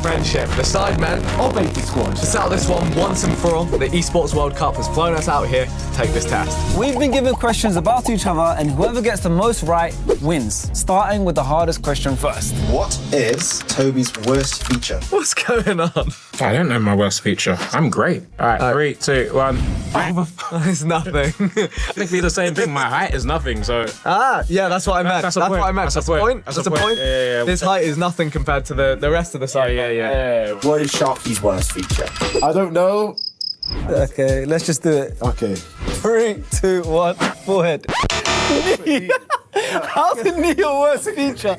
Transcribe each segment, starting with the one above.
friendship. The Sidemen or Baby Squad. to settle this one once and for all. The Esports World Cup has flown us out here to take this test. We've been given questions about each other, and whoever gets the most right wins. Starting with the hardest question first. What is Toby's worst feature? What's going on? I don't know my worst feature. I'm great. All right, 3, 2, 1. It's nothing. Technically the same thing. My height is nothing, so... Yeah, that's what I meant. That's a point. What I meant. That's a point. That's a point. Yeah. This height is nothing compared to the rest of the side. Yeah. What is Sharky's worst feature? I don't know. Okay, let's just do it. Okay. 3, 2, 1, forehead. How's the knee your worst feature?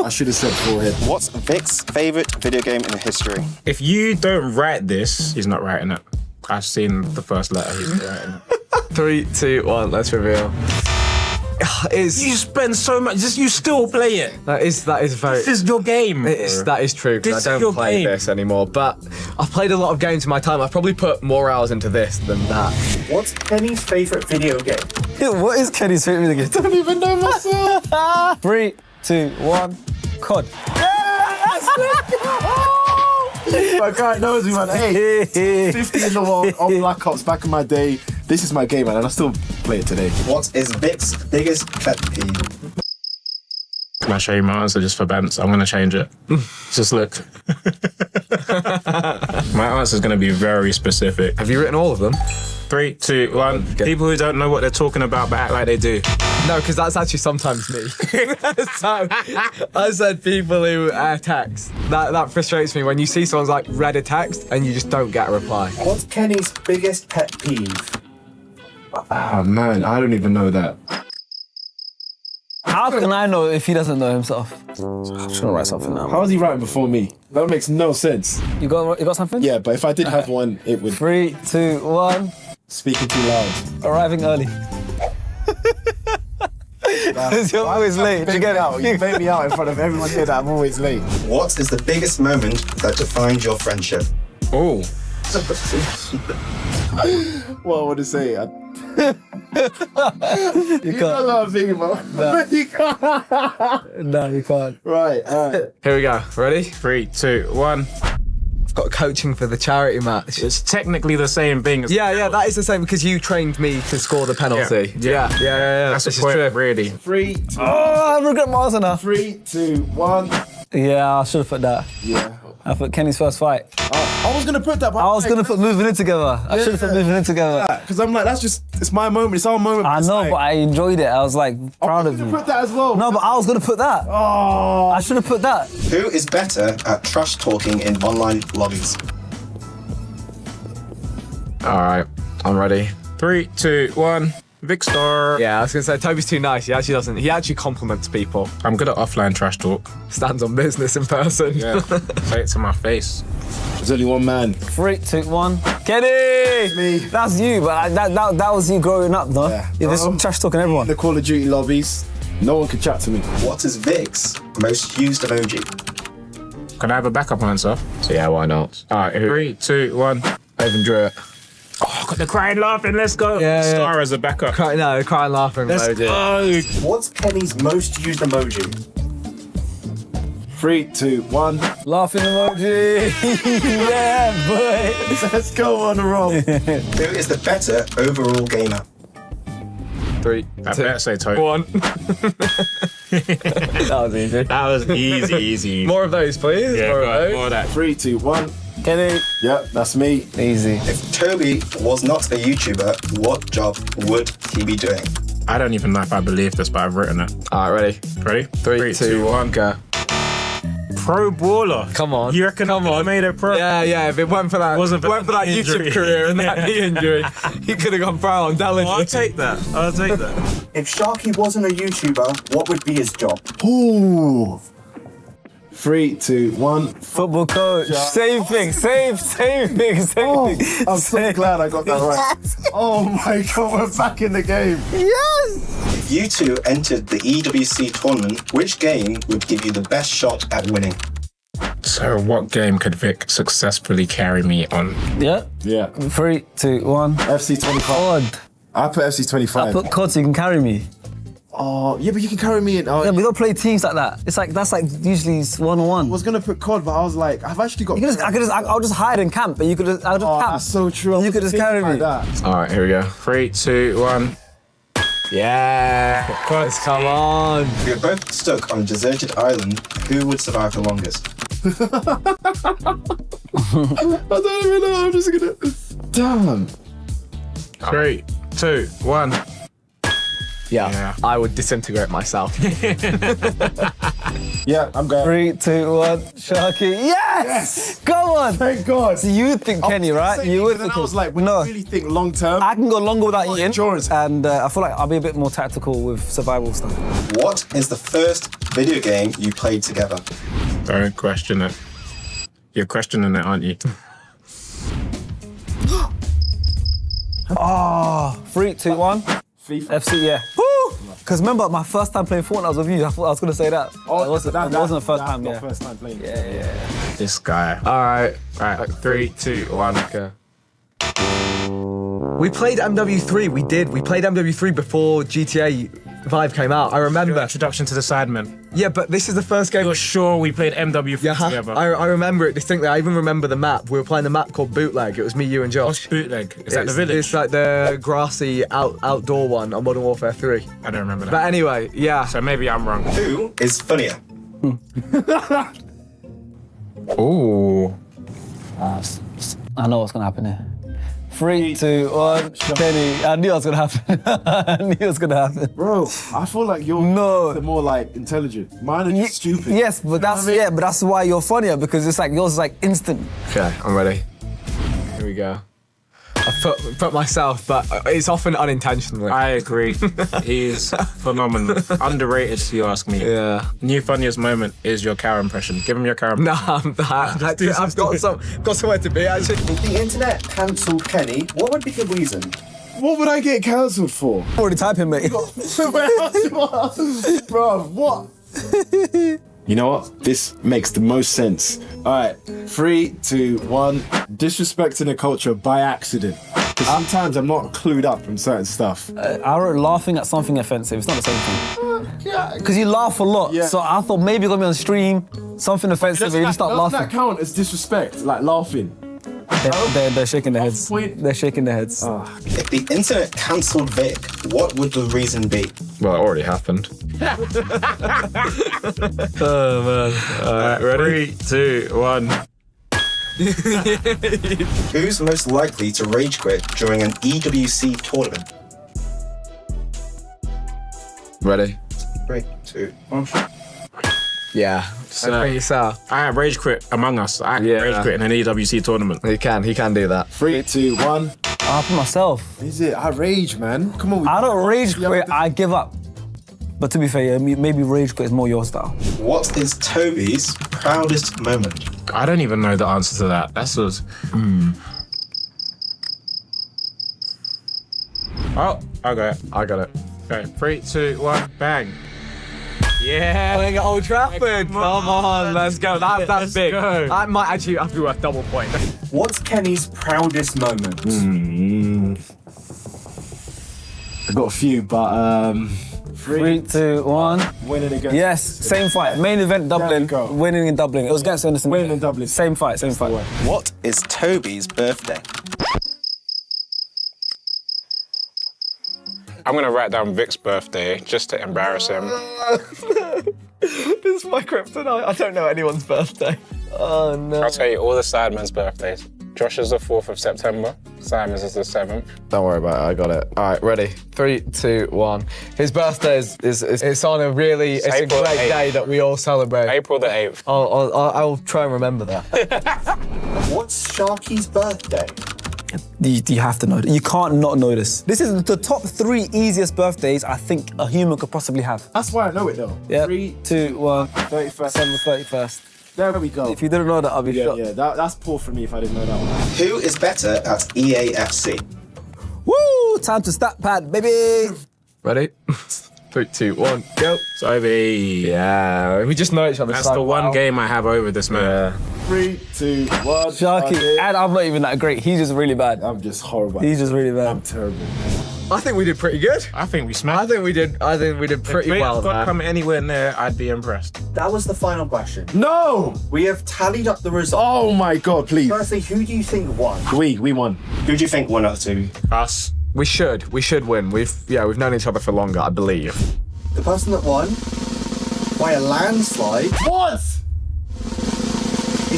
I should have said forehead. What's Vic's favourite video game in history? If you don't write this, he's not writing it. I've seen the first letter he's writing it. 3, 2, 1. Let's reveal. You spend so much, you still play it. That is very. This is your game. That is true. This I is don't your play game. this anymore, but I've played a lot of games in my time. I've probably put more hours into this than that. What's Kenny's favourite video game? What is Kenny's favourite game? I don't even know myself. 3, 2, 1, COD. My guy knows me, man. Hey, 50 in the world on Black Ops back in my day. This is my game, man, and I still play it today. What is Vic's biggest pet peeve? Can I show you my answer just for Bents? I'm going to change it. Just look. My answer is going to be very specific. Have you written all of them? 3, 2, 1. People who don't know what they're talking about but act like they do. No, because that's actually sometimes me. So, I said people who text. That frustrates me when you see someone's like read a text and you just don't get a reply. What's Kenny's biggest pet peeve? Ah, man, I don't even know that. How can I know if he doesn't know himself? I'm just gonna write something now. How was he writing before me? That makes no sense. You got something? Yeah, but if I did have one, it would... 3, 2, 1. Speaking too loud. Arriving early. Because you're always late. Did you get it? You bait me out in front of everyone here that I'm always late. What is the biggest moment that defines your friendship? Oh. What would I say? You You know what I'm thinking about. No. You can't. No, you can't. Right, all right. Here we go. Ready? 3, 2, 1. I've got coaching for the charity match. It's technically the same thing. As Yeah, that is the same because you trained me to score the penalty. Yeah. That's This a is point, true. really. 3, 2, Oh, I regret my answer now. 3, 2, 1. Yeah, I should have put that. Yeah. I put Kenny's first fight. I was gonna put that, but I was gonna put moving in together. I should have put moving in together. because I'm like, that's just, it's my moment, it's our moment. I it's know, like, but I enjoyed it. I was like proud I of was gonna you. put that as well. No, but I was gonna put that. Oh. I should have put that. Who is better at trash talking in online lobbies? All right, I'm ready. 3, 2, 1. Victor. Yeah, I was gonna say Toby's too nice. He actually doesn't. He actually compliments people. I'm good at offline trash talk. Stands on business in person. Yeah. Say it to my face. There's only one man. 3, 2, 1. Kenny! Me. That's you, but that was you growing up, though. Yeah. You're just trash talking everyone. The Call of Duty lobbies, no one can chat to me. What is Vic's most used emoji? Can I have a backup answer? So yeah, why not? All right, 3, 2, 1. I even drew it. Oh, got the crying laughing. Let's go. Yeah. Star as a backup. Crying laughing Let's emoji. go. What's Kenny's most used emoji? 3, 2, 1. Laughing emoji. Yeah, boy. Let's go on the roll. Who is the better overall gamer? 3, I 2, better say Toby. 1. That was easy. That was easy. More of those, please. Yeah, more go of on, those. more of that. 3, 2, 1. Kenny. Yep, that's me. Easy. If Toby was not a YouTuber, what job would he be doing? I don't even know if I believe this, but I've written it. All right, ready? Ready? 3, 2, 1, go. Pro baller. Come on. You reckon I could've made it pro? Yeah. If it weren't for that, Wasn't for weren't for that knee YouTube injury. career and that knee injury, he could have gone pro. I'm telling you. I'll take that. If Sharky wasn't a YouTuber, what would be his job? Ooh. 3, 2, 1. Football coach. Same thing. Same thing. I'm so glad I got that right. Oh my god, we're back in the game. If you two entered the EWC tournament, which game would give you the best shot at winning? So what game could Vic successfully carry me on? Yeah. Yeah. 3, 2, 1. FC 25. Odd. I put FC 25. I put COD so you can carry me. Oh, yeah, but you can carry me in. Oh, Yeah, we don't play teams like that. It's like that's like usually one-on-one. I was gonna put COD, but I was like, I've actually got. I'll just hide in camp, but you could just, I'll just Oh, camp. that's so true. You could just carry me. Like that. All right, here we go. 3, 2, 1. Yeah. Let's come on. If you're both stuck on a deserted island, who would survive the longest? I don't even know. I'm just gonna. Damn. 3, 2, 1. Yeah, I would disintegrate myself. Yeah, I'm going. 3, 2, 1, Sharky. Yes! Go on! Thank God. So you would think Kenny, right? You would think. I was like, when you really think long term. I can go longer without eating. Endurance. And I feel like I'll be a bit more tactical with survival stuff. What is the first video game you played together? Don't question it. You're questioning it, aren't you? Oh, 3, 2, 1. FIFA. FC, yeah. Woo! Because remember, my first time playing Fortnite was with you. I thought I was going to say that. Oh, it wasn't the first time, not yeah. First time playing. This guy. All right. Right, 3, 2, 1. Okay. We played MW3. We did. We played MW3 before GTA 5 came out. I remember. Introduction to the Sidemen. Yeah, but this is the first game. You're sure we played MW3 Yeah, together? I remember it distinctly. I even remember the map. We were playing the map called Bootleg. It was me, you, and What's Josh. Bootleg? Is that the village? It's like the grassy outdoor one on Modern Warfare 3. I don't remember that. But anyway, yeah. So maybe I'm wrong. Who is funnier? Ooh. I know what's going to happen here. 3, 2, 1, Kenny. I knew it was going to happen. I knew it was going to happen. Bro, I feel like you're the more like intelligent. Mine are just stupid. Yes, but that's why you're funnier, because it's like yours is like instant. Okay, I'm ready. Here we go. I put myself, but it's often unintentionally. I agree. He's phenomenal. Underrated, if you ask me. Yeah. New funniest moment is your cow impression. Give him your cow impression. Nah, I've got somewhere to be actually. If the internet cancelled Kenny, what would be the reason? What would I get cancelled for? Already typing, mate. Bro, what? You know what? This makes the most sense. All right, 3, 2, 1. Disrespecting a culture by accident. Because sometimes I'm not clued up on certain stuff. I wrote laughing at something offensive. It's not the same thing. Because you laugh a lot. Yeah. So I thought maybe you're going to be on stream, something offensive, and you just start Doesn't laughing. that count as disrespect? Like laughing? They're shaking their heads. point. They're shaking their heads. If the internet cancelled Vic, what would the reason be? Well, it already happened. Oh man. All right, ready? 3, 2, 1. Who's most likely to rage quit during an EWC tournament? Ready? 3, 2, 1. Yeah. So, I rage quit among us. I rage quit in an EWC tournament. He can do that. 3, 2, 1. I put myself. Is it? I rage, man. Come on. I don't rage quit, I give up. But to be fair, maybe rage quit is more your style. What is Toby's proudest moment? I don't even know the answer to that. That's just. Oh, I got it. I got it. Okay, 3, 2, 1, bang. Yeah. Playing at Old Trafford. Come on, let's go. That's big. go. That might actually have to be worth double point. What's Kenny's proudest moment? I got a few, but 3, 2, 1. winning against. Yes, same fight. Main event Dublin, go. winning in Dublin. It was against Anderson. Winning in Dublin. Same fight. What is Toby's birthday? I'm gonna write down Vic's birthday just to embarrass him. This is my kryptonite. I don't know anyone's birthday. Oh no. I'll tell you all the Sidemen's birthdays. Josh is the 4th of September. Simon's is the 7th. Don't worry about it. I got it. All right, ready? 3, 2, 1. His birthday is it's on a really it's a April great 8th. day that we all celebrate. April the 8th. I'll try and remember that. What's Sharky's birthday? You have to know this. You can't not know this. This is the top 3 easiest birthdays I think a human could possibly have. That's why I know it though. Yeah. 3, 2, 1. 31st. 7th, 31st. There we go. If you didn't know that, I'll be shocked. Yeah, that's poor for me if I didn't know that one. Who is better at EAFC? Woo! Time to stat pad, baby. Ready? 3, 2, 1, go. Toby. Yeah, we just know each other. That's so the one well. game I have over this man. 3, 2, 1. Sharky, and I'm not even that great. He's just really bad. I'm just horrible. He's just really bad. I'm terrible. I think we did pretty good. I think we smashed. I think we did pretty If well God there. come anywhere near, I'd be impressed. That was the final question. No! We have tallied up the results. Oh my God, please. Firstly, who do you think won? We won. Who do you think won out of two? Us. We should win. We've known each other for longer, I believe. The person that won by a landslide What? is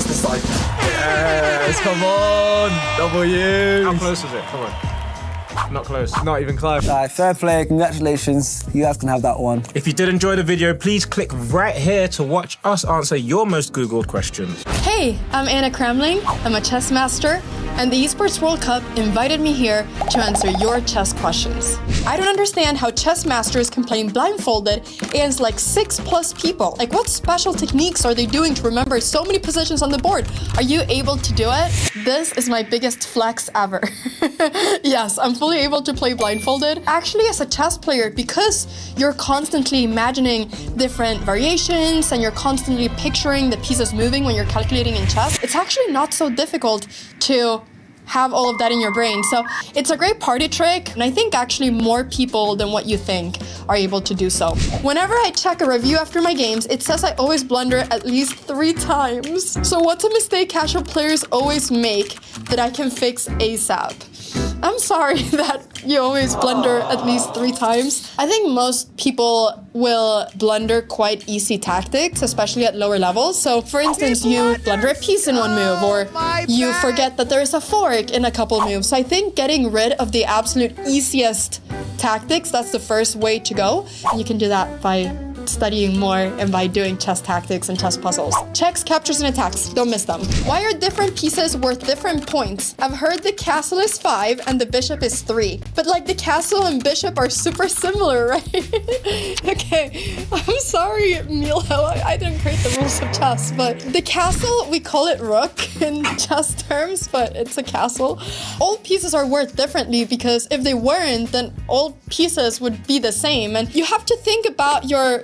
the side. Yes, come on, W. How close is it? Come on. Not close. Not even close. All right, fair play. Congratulations. You guys can have that one. If you did enjoy the video, please click right here to watch us answer your most Googled questions. Hey, I'm Anna Kramling. I'm a chess master, and the Esports World Cup invited me here to answer your chess questions. I don't understand how chess masters can play blindfolded against like 6+ people. Like, what special techniques are they doing to remember so many positions on the board? Are you able to do it? This is my biggest flex ever. Yes, I'm fully able to play blindfolded. Actually, as a chess player, because you're constantly imagining different variations and you're constantly picturing the pieces moving when you're calculating in chess, it's actually not so difficult to have all of that in your brain. So it's a great party trick, and I think actually more people than what you think are able to do so. Whenever I check a review after my games, it says I always blunder at least 3 times. So what's a mistake casual players always make that I can fix ASAP? I'm sorry that you always blunder at least 3 times. I think most people will blunder quite easy tactics, especially at lower levels. So for instance, you blunder a piece in one move, or you forget that there's a fork in a couple moves. So I think getting rid of the absolute easiest tactics, that's the first way to go. And you can do that by studying more and by doing chess tactics and chess puzzles. Checks, captures, and attacks. Don't miss them. Why are different pieces worth different points? I've heard the castle is 5 and the bishop is 3. But like the castle and bishop are super similar, right? Okay, I'm sorry, Milo. I didn't create the rules of chess, but the castle, we call it rook in chess terms, but it's a castle. All pieces are worth differently because if they weren't, then all pieces would be the same. And you have to think about your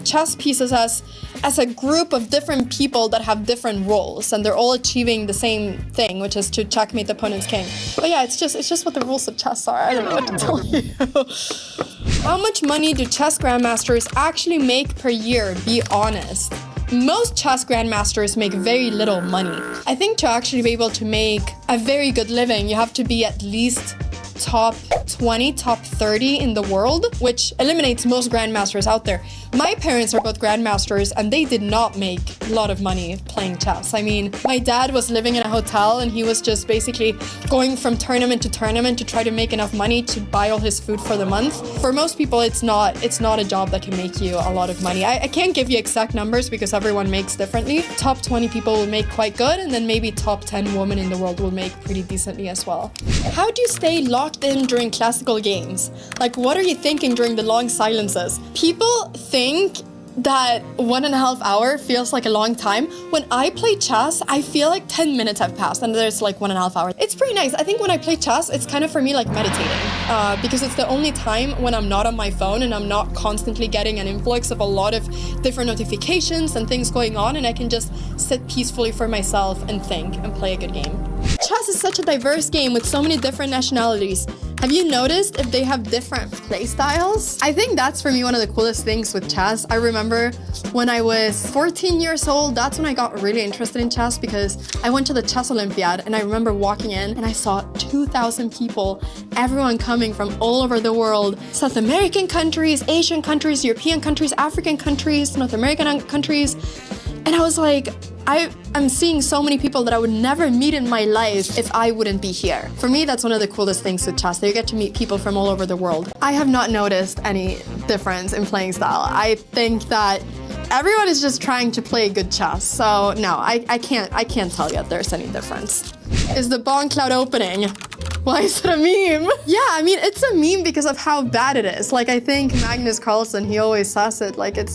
chess pieces as a group of different people that have different roles, and they're all achieving the same thing, which is to checkmate the opponent's king. But yeah, it's just what the rules of chess are. I don't know what to tell you. How much money do chess grandmasters actually make per year? Be honest. Most chess grandmasters make very little money. I think to actually be able to make a very good living, you have to be at least top 20, top 30 in the world, which eliminates most grandmasters out there. My parents are both grandmasters and they did not make a lot of money playing chess. I mean, my dad was living in a hotel and he was just basically going from tournament to tournament to try to make enough money to buy all his food for the month. For most people, it's not a job that can make you a lot of money. I can't give you exact numbers because everyone makes differently. Top 20 people will make quite good, and then maybe top 10 women in the world will make pretty decently as well. How do you stay locked in during classical games? Like, what are you thinking during the long silences? People think that 1.5 hours feels like a long time. When I play chess, I feel like 10 minutes have passed and there's like 1.5 hours. It's pretty nice. I think when I play chess, it's kind of for me like meditating because it's the only time when I'm not on my phone and I'm not constantly getting an influx of a lot of different notifications and things going on, and I can just sit peacefully for myself and think and play a good game. Chess is such a diverse game with so many different nationalities. Have you noticed if they have different play styles? I think that's for me one of the coolest things with chess. I remember when I was 14 years old, that's when I got really interested in chess because I went to the Chess Olympiad and I remember walking in and I saw 2,000 people, everyone coming from all over the world, South American countries, Asian countries, European countries, African countries, North American countries. And I was like, I'm seeing so many people that I would never meet in my life if I wouldn't be here. For me, that's one of the coolest things with chess, that you get to meet people from all over the world. I have not noticed any difference in playing style. I think that everyone is just trying to play good chess. So no, I can't tell you if there's any difference. Is the Bong Cloud opening? Why is it a meme? Yeah, I mean, it's a meme because of how bad it is. Like, I think Magnus Carlsen, he always says it, like it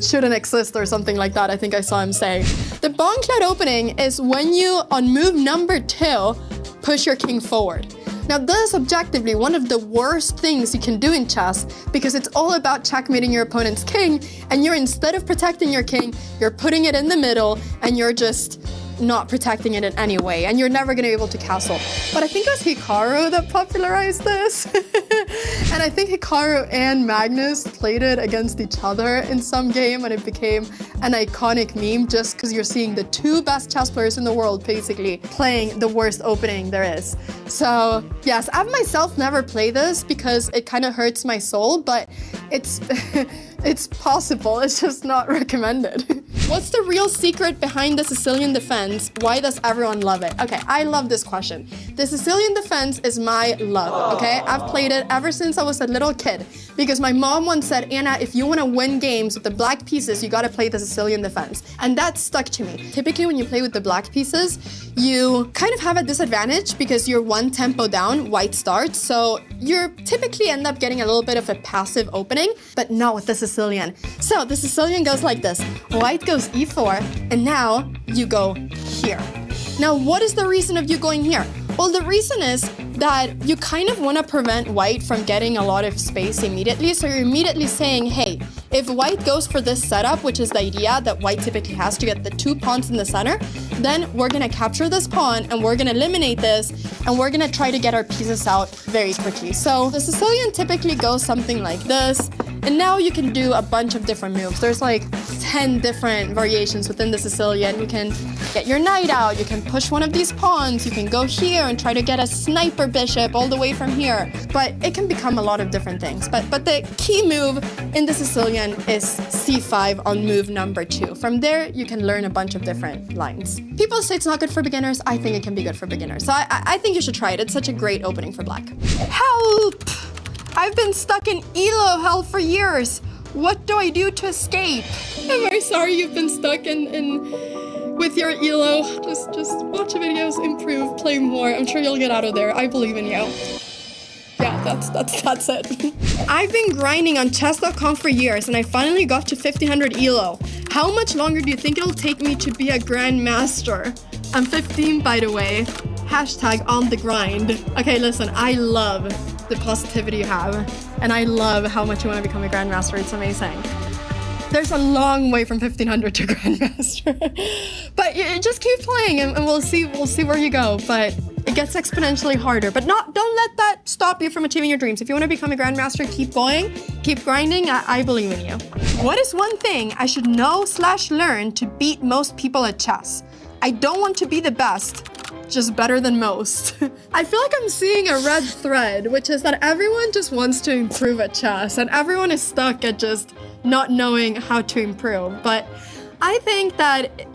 shouldn't exist or something like that. I think I saw him say. The Bong Cloud opening is when you, on move number 2, push your king forward. Now, this is objectively one of the worst things you can do in chess because it's all about checkmating your opponent's king, and instead of protecting your king, you're putting it in the middle and you're just not protecting it in any way, and you're never gonna be able to castle. But I think it was Hikaru that popularized this. And I think Hikaru and Magnus played it against each other in some game, and it became an iconic meme just because you're seeing the two best chess players in the world basically playing the worst opening there is. So yes, I've myself never played this because it kind of hurts my soul, but it's it's possible, it's just not recommended. What's the real secret behind the Sicilian defense? Why does everyone love it? Okay, I love this question. The Sicilian defense is my love, okay? I've played it ever since I was a little kid because my mom once said, Anna, if you want to win games with the black pieces, you got to play the Sicilian defense. And that stuck to me. Typically, when you play with the black pieces, you kind of have a disadvantage because you're one tempo down, white starts, so you typically end up getting a little bit of a passive opening, but not with the Sicilian. So the Sicilian goes like this. White goes e4, and now you go here. Now, what is the reason of you going here? Well, the reason is that you kind of want to prevent white from getting a lot of space immediately. So you're immediately saying, hey, if white goes for this setup, which is the idea that white typically has to get the two pawns in the center, then we're going to capture this pawn and we're going to eliminate this and we're going to try to get our pieces out very quickly. So the Sicilian typically goes something like this. And now you can do a bunch of different moves. There's like 10 different variations within the Sicilian. You can get your knight out, you can push one of these pawns, you can go here and try to get a sniper bishop all the way from here. But it can become a lot of different things. But the key move in the Sicilian is c5 on move number 2. From there, you can learn a bunch of different lines. People say it's not good for beginners. I think it can be good for beginners. So I think you should try it. It's such a great opening for black. Help! I've been stuck in ELO hell for years. What do I do to escape? I'm very sorry you've been stuck with your ELO. Just watch videos, improve, play more. I'm sure you'll get out of there. I believe in you. Yeah, that's it. I've been grinding on chess.com for years and I finally got to 1500 ELO. How much longer do you think it'll take me to be a grandmaster? I'm 15, by the way. Hashtag on the grind. Okay, listen, I love the positivity you have, and I love how much you want to become a grandmaster. It's amazing. There's a long way from 1500 to grandmaster, but you just keep playing, and we'll see where you go. But it gets exponentially harder. But don't let that stop you from achieving your dreams. If you want to become a grandmaster, keep going, keep grinding. I believe in you. What is one thing I should know/learn to beat most people at chess? I don't want to be the best, just better than most. I feel like I'm seeing a red thread, which is that everyone just wants to improve at chess and everyone is stuck at just not knowing how to improve. But I think that,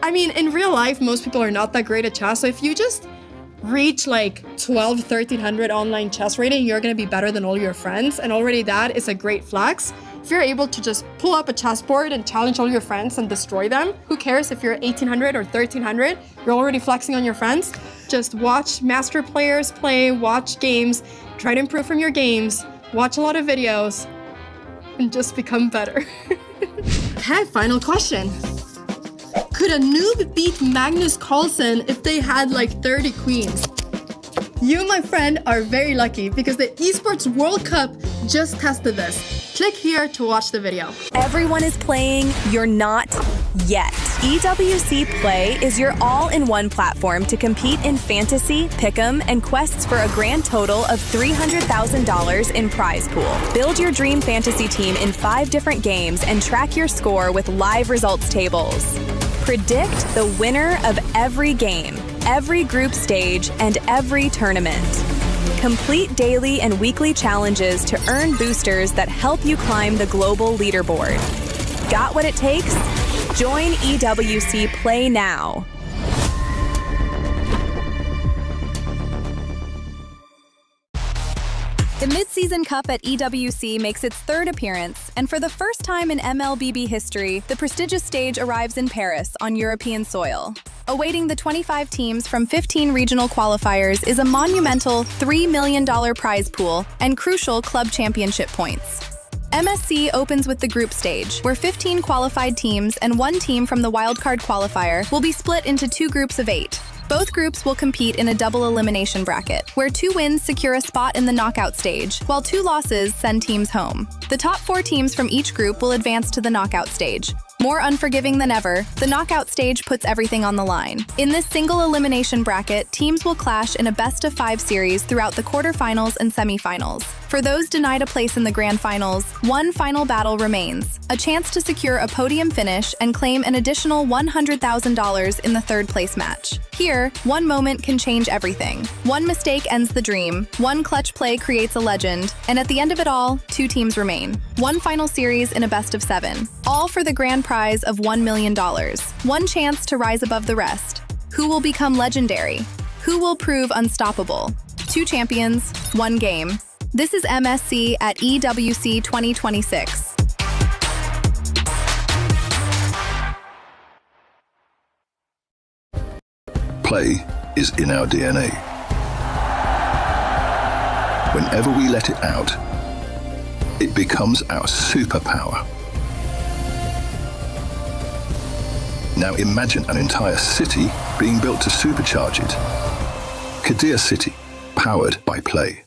I mean, in real life, most people are not that great at chess. So if you just reach like 1300 online chess rating, you're gonna be better than all your friends. And already that is a great flex. If you're able to just pull up a chessboard and challenge all your friends and destroy them, who cares if you're 1800 or 1300? You're already flexing on your friends. Just watch master players play, watch games, try to improve from your games, watch a lot of videos, and just become better. Okay, final question. Could a noob beat Magnus Carlsen if they had like 30 queens? You, my friend, are very lucky because the Esports World Cup just tested this. Click here to watch the video. Everyone is playing, you're not yet. EWC Play is your all-in-one platform to compete in fantasy, pick'em, and quests for a grand total of $300,000 in prize pool. Build your dream fantasy team in 5 different games and track your score with live results tables. Predict the winner of every game, every group stage, and every tournament. Complete daily and weekly challenges to earn boosters that help you climb the global leaderboard. Got what it takes? Join EWC Play now. The Mid-Season Cup at EWC makes its 3rd appearance, and for the first time in MLBB history, the prestigious stage arrives in Paris on European soil. Awaiting the 25 teams from 15 regional qualifiers is a monumental $3 million prize pool and crucial club championship points. MSC opens with the group stage, where 15 qualified teams and 1 team from the wildcard qualifier will be split into 2 groups of 8. Both groups will compete in a double elimination bracket, where 2 wins secure a spot in the knockout stage, while 2 losses send teams home. The top 4 teams from each group will advance to the knockout stage. More unforgiving than ever, the knockout stage puts everything on the line. In this single elimination bracket, teams will clash in a best-of-5 series throughout the quarterfinals and semifinals. For those denied a place in the grand finals, one final battle remains, a chance to secure a podium finish and claim an additional $100,000 in the third-place match. Here, one moment can change everything. One mistake ends the dream, one clutch play creates a legend, and at the end of it all, 2 teams remain. One final series in a best-of-7, all for the grand prize of $1 million. One chance to rise above the rest. Who will become legendary? Who will prove unstoppable? 2 champions, 1 game. This is MSC at EWC 2026. Play is in our DNA. Whenever we let it out, it becomes our superpower. Now imagine an entire city being built to supercharge it. Kadir City, powered by Play.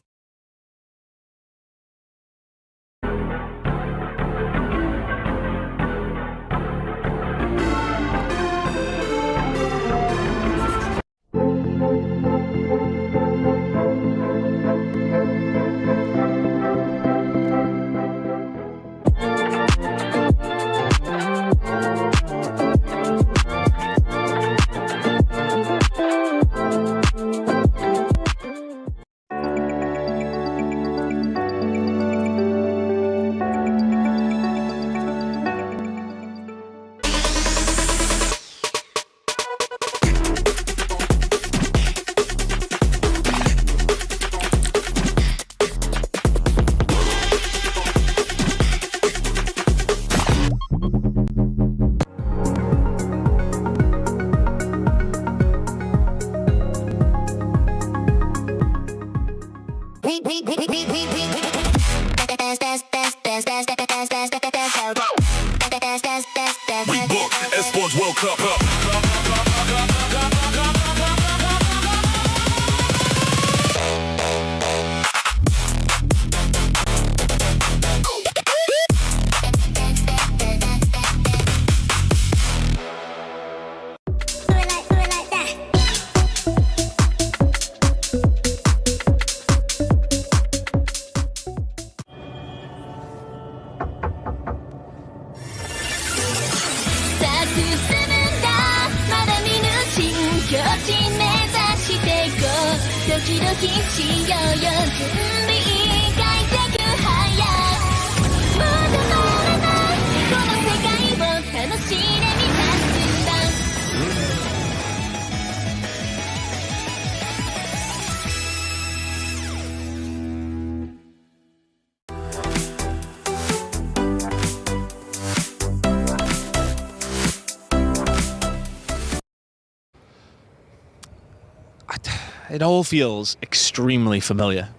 It all feels extremely familiar.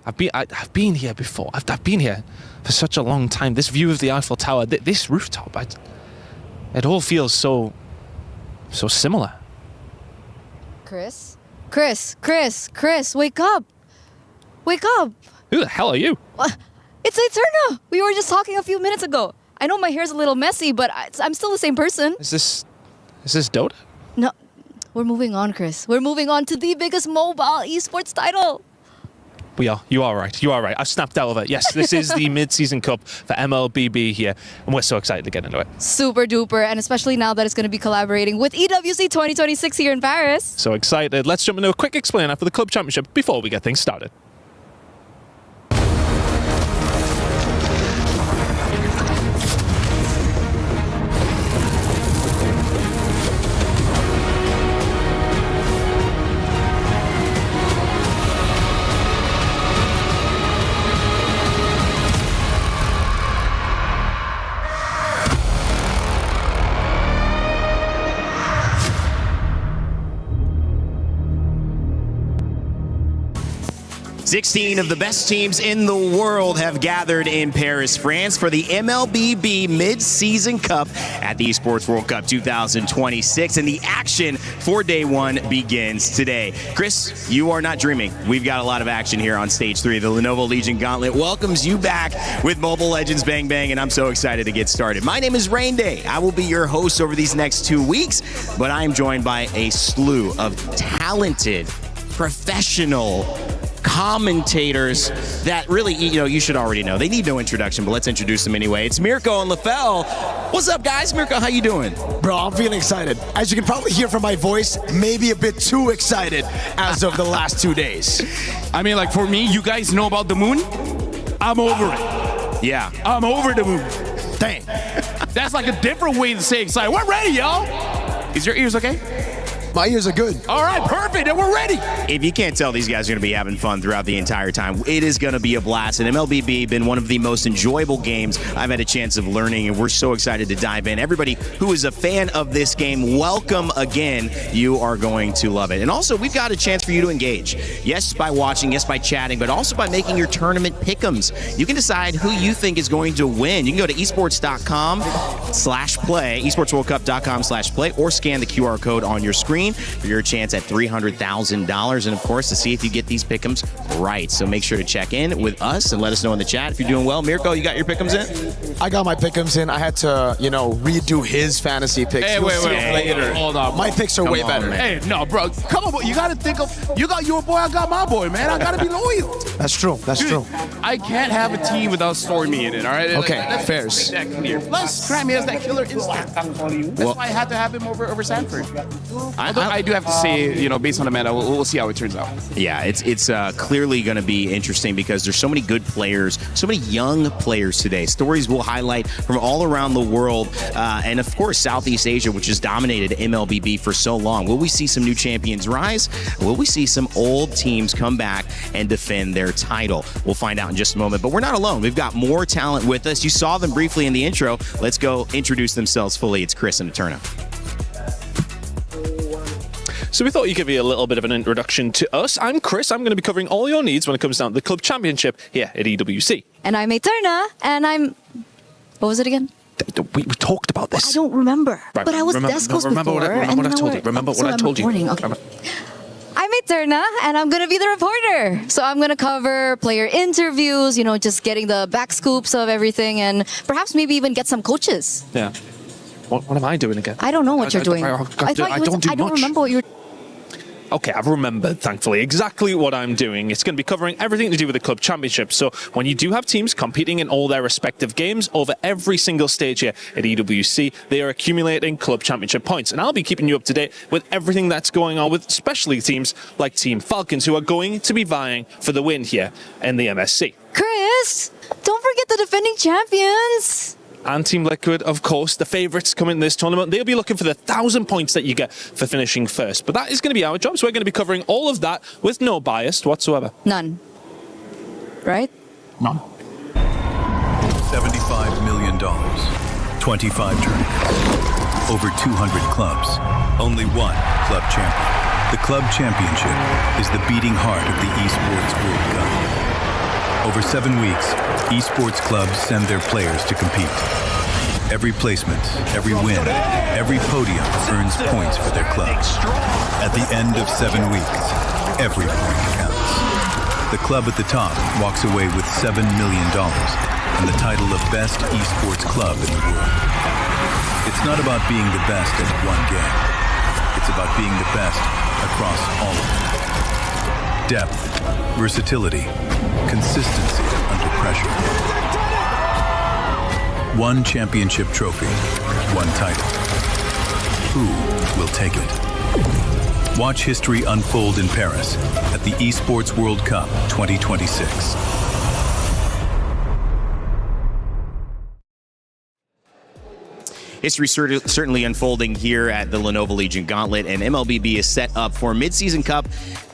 I've been here before. I've been here for such a long time. This view of the Eiffel Tower, this rooftop, it all feels so similar. Chris, wake up! Wake up! Who the hell are you? It's Eterna! We were just talking a few minutes ago. I know my hair's a little messy, but I'm still the same person. Is this Dota? No, we're moving on, Chris. We're moving on to the biggest mobile esports title. We are. You are right. I've snapped out of it. Yes, this is the mid-season cup for MLBB here, and we're so excited to get into it. Super duper, and especially now that it's going to be collaborating with EWC 2026 here in Paris. So excited. Let's jump into a quick explainer for the club championship before we get things started. 16 of the best teams in the world have gathered in Paris, France for the MLBB Mid-Season Cup at the Esports World Cup 2026, and the action for day one begins today. Chris, you are not dreaming. We've got a lot of action here on Stage 3. The Lenovo Legion Gauntlet welcomes you back with Mobile Legends Bang Bang, and I'm so excited to get started. My name is Rain Day. I will be your host over these next 2 weeks, but I am joined by a slew of talented, professional commentators that really, you should already know. They need no introduction, but let's introduce them anyway. It's Mirko and LaFell. What's up, guys? Mirko, how you doing? Bro, I'm feeling excited. As you can probably hear from my voice, maybe a bit too excited as of the last 2 days. I mean, like, for me, you guys know about the moon? I'm over it. Yeah. I'm over the moon. Dang. That's like a different way to say excited. We're ready, y'all. Is your ears okay? My ears are good. All right, perfect, and we're ready. If you can't tell, these guys are going to be having fun throughout the entire time. It is going to be a blast, and MLBB been one of the most enjoyable games I've had a chance of learning, and we're so excited to dive in. Everybody who is a fan of this game, welcome again. You are going to love it. And also, we've got a chance for you to engage. Yes, by watching, yes, by chatting, but also by making your tournament pick'ems. You can decide who you think is going to win. You can go to esports.com/play, esportsworldcup.com/play, or scan the QR code on your screen for your chance at $300,000, and of course to see if you get these pick'ems right. So make sure to check in with us and let us know in the chat if you're doing well. Mirko, you got your pick'ems in? I got my pick'ems in. I had to, redo his fantasy picks. Hey, wait, later. Hold on. My picks are way better. Man. Hey, no, bro. Come on, bro. You got to think of, you got your boy, I got my boy, man. I got to be loyal. That's true. That's true. I can't have a team without story me in it, all right? Okay, let's fairs. make that clear. Plus, Grammy has that killer instinct. That's why I had to have him over Sanford. I do have to say, based on the meta, we'll see how it turns out. Yeah, it's clearly going to be interesting because there's so many good players, so many young players today. Stories we'll highlight from all around the world, and of course Southeast Asia, which has dominated MLBB for so long. Will we see some new champions rise? Will we see some old teams come back and defend their title? We'll find out in just a moment, but we're not alone. We've got more talent with us. You saw them briefly in the intro. Let's go introduce themselves fully. It's Chris and Eterna. So we thought you'd give you a little bit of an introduction to us. I'm Chris. I'm going to be covering all your needs when it comes down to the club championship here at EWC. And I'm Eterna, and I'm... What was it again? We talked about this. I don't remember. Right, but I was remember, Descos remember before. What I told you. Remember what I told you. Okay. I'm Eterna, and I'm going to be the reporter. So I'm going to cover player interviews, just getting the back scoops of everything, and perhaps maybe even get some coaches. Yeah. What am I doing again? I don't know what you're doing. I don't remember what you're Okay, I've remembered, thankfully, exactly what I'm doing. It's going to be covering everything to do with the club championship. So when you do have teams competing in all their respective games over every single stage here at EWC, they are accumulating club championship points. And I'll be keeping you up to date with everything that's going on with especially teams like Team Falcons, who are going to be vying for the win here in the MSC. Chris, don't forget the defending champions. And Team Liquid, of course, the favourites coming in this tournament. They'll be looking for the 1,000 points that you get for finishing first. But that is going to be our job, so we're going to be covering all of that with no bias whatsoever. None. Right? None. $75 million, 25 tournaments, over 200 clubs, only one club champion. The club championship is the beating heart of the Esports World Cup. Over 7 weeks, esports clubs send their players to compete. Every placement, every win, every podium earns points for their club. At the end of 7 weeks, every point counts. The club at the top walks away with $7 million and the title of Best Esports Club in the world. It's not about being the best at one game. It's about being the best across all of them. Depth, versatility, consistency under pressure. One championship trophy, one title. Who will take it? Watch history unfold in Paris at the Esports World Cup 2026. History certainly unfolding here at the Lenovo Legion Gauntlet, and MLBB is set up for a mid-season cup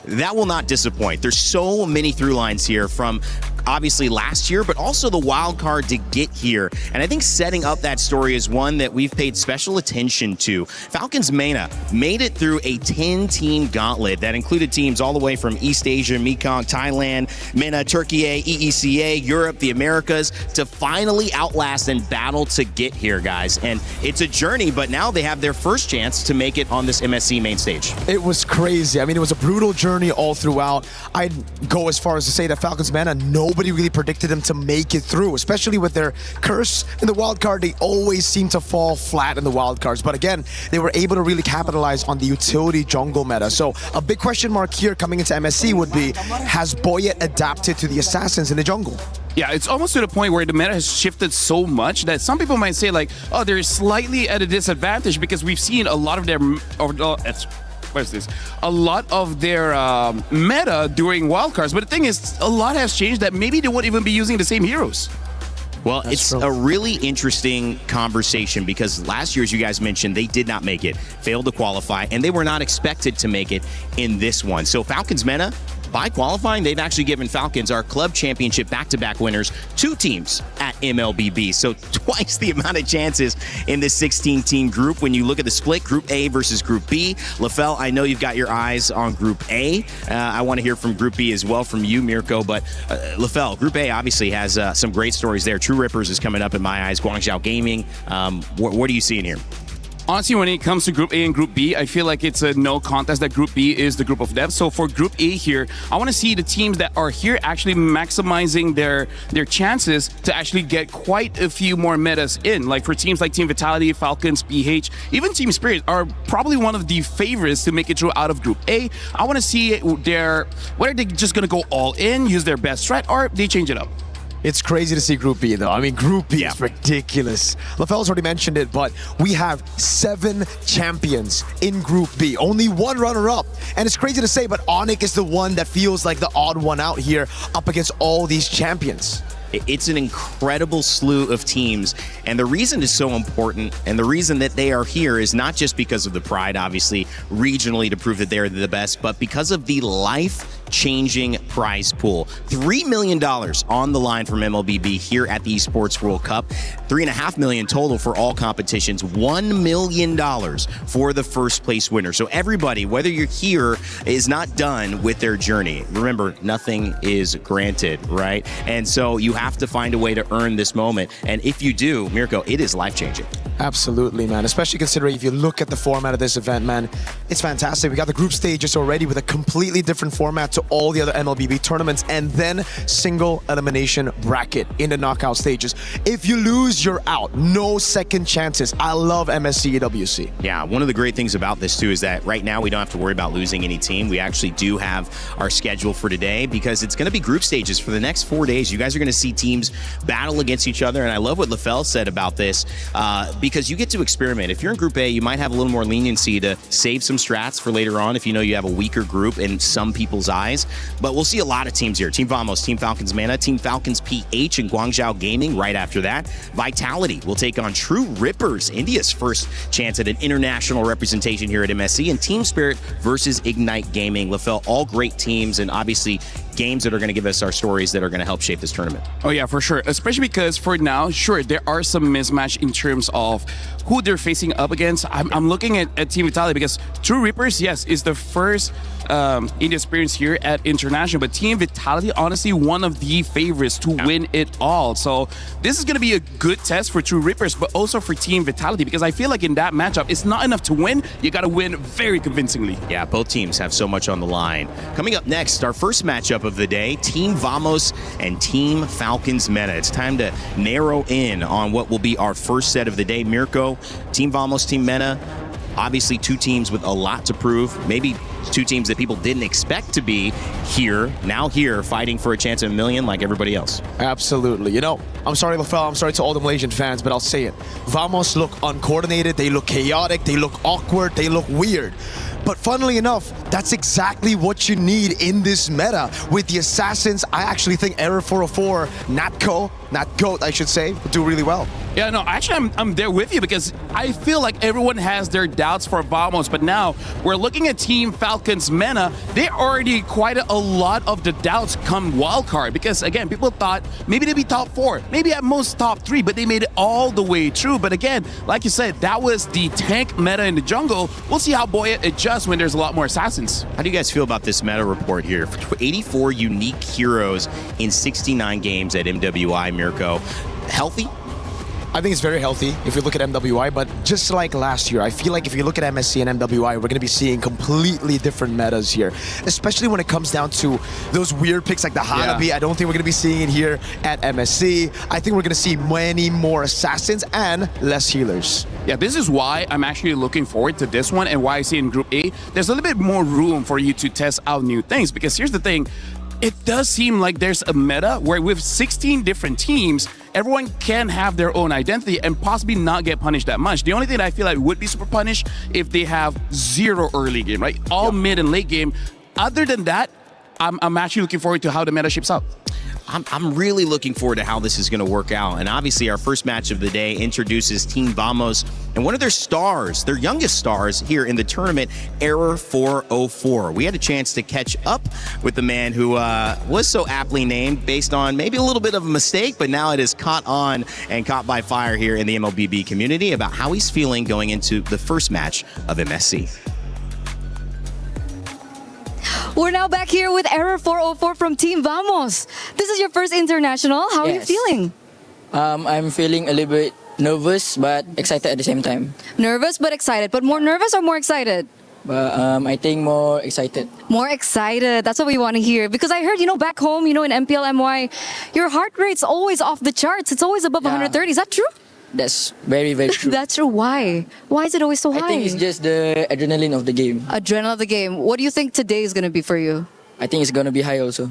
that will not disappoint. There's so many through lines here, from obviously last year, but also the wild card to get here. And I think setting up that story is one that we've paid special attention to. Falcons MENA made it through a 10-team gauntlet that included teams all the way from East Asia, Mekong, Thailand, MENA, Turkey, EECA, Europe, the Americas, to finally outlast and battle to get here, guys. And it's a journey, but now they have their first chance to make it on this MSC main stage. It was crazy. I mean, it was a brutal journey all throughout. I'd go as far as to say that Falcons MENA, nobody really predicted them to make it through, especially with their curse in the wild card. They always seem to fall flat in the wild cards. But again, they were able to really capitalize on the utility jungle meta. So a big question mark here coming into MSC would be, has Boyet adapted to the assassins in the jungle? Yeah, it's almost to the point where the meta has shifted so much that some people might say like, oh, they're slightly at a disadvantage because we've seen a lot of their, a lot of their meta during wildcards. But the thing is, a lot has changed that maybe they won't even be using the same heroes. Well, it's a really interesting conversation because last year, as you guys mentioned, they did not make it, failed to qualify, and they were not expected to make it in this one. So Falcons MENA, by qualifying, they've actually given Falcons, our club championship back-to-back winners, 2 teams at MLBB. So twice the amount of chances in this 16-team group. When you look at the split, Group A versus Group B. LaFell, I know you've got your eyes on Group A. I want to hear from Group B as well from you, Mirko. But LaFell, Group A obviously has some great stories there. True Rippers is coming up in my eyes. Guangzhou Gaming. What are you seeing here? Honestly, when it comes to Group A and Group B, I feel like it's a no contest that Group B is the group of death. So for Group A here, I want to see the teams that are here actually maximizing their chances to actually get quite a few more metas in. Like for teams like Team Vitality, Falcons, PH, even Team Spirit are probably one of the favorites to make it through out of Group A. I want to see whether they're just going to go all in, use their best strat, or they change it up. It's crazy to see Group B, though. I mean, Group B is ridiculous. LaFell's already mentioned it, but we have 7 champions in Group B. Only 1 runner-up. And it's crazy to say, but Onyx is the one that feels like the odd one out here up against all these champions. It's an incredible slew of teams, and the reason it's so important and the reason that they are here is not just because of the pride, obviously, regionally to prove that they're the best, but because of the life-changing prize pool. $3 million on the line from MLBB here at the Esports World Cup. $3.5 million total for all competitions. $1 million for the first place winner. So everybody, whether you're here, is not done with their journey. Remember, nothing is granted, right? And so you have to find a way to earn this moment. And if you do, Mirko, it is life-changing. Absolutely, man. Especially considering if you look at the format of this event, man, it's fantastic. We got the group stages already with a completely different format to all the other MLBB tournaments, and then single elimination bracket in the knockout stages. If you lose, you're out. No second chances. I love MSC EWC. Yeah, one of the great things about this too is that right now we don't have to worry about losing any team. We actually do have our schedule for today because it's going to be group stages for the next 4 days. You guys are going to see teams battle against each other, and I love what LaFell said about this because you get to experiment. If you're in Group A, you might have a little more leniency to save some strats for later on if you know you have a weaker group in some people's eyes. But we'll see a lot of teams here. Team Vamos, Team Falcons MENA, Team Falcons PH, and Guangzhou Gaming right after that. Vitality will take on True Rippers, India's first chance at an international representation here at MSC, and Team Spirit versus Ignite Gaming. LaFell, all great teams, and obviously games that are going to give us our stories that are going to help shape this tournament. Oh yeah, for sure. Especially because for now, sure, there are some mismatch in terms of who they're facing up against. I'm looking at Team Vitality because True Reapers, yes, is the first India experience here at International, but Team Vitality, honestly, one of the favorites to win it all. So this is going to be a good test for True Reapers, but also for Team Vitality, because I feel like in that matchup, it's not enough to win. You got to win very convincingly. Yeah, both teams have so much on the line. Coming up next, our first matchup of the day, Team Vamos and Team Falcons MENA. It's time to narrow in on what will be our first set of the day. Mirko, Team Vamos, Team MENA, obviously two teams with a lot to prove. Maybe two teams that people didn't expect to be here, now here, fighting for a chance at $1 million like everybody else. Absolutely. You know, I'm sorry, LaFell, I'm sorry to all the Malaysian fans, but I'll say it. Vamos look uncoordinated, they look chaotic, they look awkward, they look weird. But funnily enough, that's exactly what you need in this meta. With the Assassins, I actually think Error 404, not GOAT, I should say, will do really well. Yeah, no, actually, I'm there with you because I feel like everyone has their doubts for Vamos, but now we're looking at Team Falcons Mena. They already quite a lot of the doubts come wildcard because, again, people thought maybe they'd be top 4, maybe at most top 3, but they made it all the way through. But again, like you said, that was the tank meta in the jungle. We'll see how Boyet adjusts when there's a lot more assassins. How do you guys feel about this meta report here? 84 unique heroes in 69 games at MWI, Mirko. Healthy? I think it's very healthy if you look at MWI, but just like last year, I feel like if you look at MSC and MWI, we're going to be seeing completely different metas here, especially when it comes down to those weird picks like the Hanabi. Yeah. I don't think we're going to be seeing it here at MSC. I think we're going to see many more assassins and less healers. Yeah, this is why I'm actually looking forward to this one and why I see in Group A, there's a little bit more room for you to test out new things because here's the thing, it does seem like there's a meta where with 16 different teams, everyone can have their own identity and possibly not get punished that much. The only thing that I feel like would be super punished if they have 0 early game, right? All mid and late game. Other than that, I'm actually looking forward to how the meta shapes up. I'm really looking forward to how this is going to work out. And obviously, our first match of the day introduces Team Vamos and one of their stars, their youngest stars here in the tournament, Error 404. We had a chance to catch up with the man who was so aptly named based on maybe a little bit of a mistake, but now it is caught on and caught by fire here in the MLBB community about how he's feeling going into the first match of MSC. We're now back here with Error 404 from Team Vamos. This is your first international. How are you feeling? I'm feeling a little bit nervous but excited at the same time. Nervous but excited. But more nervous or more excited? But I think more excited. More excited. That's what we want to hear. Because I heard, back home, in MPL MY, your heart rate's always off the charts. It's always above 130. Is that true? That's very, very true. That's true. Why? Why is it always so high? I think it's just the adrenaline of the game. Adrenaline of the game. What do you think today is going to be for you? I think it's going to be high also.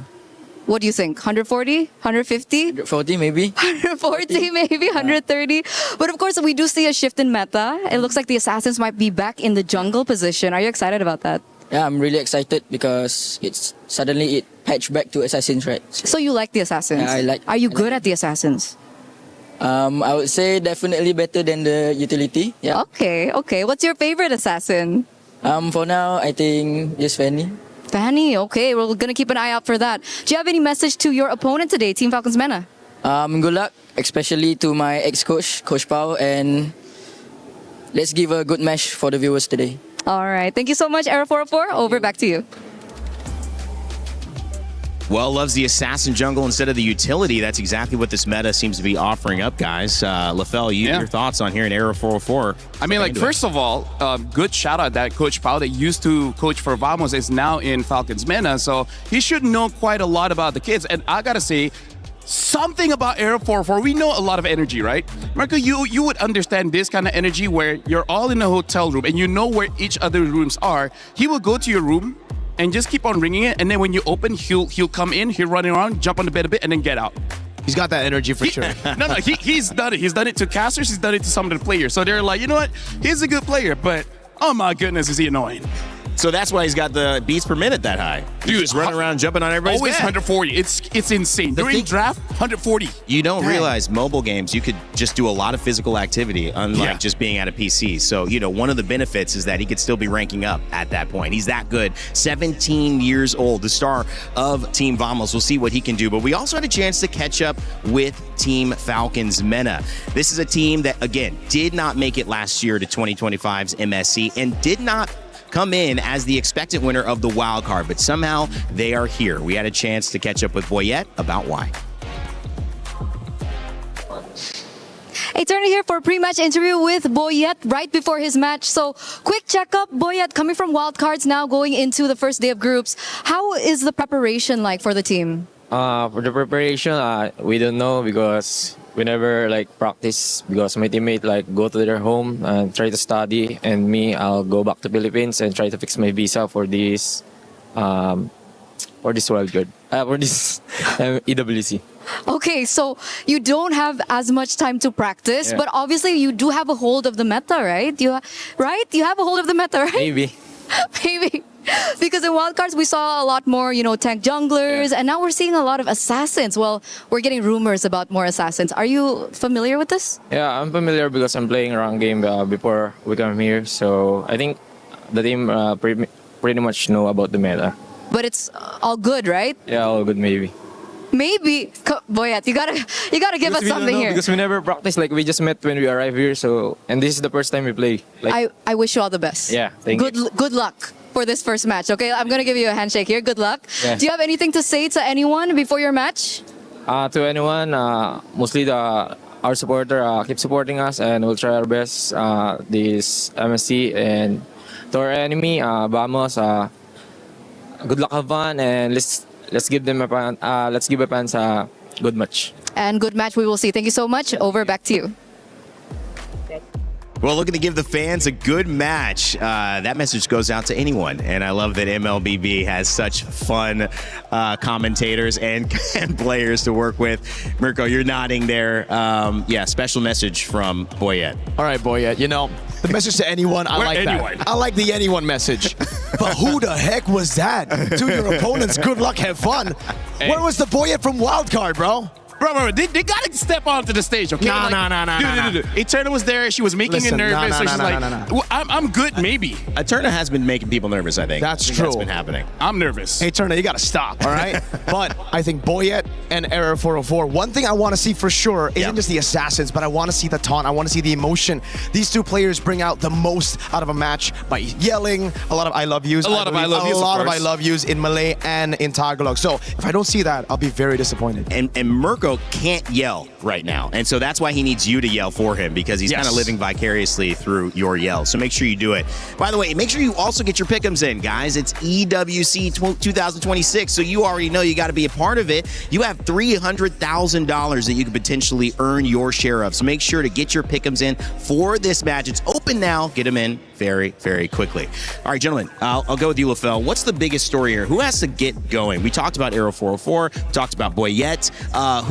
What do you think? 140? 150? 140 maybe. 140 maybe, 130. But of course, we do see a shift in meta. It looks like the assassins might be back in the jungle position. Are you excited about that? Yeah, I'm really excited because it patched back to assassins, right? So you like the assassins? Yeah, I like. Are you good at the assassins? I would say definitely better than the utility. Yeah. Okay. What's your favorite assassin? For now, I think just Fanny. Fanny, okay. We're gonna keep an eye out for that. Do you have any message to your opponent today, Team Falcons Mena? Good luck, especially to my ex-coach, Coach Pao, and let's give a good match for the viewers today. All right. Thank you so much, Era 404. Over, back to you. Well, loves the assassin jungle instead of the utility. That's exactly what this meta seems to be offering up, guys. LaFell, your thoughts on here in Era 404? I mean, first of all, good shout out that Coach Pao that used to coach for Vamos is now in Falcons Mena, so he should know quite a lot about the kids. And I gotta say, something about Era 404, we know a lot of energy, right? Marco, you would understand this kind of energy where you're all in a hotel room and you know where each other's rooms are. He will go to your room and just keep on ringing it, and then when you open, he'll come in, he'll run around, jump on the bed a bit, and then get out. He's got that energy for sure. No, he's done it. He's done it to casters, he's done it to some of the players. So they're like, you know what? He's a good player, but oh my goodness, is he annoying. So that's why he's got the beats per minute that high. Dude, just running around jumping on everybody's always bed. 140. It's insane. During draft, 140. You don't realize mobile games, you could just do a lot of physical activity, unlike just being at a PC. So, one of the benefits is that he could still be ranking up at that point. He's that good. 17 years old, the star of Team Vamos. We'll see what he can do. But we also had a chance to catch up with Team Falcons Mena. This is a team that, again, did not make it last year to 2025's MSC and did not come in as the expected winner of the wild card, but somehow they are here. We had a chance to catch up with Boyet about why. Hey, Turner here for a pre-match interview with Boyet right before his match. So, quick checkup. Boyet, coming from wildcards now, going into the first day of groups. How is the preparation like for the team? For the preparation, we don't know because we never practice because my teammate go to their home and try to study, and me, I'll go back to Philippines and try to fix my visa for this wild card, for this EWC. Okay, so you don't have as much time to practice, but obviously you do have a hold of the meta, right? You have a hold of the meta, right? Maybe. Maybe. Because in wildcards we saw a lot more, tank junglers, and now we're seeing a lot of assassins. Well, we're getting rumors about more assassins. Are you familiar with this? Yeah, I'm familiar because I'm playing around game before we come here. So I think the team pretty much know about the meta. But it's all good, right? Yeah, all good maybe. Maybe. Boyet, you gotta give us something here. Because we never practice. Like we just met when we arrived here. So and this is the first time we play. Like, I wish you all the best. Yeah, thank you. Good luck for this first match. Okay, I'm gonna give you a handshake here. Good luck. Yeah. Do you have anything to say to anyone before your match? To anyone, mostly our supporter, keep supporting us, and we'll try our best. This MSC, and to our enemy, vamos. Good luck, have fun, and let's give them let's give a fans a good match. And good match we will see. Thank you so much. Over, back to you. Well, looking to give the fans a good match. That message goes out to anyone. And I love that MLBB has such fun commentators and players to work with. Mirko, you're nodding there. Yeah, special message from Boyet. All right, Boyet. The message to anyone, I like that. I like the anyone message. But who the heck was that? To your opponents, good luck, have fun. Hey. Where was the Boyet from Wildcard, bro? Bro, they gotta step onto the stage, okay? No. Eterna was there. She was making it nervous. So she's like, well, I'm good, maybe. Eterna has been making people nervous, I think. That's true. That's been happening. I'm nervous. Hey, Eterna, you gotta stop, all right? But I think Boyet and Error 404, one thing I want to see for sure isn't just the assassins, but I want to see the taunt. I want to see the emotion. These two players bring out the most out of a match by yelling a lot of I love yous. A lot of I love yous in Malay and in Tagalog. So if I don't see that, I'll be very disappointed. And Mirko can't yell right now. And so that's why he needs you to yell for him, because he's kind of living vicariously through your yells. So make sure you do it. By the way, make sure you also get your pick'ems in, guys. It's EWC 2026, so you already know you got to be a part of it. You have $300,000 that you could potentially earn your share of. So make sure to get your pick'ems in for this match. It's open now. Get them in very, very quickly. All right, gentlemen, I'll go with you, LaFell. What's the biggest story here? Who has to get going? We talked about Arrow 404. We talked about Boyet.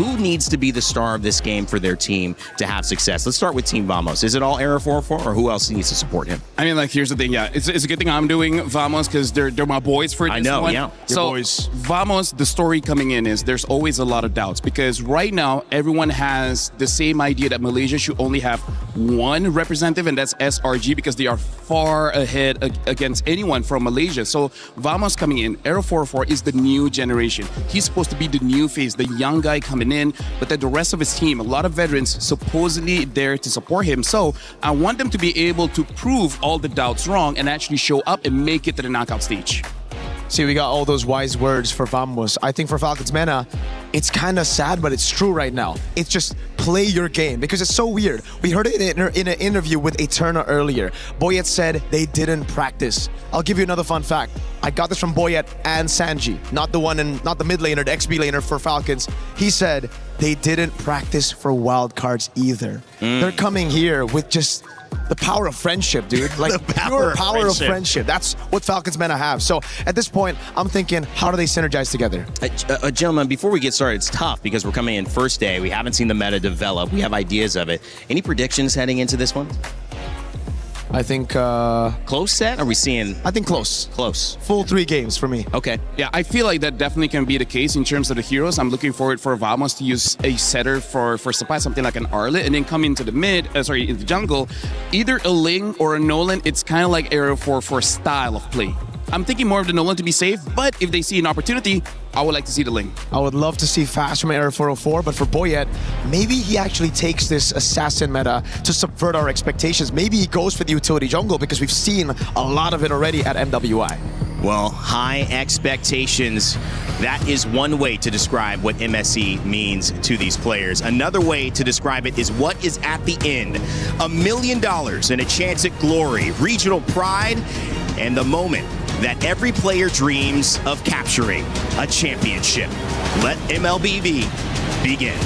Who needs to be the star of this game for their team to have success? Let's start with Team Vamos. Is it all Arrow 404, or who else needs to support him? I mean, here's the thing. Yeah, it's a good thing I'm doing Vamos because they're my boys for this one. I know, yeah. So Vamos, the story coming in is there's always a lot of doubts because right now everyone has the same idea that Malaysia should only have one representative, and that's SRG, because they are far ahead against anyone from Malaysia. So Vamos coming in, Arrow 404 is the new generation. He's supposed to be the new face, the young guy coming in, but then the rest of his team, a lot of veterans supposedly there to support him. So I want them to be able to prove all the doubts wrong and actually show up and make it to the knockout stage. See, we got all those wise words for Vamos. I think for Falcons Mena, it's kind of sad, but it's true right now. It's just play your game, because it's so weird. We heard it in an interview with Eterna earlier. Boyet said they didn't practice. I'll give you another fun fact. I got this from Boyet and Sanji, not the mid laner, the XB laner for Falcons. He said they didn't practice for wildcards either. They're coming here with just the power of friendship, dude. Like pure power of friendship. That's what Falcons Mena have. So at this point, I'm thinking, how do they synergize together? Gentlemen, before we get started, it's tough because we're coming in first day. We haven't seen the meta develop. We have ideas of it. Any predictions heading into this one? I think close set? Are we seeing? I think close. Close. Full 3 games for me. Okay. Yeah, I feel like that definitely can be the case in terms of the heroes. I'm looking forward for Vamos to use a setter for supply, something like an Arlet, and then come into the in the jungle. Either a Ling or a Nolan. It's kind of like Arrow 4 style of play. I'm thinking more of the Nolan to be safe, but if they see an opportunity, I would like to see the Ling. I would love to see fast from Arrow 404, but for Boyet, maybe he actually takes this assassin meta to subvert our expectations. Maybe he goes for the utility jungle because we've seen a lot of it already at MWI. Well, high expectations. That is one way to describe what MSC means to these players. Another way to describe it is what is at the end. $1 million and a chance at glory, regional pride, and the moment that every player dreams of capturing a championship. Let MLBB begin.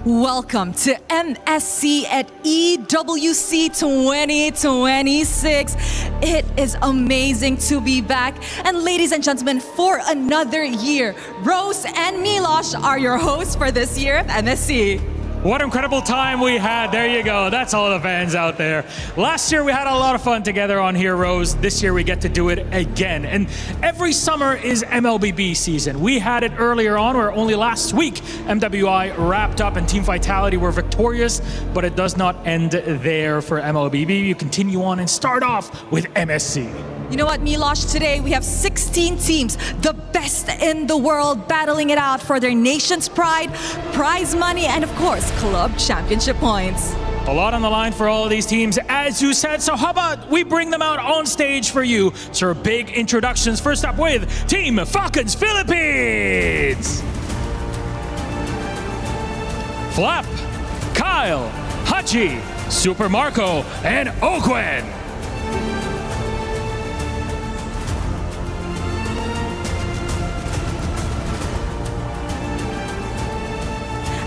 Welcome to MSC at EWC 2026. It is amazing to be back. And ladies and gentlemen, for another year, Rose and Milosh are your hosts for this year of MSC. What incredible time we had. There you go. That's all the fans out there. Last year we had a lot of fun together on here, Rose. This year we get to do it again. And every summer is MLBB season. We had it earlier on where only last week MWI wrapped up and Team Vitality were victorious, but it does not end there for MLBB. You continue on and start off with MSC. You know what, Milosh? Today we have 16 teams, the best in the world, battling it out for their nation's pride, prize money, and of course, club championship points. A lot on the line for all of these teams, as you said. So how about we bring them out on stage for you? So big introductions. First up with Team Falcons Philippines. Flap, Kyle, Hachi, Super Marco, and Okwen.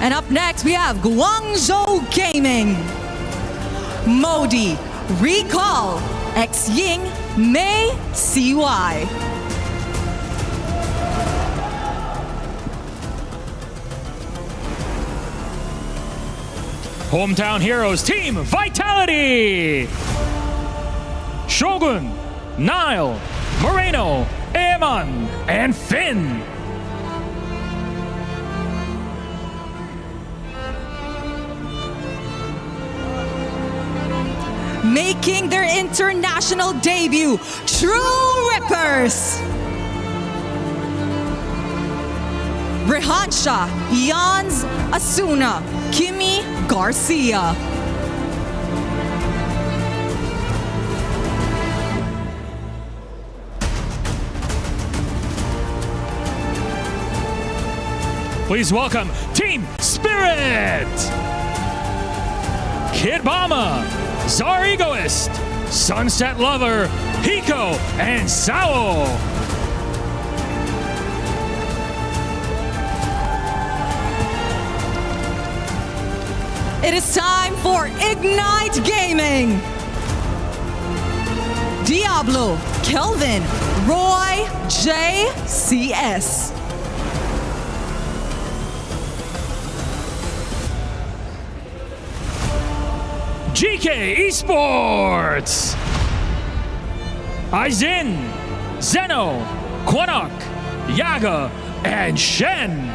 And up next, we have Guangzhou Gaming, Modi, Recall, X-Ying, May, CY. Hometown Heroes Team Vitality. Shogun, Nile, Moreno, Eamon, and Finn. Making their international debut, True Rippers. Rehansha, Jans, Asuna, Kimi, Garcia. Please welcome Team Spirit. Kid Mama, Czar Egoist, Sunset Lover, Hiko, and Sao. It is time for Ignite Gaming. Diablo, Kelvin, Roy, JCS. GK Esports. Aizen, Zeno, Quanok, Yaga, and Shen.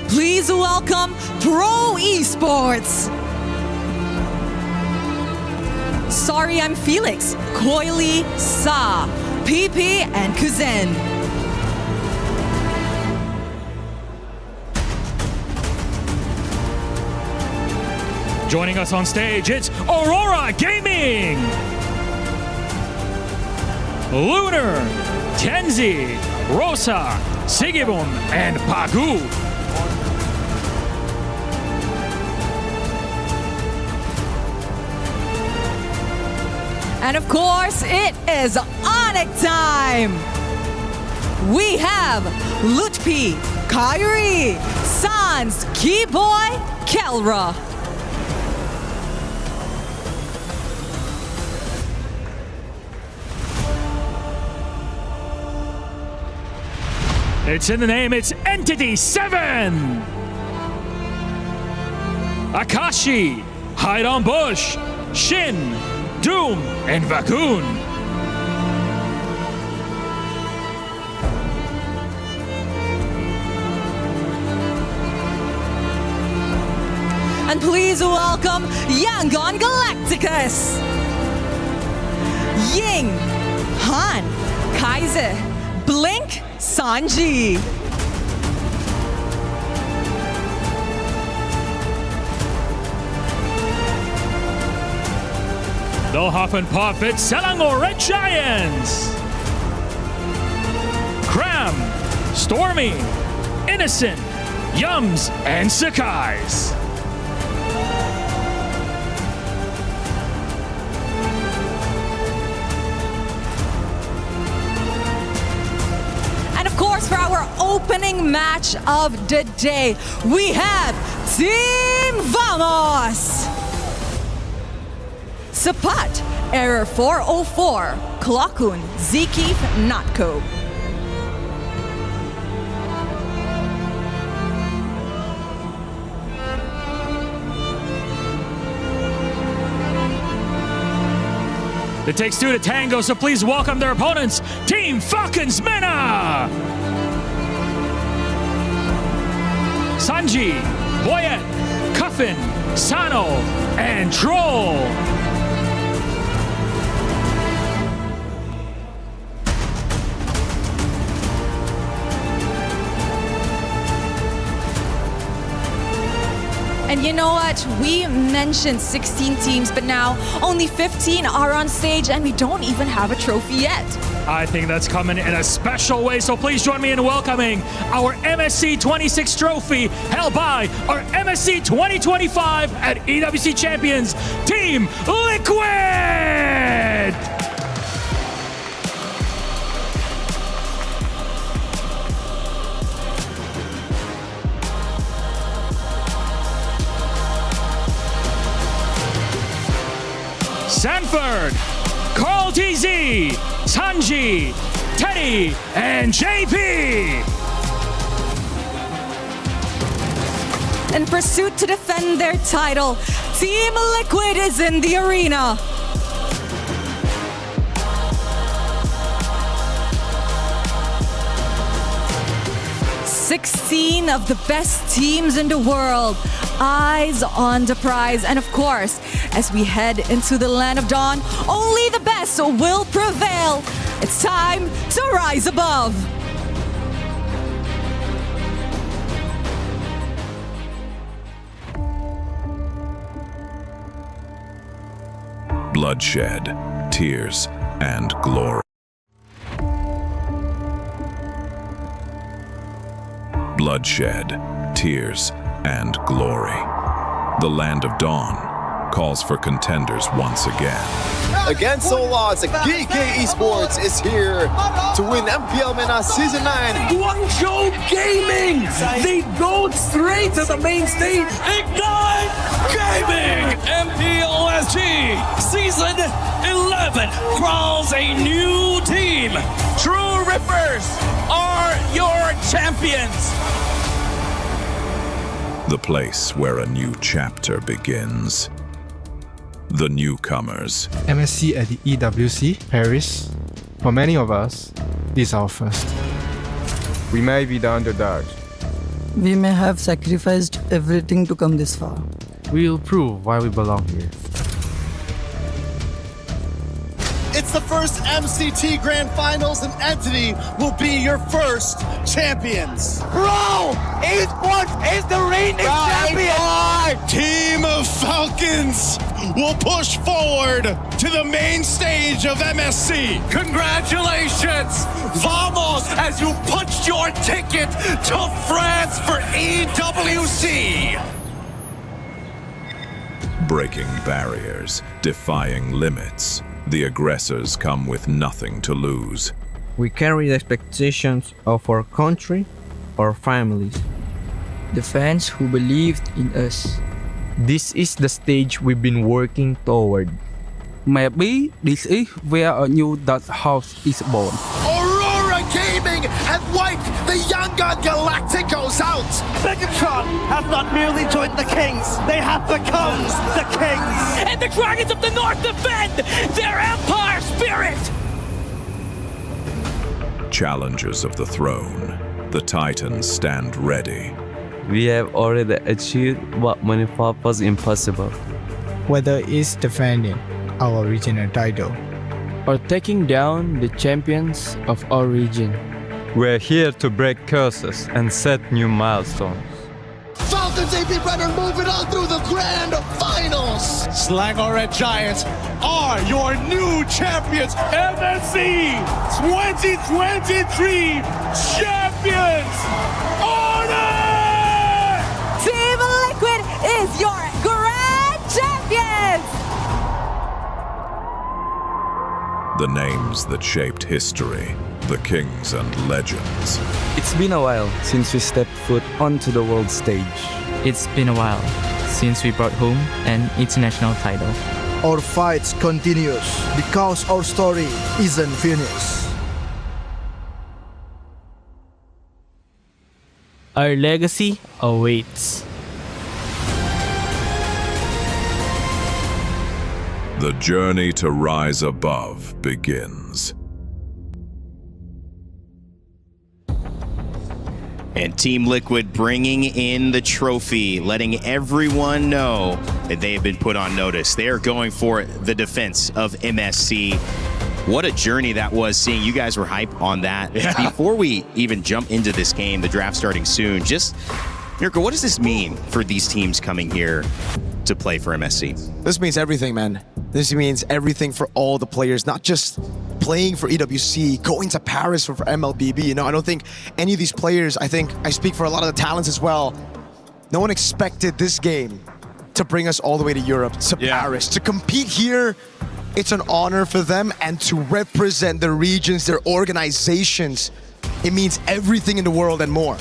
Please welcome Pro Esports. Sorry, I'm Felix, Coily, Sa, PP, and Kuzen. Joining us on stage, it's Aurora Gaming. Lunar, Tenzi, Rosa, Sigibon, and Pagu. And of course, it is Onyx time. We have Lutpi, Kyrie, Sans, Keyboy, Kelra. It's in the name, it's Entity 7! Akashi, Hide on Bush, Shin, Doom, and Vakun. And please welcome Yangon Galacticus, Ying, Han, Kaiser, Blink, Sanji. The Huff and Puff, it's Selangor Red Giants. Cram, Stormy, Innocent, Yums, and Sakai's. opening match of the day, we have Team Vamos! Sapat, Error 404, Klokun, Zikif, Natko. It takes two to tango, so please welcome their opponents, Team Falcons Mena! Sanji, Boyet, Cuffin, Sano, and Troll. And you know what? We mentioned 16 teams, but now only 15 are on stage and we don't even have a trophy yet. I think that's coming in a special way, so please join me in welcoming our MSC 26 trophy held by our MSC 2025 at EWC champions, Team Liquid! Sanford, Carl TZ, Sanji, Teddy, and JP. In pursuit to defend their title, Team Liquid is in the arena. "16 of the best teams in the world, eyes on the prize." And of course, as we head into the land of dawn, only the best will prevail. It's time to rise above. Bloodshed, tears, and glory. Bloodshed, tears, and glory. The land of dawn calls for contenders once again. Against all odds, GK Esports is here to win MPL MENA Season 9. Guangzhou Gaming! They go straight to the main stage. Ignite Gaming! MPLSG Season 11 crowns a new team. True Rippers are your champions. The place where a new chapter begins. The newcomers. MSC at the EWC, Paris. For many of us, this is our first. We may be the underdogs. We may have sacrificed everything to come this far. We'll prove why we belong here. It's the first MCT Grand Finals, and Entity will be your first champions. Bro, Esports is the reigning champion! Team of Falcons will push forward to the main stage of MSC. Congratulations, Vamos, as you punched your ticket to France for EWC. Breaking barriers, defying limits. The aggressors come with nothing to lose. We carry the expectations of our country, our families. The fans who believed in us. This is the stage we've been working toward. Maybe this is where a new Dutch house is born. Aurora Gaming and White, the Young Gun Galacticos out. Megatron have not merely joined the Kings, they have become the Kings. And the Dragons of the North defend their Empire spirit. Challengers of the throne, the Titans stand ready. We have already achieved what many thought was impossible. Whether it's defending our regional title or taking down the champions of our region, we're here to break curses and set new milestones. Falcons AP Runner moving on through the Grand Finals. Slangor Red Giants are your new champions. MSC 2023 champions! Honor! Team Liquid is your grand champions! The names that shaped history, the kings and legends. It's been a while since we stepped foot onto the world stage. It's been a while since we brought home an international title. Our fight continues because our story isn't finished. Our legacy awaits. The journey to rise above begins. And Team Liquid bringing in the trophy, letting everyone know that they have been put on notice. They are going for the defense of MSC. What a journey that was, seeing you guys were hype on that. Yeah. Before we even jump into this game, the draft starting soon, just, Mirko, what does this mean for these teams coming here to play for MSC? This means everything, man. This means everything for all the players, not just playing for EWC, going to Paris for MLBB. You know, I don't think any of these players, I think I speak for a lot of the talents as well, no one expected this game to bring us all the way to Europe, to Paris. To compete here, it's an honor for them, and to represent their regions, their organizations, it means everything in the world and more.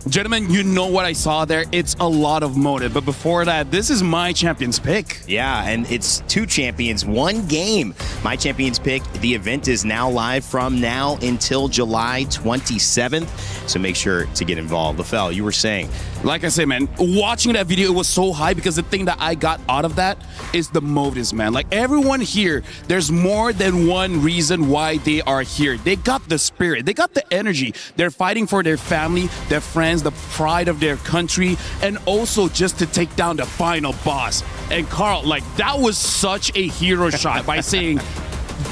Gentlemen, you know what I saw there? It's a lot of motive. But before that, this is my champion's pick. Yeah, and it's 2 champions, 1 game. My champion's pick. The event is now live from now until July 27th. So make sure to get involved. Lefel, you were saying. Like I said, man, watching that video, it was so high because the thing that I got out of that is the motives, man. Like everyone here, there's more than one reason why they are here. They got the spirit. They got the energy. They're fighting for their family, their friends, the pride of their country, and also just to take down the final boss. And Carl, like, that was such a hero shot by saying,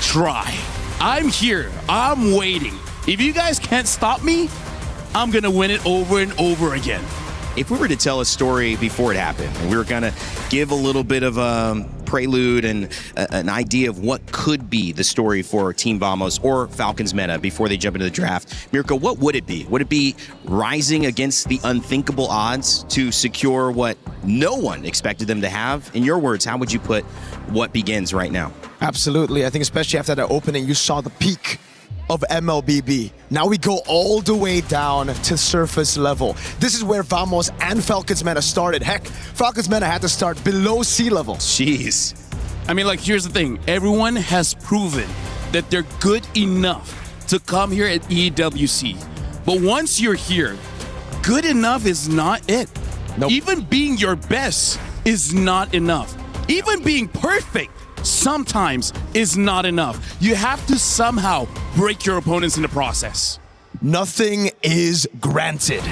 try. I'm here. I'm waiting. If you guys can't stop me, I'm going to win it over and over again. If we were to tell a story before it happened, and we were going to give a little bit of a prelude and an idea of what could be the story for Team Vamos or Falcons Meta before they jump into the draft, Mirko, what would it be? Would it be rising against the unthinkable odds to secure what no one expected them to have? In your words, how would you put what begins right now? Absolutely. I think especially after that opening, you saw the peak of MLBB. Now we go all the way down to surface level. This is where Vamos and Falcons Meta started. Heck, Falcons Meta had to start below sea level. Jeez. I mean, like, here's the thing. Everyone has proven that they're good enough to come here at EWC. But once you're here, good enough is not it. Nope. Even being your best is not enough. Even being perfect sometimes is not enough. You have to somehow break your opponents in the process. Nothing is granted.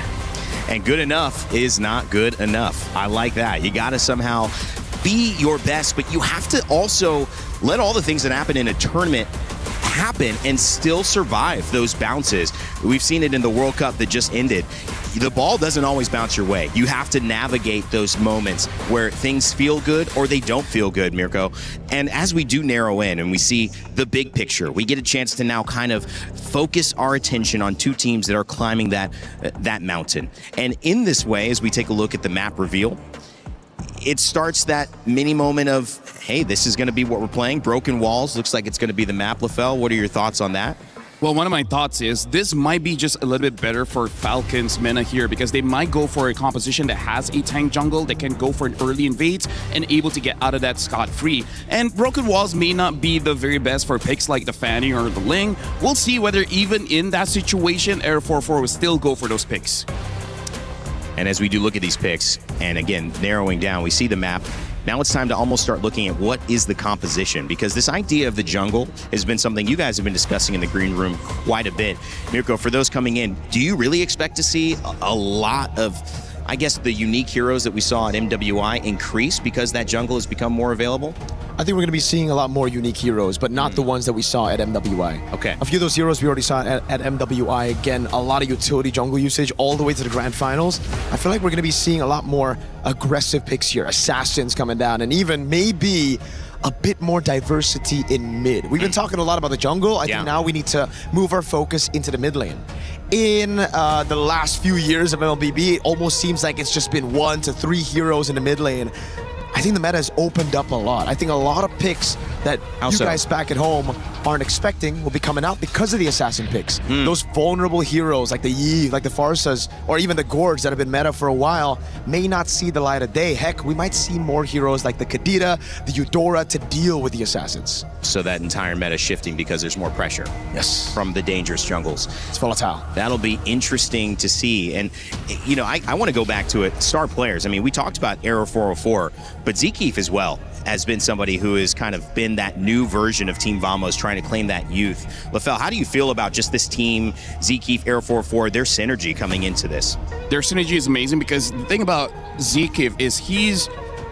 And good enough is not good enough. I like that. You got to somehow be your best, but you have to also let all the things that happen in a tournament happen and still survive those bounces. We've seen it in the World Cup that just ended. The ball doesn't always bounce your way. You have to navigate those moments where things feel good or they don't feel good, Mirko. And as we do narrow in and we see the big picture, we get a chance to now kind of focus our attention on 2 teams that are climbing that mountain. And in this way, as we take a look at the map reveal, it starts that mini moment of, hey, this is going to be what we're playing. Broken Walls looks like it's going to be the map. Lefel, what are your thoughts on that? Well, one of my thoughts is this might be just a little bit better for Falcons Meta here because they might go for a composition that has a tank jungle that can go for an early invade and able to get out of that scot-free. And Broken Walls may not be the very best for picks like the Fanny or the Ling. We'll see whether even in that situation, Air 4-4 will still go for those picks. And as we do look at these picks, and again, narrowing down, we see the map. Now it's time to almost start looking at what is the composition, because this idea of the jungle has been something you guys have been discussing in the green room quite a bit. Mirko, for those coming in, do you really expect to see a lot of, I guess, the unique heroes that we saw at MWI increase because that jungle has become more available? I think we're going to be seeing a lot more unique heroes, but not the ones that we saw at MWI. Okay. A few of those heroes we already saw at MWI. Again, a lot of utility jungle usage all the way to the grand finals. I feel like we're going to be seeing a lot more aggressive picks here. Assassins coming down, and even maybe a bit more diversity in mid. We've been talking a lot about the jungle. I think now we need to move our focus into the mid lane. In the last few years of MLBB, it almost seems like it's just been 1 to 3 heroes in the mid lane. I I think the meta has opened up a lot. I think a lot of picks that you guys back at home aren't expecting will be coming out because of the assassin picks. Those vulnerable heroes like the Yi, like the Farsas, or even the Gords that have been meta for a while may not see the light of day. Heck, we might see more heroes like the Kadira, the Eudora to deal with the assassins. So that entire meta shifting because there's more pressure. Yes. From the dangerous jungles. It's volatile. That'll be interesting to see. And, you know, I want to go back to it. Star players. I mean, we talked about Arrow 404, but Zekeef as well has been somebody who has kind of been that new version of Team Vamos trying to claim that youth. LaFell, how do you feel about just this team, Zekeef, Arrow 404, their synergy coming into this? Their synergy is amazing because the thing about Zekeef is he's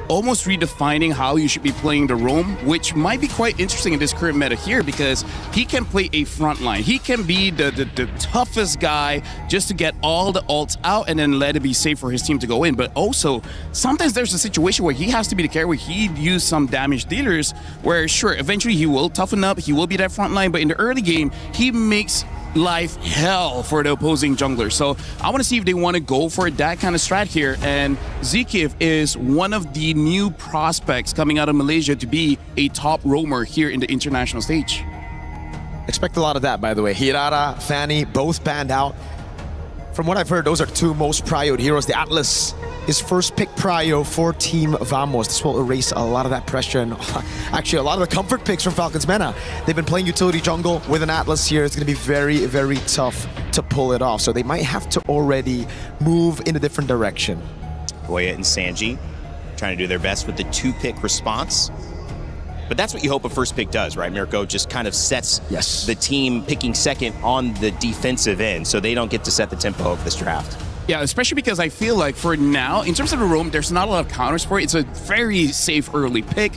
almost redefining how you should be playing the roam, which might be quite interesting in this current meta here because he can play a front line. He can be the toughest guy just to get all the ults out and then let it be safe for his team to go in. But also, sometimes there's a situation where he has to be the carry, where he use some damage dealers, where sure, eventually he will toughen up, he will be that front line, but in the early game, he makes life hell for the opposing jungler. So I want to see if they want to go for that kind of strat here. And Zekeef is one of the new prospects coming out of Malaysia to be a top roamer here in the international stage. Expect a lot of that, by the way. Hirara, Fanny, both banned out. From what I've heard, those are two most prioed heroes. The Atlas is first pick prio for Team Vamos. This will erase a lot of that pressure and actually a lot of the comfort picks from Falcons Mena. They've been playing utility jungle with an Atlas here. It's going to be very, very tough to pull it off. So they might have to already move in a different direction. Boyet and Sanji trying to do their best with the 2-pick response. But that's what you hope a first pick does, right? Mirko just kind of sets the team picking second on the defensive end, so they don't get to set the tempo of this draft. Yeah, especially because I feel like for now, in terms of the roam, there's not a lot of counters for it. It's a very safe early pick.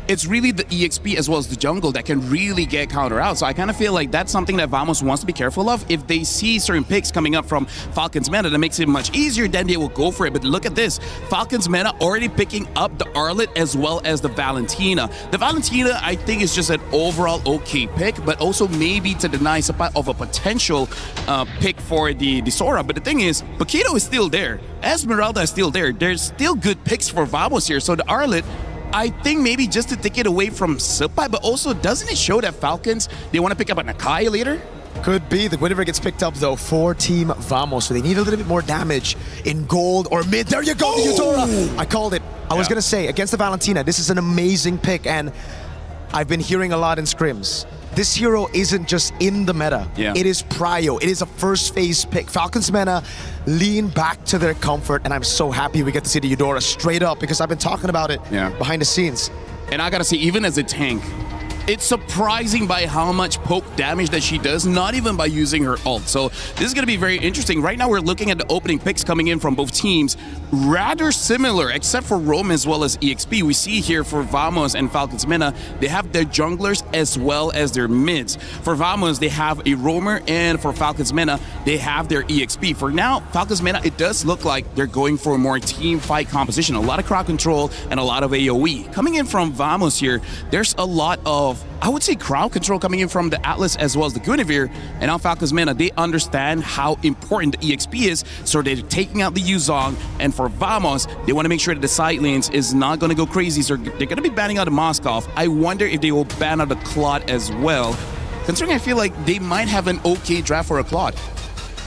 It's really the EXP as well as the jungle that can really get counter out. So I kind of feel like that's something that Vamos wants to be careful of. If they see certain picks coming up from Falcons Meta that makes it much easier, then they will go for it. But look at this. Falcons Meta already picking up the Arlet as well as the Valentina. The Valentina, I think, is just an overall okay pick, but also maybe to deny of a potential pick for the Sora. But the thing is, Paquito is still there. Esmeralda is still there. There's still good picks for Vamos here. So the Arlet, I think maybe just to take it away from Supai, but also doesn't it show that Falcons, they want to pick up a Nakai later? Could be. The Guinevere gets picked up though for Team Vamos, so they need a little bit more damage in gold or mid. There you go, the Eudora! I called it. I was gonna say, against the Valentina, this is an amazing pick, and I've been hearing a lot in scrims. This hero isn't just in the meta. It is prio. It is a first phase pick. Falcons Meta lean back to their comfort, and I'm so happy we get to see the Eudora straight up because I've been talking about it behind the scenes. And I gotta say, even as a tank, it's surprising by how much poke damage that she does, not even by using her ult. So this is going to be very interesting. Right now, we're looking at the opening picks coming in from both teams. Rather similar, except for Rome as well as EXP. We see here for Vamos and Falcons Mena, they have their junglers as well as their mids. For Vamos, they have a roamer, and for Falcons Mena, they have their EXP. For now, Falcons Mena, it does look like they're going for a more team fight composition. A lot of crowd control and a lot of AoE. Coming in from Vamos here, there's a lot of, I would say, crowd control coming in from the Atlas as well as the Guinevere. And now Falcons Mena, they understand how important the EXP is, so they're taking out the Yuzong. And for Vamos, they want to make sure that the side lanes is not going to go crazy, so they're going to be banning out the Moskov. I wonder if they will ban out the Claude as well, considering I feel like they might have an okay draft for a Claude.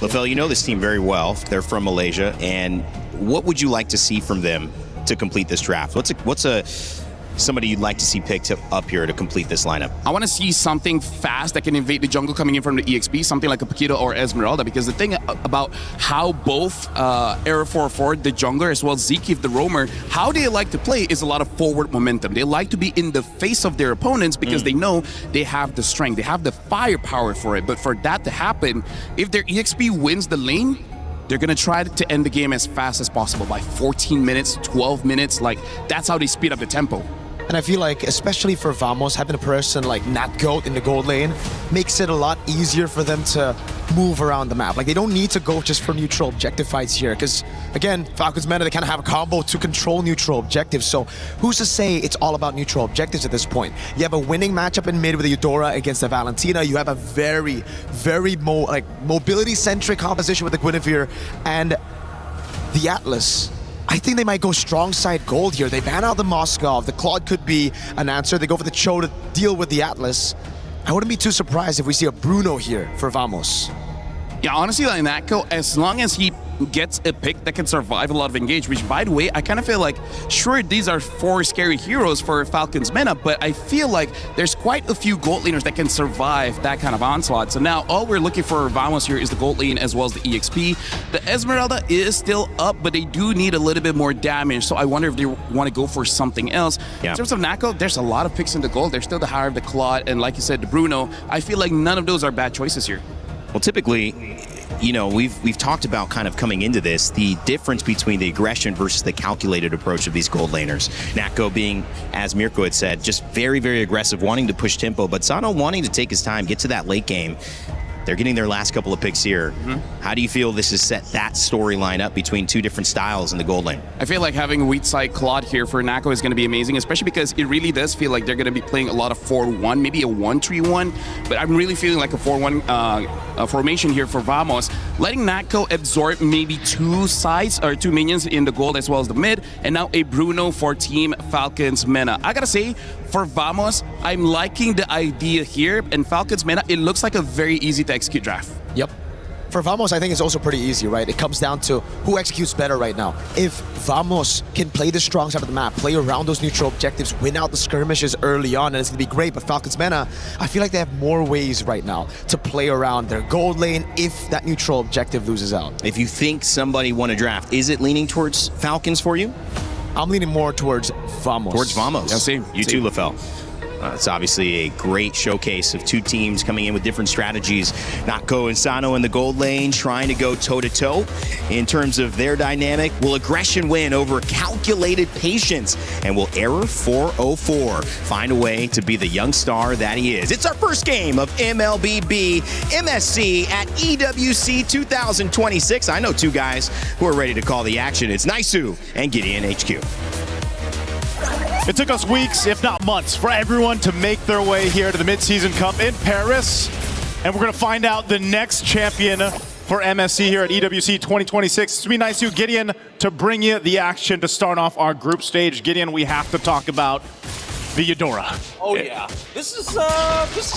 LaFell, you know this team very well. They're from Malaysia, and what would you like to see from them to complete this draft? What's somebody you'd like to see picked up here to complete this lineup? I want to see something fast that can invade the jungle coming in from the EXP, something like a Paquito or Esmeralda, because the thing about how both Era 4-4, the jungler, as well as Zekeef, the roamer, how they like to play is a lot of forward momentum. They like to be in the face of their opponents because they know they have the strength, they have the firepower for it. But for that to happen, if their EXP wins the lane, they're going to try to end the game as fast as possible by 14 minutes, 12 minutes. Like, that's how they speed up the tempo. And I feel like, especially for Vamos, having a person like NatGoat in the gold lane makes it a lot easier for them to move around the map. Like, they don't need to go just for neutral objective fights here, because, again, Falcons Meta, they kind of have a combo to control neutral objectives. So who's to say it's all about neutral objectives at this point? You have a winning matchup in mid with the Eudora against the Valentina. You have a very, very mobility-centric composition with the Guinevere and the Atlas. I think they might go strong side gold here. They ban out the Moskov. The Claude could be an answer. They go for the Cho to deal with the Atlas. I wouldn't be too surprised if we see a Bruno here for Vamos. Yeah, honestly, like Natko, as long as he gets a pick that can survive a lot of engage, which, by the way, I kind of feel like, sure, these are 4 scary heroes for Falcons Meta, but I feel like there's quite a few gold laners that can survive that kind of onslaught. So now all we're looking for Vamos here is the gold lane as well as the EXP. The Esmeralda is still up, but they do need a little bit more damage, so I wonder if they want to go for something else. In terms of Natko, there's a lot of picks in the gold. There's still the Hire of the Claude, and like you said, the Bruno. I feel like none of those are bad choices here. Well, typically, you know, we've talked about kind of coming into this, the difference between the aggression versus the calculated approach of these gold laners. Natko being, as Mirko had said, just very, very aggressive, wanting to push tempo, but Sano wanting to take his time, get to that late game. They're getting their last couple of picks here. How do you feel this has set that storyline up between two different styles in the gold lane? I feel like having weak side Claude here for Natko is going to be amazing, especially because it really does feel like they're going to be playing a lot of 4-1, maybe a 1-3-1, but I'm really feeling like a 4-1 formation here for Vamos, letting Natko absorb maybe 2 sides or 2 minions in the gold as well as the mid, and now a Bruno for Team Falcons Meta. I gotta say, for Vamos, I'm liking the idea here, and Falcons Meta, it looks like a very easy to execute draft. Yep. For Vamos, I think it's also pretty easy, right? It comes down to who executes better right now. If Vamos can play the strong side of the map, play around those neutral objectives, win out the skirmishes early on, and it's going to be great. But Falcons Meta, I feel like they have more ways right now to play around their gold lane if that neutral objective loses out. If you think somebody won a draft, is it leaning towards Falcons for you? I'm leaning more towards Vamos. Towards Vamos. Yeah, same. You too, LaFell. It's obviously a great showcase of 2 teams coming in with different strategies. Natko and Sano in the gold lane trying to go toe-to-toe in terms of their dynamic. Will aggression win over calculated patience? And will Error 404 find a way to be the young star that he is? It's our first game of MLBB MSC at EWC 2026. I know 2 guys who are ready to call the action. It's Naisu and Gideon HQ. It took us weeks, if not months, for everyone to make their way here to the Mid-Season Cup in Paris. And we're going to find out the next champion for MSC here at EWC 2026. It's going to be nice to Gideon to bring you the action to start off our group stage. Gideon, we have to talk about the Eudora. Oh yeah, this is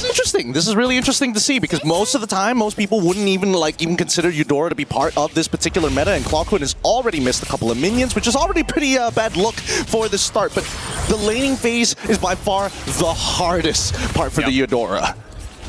interesting. This is really interesting to see because most of the time, most people wouldn't even consider Eudora to be part of this particular meta, and Clockwood has already missed a couple of minions, which is already pretty bad look for the start. But the laning phase is by far the hardest part for the Eudora.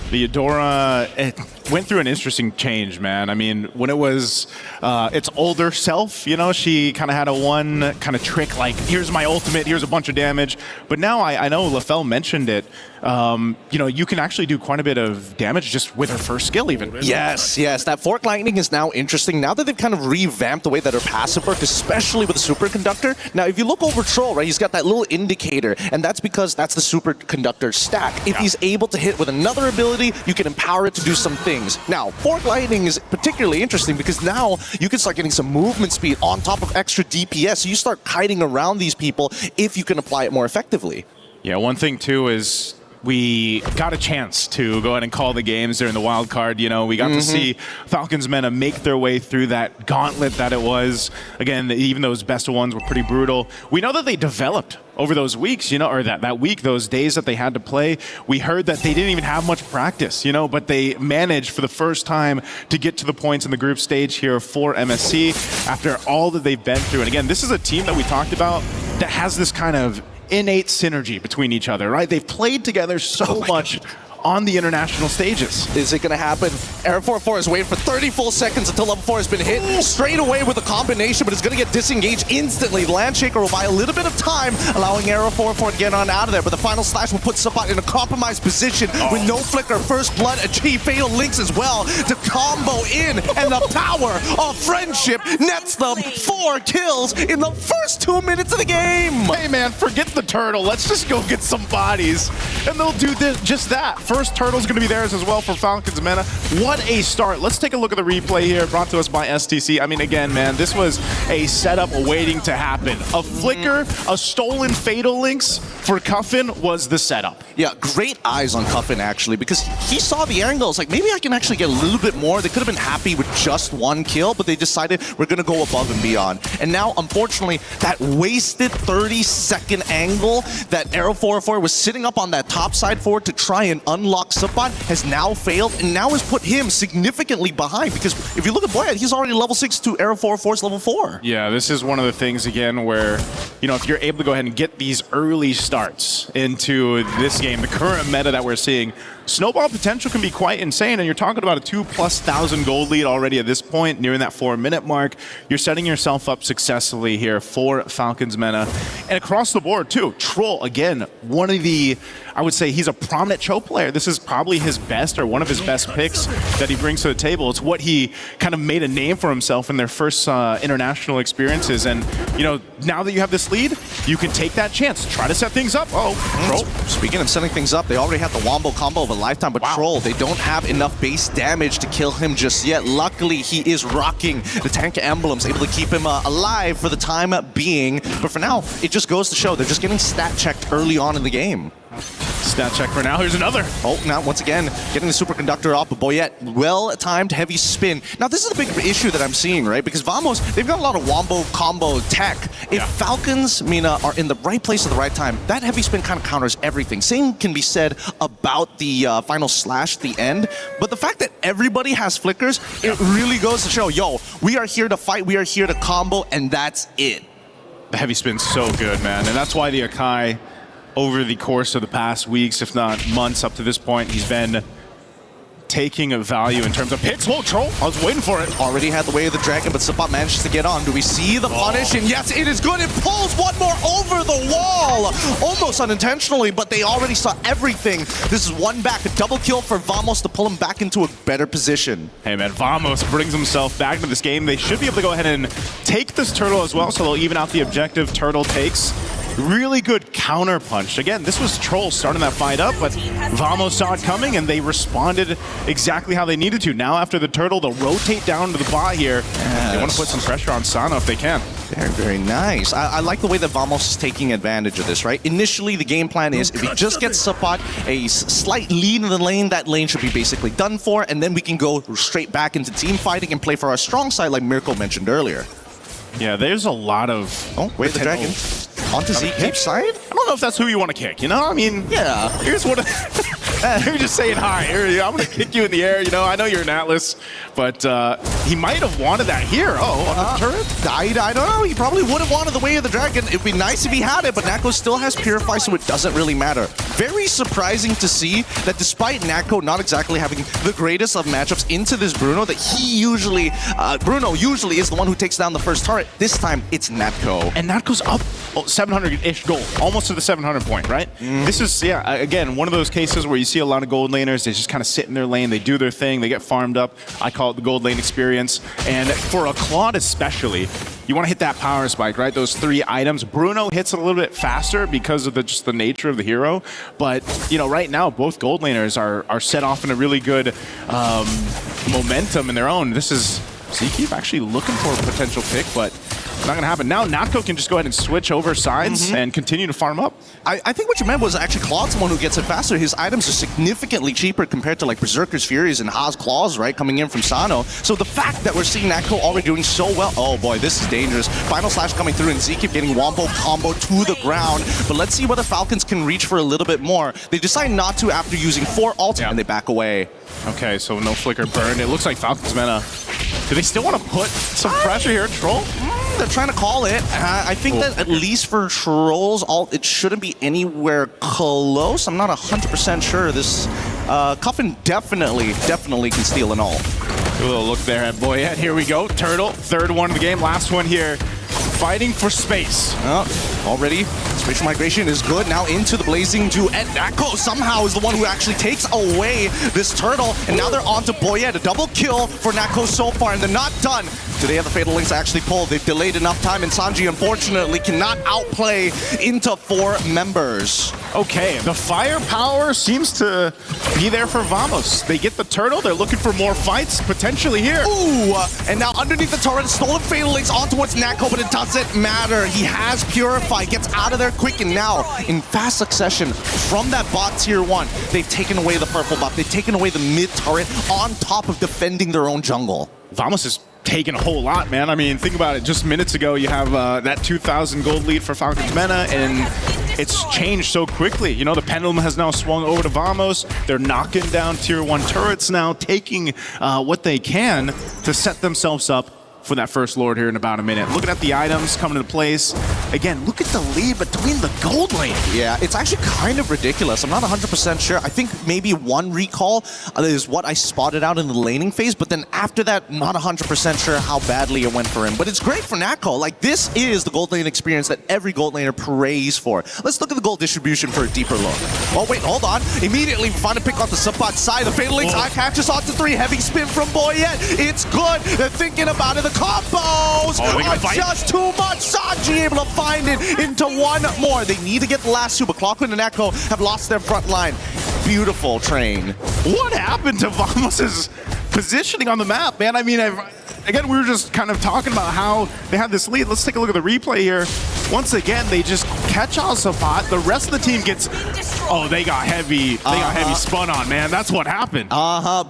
The Eudora, it went through an interesting change, man. I mean, when it was its older self, you know, she kind of had a one kind of trick, like, here's my ultimate, here's a bunch of damage. But now I know LaFell mentioned it. You know, you can actually do quite a bit of damage just with her first skill even. Yes, yes. That Fork Lightning is now interesting. Now that they've kind of revamped the way that her passive works, especially with the Superconductor. Now, if you look over Troll, right, he's got that little indicator, and that's because that's the Superconductor stack. If he's able to hit with another ability, you can empower it to do some things. Now, Fork Lightning is particularly interesting because now you can start getting some movement speed on top of extra DPS. So you start kiting around these people if you can apply it more effectively. Yeah, one thing too is we got a chance to go ahead and call the games during the wild card. You know, we got to see Falcons Meta make their way through that gauntlet that it was. Again, even those best of ones were pretty brutal. We know that they developed over those weeks, you know, or that week, those days that they had to play. We heard that they didn't even have much practice, you know, but they managed for the first time to get to the points in the group stage here for MSC after all that they've been through. And again, this is a team that we talked about that has this kind of innate synergy between each other, right? They've played together so much on the international stages. Is it going to happen? Error 404 is waiting for 30 full seconds until level 4 has been hit. Straight away with a combination, but it's going to get disengaged instantly. Landshaker will buy a little bit of time, allowing Error 404 to get on out of there, but the final slash will put Sabat in a compromised position with no flicker. First blood, achieve fatal links as well to combo in, and the power of friendship nets them 4 kills in the first 2 minutes of the game. Hey man, forget the turtle. Let's just go get some bodies, and they'll do this, just that. first turtle's going to be theirs as well for Falcons Mena. What a start. Let's take a look at the replay here, brought to us by STC. I mean, again, man, this was a setup waiting to happen. A flicker, a stolen Fatal Links for Cuffin was the setup. Yeah, great eyes on Cuffin, actually, because he saw the angles. Like, maybe I can actually get a little bit more. They could have been happy with just one kill, but they decided we're going to go above and beyond. And now, unfortunately, that wasted 30-second angle that Arrow 404 was sitting up on that top side for to try and unlock Suppot has now failed, and now has put him significantly behind, because if you look at Boyet, he's already level 6 to Arrow 404's level 4. Yeah, this is one of the things, again, where, you know, if you're able to go ahead and get these early starts into this game, the current meta that we're seeing, snowball potential can be quite insane, and you're talking about a 2,000+ gold lead already at this point, nearing that 4-minute mark. You're setting yourself up successfully here for Falcons Mena. And across the board, too, Troll, again, one of the, I would say he's a prominent Cho player. This is probably his best, or one of his best picks that he brings to the table. It's what he kind of made a name for himself in their first international experiences. And, you know, now that you have this lead, you can take that chance. Try to set things up. Oh, Troll. Speaking of setting things up, they already have the Wombo combo of a lifetime, but Troll, they don't have enough base damage to kill him just yet. Luckily, he is rocking the tank emblems, able to keep him alive for the time being. But for now, it just goes to show they're just getting stat checked early on in the game. Stat check for now. Here's another. Oh, now once again, getting the superconductor off, but Boyet, well-timed heavy spin. Now, this is a big issue that I'm seeing, right? Because Vamos, they've got a lot of wombo combo tech. If Falcons, Mena, are in the right place at the right time, that heavy spin kind of counters everything. Same can be said about the final slash at the end, but the fact that everybody has flickers, it really goes to show, yo, we are here to fight, we are here to combo, and that's it. The heavy spin's so good, man, and that's why the Akai, over the course of the past weeks, if not months up to this point, he's been taking a value in terms of hits. Whoa, Troll, I was waiting for it. Already had the way of the dragon, but Suppot manages to get on. Do we see the punish? And yes, it is good. It pulls one more over the wall. Almost unintentionally, but they already saw everything. This is one back, a double kill for Vamos to pull him back into a better position. Hey man, Vamos brings himself back into this game. They should be able to go ahead and take this turtle as well, so they'll even out the objective. Turtle takes. Really good counter punch. Again, this was Troll starting that fight up, but Vamos saw it coming and they responded exactly how they needed to. Now after the turtle, they'll rotate down to the bot here. Yes. They want to put some pressure on Sano if they can. Very, very nice. I like the way that Vamos is taking advantage of this, right? Initially, the game plan is if we just get Suppot a slight lead in the lane, that lane should be basically done for, and then we can go straight back into team fighting and play for our strong side like Miracle mentioned earlier. Yeah, there's a lot of... Oh, wait, the dragon. Onto Zeke's side? I don't know if that's who you want to kick, you know? I mean, yeah. Here's what... You're just saying hi. Here, I'm going to kick you in the air, you know? I know you're an Atlas, but he might have wanted that here. Oh, on the turret? I don't know. He probably would have wanted the way of the dragon. It'd be nice if he had it, but Nako still has Purify, so it doesn't really matter. Very surprising to see that despite Nako not exactly having the greatest of matchups into this Bruno, that he usually, Bruno usually is the one who takes down the first turret. This time, it's Natko. And Natko's up 700-ish gold, almost to the 700 point, right? This is, yeah, again, one of those cases where you see a lot of gold laners, they just kind of sit in their lane, they do their thing, they get farmed up. I call it the gold lane experience. And for a Claude especially, you want to hit that power spike, right? Those 3 items. Bruno hits it a little bit faster because of just the nature of the hero. But, you know, right now, both gold laners are set off in a really good momentum in their own. This is Zeke actually looking for a potential pick, but not going to happen. Now Natko can just go ahead and switch over sides and continue to farm up. I think what you meant was actually Claude's the one who gets it faster. His items are significantly cheaper compared to like Berserker's Furies and Ha's Claws, right, coming in from Sano. So the fact that we're seeing Natko already doing so well, oh boy, this is dangerous. Final Slash coming through and Zeke getting Wombo combo to the ground. But let's see whether Falcons can reach for a little bit more. They decide not to after using 4 ults and they back away. Okay, so no flicker burn. It looks like Falcons Mena. Do they still want to put some pressure here, Troll? They're trying to call it. I think that at least for Trolls, it shouldn't be anywhere close. I'm not 100% sure. This Cuffin definitely can steal an ult. A little look there at Boyet. Here we go. Turtle, 3rd one of the game. Last one here. Fighting for space. Already, spatial migration is good. Now into the Blazing Dew. And Nako somehow is the one who actually takes away this turtle. And now they're on to Boyet. A double kill for Nako so far, and they're not done. Do they have the Fatal Links actually pulled? They've delayed enough time, and Sanji, unfortunately, cannot outplay into 4 members. Okay, the firepower seems to be there for Vamos. They get the turtle, they're looking for more fights, potentially here. Ooh, and now underneath the turret, stolen Fatal Links on towards Natco, but it doesn't matter. He has Purify, gets out of there quick, and now, in fast succession, from that bot tier 1, they've taken away the purple buff, they've taken away the mid turret on top of defending their own jungle. Vamos is taking a whole lot, man. I mean, think about it. Just minutes ago, you have that 2,000 gold lead for Falcons Mena, and it's changed so quickly. You know, the pendulum has now swung over to Vamos. They're knocking down tier 1 turrets now, taking what they can to set themselves up for that first Lord here in about a minute. Looking at the items coming into place. Again, look at the lead between the gold lane. Yeah, it's actually kind of ridiculous. I'm not 100% sure. I think maybe 1 recall is what I spotted out in the laning phase, but then after that, not 100% sure how badly it went for him. But it's great for Natco. Like, this is the gold lane experience that every gold laner prays for. Let's look at the gold distribution for a deeper look. Oh, wait, hold on. Immediately, we find a pick off the support side. The Fatal Links catches onto 3. Heavy spin from Boyette. It's good. They're thinking about it. The combos are just too much. Sanji able to find it into 1 more. They need to get the last 2, but Clockwind and Echo have lost their front line. Beautiful train. What happened to Vamos' positioning on the map, man? I mean, again, we were just kind of talking about how they had this lead. Let's take a look at the replay here. Once again, they just catch out Sapat. The rest of the team gets... Oh, they got heavy. They got heavy spun on, man. That's what happened.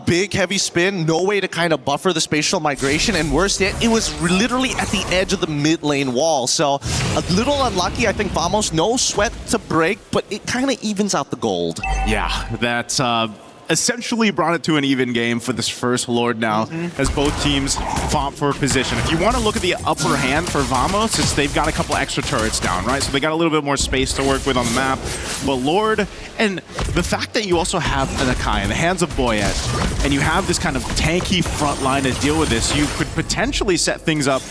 Big heavy spin. No way to kind of buffer the spatial migration. And worse yet, it was literally at the edge of the mid lane wall. So a little unlucky. I think Vamos, no sweat to break, but it kind of evens out the gold. Yeah, that's... essentially brought it to an even game for this first Lord now, as both teams fought for position. If you want to look at the upper hand for Vamos, it's they've got a couple extra turrets down, right? So they got a little bit more space to work with on the map. But Lord, and the fact that you also have Anakai in the hands of Boyette, and you have this kind of tanky front line to deal with this, you could potentially set things up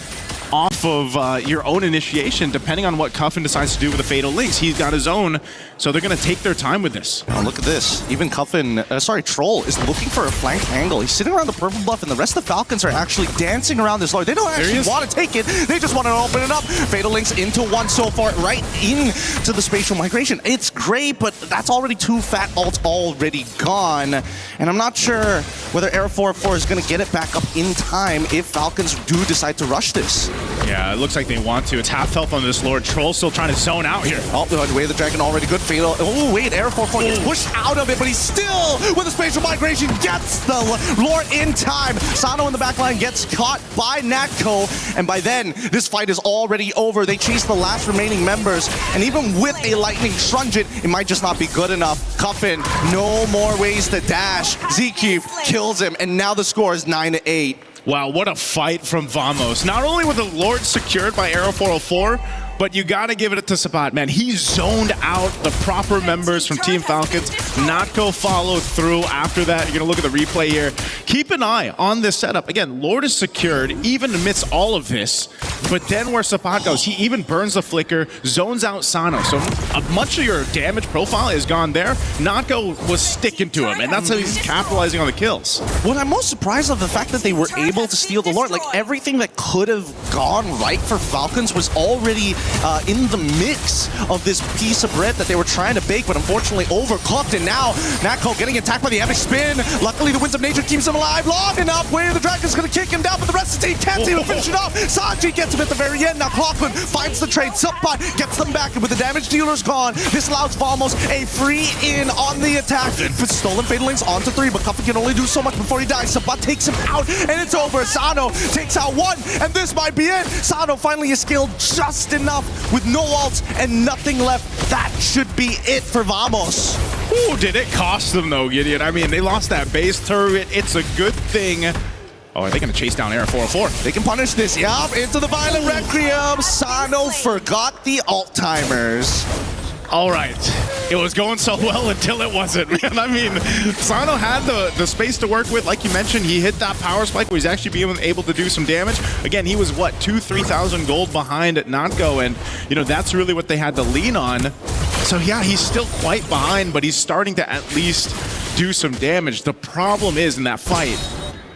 off of your own initiation, depending on what Cuffin decides to do with the Fatal Links. He's got his own, so they're going to take their time with this. Oh, look at this. Even Cuffin, Troll is looking for a flank angle. He's sitting around the purple buff, and the rest of the Falcons are actually dancing around this Lord. They don't actually want to take it. They just want to open it up. Fatal Links into 1 so far, right into the spatial migration. It's great, but that's already 2 fat ults already gone. And I'm not sure whether Air 404 is going to get it back up in time if Falcons do decide to rush this. Yeah, it looks like they want to. It's half health on this Lord. Troll still trying to zone out here. Oh, the way of the dragon already good. Fatal. Oh, wait, Air 404 gets pushed out of it, but he's still, with the spatial migration, gets the Lord in time. Sano in the back line gets caught by Natco, and by then, this fight is already over. They chase the last remaining members, and even with a lightning Truncheon, it might just not be good enough. Cuffin, no more ways to dash. Zeke kills him, and now the score is 9-8. Wow, what a fight from Vamos. Not only were the Lord secured by Arrow 404, but you gotta give it to Sapat, man. He zoned out the proper members from Team Falcons. Natco followed through after that. You're gonna look at the replay here. Keep an eye on this setup. Again, Lord is secured, even amidst all of this. But then where Sapat goes, he even burns the flicker, zones out Sano. So much of your damage profile is gone there. Natco was sticking to him, and that's how he's capitalizing on the kills. What I'm most surprised of the fact that they were able to steal the Lord. Like, everything that could have gone right for Falcons was already in the mix of this piece of bread that they were trying to bake, but unfortunately overcooked. And now Natco getting attacked by the epic spin. Luckily, the Winds of Nature keeps him alive long enough where the Dragon's going to kick him down, but the rest of the team can't even finish it off. Sanji gets him at the very end. Now Clockwind finds the trade. Subpot gets them back, and with the damage dealers gone, this allows Vamos a free in on the attack. For stolen Fatal Links onto 3, but Cuffin can only do so much before he dies. Subpot takes him out, and it's over. Sano takes out 1, and this might be it. Sano finally is skilled just enough with no ults and nothing left. That should be it for Vamos. Ooh, did it cost them though, Gideon? I mean, they lost that base turret. It's a good thing. Oh, are they going to chase down Air 404? They can punish this. Yup, into the Violent Requiem. Sano forgot the alt timers. All right. It was going so well until it wasn't, man. I mean, Sano had the space to work with. Like you mentioned, he hit that power spike where he's actually being able to do some damage. Again, he was, what, 2,000-3,000 gold behind at Natco, and, you know, that's really what they had to lean on. So, yeah, he's still quite behind, but he's starting to at least do some damage. The problem is in that fight,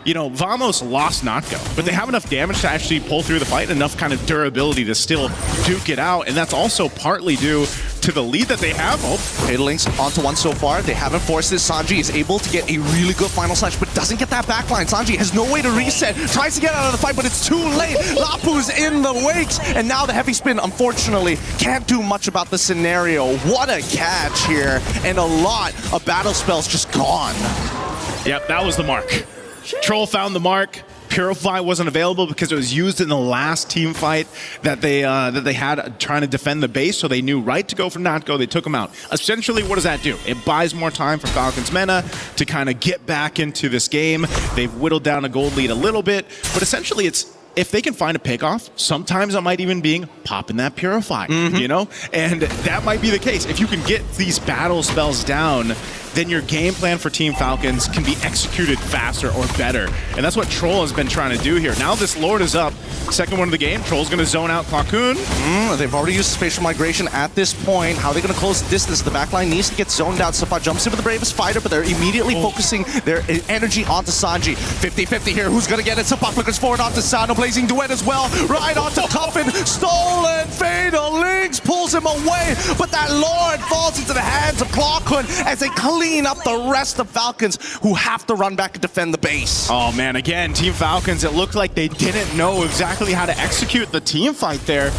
you know, Vamos lost Natco, but they have enough damage to actually pull through the fight, enough kind of durability to still duke it out, and that's also partly due to the lead that they have. Oh, Fatal onto one so far. They haven't forced this. Sanji is able to get a really good final slash, but doesn't get that backline. Sanji has no way to reset. Tries to get out of the fight, but it's too late. Lapu's in the wakes, and now the heavy spin, unfortunately, can't do much about the scenario. What a catch here, and a lot of battle spells just gone. Yep, that was the mark. Troll found the mark. Purify wasn't available because it was used in the last team fight that they had trying to defend the base, so they knew right to go for not go. They took him out. Essentially, what does that do? It buys more time for Falcons Mena to kind of get back into this game. They've whittled down a gold lead a little bit, but essentially it's if they can find a pick-off, sometimes it might even be popping that Purify, you know? And that might be the case. If you can get these battle spells down, then your game plan for Team Falcons can be executed faster or better. And that's what Troll has been trying to do here. Now this Lord is up. Second one of the game. Troll's going to zone out Quacoon. They've already used spatial migration at this point. How are they going to close the distance? The backline needs to get zoned out. Sapat jumps in with the bravest fighter, but they're immediately focusing their energy onto Sanji. 50-50 here. Who's going to get it? Sapat flickers forward onto Sano. Blazing Duet as well. Right onto Tuffin. Stolen. Fatal Links pulls him away, but that Lord falls into the hands of Quacoon as they clean up the rest of Falcons, who have to run back and defend the base. Oh man, again, Team Falcons, it looked like they didn't know exactly how to execute the team fight there.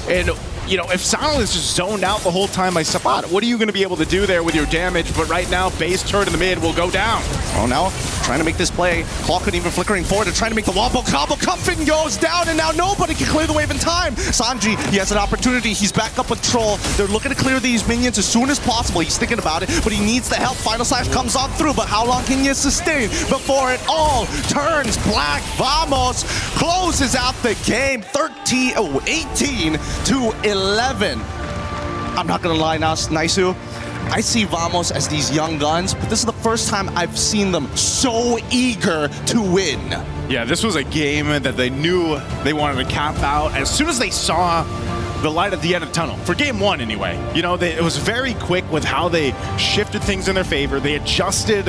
And you know, if Sano is just zoned out the whole time by Sapat, what are you going to be able to do there with your damage? But right now, base turret in the mid will go down. Oh, now trying to make this play. Quacoon even flickering forward and trying to make the wombo combo. Cuffin goes down, and now nobody can clear the wave in time. Sanji, he has an opportunity. He's back up with Troll. They're looking to clear these minions as soon as possible. He's thinking about it, but he needs the help. Final slash comes on through, but how long can you sustain before it all turns black? Vamos closes out the game 18 to 11. I'm not gonna lie now, Naisu. I see Vamos as these young guns, but this is the first time I've seen them so eager to win. Yeah, this was a game that they knew they wanted to cap out as soon as they saw the light at the end of the tunnel. For game one, anyway. You know, it was very quick with how they shifted things in their favor. They adjusted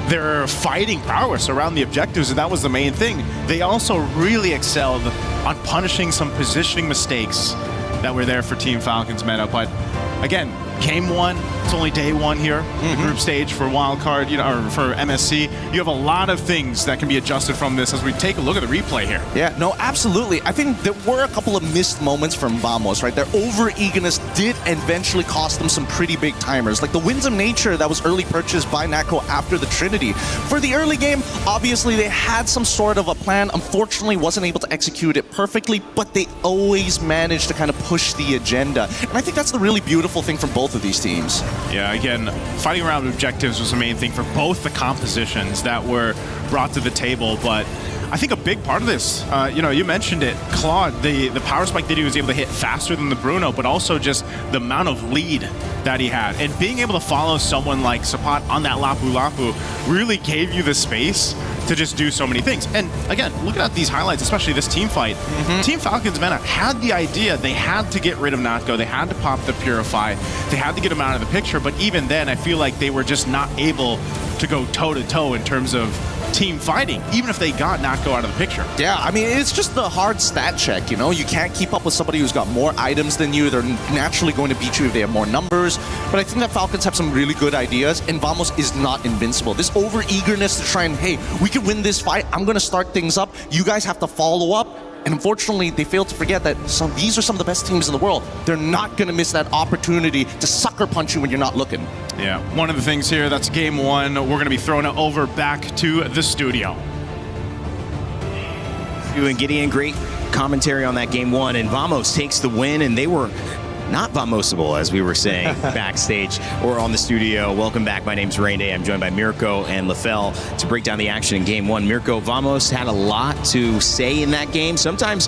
their fighting prowess around the objectives, and that was the main thing. They also really excelled on punishing some positioning mistakes that were there for Team Falcons Meta. But again, game one, it's only day one here, the group stage for wildcard, you know, or for MSC. You have a lot of things that can be adjusted from this as we take a look at the replay here. Yeah, no, absolutely. I think there were a couple of missed moments from Vamos, right? Their over-eagerness did eventually cost them some pretty big timers. Like the Winds of Nature that was early purchased by Nako after the Trinity. For the early game, obviously they had some sort of a plan. Unfortunately, wasn't able to execute it perfectly, but they always managed to kind of push the agenda. And I think that's the really beautiful thing from both of these teams. Yeah, again, fighting around objectives was the main thing for both the compositions that were brought to the table, but I think a big part of this, you know, you mentioned it, Claude, the power spike that he was able to hit faster than the Bruno, but also just the amount of lead that he had. And being able to follow someone like Sapat on that Lapu Lapu really gave you the space to just do so many things. And again, looking at these highlights, especially this team fight, Team Falcons Mena had the idea. They had to get rid of Natgo. They had to pop the Purify. They had to get him out of the picture. But even then, I feel like they were just not able to go toe-to-toe in terms of team fighting, even if they got Natgo out of the picture. Yeah, I mean, it's just the hard stat check, you know? You can't keep up with somebody who's got more items than you. They're naturally going to beat you if they have more numbers. But I think that Falcons have some really good ideas, and Vamos is not invincible. This over-eagerness to try and, hey, we can win this fight. I'm going to start things up. You guys have to follow up. And unfortunately, they fail to forget that these are some of the best teams in the world. They're not going to miss that opportunity to sucker punch you when you're not looking. Yeah, one of the things here, that's game one. We're going to be throwing it over back to the studio. You and Gideon, great commentary on that game one. And Vamos takes the win, and they were not Vamosable, as we were saying backstage or on the studio. Welcome back. My name's Rain Day. I'm joined by Mirko and LaFell to break down the action in game one. Mirko, Vamos had a lot to say in that game. Sometimes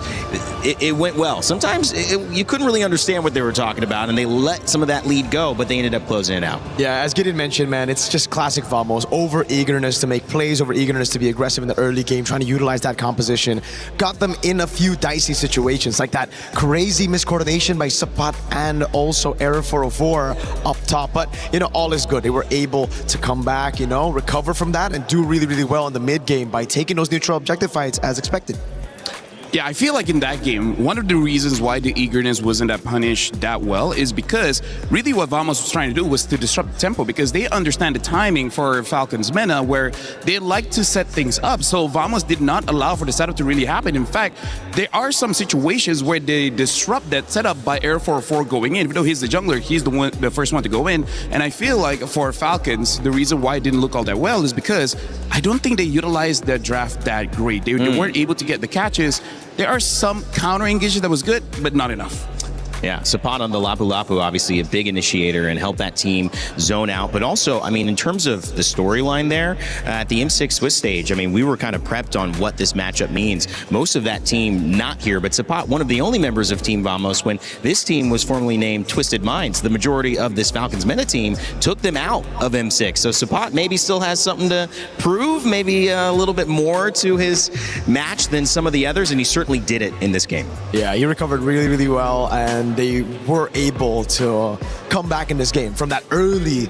it went well. Sometimes you couldn't really understand what they were talking about, and they let some of that lead go, but they ended up closing it out. Yeah, as Gideon mentioned, man, it's just classic Vamos. Over-eagerness to make plays, over-eagerness to be aggressive in the early game, trying to utilize that composition. Got them in a few dicey situations, like that crazy miscoordination by Sapat and also Error 404 up top. But, you know, all is good. They were able to come back, you know, recover from that and do really, really well in the mid game by taking those neutral objective fights as expected. Yeah, I feel like in that game, one of the reasons why the eagerness wasn't that punished that well is because really what Vamos was trying to do was to disrupt the tempo, because they understand the timing for Falcons Mena where they like to set things up. So Vamos did not allow for the setup to really happen. In fact, there are some situations where they disrupt that setup by Air 4-4 going in. Even though he's the jungler, he's the first one to go in. And I feel like for Falcons, the reason why it didn't look all that well is because I don't think they utilized the draft that great. They weren't able to get the catches. There are some counter engages that was good, but not enough. Yeah, Sapat on the Lapu Lapu, obviously a big initiator and helped that team zone out. But also, I mean, in terms of the storyline there, at the M6 Swiss stage, I mean, we were kind of prepped on what this matchup means. Most of that team not here, but Sapat, one of the only members of Team Vamos when this team was formerly named Twisted Minds. The majority of this Falcons Mena team took them out of M6. So Sapat maybe still has something to prove, maybe a little bit more to his match than some of the others, and he certainly did it in this game. Yeah, he recovered really, really well, and they were able to come back in this game from that early.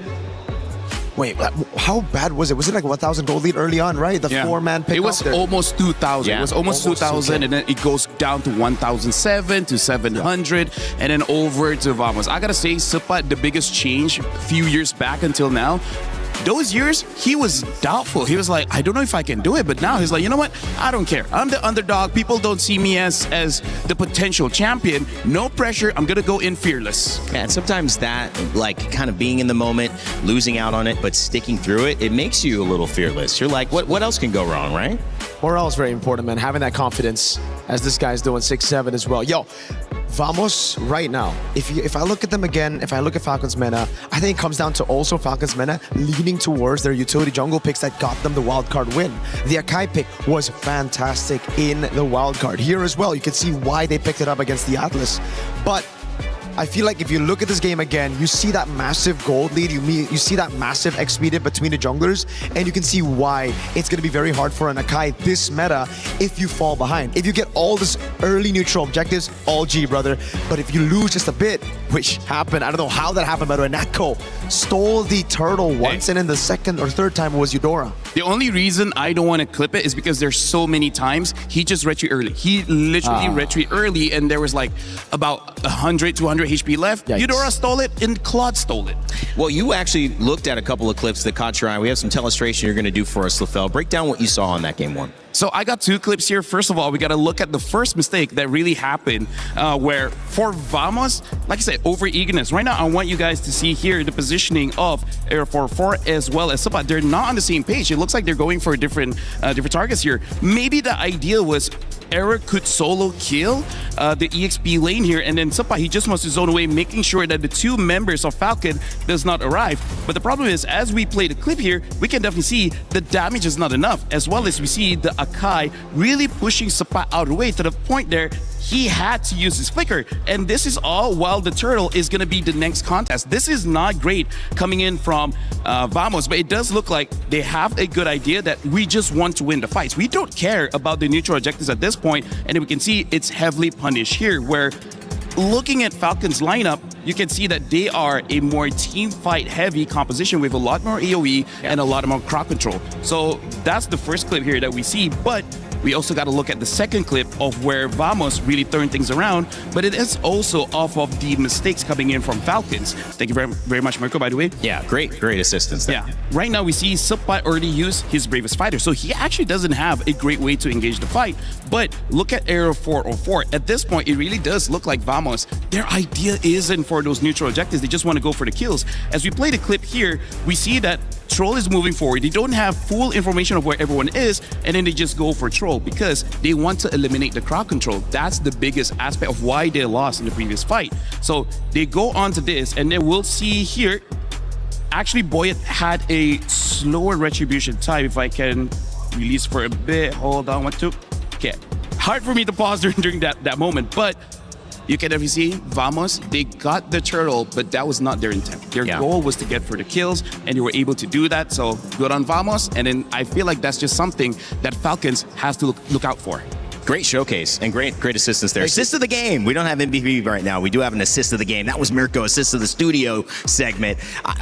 Wait, how bad was it? Was it like 1,000 gold lead early on, right? The four-man pick. It was almost 2,000. Yeah. It was almost 2,000, okay. And then it goes down to 1,007 to 700, and then over to Vamos. I gotta say, Sapat, the biggest change a few years back until now. Those years, he was doubtful. He was like, I don't know if I can do it. But now he's like, you know what? I don't care. I'm the underdog. People don't see me as the potential champion. No pressure. I'm going to go in fearless. Yeah, and sometimes that, like, kind of being in the moment, losing out on it, but sticking through it, it makes you a little fearless. You're like, what else can go wrong, right? Morale is very important, man. Having that confidence, as this guy's doing 6-7 as well. Yo, Vamos right now, if I look at them again, if I look at Falcons Mena, I think it comes down to also Falcons Mena leaning towards their utility jungle picks that got them the wildcard win. The Akai pick was fantastic in the wildcard. Here as well, you can see why they picked it up against the Atlas. But I feel like if you look at this game again, you see that massive gold lead, you see that massive XP dip between the junglers, and you can see why it's going to be very hard for an Akai this meta if you fall behind. If you get all this early neutral objectives, all G, brother. But if you lose just a bit, which happened, I don't know how that happened, by the way, Natko stole the turtle once, and then the second or third time was Eudora. The only reason I don't want to clip it is because there's so many times he just retreat early. He literally retreat early, and there was like about 100, 200 HP left. Yikes. Eudora stole it, and Claude stole it. Well, you actually looked at a couple of clips that caught your eye. We have some telestration you're going to do for us, Lafell. Break down what you saw in that game one. So I got two clips here. First of all, we got to look at the first mistake that really happened where for Vamos, like I said, over-eagerness. Right now, I want you guys to see here the positioning of Air 4-4 as well as Sapat. They're not on the same page. It looks like they're going for different targets here. Maybe the idea was Eric could solo kill the EXP lane here, and then Sapat, he just wants to zone away, making sure that the two members of Falcon does not arrive. But the problem is, as we play the clip here, we can definitely see the damage is not enough, as well as we see the Akai really pushing Sapat out of the way to the point there he had to use his flicker. And this is all while the turtle is going to be the next contest. This is not great coming in from Vamos, but it does look like they have a good idea that we just want to win the fights. We don't care about the neutral objectives at this point, and we can see it's heavily punished here, where looking at Falcons lineup, you can see that they are a more team fight heavy composition with a lot more AoE and a lot more crowd control. So that's the first clip here that we see, but we also got to look at the second clip of where Vamos really turned things around, but it is also off of the mistakes coming in from Falcons. Thank you very, very much, Marco, by the way. Yeah, great assistance there. Yeah, right now we see Sapat already use his Bravest Fighter, so he actually doesn't have a great way to engage the fight. But look at Aero 404. At this point, it really does look like Vamos, their idea isn't for those neutral objectives. They just want to go for the kills. As we play the clip here, we see that Troll is moving forward. They don't have full information of where everyone is, and then they just go for Troll because they want to eliminate the crowd control. That's the biggest aspect of why they lost in the previous fight. So they go on to this, and then we'll see here, actually Boyet had a slower retribution time. If I can release for a bit, hold on, 1, 2. Okay, hard for me to pause during that moment, but you can definitely see Vamos, they got the turtle, but that was not their intent. Their goal was to get for the kills, and they were able to do that. So good on Vamos. And then I feel like that's just something that Falcons has to look out for. Great showcase and great assistance there. Assist of the game. We don't have MVP right now. We do have an assist of the game. That was Mirko, assist of the studio segment.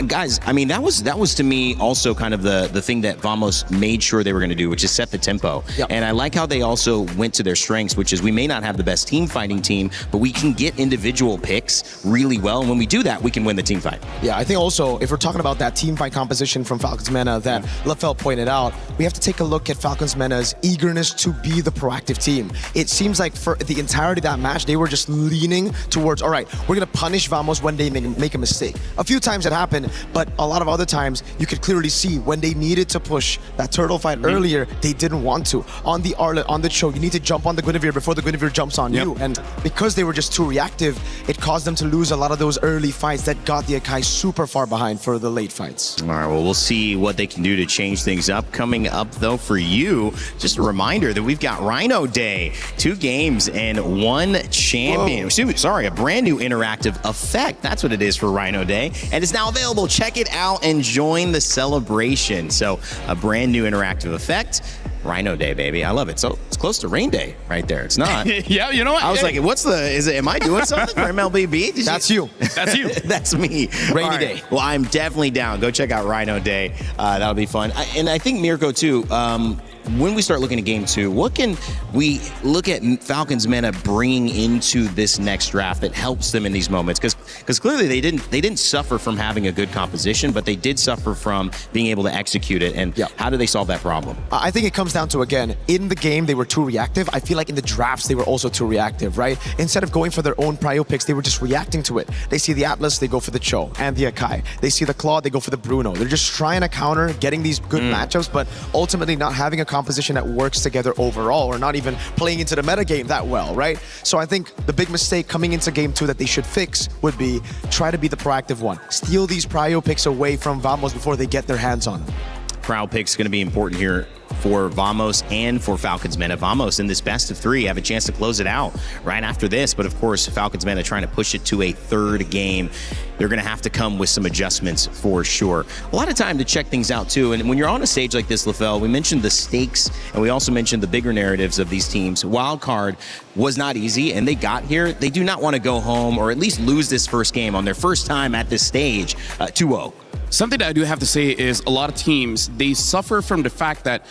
Guys, I mean, that was to me also kind of the thing that Vamos made sure they were going to do, which is set the tempo. Yep. And I like how they also went to their strengths, which is we may not have the best team fighting team, but we can get individual picks really well. And when we do that, we can win the team fight. Yeah, I think also, if we're talking about that team fight composition from Falcons Mena that Lafell pointed out, we have to take a look at Falcons Mena's eagerness to be the proactive team. It seems like for the entirety of that match, they were just leaning towards, all right, we're going to punish Vamos when they make a mistake. A few times it happened, but a lot of other times you could clearly see when they needed to push that turtle fight earlier, they didn't want to. On the Arlet, on the Cho, you need to jump on the Guinevere before the Guinevere jumps on you. And because they were just too reactive, it caused them to lose a lot of those early fights that got the Akai super far behind for the late fights. All right, well, we'll see what they can do to change things up. Coming up, though, for you, just a reminder that we've got Rhino Day. 2 games and 1 champion. Sorry, a brand new interactive effect. That's what it is for Rhino Day. And it's now available. Check it out and join the celebration. So a brand new interactive effect. Rhino Day, baby. I love it. So it's close to Rain Day right there. It's not. Yeah, you know what? I was like, am I doing something for MLBB? That's you. That's you. That's me. Rainy day. Well, I'm definitely down. Go check out Rhino Day. That'll be fun. And I think Mirko, too, when we start looking at game 2, what can we look at Falcons Mena bringing into this next draft that helps them in these moments? Because clearly they didn't suffer from having a good composition, but they did suffer from being able to execute it. And how do they solve that problem? I think it comes down to, again, in the game they were too reactive. I feel like in the drafts they were also too reactive, right? Instead of going for their own prio picks, they were just reacting to it. They see the Atlas, they go for the Cho and the Akai. They see the Claw, they go for the Bruno. They're just trying to counter, getting these good matchups, but ultimately not having a composition that works together overall, or not even playing into the metagame that well, right? So I think the big mistake coming into game 2 that they should fix would be try to be the proactive one. Steal these prio picks away from Vamos before they get their hands on them. Crowd pick's going to be important here for Vamos and for Falcons Mena. Vamos in this best of 3 have a chance to close it out right after this, but of course Falcons Mena trying to push it to a 3rd game. They're going to have to come with some adjustments for sure. A lot of time to check things out too, and when you're on a stage like this, Lafell, we mentioned the stakes and we also mentioned the bigger narratives of these teams. Wild card was not easy and they got here. They do not want to go home or at least lose this first game on their first time at this stage 2-0. Something that I do have to say is a lot of teams, they suffer from the fact that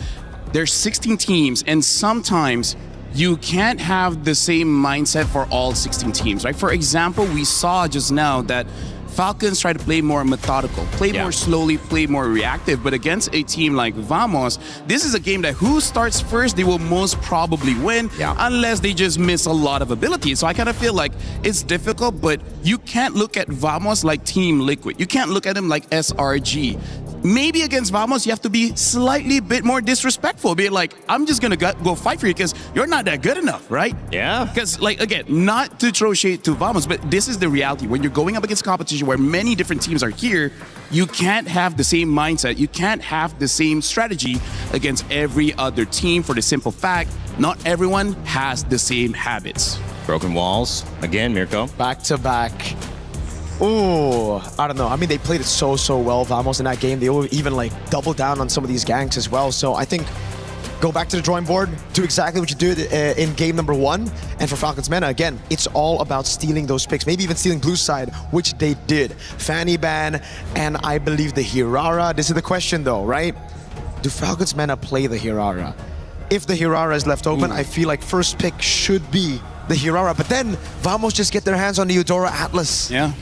there's 16 teams and sometimes you can't have the same mindset for all 16 teams, right? For example, we saw just now that Falcons try to play more methodical, play more slowly, play more reactive. But against a team like Vamos, this is a game that who starts first, they will most probably win unless they just miss a lot of ability. So I kind of feel like it's difficult, but you can't look at Vamos like Team Liquid. You can't look at them like SRG. Maybe against Vamos, you have to be slightly bit more disrespectful. Be like, I'm just going to go fight for you because you're not that good enough, right? Yeah. Because, like, again, not to throw shade to Vamos, but this is the reality. When you're going up against competition where many different teams are here, you can't have the same mindset. You can't have the same strategy against every other team for the simple fact, not everyone has the same habits. Broken walls. Again, Mirko. Back to back. Ooh, I don't know. I mean, they played it so well, Vamos, in that game. They will even, like, double down on some of these ganks as well. So I think go back to the drawing board, do exactly what you did in game number 1. And for Falcons Mena, again, it's all about stealing those picks, maybe even stealing blue side, which they did. Fanny Ban and I believe the Hirara. This is the question, though, right? Do Falcons Mena play the Hirara? If the Hirara is left open, I feel like first pick should be the Hirara. But then Vamos just get their hands on the Eudora Atlas. Yeah.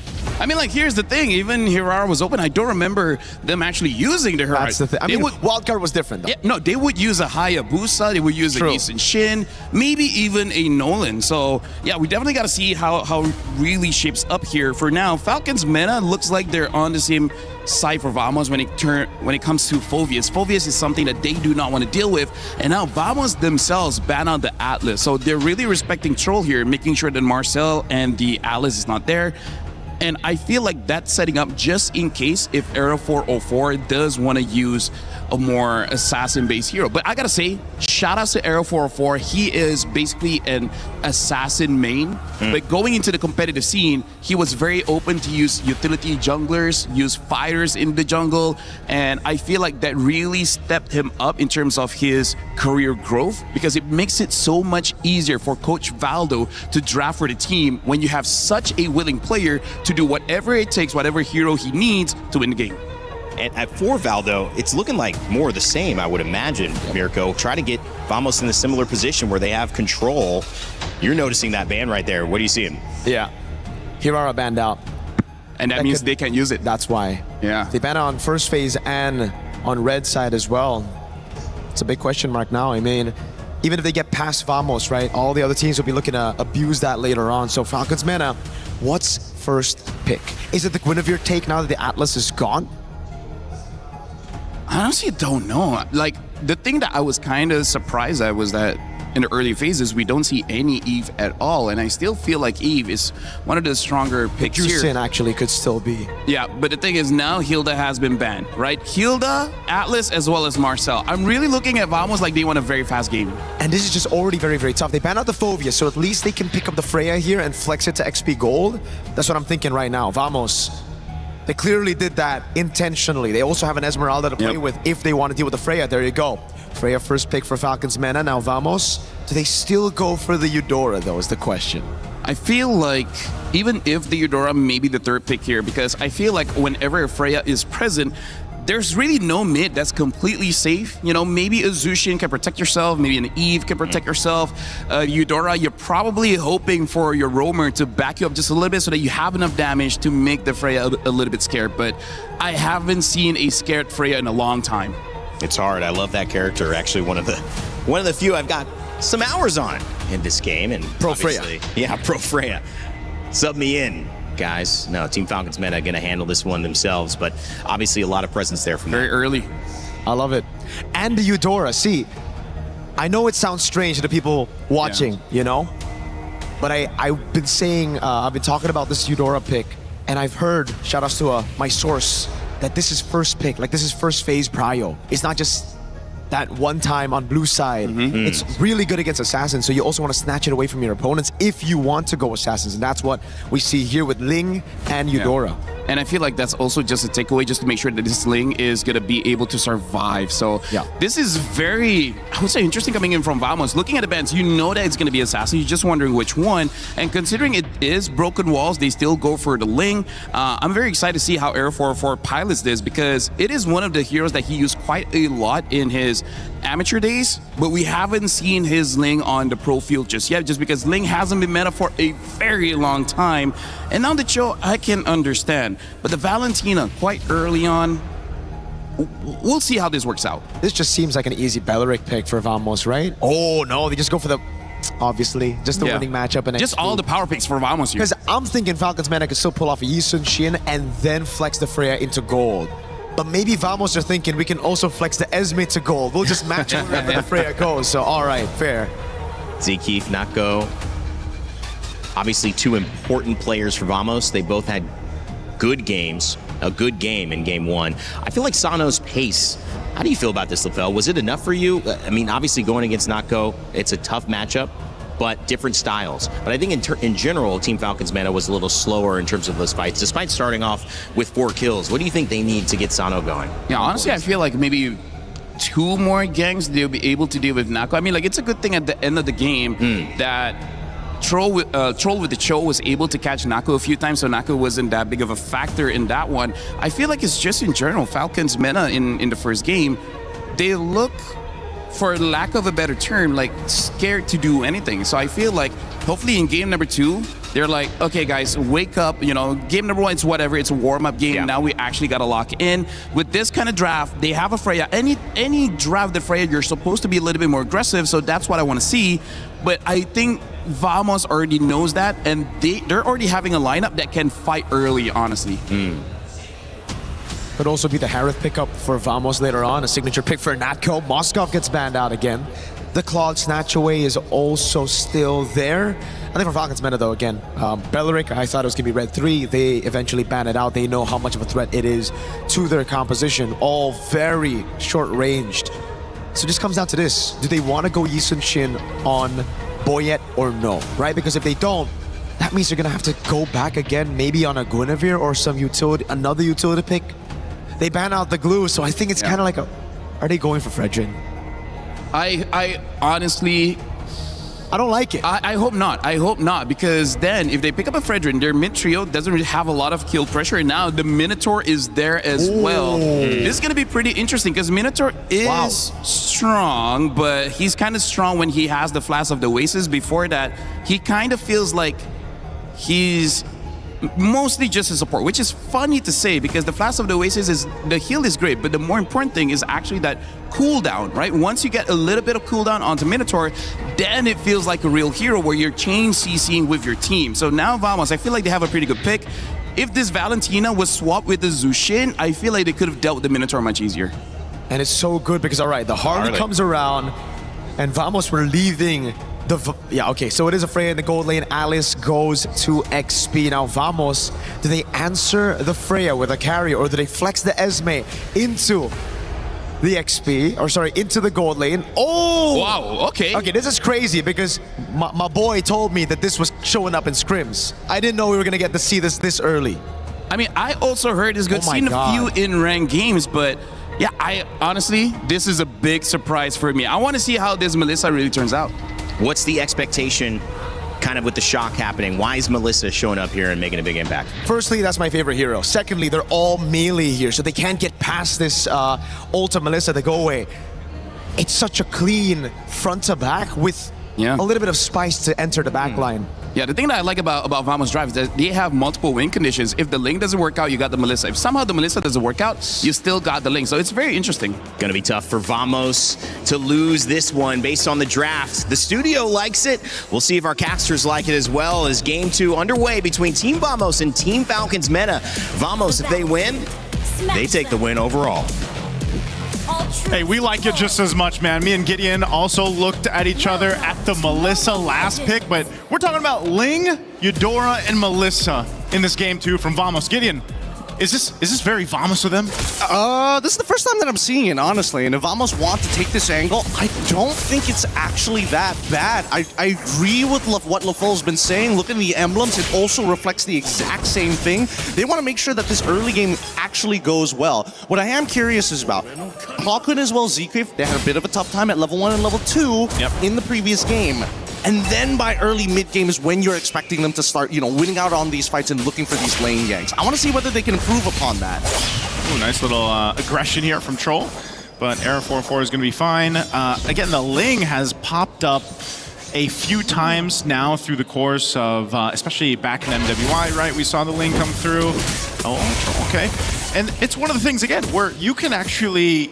I mean, like, here's the thing. Even Hirara was open. I don't remember them actually using the Hirara. That's the thing. I mean, Wildcard was different, though. Yeah, no, they would use a Hayabusa. They would use an Easton Shin, maybe even a Nolan. So, yeah, we definitely got to see how it really shapes up here. For now, Falcons Mena looks like they're on the same side for Vamos when it comes to Phoveus. Phoveus is something that they do not want to deal with. And now Vamos themselves ban out the Atlas. So they're really respecting Troll here, making sure that Marcel and the Atlas is not there. And I feel like that's setting up just in case if Aero 404 does want to use a more assassin-based hero. But I gotta say, shout out to Arrow 404. He is basically an assassin main. But going into the competitive scene, he was very open to use utility junglers, use fighters in the jungle, and I feel like that really stepped him up in terms of his career growth, because it makes it so much easier for Coach Valdo to draft for the team when you have such a willing player to do whatever it takes, whatever hero he needs to win the game. And for Valdo, it's looking like more of the same, I would imagine, Mirko. Try to get Vamos in a similar position where they have control. You're noticing that ban right there. What do you see him? Yeah. Hirara banned out. And that means they can't use it. That's why. Yeah. They banned it on first phase and on red side as well. It's a big question mark now. I mean, even if they get past Vamos, right, all the other teams will be looking to abuse that later on. So Falcons Mana, what's first pick? Is it the Guinevere take now that the Atlas is gone? I honestly don't know. Like, the thing that I was kind of surprised at was that in the early phases, we don't see any Eve at all. And I still feel like Eve is one of the stronger picks here. Jusin actually could still be. Yeah, but the thing is now Hilda has been banned, right? Hilda, Atlas, as well as Marcel. I'm really looking at Vamos like they want a very fast game. And this is just already very, very tough. They banned out the Fovea, so at least they can pick up the Freya here and flex it to XP Gold. That's what I'm thinking right now. Vamos. They clearly did that intentionally. They also have an Esmeralda to play with if they want to deal with the Freya. There you go. Freya first pick for Falcons Mana. Now Vamos. Do they still go for the Eudora, though, is the question. I feel like even if the Eudora may be the third pick here, because I feel like whenever Freya is present, there's really no mid that's completely safe. You know, maybe a Zushin can protect yourself, maybe an Eve can protect yourself. Eudora, you're probably hoping for your roamer to back you up just a little bit so that you have enough damage to make the Freya a little bit scared. But I haven't seen a scared Freya in a long time. It's hard. I love that character. Actually, one of the few I've got some hours on in this game. And Pro Freya. Yeah, Pro Freya. Sub me in, guys. No, Team Falcons Meta going to handle this one themselves, but obviously a lot of presence there from very early. I love it. And the Eudora. See, I know it sounds strange to the people watching, you know, but I've been saying, I've been talking about this Eudora pick, and I've heard, shout outs to my source, that this is first pick, like this is first phase prio. It's not just that one time on blue side. It's really good against Assassins, so you also want to snatch it away from your opponents if you want to go Assassins, and that's what we see here with Ling and Eudora. And I feel like that's also just a takeaway, just to make sure that this Ling is going to be able to survive. So this is very, I would say, interesting coming in from Vamos. Looking at the bands, you know that it's going to be Assassin. You're just wondering which one. And considering it is Broken Walls, they still go for the Ling. I'm very excited to see how Air 404 pilots this, because it is one of the heroes that he used quite a lot in his amateur days, but we haven't seen his Ling on the pro field just yet, just because Ling hasn't been meta for a very long time. And now the Cho, I can understand. But the Valentina, quite early on, we'll see how this works out. This just seems like an easy Belleric pick for Vamos, right? Oh, no, they just go for the, obviously, just the winning matchup. And just all the power picks for Vamos here. Because I'm thinking Falcons Mana could still pull off a Yi Sun Shin and then flex the Freya into gold. But maybe Vamos are thinking we can also flex the Esme to gold. We'll just match it wherever the Freya goes. So, all right, fair. Zekeef, Nako. Obviously, two important players for Vamos. They both had good games, a good game in game one. I feel like Sano's pace, how do you feel about this, LaFell? Was it enough for you? I mean, obviously going against Nako, it's a tough matchup, but different styles. But I think in general, Team Falcons Mana was a little slower in terms of those fights, despite starting off with 4 kills. What do you think they need to get Sano going? Yeah, honestly, I feel like maybe 2 more gangs they'll be able to deal with Nako. I mean, like, it's a good thing at the end of the game that Troll with the Cho was able to catch Nako a few times, so Nako wasn't that big of a factor in that one. I feel like it's just in general, Falcons Meta in the first game, they look, for lack of a better term, like scared to do anything. So I feel like hopefully in game number 2, they're like, okay guys, wake up, you know, game number 1, it's whatever, it's a warm-up game. Now we actually got to lock in. With this kind of draft, they have a Freya. Any draft that Freya, you're supposed to be a little bit more aggressive, so that's what I want to see. But I think Vamos already knows that, and they're already having a lineup that can fight early, honestly. Could also be the Harith pickup for Vamos later on, a signature pick for Natko. Moskov gets banned out again. The Claude Snatch Away is also still there. think for Falcons Meta, though, again, Belleric, I thought it was going to be red 3. They eventually banned it out. They know how much of a threat it is to their composition. All very short-ranged. So it just comes down to this. Do they want to go Yi Sun-shin on Boyet or no, right? Because if they don't, that means they're going to have to go back again, maybe on a Guinevere or some utility, another utility pick. They ban out the glue, so I think it's kind of like a... Are they going for Fredrin? I honestly... I don't like it. I hope not. I hope not, because then if they pick up a Fredrin, their mid trio doesn't really have a lot of kill pressure, and now the Minotaur is there as well. This is going to be pretty interesting, because Minotaur is strong, but he's kind of strong when he has the Flask of the Oasis. Before that, he kind of feels like he's mostly just a support, which is funny to say because the Flask of the Oasis is, the heal is great, but the more important thing is actually that cooldown, right? Once you get a little bit of cooldown onto Minotaur, then it feels like a real hero where you're chain CCing with your team. So now Vamos, I feel like they have a pretty good pick. If this Valentina was swapped with the Zushin, I feel like they could have dealt with the Minotaur much easier. And it's so good because, all right, the Harley comes around and Vamos were leaving yeah, okay, so it is a Freya in the gold lane. Alice goes to XP. Now, Vamos, do they answer the Freya with a carry or do they flex the Esme into the XP, or sorry, into the gold lane? Oh! Wow, okay. Okay, this is crazy because my boy told me that this was showing up in scrims. I didn't know we were going to get to see this early. I mean, I also heard it's good. Seen a few in-ranked games, but yeah, I honestly, this is a big surprise for me. I want to see how this Melissa really turns out. What's the expectation kind of with the shock happening? Why is Melissa showing up here and making a big impact? Firstly, that's my favorite hero. Secondly, they're all melee here, so they can't get past this ult Melissa to go away. It's such a clean front to back with a little bit of spice to enter the back line. Yeah, the thing that I like about Vamos Drive is that they have multiple win conditions. If the Link doesn't work out, you got the Melissa. If somehow the Melissa doesn't work out, you still got the Link. So it's very interesting. Gonna be tough for Vamos to lose this one based on the draft. The studio likes it. We'll see if our casters like it as well. As game 2 underway between Team Vamos and Team Falcons Meta. Vamos, if they win, they take the win overall. Hey, we like it just as much, man. Me and Gideon also looked at each other at the Melissa last pick, but we're talking about Ling, Eudora, and Melissa in this game too from Vamos. Gideon, is this very Vamos of them? This is the first time that I'm seeing it, honestly. And if Vamos want to take this angle, I don't think it's actually that bad. I agree with what LaFole's been saying. Look at the emblems. It also reflects the exact same thing. They want to make sure that this early game actually goes well. What I am curious is about Hawkwood as well as Zcreef. They had a bit of a tough time at level 1 and level 2 in the previous game. And then by early mid-game is when you're expecting them to start, you know, winning out on these fights and looking for these lane ganks. I want to see whether they can improve upon that. Ooh, nice little aggression here from Troll, but Era 4-4 is going to be fine. Again, the Ling has popped up a few times now through the course of, especially back in MWI, right? We saw the Ling come through. Oh, okay. And it's one of the things, again, where you can actually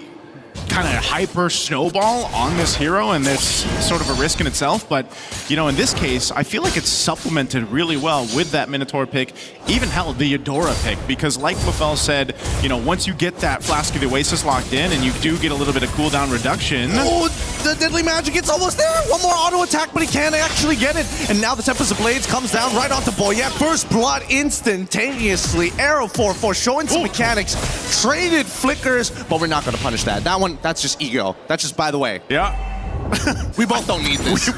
kind of hyper snowball on this hero, and it's sort of a risk in itself, but you know, in this case I feel like it's supplemented really well with that Minotaur pick, even hell, the Eudora pick, because like LaFell said, you know, once you get that Flask of the Oasis locked in and you do get a little bit of cooldown reduction. Oh, the Deadly Magic, it's almost there. One more auto attack, but he can't actually get it. And now the Tempest of Blades comes down right onto Boyet. First blood instantaneously. Arrow 4-4 showing some mechanics. Traded flickers, but we're not going to punish that. That one, that's just ego. That's just by the way. Yeah. We both don't need this.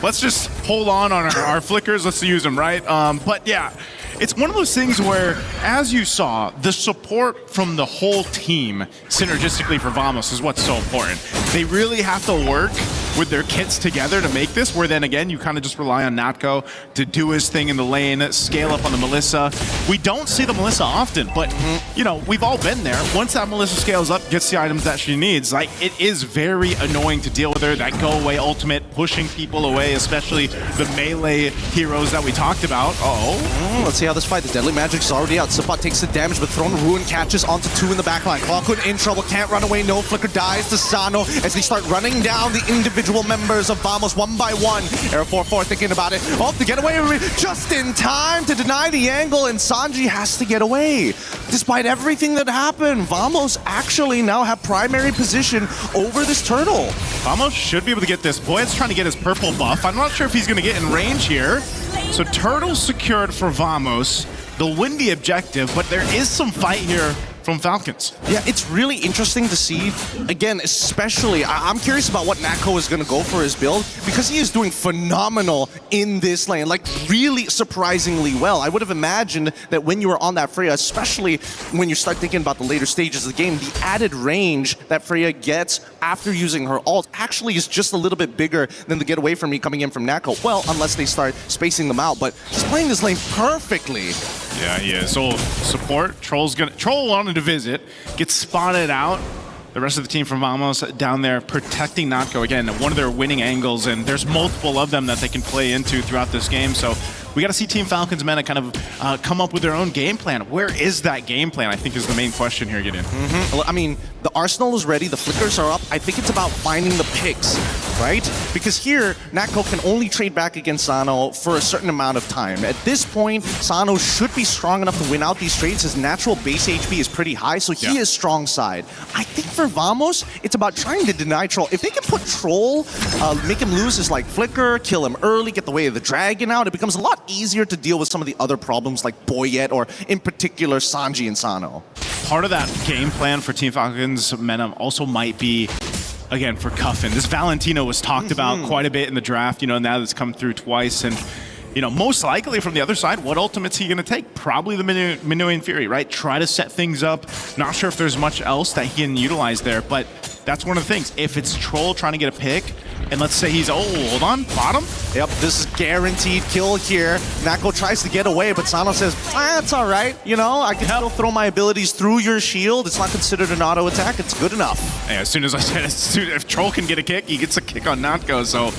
Let's just hold on our flickers. Let's use them, right? But yeah, it's one of those things where, as you saw, the support from the whole team synergistically for Vamos is what's so important. They really have to work with their kits together to make this, where then again, you kind of just rely on Natko to do his thing in the lane, scale up on the Melissa. We don't see the Melissa often, but you know, we've all been there. Once that Melissa scales up, gets the items that she needs, like, it is very annoying to deal with her. That go away ultimate, pushing people away, especially the melee heroes that we talked about. Let's see how this fight. The Deadly Magic's already out. Sipot takes the damage, but Throne of Ruin catches onto 2 in the backline. Clockwood in trouble, can't run away. No flicker dies to Sano as they start running down the individual members of Vamos one by one. Era 4-4 thinking about it. Oh, the getaway just in time to deny the angle, and Sanji has to get away. Despite everything that happened, Vamos actually now have primary position over this turtle. Vamos should be able to get this. Boyet's trying to get his purple buff. I'm not sure if he's going to get in range here. So Turtle secured for Vamos. They'll win the objective, but there is some fight here from Falcons. Yeah, it's really interesting to see. Again, especially, I'm curious about what Natco is going to go for his build, because he is doing phenomenal in this lane, like really surprisingly well. I would have imagined that when you were on that Freya, especially when you start thinking about the later stages of the game, the added range that Freya gets after using her ult actually is just a little bit bigger than the get away from me coming in from Natco. Well, unless they start spacing them out, but he's playing this lane perfectly. Yeah, he is. So support, Troll wanted to visit, gets spotted out. The rest of the team from Vamos down there protecting Natco. Again, one of their winning angles, and there's multiple of them that they can play into throughout this game. So we got to see Team Falcons Meta kind of come up with their own game plan. Where is that game plan, I think, is the main question here, Gideon. Well, I mean, the arsenal is ready, the flickers are up. I think it's about finding the picks, right? Because here, Natco can only trade back against Sano for a certain amount of time. At this point, Sano should be strong enough to win out these trades. His natural base HP is pretty high, so he is strong side. I think for Vamos, it's about trying to deny Troll. If they can put Troll, make him lose his like flicker, kill him early, get the way of the dragon out, it becomes a lot easier to deal with some of the other problems like Boyet or in particular Sanji and Sano. Part of that game plan for Team Falcons Meta also might be, again, for Cuffin. This Valentino was talked about quite a bit in the draft, you know, now that's come through twice. And, you know, most likely from the other side, what ultimate's he going to take? Probably the Minuan Fury, right? Try to set things up. Not sure if there's much else that he can utilize there, but that's one of the things. If it's Troll trying to get a pick, and let's say he's, hold on, bottom? Yep, this is guaranteed kill here. Natco tries to get away, but Sano says, it's all right. You know, I can still throw my abilities through your shield. It's not considered an auto attack. It's good enough. Yeah, as soon as I said, if Troll can get a kick, he gets a kick on Natco. So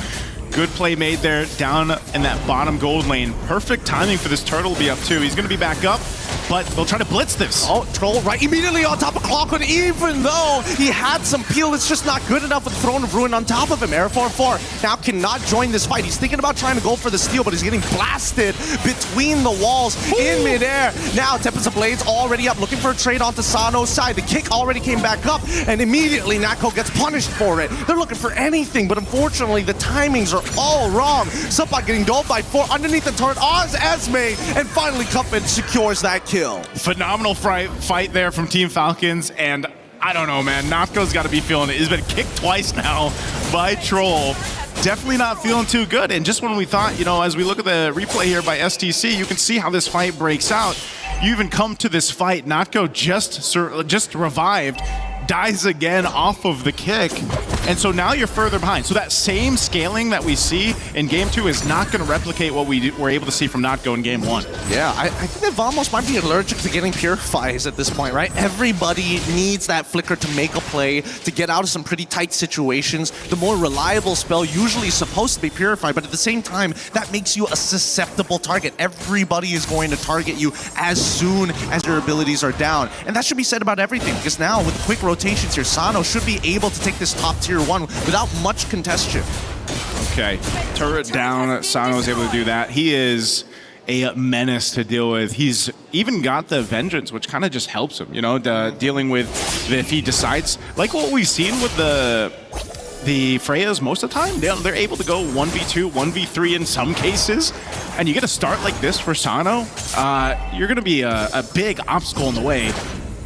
good play made there down in that bottom gold lane. Perfect timing for this Turtle to be up too. He's going to be back up, but they'll try to blitz this. Oh, Troll right immediately on top of Clockwood, even though he had some peel, it's just not good enough with Throne of Ruin on top of him. Air 4-4 now cannot join this fight. He's thinking about trying to go for the steal, but he's getting blasted between the walls in midair. Now Tempest of Blades already up, looking for a trade onto Sano's side. The kick already came back up, and immediately Natco gets punished for it. They're looking for anything, but unfortunately the timings are all wrong. Subot getting doled by 4 underneath the turret. Oz Esme, and finally Cuffin secures that kill. Phenomenal fight there from Team Falcons, and I don't know, man. Natco's got to be feeling it. He's been kicked twice now by Troll. Definitely not feeling too good. And just when we thought, you know, as we look at the replay here by STC, you can see how this fight breaks out. You even come to this fight, Natco just revived, dies again off of the kick. And so now you're further behind. So that same scaling that we see in Game 2 is not going to replicate what we were able to see from Natco in Game 1. Yeah, I think that Vamos might be allergic to getting Purifies at this point, right? Everybody needs that flicker to make a play, to get out of some pretty tight situations. The more reliable spell usually is supposed to be Purify, but at the same time, that makes you a susceptible target. Everybody is going to target you as soon as your abilities are down. And that should be said about everything, because now with quick rotations here, Sano should be able to take this top tier 1 without much contention. Okay, turret down, Sano is able to do that. He is a menace to deal with. He's even got the Vengeance, which kind of just helps him, you know, dealing with if he decides, like what we've seen with the Freyas most of the time, they're able to go 1v2, 1v3 in some cases, and you get a start like this for Sano, you're going to be a big obstacle in the way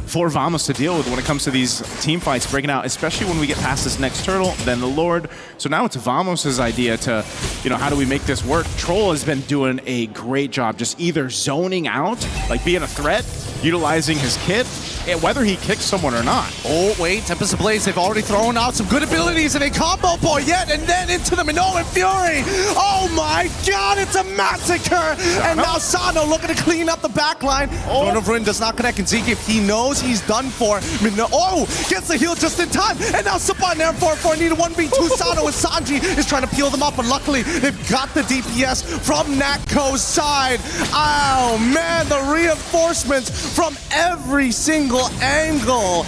for Vamos to deal with when it comes to these team fights breaking out, especially when we get past this next turtle, then the Lord. So now it's Vamos' idea to, you know, how do we make this work? Troll has been doing a great job just either zoning out, like being a threat, utilizing his kit, and whether he kicks someone or not. Oh, wait, Tempest Ablaze, they've already thrown out some good abilities and a combo Boyet, and then into the Minoan Fury. Oh my god, it's a massacre! And now Sano looking to clean up the backline. Throne of Ruin does not connect, and Zeke, if he knows he's done for, gets the heal just in time, and now Subot Air 4-4 need a 1v2. Sano and Sanji is trying to peel them up, but luckily they've got the DPS from Natco's side. Oh man, the reinforcements from every single angle.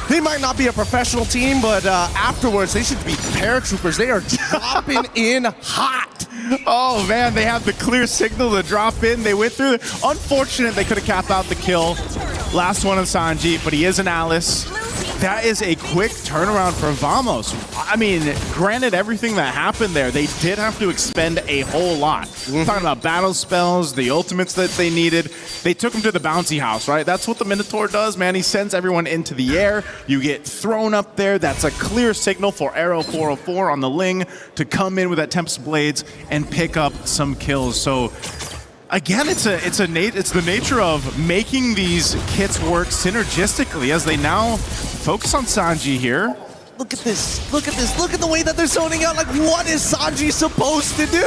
They might not be a professional team, but afterwards they should be paratroopers. They are dropping in hot. Oh man, they have the clear signal to drop in. They went through. Unfortunate they could have capped out the kill. Last one on Sanji, but he is an Alice. That is a quick turnaround for Vamos. I mean, granted everything that happened there, they did have to expend a whole lot. Talking about battle spells, the ultimates that they needed. They took them to the bouncy house, right? That's what the Minotaur does, man. He sends everyone into the air. You get thrown up there. That's a clear signal for Arrow 404 on the Ling to come in with that Tempest Blades and pick up some kills. So again, it's the nature of making these kits work synergistically as they now focus on Sanji here. Look at this. Look at this. Look at the way that they're zoning out. Like, what is Sanji supposed to do?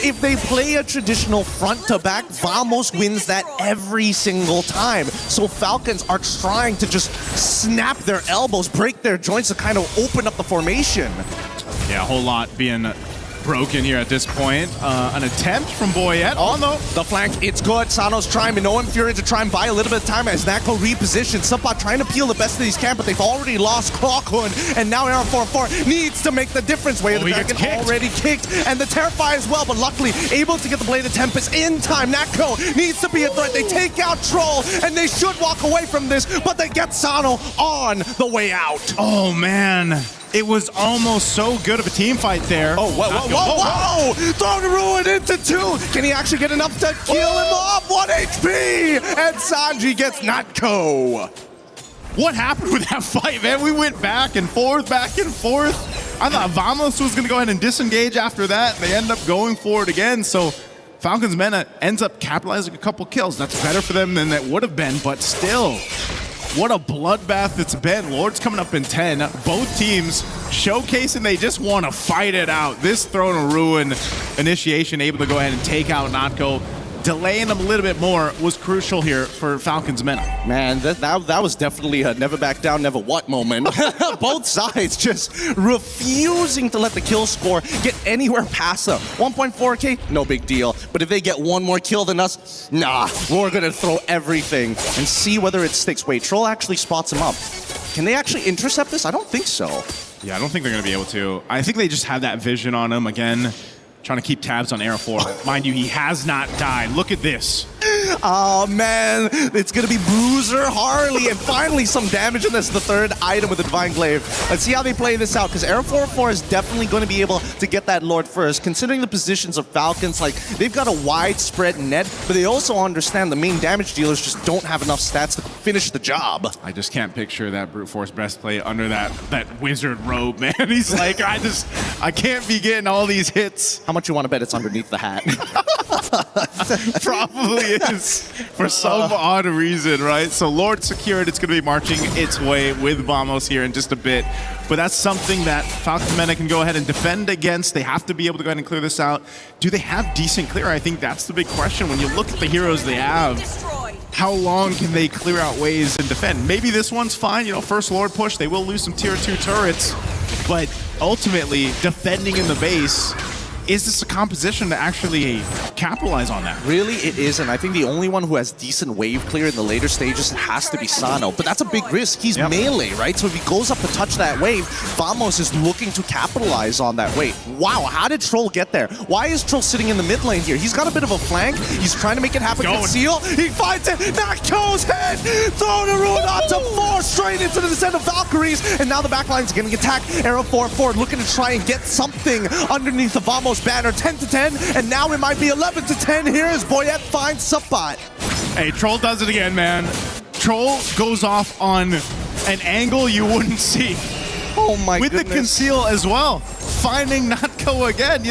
If they play a traditional front to back, Vamos wins that every single time. So Falcons are trying to just snap their elbows, break their joints to kind of open up the formation. Yeah, a whole lot being broken here at this point. An attempt from Boyette. Oh no, the flank, it's good. Sano's trying, no Fury to try and buy a little bit of time as Nako repositions. Subot trying to peel the best of these camp, but they've already lost Clockhood, and now Arrow 404 needs to make the difference. Way of the Dragon already kicked, and the Terrifier as well, but luckily able to get the Blade of Tempest in time. Nako needs to be a threat. They take out Troll, and they should walk away from this, but they get Sano on the way out. Oh man. It was almost so good of a team fight there. Oh, whoa. Throw the Ruin into 2. Can he actually get enough to kill him off? 1 HP! And Sanji gets Natko. What happened with that fight, man? We went back and forth. I thought Vamos was going to go ahead and disengage after that. They end up going for it again. So Falcons Mena ends up capitalizing a couple kills. That's better for them than that would have been, but still. What a bloodbath it's been. Lord's coming up in 10. Both teams showcasing they just want to fight it out. This Throne of Ruin initiation able to go ahead and take out Natko. Delaying them a little bit more was crucial here for Falcons Mena. Man, that was definitely a never back down, never what moment. Both sides just refusing to let the kill score get anywhere past them. 1.4K, no big deal. But if they get one more kill than us, nah, we're going to throw everything and see whether it sticks. Wait, Troll actually spots him up. Can they actually intercept this? I don't think so. Yeah, I don't think they're going to be able to. I think they just have that vision on him again. Trying to keep tabs on Arrow 4. Mind you, he has not died. Look at this. Oh man, it's gonna be Bruiser, Harley, and finally some damage, and that's the third item with the Divine Glaive. Let's see how they play this out, because Arrow 404 is definitely going to be able to get that Lord first. Considering the positions of Falcons, like, they've got a widespread net, but they also understand the main damage dealers just don't have enough stats to finish the job. I just can't picture that Brute Force breastplate under that wizard robe, man. He's like, I can't be getting all these hits. How much you want to bet it's underneath the hat? Probably is, for some odd reason, right? So Lord secured, it's going to be marching its way with Vamos here in just a bit. But that's something that Falcons Mena can go ahead and defend against. They have to be able to go ahead and clear this out. Do they have decent clear? I think that's the big question. When you look at the heroes they have, how long can they clear out waves and defend? Maybe this one's fine. First Lord push, they will lose some tier 2 turrets. But ultimately, defending in the base, is this a composition to actually capitalize on that? Really, it is, and I think the only one who has decent wave clear in the later stages has to be Sano, but that's a big risk. He's melee, right? So if he goes up to touch that wave, Vamos is looking to capitalize on that wave. Wow, how did Troll get there? Why is Troll sitting in the mid lane here? He's got a bit of a flank. He's trying to make it happen. Conceal. He finds it. Nakto's head. Throw the Ruin onto 4 straight into the descent of Valkyries, and now the backline's getting attacked. Arrow 4-4 looking to try and get something underneath the Vamos banner. 10-10, and now it might be 11-10 here as Boyette finds Subot. Hey, Troll does it again, man. Troll goes off on an angle you wouldn't see. Oh my goodness. With the conceal as well. Finding Natko again.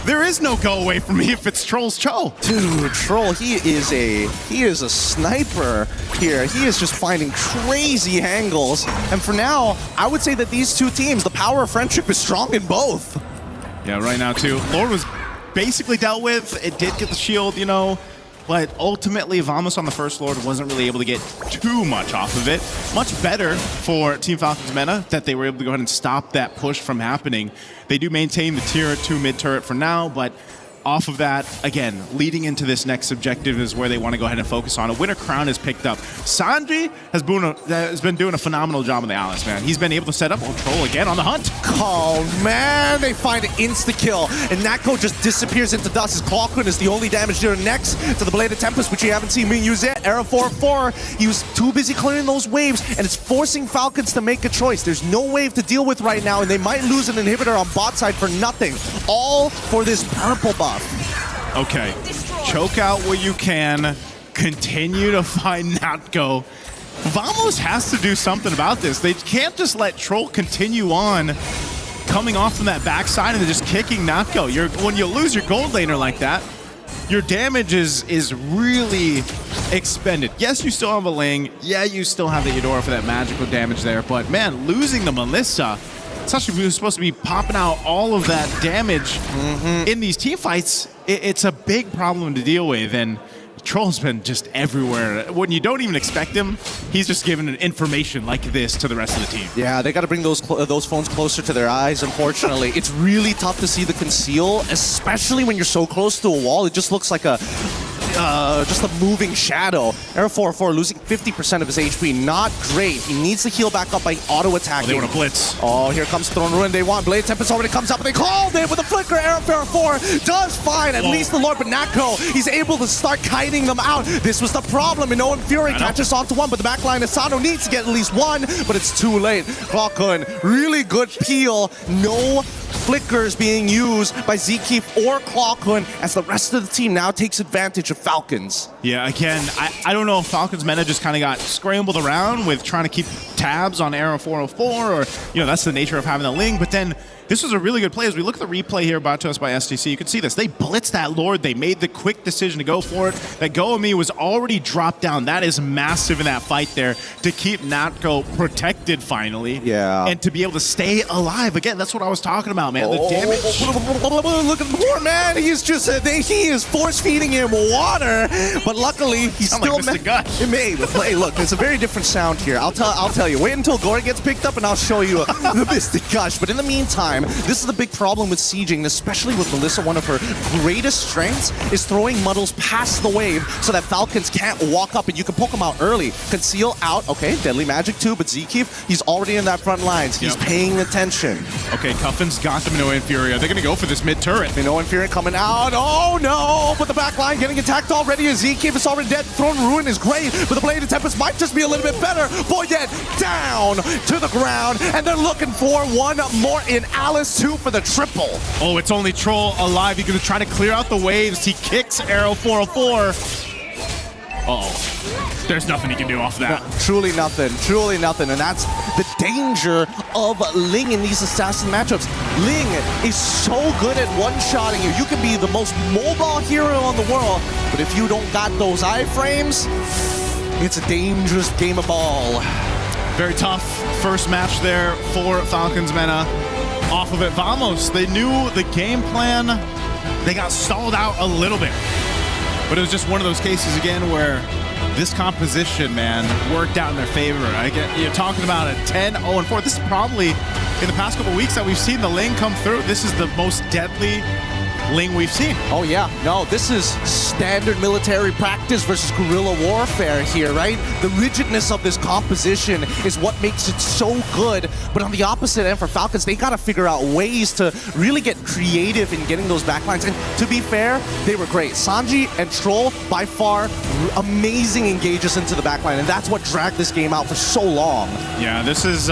There is no go away from me if it's Troll's Cho. Dude, Troll, he is a sniper here. He is just finding crazy angles. And for now, I would say that these two teams, the power of friendship is strong in both. Yeah, right now too. Lord was basically dealt with. It did get the shield, but ultimately Vamos on the first Lord wasn't really able to get too much off of it. Much better for Team Falcons Mena that they were able to go ahead and stop that push from happening. They do maintain the tier 2 mid turret for now, but off of that, again, leading into this next objective is where they want to go ahead and focus on. A winner crown is picked up. Sanji has been doing a phenomenal job on the Alice, man. He's been able to set up Troll again on the hunt. Oh, man, they find an insta-kill, and Natko just disappears into dust. His Clockwind is the only damage dealer next to the Bladed Tempest, which you haven't seen me use yet. Arrow 4-4, he was too busy clearing those waves, and it's forcing Falcons to make a choice. There's no wave to deal with right now, and they might lose an inhibitor on bot side for nothing. All for this purple buff. Okay, choke out what you can, continue to find Natko. Vamos has to do something about this. They can't just let Troll continue on coming off from that backside and then just kicking Natko. When you lose your gold laner like that, your damage is really expended. Yes, you still have a Ling. Yeah, you still have the Eudora for that magical damage there, but man, losing the Melissa, especially if you're supposed to be popping out all of that damage in these team fights, it's a big problem to deal with, and Troll's been just everywhere. When you don't even expect him, he's just giving an information like this to the rest of the team. Yeah, they got to bring those phones closer to their eyes, unfortunately. It's really tough to see the conceal, especially when you're so close to a wall. It just looks like just a moving shadow. Arrow 4-4 losing 50% of his HP. Not great. He needs to heal back up by auto-attacking. They want to blitz. Oh, here comes Throne Ruin. They want Blade Tempest already comes up, and they called it with a flicker. Arrow 4 does fine. At least the Lord, but Natko, he's able to start kiting them out. This was the problem, and Owen Fury catches onto one, but the backline Asano needs to get at least one, but it's too late. Clockwind, really good peel. No flickers being used by Zkeef or Clockwind as the rest of the team now takes advantage of Falcons. Yeah, again, I don't know if Falcons meta just kind of got scrambled around with trying to keep tabs on Arrow 404, or, that's the nature of having a Ling, but then this was a really good play. As we look at the replay here brought to us by STC, you can see this. They blitzed that Lord. They made the quick decision to go for it. That Go-Ami was already dropped down. That is massive in that fight there to keep Natko protected finally. Yeah. And to be able to stay alive. Again, that's what I was talking about, man. The damage. Look at the poor man. He is force-feeding him water, but luckily he's still... Like Mr. Gush. Hey, look, it's a very different sound here. I'll tell you. Wait until Gore gets picked up and I'll show you the Mystic Gush. But in the meantime, this is the big problem with sieging, especially with Melissa. One of her greatest strengths is throwing muddles past the wave so that Falcons can't walk up and you can poke them out early. Conceal out, okay, Deadly Magic too, but Zkeef, he's already in that front lines. He's paying attention. Okay, Cuffin's got the Minoan Fury. Are they going to go for this mid-turret? Minoan Fury coming out. Oh no! But the back line getting attacked already. Zkeef is already dead. Throne Ruin is great, but the Bladed Tempest might just be a little bit better. Boyet down to the ground, and they're looking for one more in Alice 2 for the triple. Oh, it's only Troll alive. He's going to try to clear out the waves. He kicks Arrow 404. Uh-oh. There's nothing he can do off that. No, truly nothing. And that's the danger of Ling in these assassin matchups. Ling is so good at one-shotting you. You can be the most mobile hero in the world, but if you don't got those iframes, it's a dangerous game of ball. Very tough first match there for Falcons meta. Off of it, Vamos, they knew the game plan. They got stalled out a little bit. But it was just one of those cases, again, where this composition, man, worked out in their favor. You're talking about a 10-0-4. This is probably, in the past couple of weeks that we've seen the Ling come through, this is the most deadly Ling we've seen. Oh yeah, no, this is standard military practice versus guerrilla warfare here, right? The rigidness of this composition is what makes it so good, but on the opposite end for Falcons, they gotta figure out ways to really get creative in getting those backlines, and to be fair, they were great. Sanji and Troll, by far, amazing engages into the backline, and that's what dragged this game out for so long. Yeah, this is,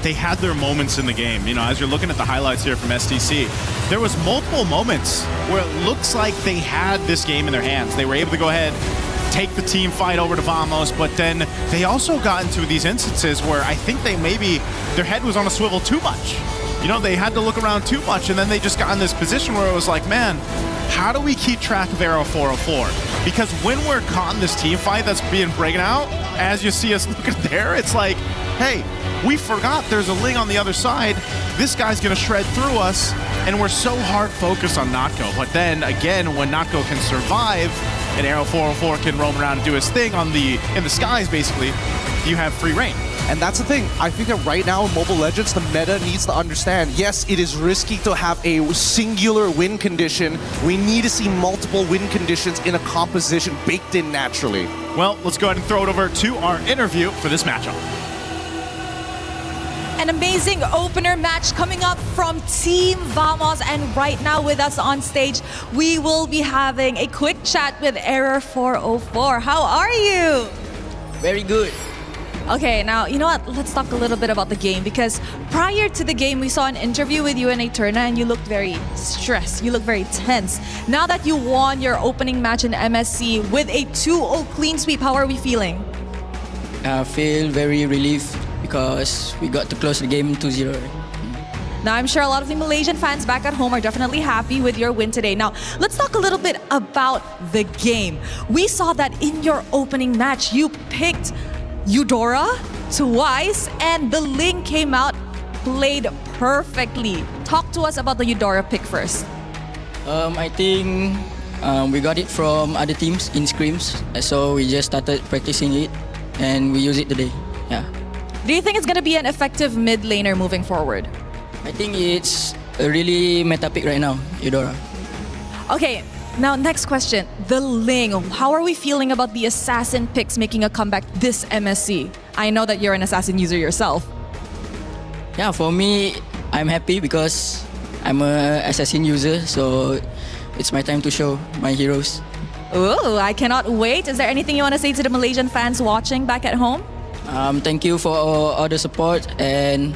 they had their moments in the game. As you're looking at the highlights here from STC, there was multiple moments where it looks like they had this game in their hands. They were able to go ahead, take the team fight over to Vamos, but then they also got into these instances where I think their head was on a swivel too much. They had to look around too much, and then they just got in this position where it was like, man, how do we keep track of Arrow 404? Because when we're caught in this team fight that's being breaking out, as you see us looking there, it's like, hey, we forgot there's a Ling on the other side. This guy's going to shred through us, and we're so hard focused on Natko. But then, again, when Natko can survive, and Arrow 404 can roam around and do his thing in the skies, basically, you have free reign. And that's the thing. I think that right now in Mobile Legends, the meta needs to understand, yes, it is risky to have a singular win condition. We need to see multiple win conditions in a composition baked in naturally. Well, let's go ahead and throw it over to our interview for this matchup. An amazing opener match coming up from Team Vamos, and right now with us on stage, we will be having a quick chat with Error 404. How are you? Very good. Okay, now, you know what? Let's talk a little bit about the game, because prior to the game, we saw an interview with you and Eterna, and you looked very stressed. You looked very tense. Now that you won your opening match in MSC with a 2-0 clean sweep, how are we feeling? I feel very relieved because we got to close the game 2-0. Now, I'm sure a lot of the Malaysian fans back at home are definitely happy with your win today. Now, let's talk a little bit about the game. We saw that in your opening match, you picked Eudora twice, and the Ling came out, played perfectly. Talk to us about the Eudora pick first. I think we got it from other teams in scrims, so we just started practicing it and we use it today. Yeah. Do you think it's going to be an effective mid laner moving forward? I think it's a really meta pick right now, Eudora. Okay, now next question. The Ling. How are we feeling about the Assassin picks making a comeback this MSC? I know that you're an Assassin user yourself. Yeah, for me, I'm happy because I'm an Assassin user, so it's my time to show my heroes. Oh, I cannot wait. Is there anything you want to say to the Malaysian fans watching back at home? Thank you for all the support, and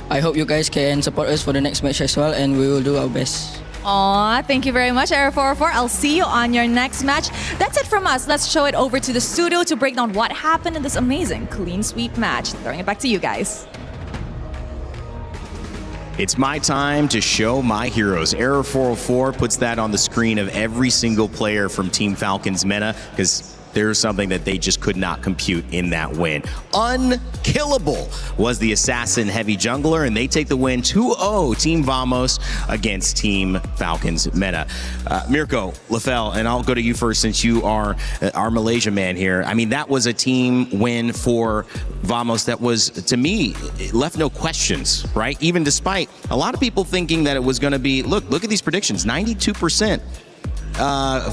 I hope you guys can support us for the next match as well, and we will do our best. Aw, thank you very much, Error 404. I'll see you on your next match. That's it from us. Let's show it over to the studio to break down what happened in this amazing clean sweep match. Throwing it back to you guys. It's my time to show my heroes. Error 404 puts that on the screen of every single player from Team Falcon's meta, because there's something that they just could not compute in that win. Unkillable was the Assassin heavy jungler, and they take the win 2-0 Team Vamos against Team Falcon's meta. Mirko, Lefel, and I'll go to you first since you are our Malaysia man here. I mean, that was a team win for Vamos that was, to me, it left no questions, right? Even despite a lot of people thinking that it was going to be, look at these predictions, 92%.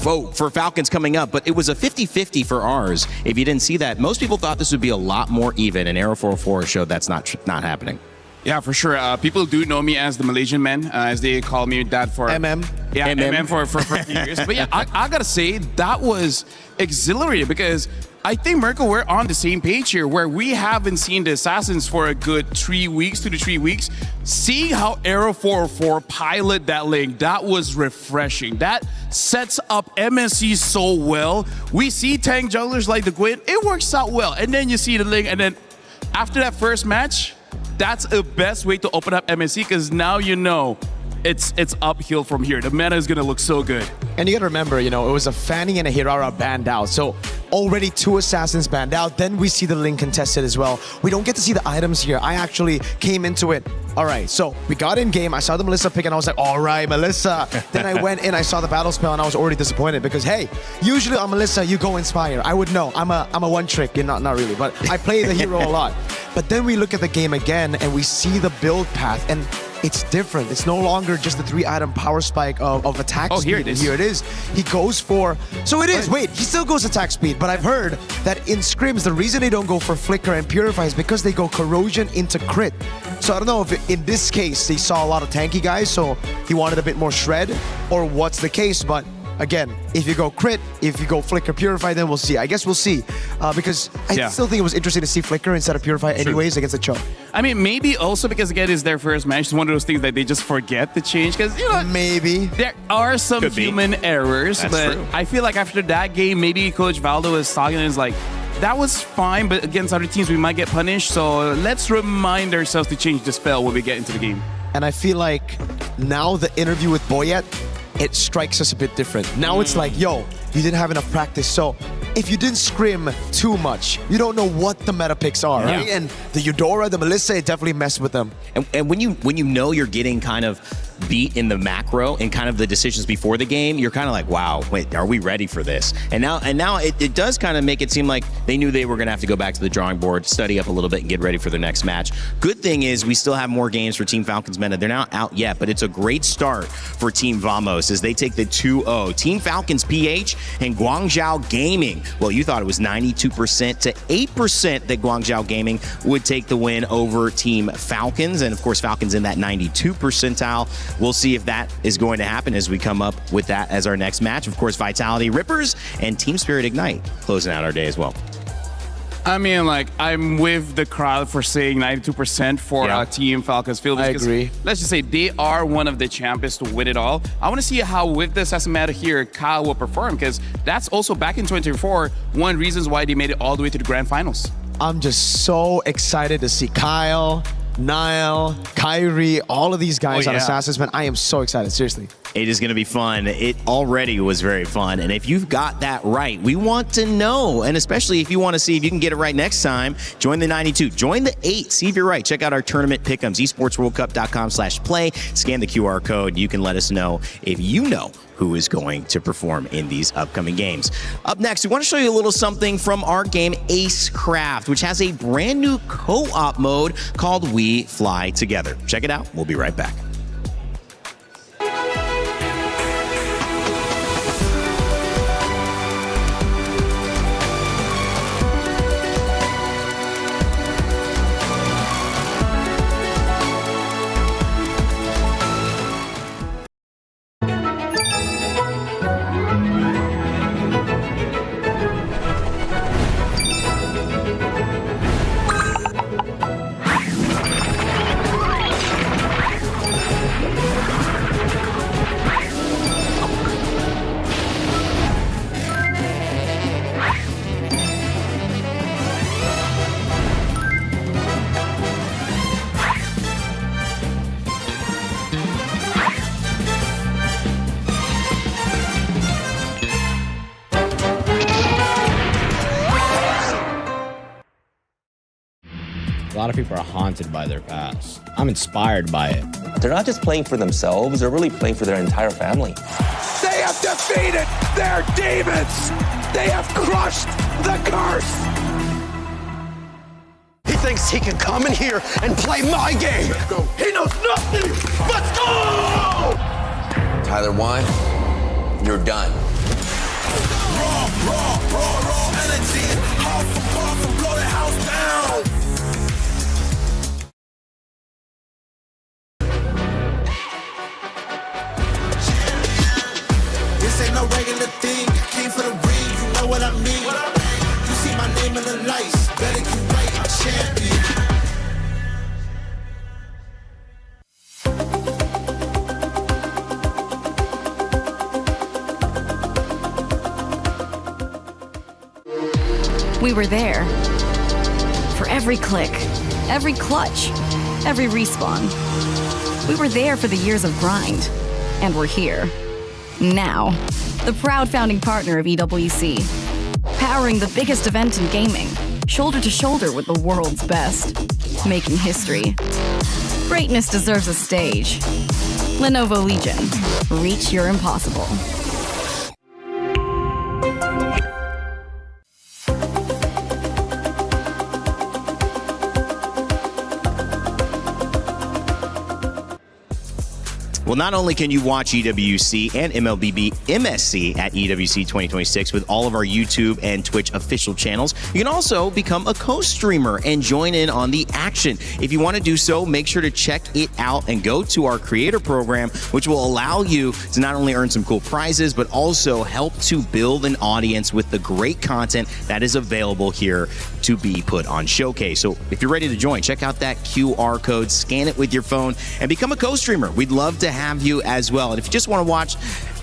Vote for Falcons coming up, but it was a 50-50 for ours. If you didn't see that, most people thought this would be a lot more even, and Arrow 404 showed that's not happening. Yeah, for sure. People do know me as the Malaysian man, as they call me that for MM. Yeah, MM for a few years. But yeah, I gotta say that was exhilarating because I think, Mirko, we're on the same page here where we haven't seen the Assassins for a good 2 to 3 weeks. Seeing how Arrow 404 pilot that lane, that was refreshing. That sets up MSC so well. We see tank junglers like the Gwyn, it works out well. And then you see the lane, and then after that first match, that's the best way to open up MSC because now you know it's uphill from here. The meta is gonna look so good. And you gotta remember, it was a Fanny and a Hirara banned out. So already 2 Assassins banned out. Then we see the Ling contested as well. We don't get to see the items here. I actually came into it. All right, so we got in game. I saw the Melissa pick and I was like, all right, Melissa. Then I went in, I saw the battle spell and I was already disappointed because, hey, usually on Melissa, you go Inspire. I would know. I'm a one trick. You're not really, but I play the hero a lot. But then we look at the game again and we see the build path and it's different. It's no longer just the 3-item power spike of attack speed. Here it is. Here it is. He goes for... So it is. Wait, he still goes attack speed. But I've heard that in scrims, the reason they don't go for Flicker and Purify is because they go Corrosion into crit. So I don't know if in this case, they saw a lot of tanky guys, so he wanted a bit more shred, or what's the case. But again, if you go crit, if you go Flicker, Purify, then we'll see. I guess we'll see. Because I still think it was interesting to see Flicker instead of Purify anyways against the Cho. I mean, maybe also because, again, it's their first match. It's one of those things that they just forget to change. Because, maybe. There are some human errors. That's but true. I feel like after that game, maybe Coach Valdo is talking and is like, that was fine, but against other teams, we might get punished. So let's remind ourselves to change the spell when we get into the game. And I feel like now the interview with Boyet, it strikes us a bit different. Now it's like, yo, you didn't have enough practice. So if you didn't scrim too much, you don't know what the meta picks are, right? And the Eudora, the Melissa, it definitely messed with them. And when you know you're getting kind of beat in the macro and kind of the decisions before the game, you're kind of like, wow, wait, are we ready for this? And now it does kind of make it seem like they knew they were going to have to go back to the drawing board, study up a little bit, and get ready for their next match. Good thing is we still have more games for Team Falcons Meta. They're not out yet, but it's a great start for Team Vamos as they take the 2-0. Team Falcons PH and Guangzhou Gaming. Well, you thought it was 92% to 8% that Guangzhou Gaming would take the win over Team Falcons. And of course, Falcons in that 92 percentile. We'll see if that is going to happen as we come up with that as our next match. Of course, Vitality Rippers and Team Spirit Ignite closing out our day as well. I mean, like, I'm with the crowd for saying 92% for Team Falcons Field. I agree. Let's just say they are one of the champions to win it all. I want to see how, with this as a matter here, Kyle will perform, because that's also back in 2024, one reasons why they made it all the way to the grand finals. I'm just so excited to see Kyle, Niall, Kyrie, all of these guys on Assassins, man. I am so excited, seriously. It is going to be fun. It already was very fun. And if you've got that right, we want to know. And especially if you want to see if you can get it right next time, join the 92, join the 8, see if you're right. Check out our tournament pick'ems, esportsworldcup.com/play. Scan the QR code. You can let us know if you know who is going to perform in these upcoming games. Up next, we want to show you a little something from our game Acecraft, which has a brand new co-op mode called We Fly Together. Check it out. We'll be right back. A lot of people are haunted by their past. I'm inspired by it. They're not just playing for themselves, they're really playing for their entire family. They have defeated their demons! They have crushed the curse! He thinks he can come in here and play my game! Let's go. He knows nothing! Let's go! Tyler 1, you're done. Raw energy, half for half and blow the house down! This ain't no regular thing. Came for the ring, you know what I mean. You see my name in the lights, better get right, I'm champion. We were there. For every click, every clutch, every respawn. We were there for the years of grind. And we're here. Now. The proud founding partner of EWC. Powering the biggest event in gaming. Shoulder to shoulder with the world's best. Making history. Greatness deserves a stage. Lenovo Legion. Reach your impossible. Well, not only can you watch EWC and MLBB MSC at EWC 2026 with all of our YouTube and Twitch official channels, you can also become a co-streamer and join in on the action. If you want to do so, make sure to check it out and go to our creator program, which will allow you to not only earn some cool prizes, but also help to build an audience with the great content that is available here to be put on Showcase. So if you're ready to join, check out that QR code, scan it with your phone, and become a co-streamer. We'd love to have you as well. And if you just want to watch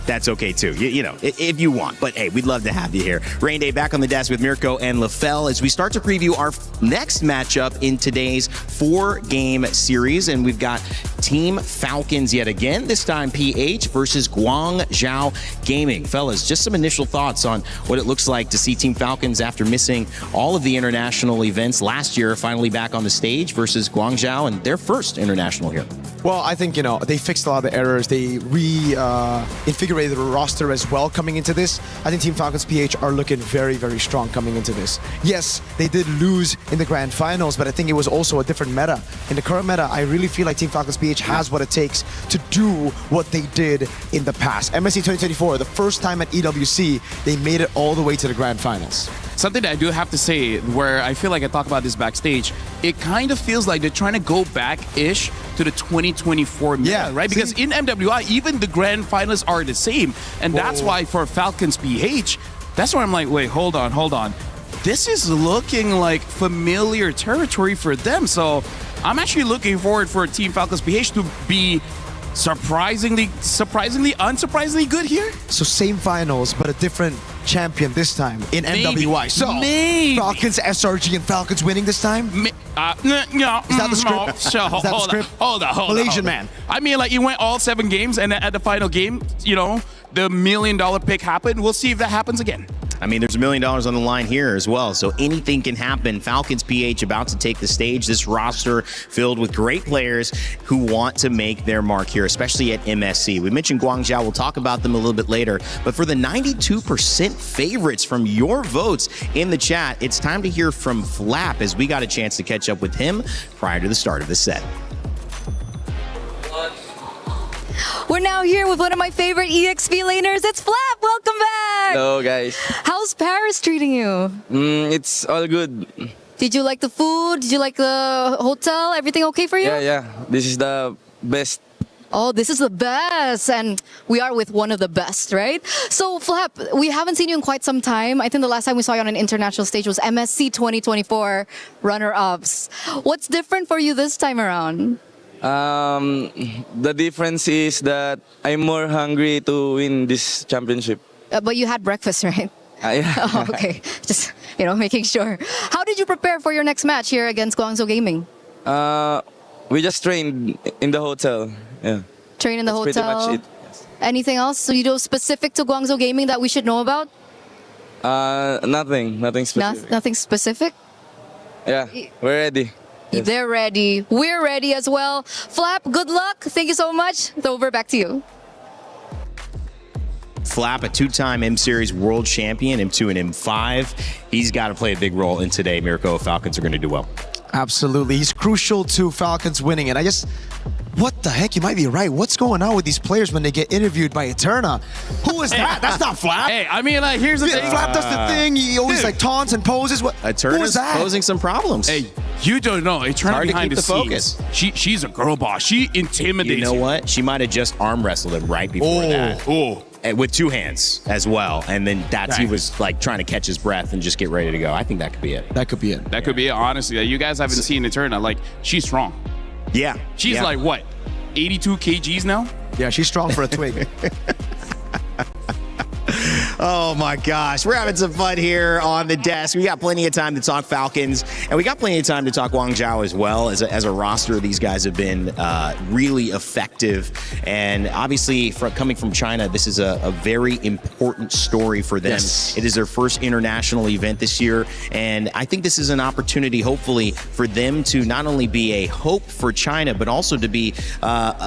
that's okay too. You know, if you want. But hey, we'd love to have you here. Rain Day back on the desk with Mirko and LaFell as we start to preview our next matchup in today's 4-game series. And we've got Team Falcons yet again, this time PH versus Guangzhou Gaming. Fellas, just some initial thoughts on what it looks like to see Team Falcons after missing all of the international events last year, finally back on the stage versus Guangzhou and their first international here. Well, I think, you know, they fixed a lot of the errors. They reinvigorated the roster as well coming into this. I think Team Falcons PH are looking very, very strong coming into this. Yes, they did lose in the grand finals, but I think it was also a different meta. In the current meta, I really feel like Team Falcons PH has what it takes to do what they did in the past. MSC 2024, the first time at EWC, they made it all the way to the grand finals. Something that I do have to say, where I feel like I talk about this backstage, it kind of feels like they're trying to go back-ish to the 2024 meta, right? Because in MWI, even the grand finalists are the same. And that's why for Falcons PH, that's where I'm like, wait, hold on. This is looking like familiar territory for them. So I'm actually looking forward for Team Falcons PH to be surprisingly, unsurprisingly good here. So same finals, but a different champion this time in MWI. So Falcons, SRG, and Falcons winning this time? No. Is that the script? Is that the script? Hold on. Malaysian man. I mean, like, it went all 7 games, and at the final game, you know, the $1 million pick happened. We'll see if that happens again. I mean, there's $1 million on the line here as well, so anything can happen. Falcons PH about to take the stage. This roster filled with great players who want to make their mark here, especially at MSC. We mentioned Guangzhou. We'll talk about them a little bit later. But for the 92% favorites from your votes in the chat, it's time to hear from Flap as we got a chance to catch up with him prior to the start of the set. We're now here with one of my favorite EXP laners. It's Flap. Welcome back. Hello, guys. How's Paris treating you? It's all good. Did you like the food? Did you like the hotel? Everything okay for you? Yeah. This is the best. Oh, this is the best. And we are with one of the best, right? So, Flap, we haven't seen you in quite some time. I think the last time we saw you on an international stage was MSC 2024 runner-ups. What's different for you this time around? The difference is that I'm more hungry to win this championship. But you had breakfast, right? Yeah. Oh, okay. Just, making sure. How did you prepare for your next match here against Guangzhou Gaming? We just trained in the hotel. Yeah. Train in the That's hotel? pretty much it. Yes. Anything else so you do specific to Guangzhou Gaming that we should know about? Nothing specific. Nothing specific? Yeah, we're ready. Yes. They're ready. We're ready as well. Flap, good luck. Thank you so much. Over back to you. Flap, a 2-time M-Series world champion, M2 and M5. He's got to play a big role in today. Mirko Falcons are going to do well. Absolutely. He's crucial to Falcons winning. And what the heck? You might be right. What's going on with these players when they get interviewed by Eterna? Who is that? That's not Flap. Hey, I mean, like, here's the thing. Flap does the thing. He always taunts and poses. What? Eterna's posing some problems. Hey, you don't know. Eterna behind the scenes. She's a girl boss. She intimidates. You know what? She might have just arm wrestled him right before that. With 2 hands as well. And then he was like trying to catch his breath and just get ready to go. I think that could be it. That could be it. That could be it, honestly. You guys haven't seen Eterna. Like, she's strong. Yeah. She's like, what, 82 kgs now? Yeah, she's strong for a twig. Oh my gosh, we're having some fun here on the desk. We got plenty of time to talk Falcons, and we got plenty of time to talk Guangzhou as well. As a roster, these guys have been really effective, and obviously coming from China, this is a very important story for them. Yes. It is their first international event this year, and I think this is an opportunity, hopefully, for them to not only be a hope for China, but also to be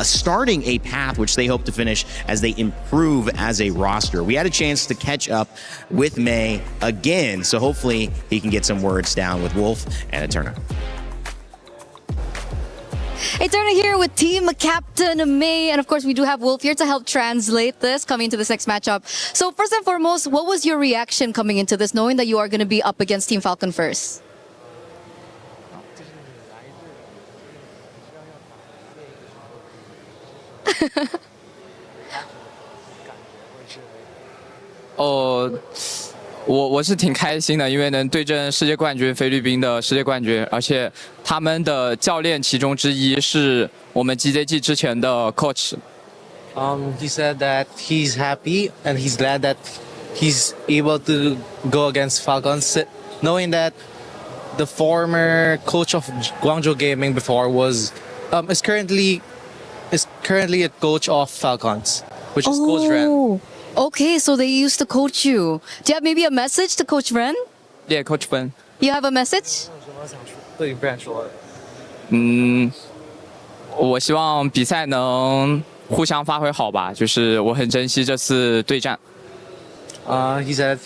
starting a path which they hope to finish as they improve as a roster. We had a chance to catch up with May again, so hopefully he can get some words down with Wolf and Eterna. Eterna here with Team Captain May, and of course we do have Wolf here to help translate this coming into this next matchup. So first and foremost, what was your reaction coming into this, knowing that you are going to be up against Team Falcon first?我是挺开心的，因为能对阵世界冠军菲律宾的世界冠军，而且他们的教练其中之一是我们 GZG 之前的 coach。He said that he's happy and he's glad that he's able to go against Falcons, knowing that the former coach of Guangzhou Gaming before is currently a coach of Falcons, which is Coach Ren. Okay, so they used to coach you. Do you have maybe a message to Coach Ren? Yeah, Coach Ben. You have a message? 对 Brand 说。我希望比赛能互相发挥好吧，就是我很珍惜这次对战。He said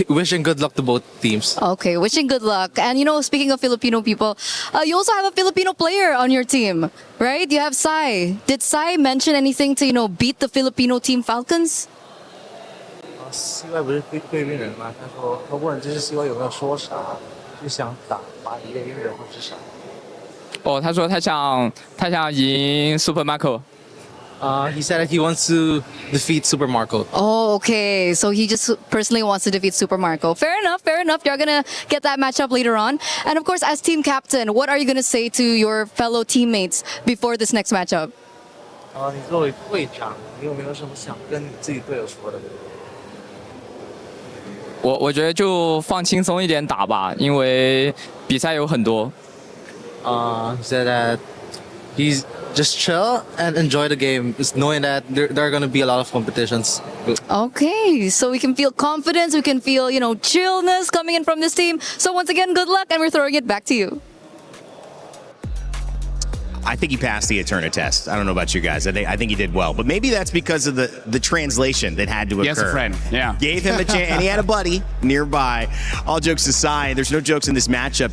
wishing good luck to both teams. Okay, wishing good luck. And speaking of Filipino people, you also have a Filipino player on your team, right? You have Sai. Did Sai mention anything to, beat the Filipino team Falcons? 西外不是对面人吗？他问这是西外有没有说啥，就想打一个人或者啥。哦，他说他想赢 Super Marco。He said that he wants to defeat Super Marco. Oh, okay. So he just personally wants to defeat Super Marco. Fair enough, fair enough. You're going to get that matchup later on. And of course, as team captain, what are you going to say to your fellow teammates before this next matchup? 你作为队长，你有没有什么想跟你自己队友说的？我觉得就放轻松一点打吧，因为比赛有很多。He said that he's just chill and enjoy the game, just knowing that there are going to be a lot of competitions. Okay, so we can feel confidence, we can feel, chillness coming in from this team. So once again, good luck, and we're throwing it back to you. I think he passed the Eterna test. I don't know about you guys. I think he did well. But maybe that's because of the translation that had to occur. He has a friend, yeah. Gave him a chance, and he had a buddy nearby. All jokes aside, there's no jokes in this matchup.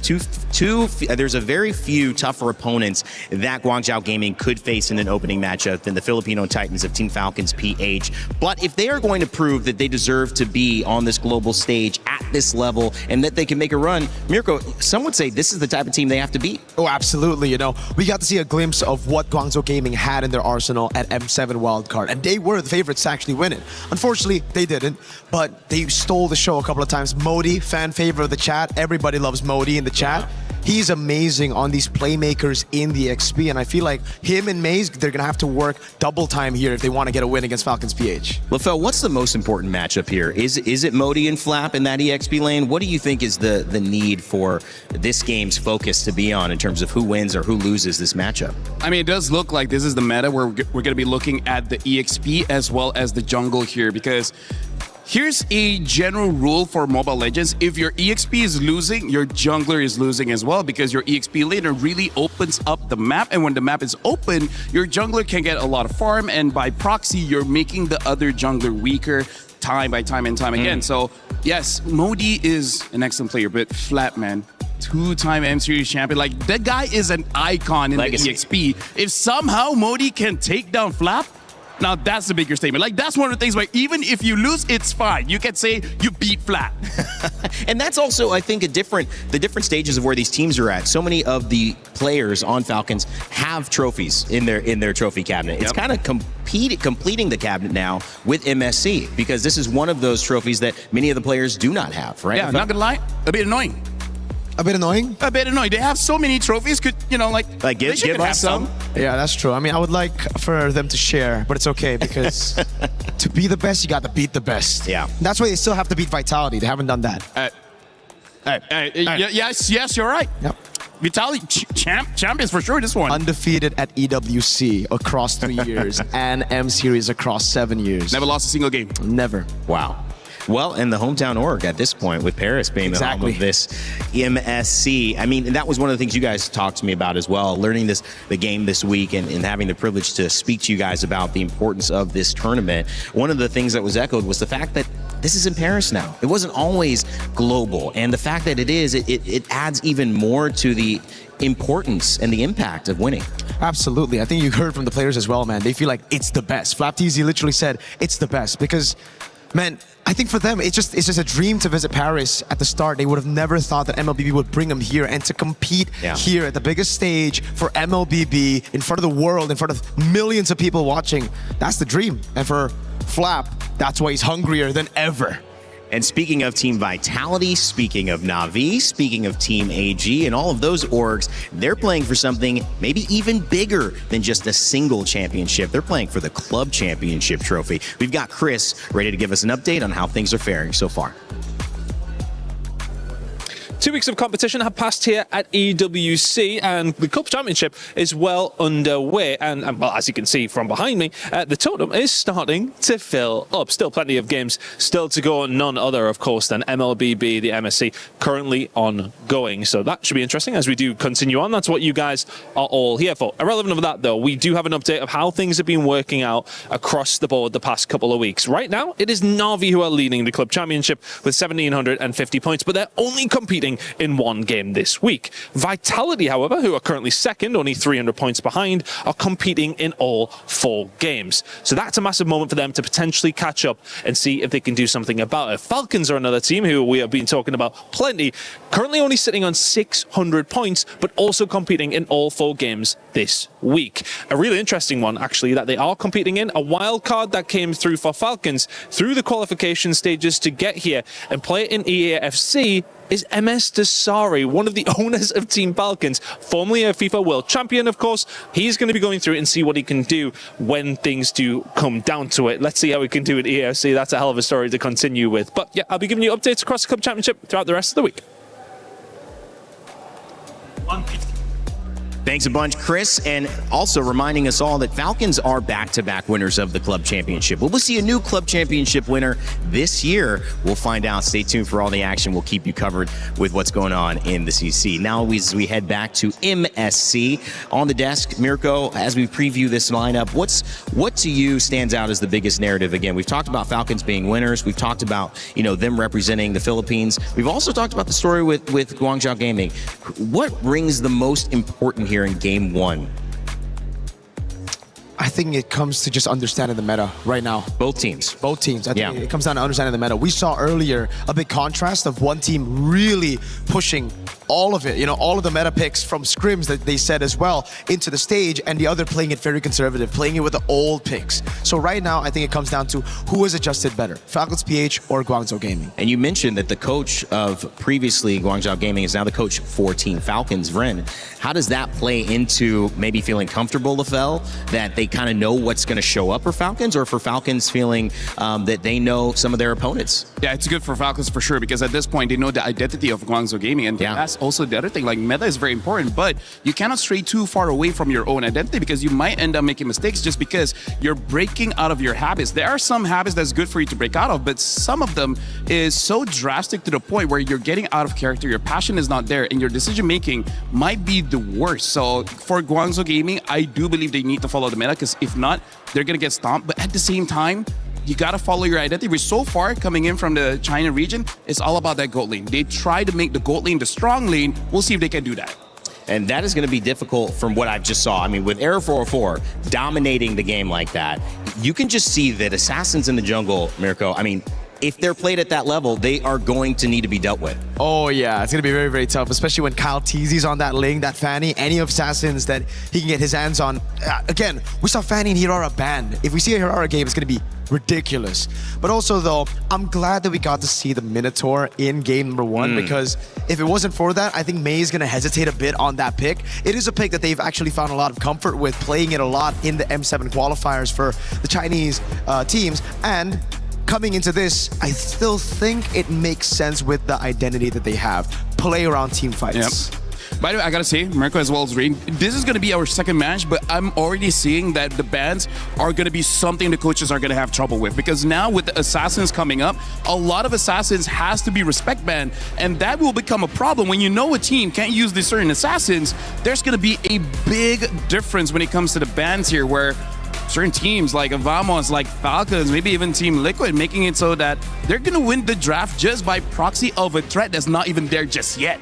There's a very few tougher opponents that Guangzhou Gaming could face in an opening matchup than the Filipino Titans of Team Falcons PH. But if they are going to prove that they deserve to be on this global stage at this level and that they can make a run, Mirko, some would say this is the type of team they have to beat. Oh, absolutely. We got to see a glimpse of what Guangzhou Gaming had in their arsenal at M7 wildcard, and they were the favorites to actually win it. Unfortunately, they didn't, but they stole the show a couple of times. Modi, fan favorite of the chat. Everybody loves Modi in the chat. He's amazing on these playmakers in the XP, and I feel like him and Maze, they're going to have to work double time here if they want to get a win against Falcons PH. LaFell, what's the most important matchup here? Is it Modi and Flap in that EXP lane? What do you think is the need for this game's focus to be on in terms of who wins or who loses this matchup? I mean, it does look like this is the meta where we're going to be looking at the EXP as well as the jungle here, because here's a general rule for Mobile Legends. If your EXP is losing, your jungler is losing as well, because your EXP laner really opens up the map. And when the map is open, your jungler can get a lot of farm. And by proxy, you're making the other jungler weaker time by time and time again. So yes, Modi is an excellent player, but Flap, man, two-time M Series champion. Like, that guy is an icon in Legacy. The EXP. If somehow Modi can take down Flap, now that's the bigger statement. Like, that's one of the things where even if you lose, it's fine. You can say you beat Flap. And that's also, I think, the different stages of where these teams are at. So many of the players on Falcons have trophies in their trophy cabinet. It's kind of completing the cabinet now with MSC, because this is one of those trophies that many of the players do not have, right? Yeah, not gonna lie, a bit annoying. A bit annoying? A bit annoying. They have so many trophies. Give us some. Yeah, that's true. I mean, I would like for them to share, but it's okay, because to be the best, you got to beat the best. Yeah. That's why they still have to beat Vitality. They haven't done that. Yes, you're right. Yep. Vitality champions for sure. This one undefeated at EWC across 3 years and M Series across 7 years. Never lost a single game. Never. Wow. Well, and the hometown org at this point, with Paris being the home of this MSC. I mean, that was one of the things you guys talked to me about as well, learning the game this week and having the privilege to speak to you guys about the importance of this tournament. One of the things that was echoed was the fact that this is in Paris now. It wasn't always global. And the fact that it is, it adds even more to the importance and the impact of winning. Absolutely. I think you heard from the players as well, man. They feel like it's the best. FlapTZ literally said it's the best because, man, I think for them, it's just a dream to visit Paris at the start. They would have never thought that MLBB would bring them here, and to compete here at the biggest stage for MLBB in front of the world, in front of millions of people watching. That's the dream. And for Flap, that's why he's hungrier than ever. And speaking of Team Vitality, speaking of Na'Vi, speaking of Team AG, and all of those orgs, they're playing for something maybe even bigger than just a single championship. They're playing for the club championship trophy. We've got Chris ready to give us an update on how things are faring so far. 2 weeks of competition have passed here at EWC, and the Club Championship is well underway. And well, as you can see from behind me, the totem is starting to fill up. Still plenty of games still to go. None other, of course, than MLBB, the MSC, currently ongoing. So that should be interesting as we do continue on. That's what you guys are all here for. Irrelevant of that, though, we do have an update of how things have been working out across the board the past couple of weeks. Right now, it is Na'Vi who are leading the Club Championship with 1,750 points, but they're only competing in one game this week. Vitality, however, who are currently second, only 300 points behind, are competing in all 4 games. So that's a massive moment for them to potentially catch up and see if they can do something about it. Falcons are another team who we have been talking about plenty, currently only sitting on 600 points, but also competing in all 4 games this week. A really interesting one, actually, that they are competing in, a wild card that came through for Falcons through the qualification stages to get here and play in EAFC, is MS Desari, one of the owners of Team Falcons, formerly a FIFA World Champion, of course. He's going to be going through it and see what he can do when things do come down to it. Let's see how he can do at EFC. That's a hell of a story to continue with. But yeah, I'll be giving you updates across the Club Championship throughout the rest of the week. Thanks a bunch, Chris, and also reminding us all that Falcons are back-to-back winners of the Club Championship. We'll see a new Club Championship winner this year. We'll find out. Stay tuned for all the action. We'll keep you covered with what's going on in the CC. Now, as we head back to MSC, on the desk, Mirko, as we preview this lineup, what to you stands out as the biggest narrative? Again, we've talked about Falcons being winners. We've talked about, them representing the Philippines. We've also talked about the story with Guangzhou Gaming. What rings the most important here in game 1? I think it comes to just understanding the meta right now. Both teams. I think it comes down to understanding the meta. We saw earlier a big contrast of one team really pushing all of it, all of the meta picks from scrims that they said as well into the stage, and the other playing it very conservative, playing it with the old picks. So right now, I think it comes down to who has adjusted better, Falcons PH or Guangzhou Gaming. And you mentioned that the coach of previously Guangzhou Gaming is now the coach for Team Falcons, Vren. How does that play into maybe feeling comfortable, LaFell, that they kind of know what's going to show up for Falcons, or for Falcons feeling that they know some of their opponents? Yeah, it's good for Falcons for sure, because at this point, they know the identity of Guangzhou Gaming, and that's also the other thing. Like, meta is very important, but you cannot stray too far away from your own identity, because you might end up making mistakes just because you're breaking out of your habits. There are some habits that's good for you to break out of, but some of them is so drastic to the point where you're getting out of character, your passion is not there, and your decision making might be the worst. So for Guangzhou Gaming, I do believe they need to follow the meta, because if not, they're gonna get stomped. But at the same time, you gotta follow your identity. Which so far, coming in from the China region, it's all about that gold lane. They try to make the gold lane the strong lane. We'll see if they can do that. And that is going to be difficult from what I've just saw. I mean, with Error 404 dominating the game like that, you can just see that Assassins in the jungle, Mirko, I mean, if they're played at that level, they are going to need to be dealt with. Oh yeah, it's going to be very, very tough, especially when Kyle Teasy's on that lane, that Fanny, any of Assassins that he can get his hands on. Again, we saw Fanny and Hirara banned. If we see a Hirara game, it's going to be ridiculous. But also, though, I'm glad that we got to see the Minotaur in game number 1, because if it wasn't for that, I think May is going to hesitate a bit on that pick. It is a pick that they've actually found a lot of comfort with, playing it a lot in the M7 qualifiers for the Chinese teams, and coming into this, I still think it makes sense with the identity that they have. Play around team fights. Yep. By the way, I gotta say, Mirko as well as Rain, this is gonna be our second match, but I'm already seeing that the bans are gonna be something the coaches are gonna have trouble with, because now with the Assassins coming up, a lot of Assassins has to be respect banned, and that will become a problem. When you know a team can't use these certain Assassins, there's gonna be a big difference when it comes to the bans here, where certain teams like Avamos, like Falcons, maybe even Team Liquid, making it so that they're gonna win the draft just by proxy of a threat that's not even there just yet.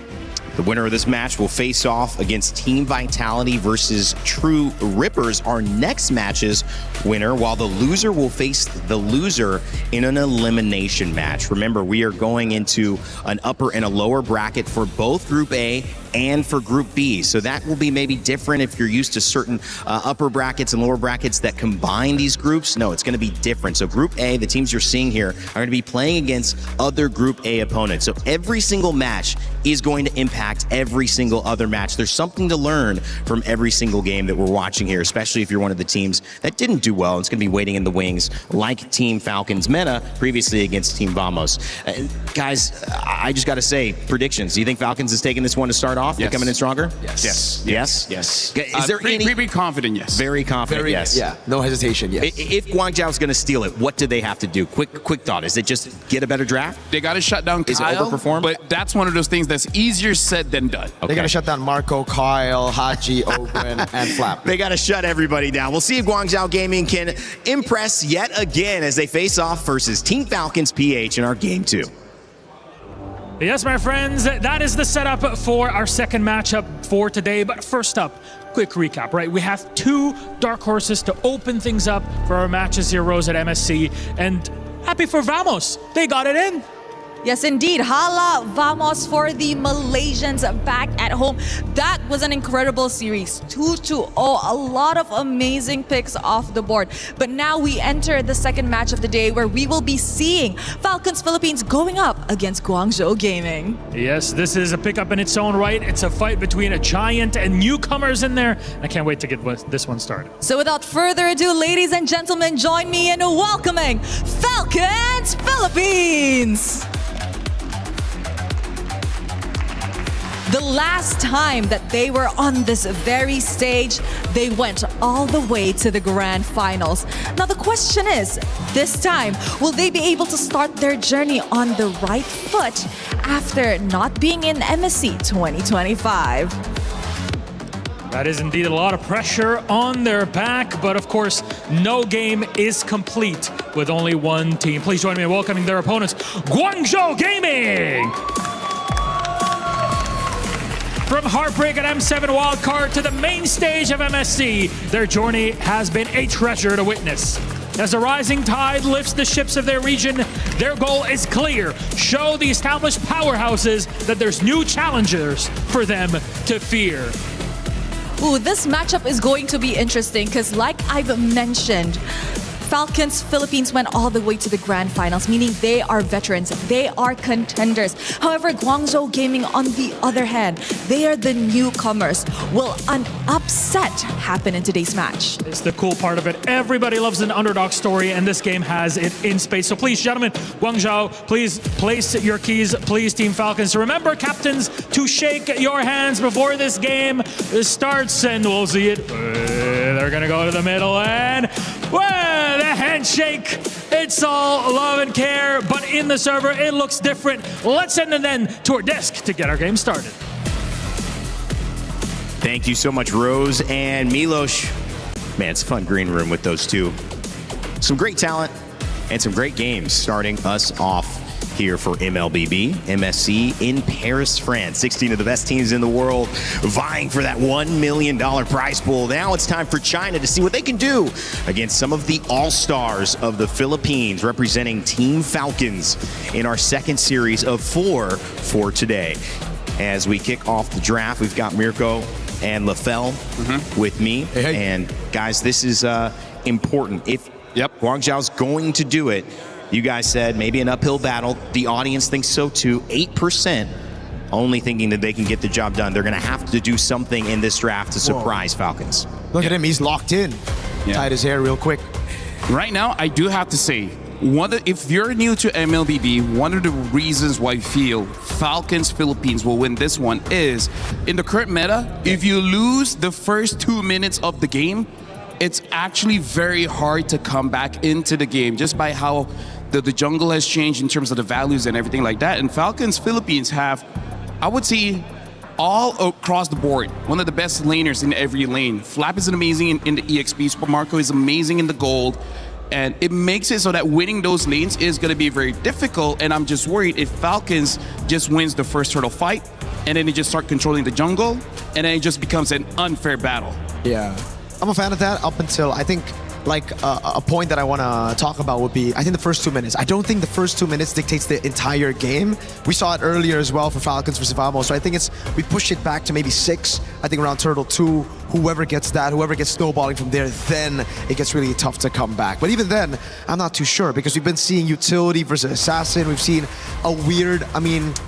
The winner of this match will face off against Team Vitality versus True Rippers, our next match's winner, while the loser will face the loser in an elimination match. Remember, we are going into an upper and a lower bracket for both Group A and for Group B. So that will be maybe different if you're used to certain upper brackets and lower brackets that combine these groups. No, it's going to be different. So Group A, the teams you're seeing here, are going to be playing against other Group A opponents. So every single match is going to impact every single other match. There's something to learn from every single game that we're watching here, especially if you're one of the teams that didn't do well. It's going to be waiting in the wings like Team Falcons Meta previously against Team Vamos. Guys, I just got to say, predictions. Do you think Falcons is taking this one to start off? They're coming in stronger? Yes. Yes? Yes. Is there pretty confident, yes. Very confident, yes. Yeah, no hesitation, yes. If Guangzhou's going to steal it, what do they have to do? Quick thought. Is it just get a better draft? They got to shut down Kyle. Is it overperform? But that's one of those things that's easier said than done. Okay. They got to shut down Marco, Kyle, Haji, Ogren, and Flap. They got to shut everybody down. We'll see if Guangzhou Gaming can impress yet again as they face off versus Team Falcons PH in our Game 2. Yes, my friends, that is the setup for our second matchup for today. But first up, quick recap, right? We have two dark horses to open things up for our matches here, Rose, at MSC. And happy for Vamos. They got it in. Yes, indeed. Hala Vamos for the Malaysians back at home. That was an incredible series. 2-0. A lot of amazing picks off the board. But now we enter the second match of the day where we will be seeing Falcons Philippines going up against Guangzhou Gaming. Yes, this is a pickup in its own right. It's a fight between a giant and newcomers in there. I can't wait to get this one started. So without further ado, ladies and gentlemen, join me in welcoming Falcons Philippines. The last time that they were on this very stage, they went all the way to the grand finals. Now the question is, this time, will they be able to start their journey on the right foot after not being in MSC 2025? That is indeed a lot of pressure on their back, but of course, no game is complete with only one team. Please join me in welcoming their opponents, Guangzhou Gaming! From heartbreak at M7 wildcard to the main stage of MSC, their journey has been a treasure to witness. As the rising tide lifts the ships of their region, their goal is clear. Show the established powerhouses that there's new challengers for them to fear. Ooh, this matchup is going to be interesting because like I've mentioned, Falcons Philippines went all the way to the grand finals, meaning they are veterans, they are contenders. However, Guangzhou Gaming, on the other hand, they are the newcomers. Will an upset happen in today's match? It's the cool part of it. Everybody loves an underdog story, and this game has it in space. So please, gentlemen, Guangzhou, please place your keys, please, Team Falcons. Remember, captains, to shake your hands before this game starts, and we'll see it. They're gonna go to the middle, and well, the handshake. It's all love and care, but in the server, it looks different. Let's send them then to our desk to get our game started. Thank you so much, Rose and Milos. Man, it's a fun green room with those two. Some great talent and some great games starting us off here for MLBB, MSC in Paris, France. 16 of the best teams in the world vying for that $1 million prize pool. Now it's time for China to see what they can do against some of the all-stars of the Philippines representing Team Falcons in our second series of 4 for today. As we kick off the draft, we've got Mirko and Lafell with me. Hey. And guys, this is important. If Guangzhou's going to do it, you guys said maybe an uphill battle. The audience thinks so too. 8% only thinking that they can get the job done. They're going to have to do something in this draft to surprise Falcons. Look at him. He's locked in. Tied his hair real quick. Right now, I do have to say, if you're new to MLBB, one of the reasons why I feel Falcons Philippines will win this one is, in the current meta, if you lose the first 2 minutes of the game, it's actually very hard to come back into the game just by how the jungle has changed in terms of the values and everything like that. And Falcons Philippines have, I would say, all across the board, one of the best laners in every lane. Flap is amazing in the EXP. Super Marco is amazing in the gold. And it makes it so that winning those lanes is going to be very difficult. And I'm just worried if Falcons just wins the first turtle fight, and then they just start controlling the jungle, and then it just becomes an unfair battle. Yeah. I'm a fan of that up until I think like a point that I want to talk about would be, I think the first 2 minutes. I don't think the first 2 minutes dictates the entire game. We saw it earlier as well for Falcons versus Vamos. So I think we push it back to maybe 6. I think around Turtle 2, whoever gets snowballing from there, then it gets really tough to come back. But even then, I'm not too sure because we've been seeing utility versus assassin. We've seen a weird,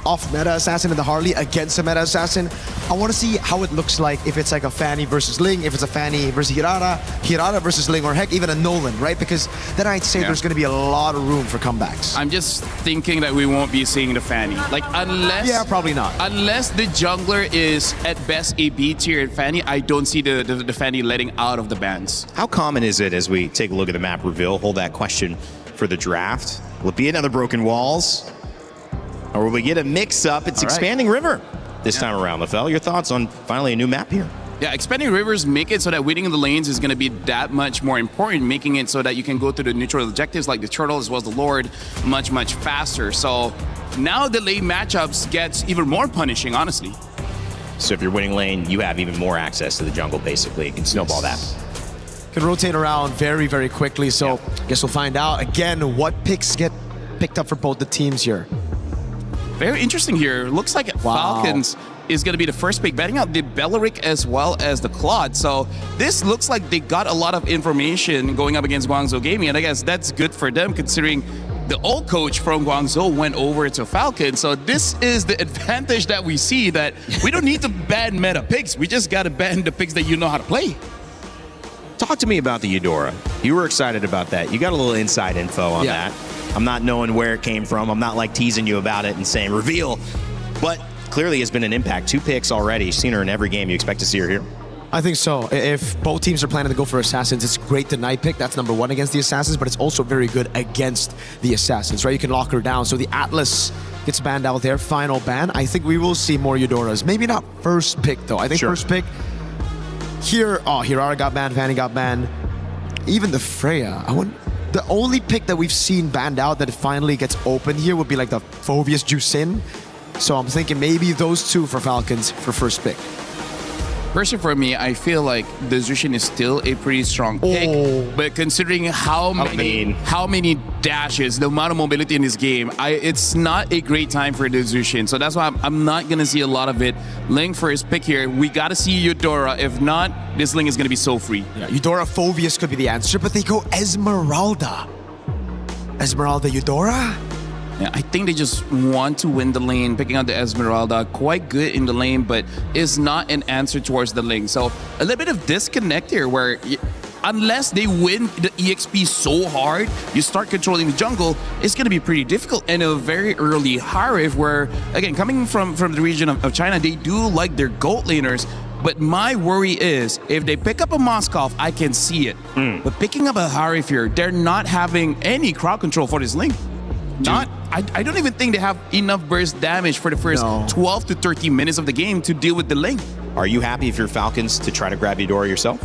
off-meta assassin in the Harley against a meta assassin. I want to see how it looks like if it's like a Fanny versus Ling, if it's a Fanny versus Hirara versus Ling, or heck, even a Nolan, right? Because then I'd say there's going to be a lot of room for comebacks. I'm just thinking that we won't be seeing the Fanny. Like, unless... Yeah, probably not. Unless the jungler is, at best, a B tier Fanny, I don't see the Fanny letting out of the bans. How common is it, as we take a look at the map reveal, hold that question for the draft, will it be another Broken Walls? Or will we get a mix-up? It's Expanding River this time around. LaFell, your thoughts on finally a new map here? Yeah, Expanding Rivers make it so that winning in the lanes is going to be that much more important, making it so that you can go to the neutral objectives like the Turtle as well as the Lord much, much faster. So now the lane matchups gets even more punishing, honestly. So if you're winning lane, you have even more access to the jungle, basically. You can snowball that. Can rotate around very, very quickly. So I guess we'll find out again what picks get picked up for both the teams here. Very interesting here. Looks like Falcons is going to be the first pick, betting out the Belleric as well as the Claude. So this looks like they got a lot of information going up against Guangzhou Gaming, and I guess that's good for them considering the old coach from Guangzhou went over to Falcon. So this is the advantage that we see, that we don't need to ban meta picks. We just got to ban the picks that you know how to play. Talk to me about the Eudora. You were excited about that. You got a little inside info on that. I'm not knowing where it came from. I'm not like teasing you about it and saying reveal, but clearly has been an impact. 2 picks already. You've seen her in every game. You expect to see her here? I think so. If both teams are planning to go for Assassins, it's great to night pick. That's number 1 against the Assassins, but it's also very good against the Assassins, right? You can lock her down. So the Atlas gets banned out there. Final ban. I think we will see more Eudoras. Maybe not first pick, though. I think first pick here, Hirara got banned, Fanny got banned. Even the Freya. The only pick that we've seen banned out that finally gets open here would be like the Phoveus Jusin. So I'm thinking maybe those 2 for Falcons for first pick. Personally, for me, I feel like the Zushin is still a pretty strong pick, but considering how many dashes, the amount of mobility in this game, it's not a great time for the Zushin. So that's why I'm not going to see a lot of it. Ling for his pick here. We got to see Eudora. If not, this Ling is going to be so free. Yeah, Eudora Phoveus could be the answer, but they go Esmeralda. Esmeralda Eudora? Yeah, I think they just want to win the lane, picking out the Esmeralda. Quite good in the lane, but is not an answer towards the Ling. So a little bit of disconnect here where unless they win the EXP so hard, you start controlling the jungle, it's going to be pretty difficult. And a very early Harif where, again, coming from the region of China, they do like their gold laners. But my worry is, if they pick up a Moskov, I can see it. But picking up a Harif here, they're not having any crowd control for this Ling. I don't even think they have enough burst damage for the first 12 to 13 minutes of the game to deal with the Ling. Are you happy if you're Falcons to try to grab Eudora yourself?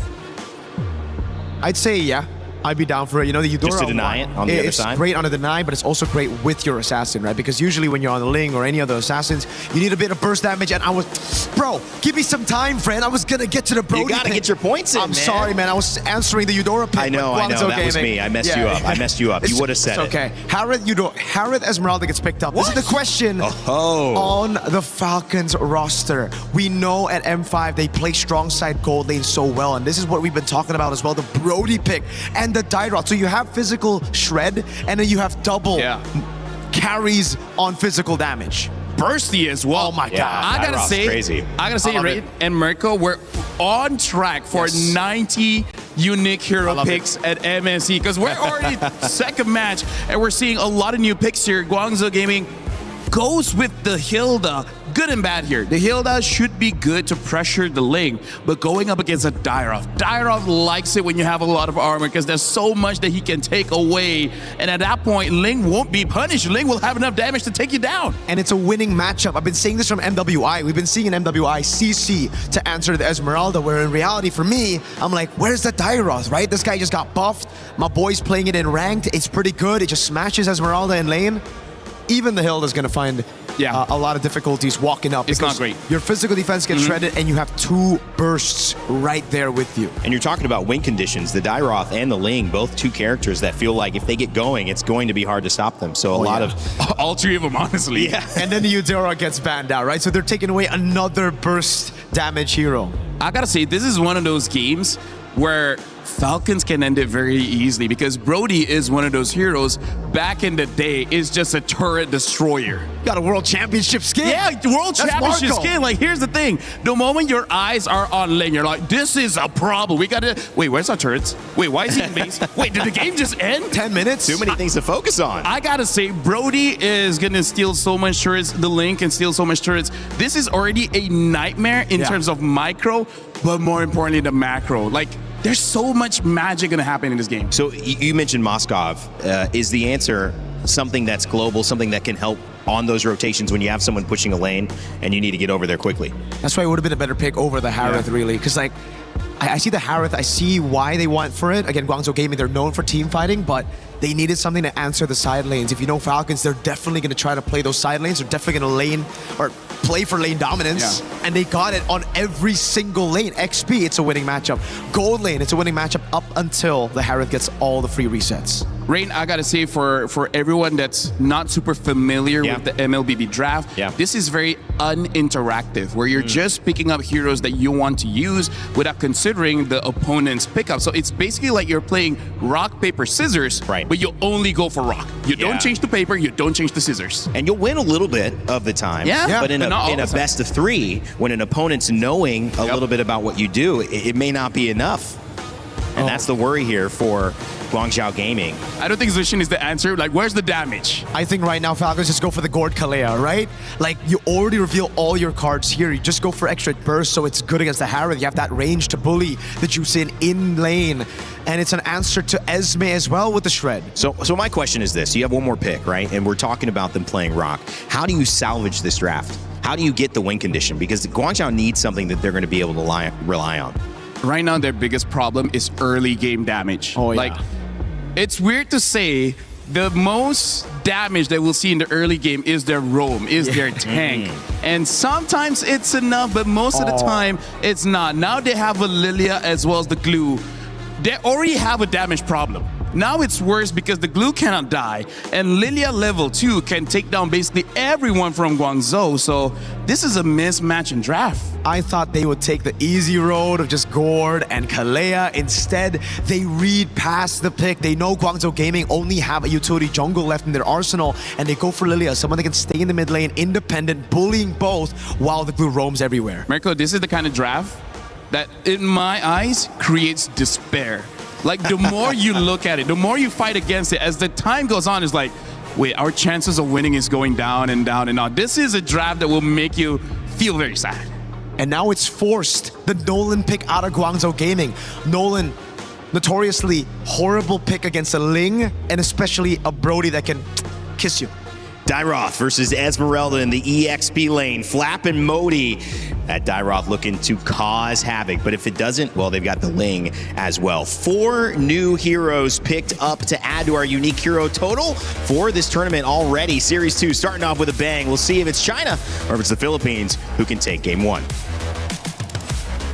I'd say yeah. I'd be down for it. You know, the Eudora just to deny it on the other side? It's great on the deny, but it's also great with your assassin, right? Because usually when you're on the Ling or any other assassins, you need a bit of burst damage, and bro, give me some time, friend. I was gonna get to the Brody. You gotta get your points in, I'm sorry, man. I was answering the Eudora pick. I know. That was me. I messed you up. I messed you up. You would have said it's okay. Harith Esmeralda gets picked up. This is the question on the Falcons roster. We know at M5 they play strong side gold lane so well, and this is what we've been talking about as well, the Brody pick and the Dyrod. So you have physical shred, and then you have double carries on physical damage. Bursty as well. Oh my God. I gotta say, Ray and Mirko, we're on track for 90 unique hero picks at MSC, because we're already second match, and we're seeing a lot of new picks here. Guangzhou Gaming goes with the Hilda. Good and bad here. The Hilda should be good to pressure the Ling, but going up against a Dyrov likes it when you have a lot of armor, because there's so much that he can take away, and at that point, Ling won't be punished. Ling will have enough damage to take you down. And it's a winning matchup. I've been saying this from MWI. We've been seeing an MWI CC to answer the Esmeralda, where in reality, for me, I'm like, where's the Dyrov, right? This guy just got buffed. My boy's playing it in ranked. It's pretty good. It just smashes Esmeralda in lane. Even the Hilda's gonna find a lot of difficulties walking up. It's not because great. Your physical defense gets shredded, and you have 2 bursts right there with you. And you're talking about win conditions. The Dairoth and the Ling, both 2 characters that feel like if they get going, it's going to be hard to stop them. So a lot of... All 3 of them, honestly. Yeah. And then the Eudora gets banned out, right? So they're taking away another burst damage hero. I gotta say, this is one of those games where Falcons can end it very easily because Brody is one of those heroes back in the day is just a turret destroyer. Got a world championship skin. Yeah, world That's championship Marco. skin. Like, here's the thing. The moment your eyes are on Ling, you're like, this is a problem. We gotta, wait, where's our turrets? Wait, why is he in base? Wait, did the game just end? 10 minutes? Too many things to focus on. I gotta say, Brody is gonna steal so much turrets. The Ling can steal so much turrets. This is already a nightmare in terms of micro, but more importantly, the macro. Like, there's so much magic gonna happen in this game. So you mentioned Moskov. Is the answer something that's global, something that can help on those rotations when you have someone pushing a lane and you need to get over there quickly? That's why it would have been a better pick over the Harith, really. Because, like, I see the Harith, I see why they went for it. Again, Guangzhou Gaming, they're known for team fighting, but they needed something to answer the side lanes. If you know Falcons, they're definitely going to try to play those side lanes. They're definitely going to lane or play for lane dominance. Yeah. And they got it on every single lane. XP, it's a winning matchup. Gold lane, it's a winning matchup up until the Harith gets all the free resets. Rain, I gotta say, for everyone that's not super familiar with the MLBB draft, this is very uninteractive, where you're just picking up heroes that you want to use without considering the opponent's pickup. So it's basically like you're playing rock, paper, scissors, but you only go for rock. You don't change the paper, you don't change the scissors. And you'll win a little bit of the time. But in a best of 3, when an opponent's knowing a little bit about what you do, it may not be enough. And that's the worry here for Guangzhou Gaming. I don't think Zushin is the answer. Like, where's the damage? I think right now Falcons just go for the Gord Kalea, right? Like, you already reveal all your cards here. You just go for extra burst, so it's good against the Harith. You have that range to bully the Juicin in lane. And it's an answer to Esme as well with the Shred. So my question is this. You have one more pick, right? And we're talking about them playing rock. How do you salvage this draft? How do you get the win condition? Because Guangzhou needs something that they're going to be able to rely on. Right now, their biggest problem is early game damage. Oh, yeah. Like, it's weird to say the most damage that we'll see in the early game is their roam, is their tank. And sometimes it's enough, but most of the time, it's not. Now they have a Lilia as well as the glue. They already have a damage problem. Now it's worse because the glue cannot die, and Lilia level 2 can take down basically everyone from Guangzhou, so this is a mismatch in draft. I thought they would take the easy road of just Gord and Kalea. Instead, they read past the pick. They know Guangzhou Gaming only have a utility jungle left in their arsenal, and they go for Lilia, someone that can stay in the mid lane, independent, bullying both, while the glue roams everywhere. Marco, this is the kind of draft that, in my eyes, creates despair. Like, the more you look at it, the more you fight against it, as the time goes on, it's like, wait, our chances of winning is going down and down and down. This is a draft that will make you feel very sad. And now it's forced. The Nolan pick out of Guangzhou Gaming. Nolan, notoriously horrible pick against a Ling, and especially a Brody that can kiss you. Dairoth versus Esmeralda in the EXP lane. Flap and Modi. That Dairoth looking to cause havoc, but if it doesn't, well, they've got the Ling as well. 4 new heroes picked up to add to our unique hero total for this tournament already. Series 2 starting off with a bang. We'll see if it's China or if it's the Philippines who can take game 1.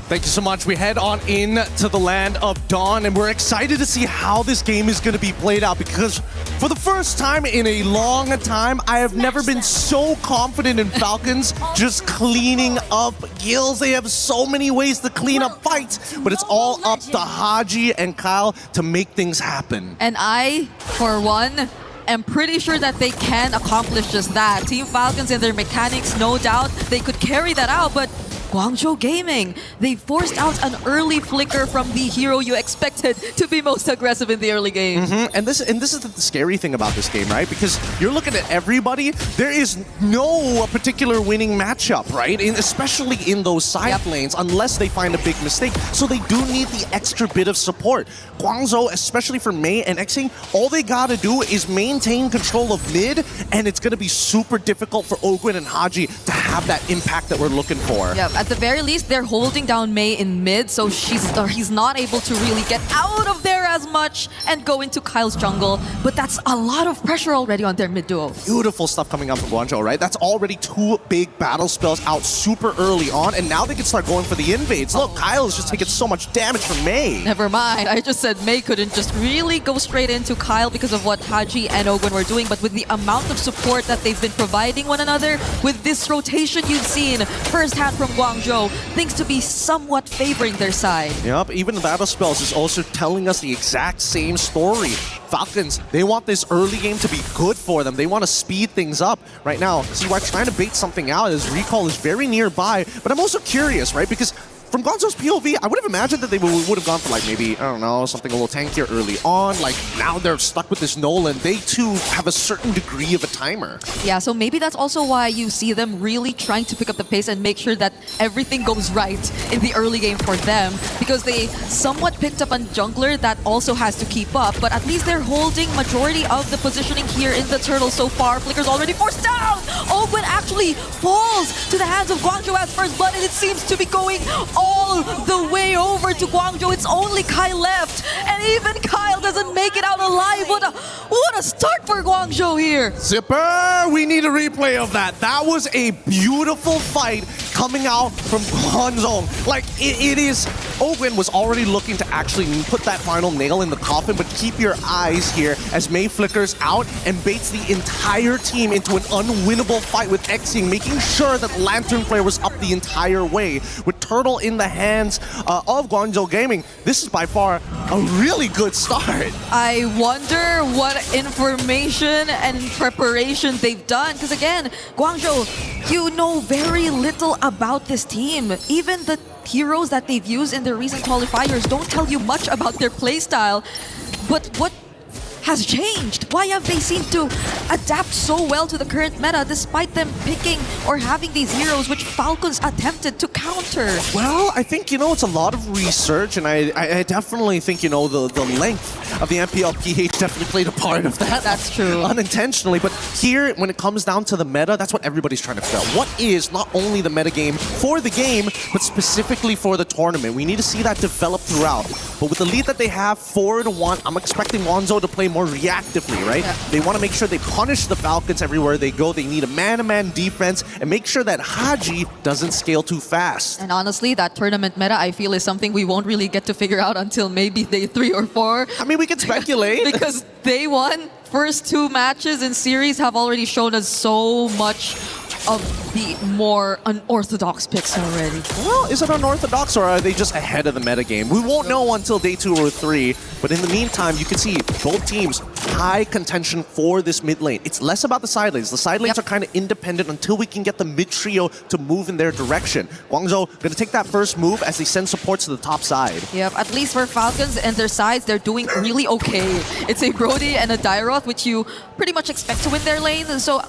Thank you so much. We head on in to the land of Dawn, and we're excited to see how this game is going to be played out, because for the first time in a long time, I have never been so confident in Falcons just cleaning up kills. They have so many ways to clean up fights, but it's all up to Haji and Kyle to make things happen. And I, for one, am pretty sure that they can accomplish just that. Team Falcons and their mechanics, no doubt, they could carry that out, but Guangzhou Gaming, they forced out an early flicker from the hero you expected to be most aggressive in the early game. And this is the scary thing about this game, right? Because you're looking at everybody, there is no particular winning matchup, right? Especially in those side lanes, unless they find a big mistake. So they do need the extra bit of support. Guangzhou, especially for Mei and Xing, all they gotta do is maintain control of mid, and it's gonna be super difficult for Ogwin and Haji to have that impact that we're looking for. Yeah, at the very least, they're holding down Mei in mid, so he's not able to really get out of there as much and go into Kyle's jungle. But that's a lot of pressure already on their mid duo. Beautiful stuff coming out from Guangzhou, right? That's already 2 big battle spells out super early on, and now they can start going for the invades. Look, Kyle is just taking so much damage from Mei. Never mind. I just said Mei couldn't just really go straight into Kyle because of what Haji and Ogwen were doing, but with the amount of support that they've been providing one another, with this rotation you've seen firsthand from Guangzhou, things to be somewhat favoring their side. Yep, even the battle spells is also telling us the exact same story. Falcons, they want this early game to be good for them. They want to speed things up. Right now, CY trying to bait something out as Recall is very nearby, but I'm also curious, right? Because from Guangzhou's POV, I would have imagined that they would have gone for like maybe, I don't know, something a little tankier early on. Like now they're stuck with this Nolan. They too have a certain degree of a timer. Yeah, so maybe that's also why you see them really trying to pick up the pace and make sure that everything goes right in the early game for them, because they somewhat picked up a jungler that also has to keep up, but at least they're holding majority of the positioning here in the turtle so far. Flicker's already forced down! Ogwen actually falls to the hands of Guangzhou as first blood, and it seems to be going all the way over to Guangzhou. It's only Kyle left, and even Kyle doesn't make it out alive. What a start for Guangzhou here. Zipper, we need a replay of that. That was a beautiful fight coming out from Guangzhou. Like, it is... Ogwen was already looking to actually put that final nail in the coffin, but keep your eyes here as Mei flickers out and baits the entire team into an unwinnable fight with Xing, making sure that Lantern Flare was up the entire way. With Turtle in the hands of Guangzhou Gaming, this is by far a really good start. I wonder what information and preparation they've done, because again, Guangzhou, you know very little about this team. Even the heroes that they've used in their recent qualifiers don't tell you much about their playstyle. But what has changed? Why have they seemed to adapt so well to the current meta despite them picking or having these heroes which Falcons attempted to counter? Well, I think, you know, it's a lot of research, and I definitely think, you know, the length of the MPL PH definitely played a part of that. That's true. Unintentionally, but here, when it comes down to the meta, that's what everybody's trying to figure out. What is not only the meta game for the game, but specifically for the tournament? We need to see that develop throughout. But with the lead that they have, 4-1, I'm expecting Guangzhou to play more reactively, right? Yeah. They want to make sure they punish the Falcons everywhere they go. They need a man-to-man defense and make sure that Haji doesn't scale too fast. And honestly, that tournament meta, I feel, is something we won't really get to figure out until maybe day 3 or 4. I mean, we can speculate. Because day 1, first 2 matches in series have already shown us so much of the more unorthodox picks already. Well, is it unorthodox or are they just ahead of the metagame? We won't know until day 2 or 3, but in the meantime, you can see both teams high contention for this mid lane. It's less about the side lanes. The side lanes are kind of independent until we can get the mid trio to move in their direction. Guangzhou going to take that first move as they send support to the top side. Yep, at least for Falcons and their sides, they're doing really okay. It's a Brody and a Dairoth, which you pretty much expect to win their lane. And so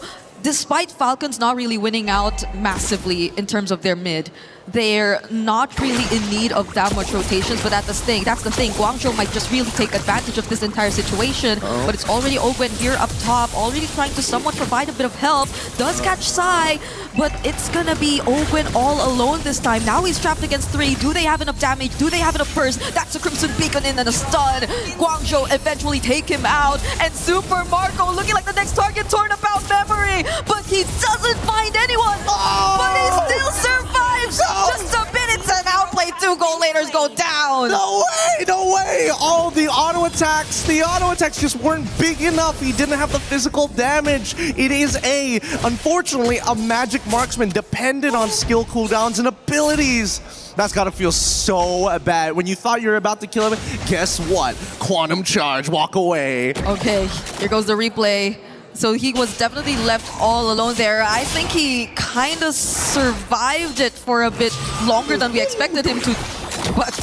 despite Falcons not really winning out massively in terms of their mid, they're not really in need of that much rotations, but that's the thing. Guangzhou might just really take advantage of this entire situation, but it's already Ogwen here up top, already trying to somewhat provide a bit of help. Does catch Sai, but it's gonna be Ogwen all alone this time. Now he's trapped against 3. Do they have enough damage? Do they have enough burst? That's a Crimson Beacon in and a stun. Guangzhou eventually take him out, and Super Marco looking like the next target, torn about memory, but he doesn't find anyone. But he still survives. Just a bit, it's an outplay. 2 goal laters go down. No way, no way. Oh, the auto attacks just weren't big enough. He didn't have the physical damage. It is unfortunately, a magic marksman dependent on skill cooldowns and abilities. That's gotta feel so bad. When you thought you were about to kill him, guess what? Quantum charge, walk away. Okay, here goes the replay. So he was definitely left all alone there. I think he kind of survived it for a bit longer than we expected him to. But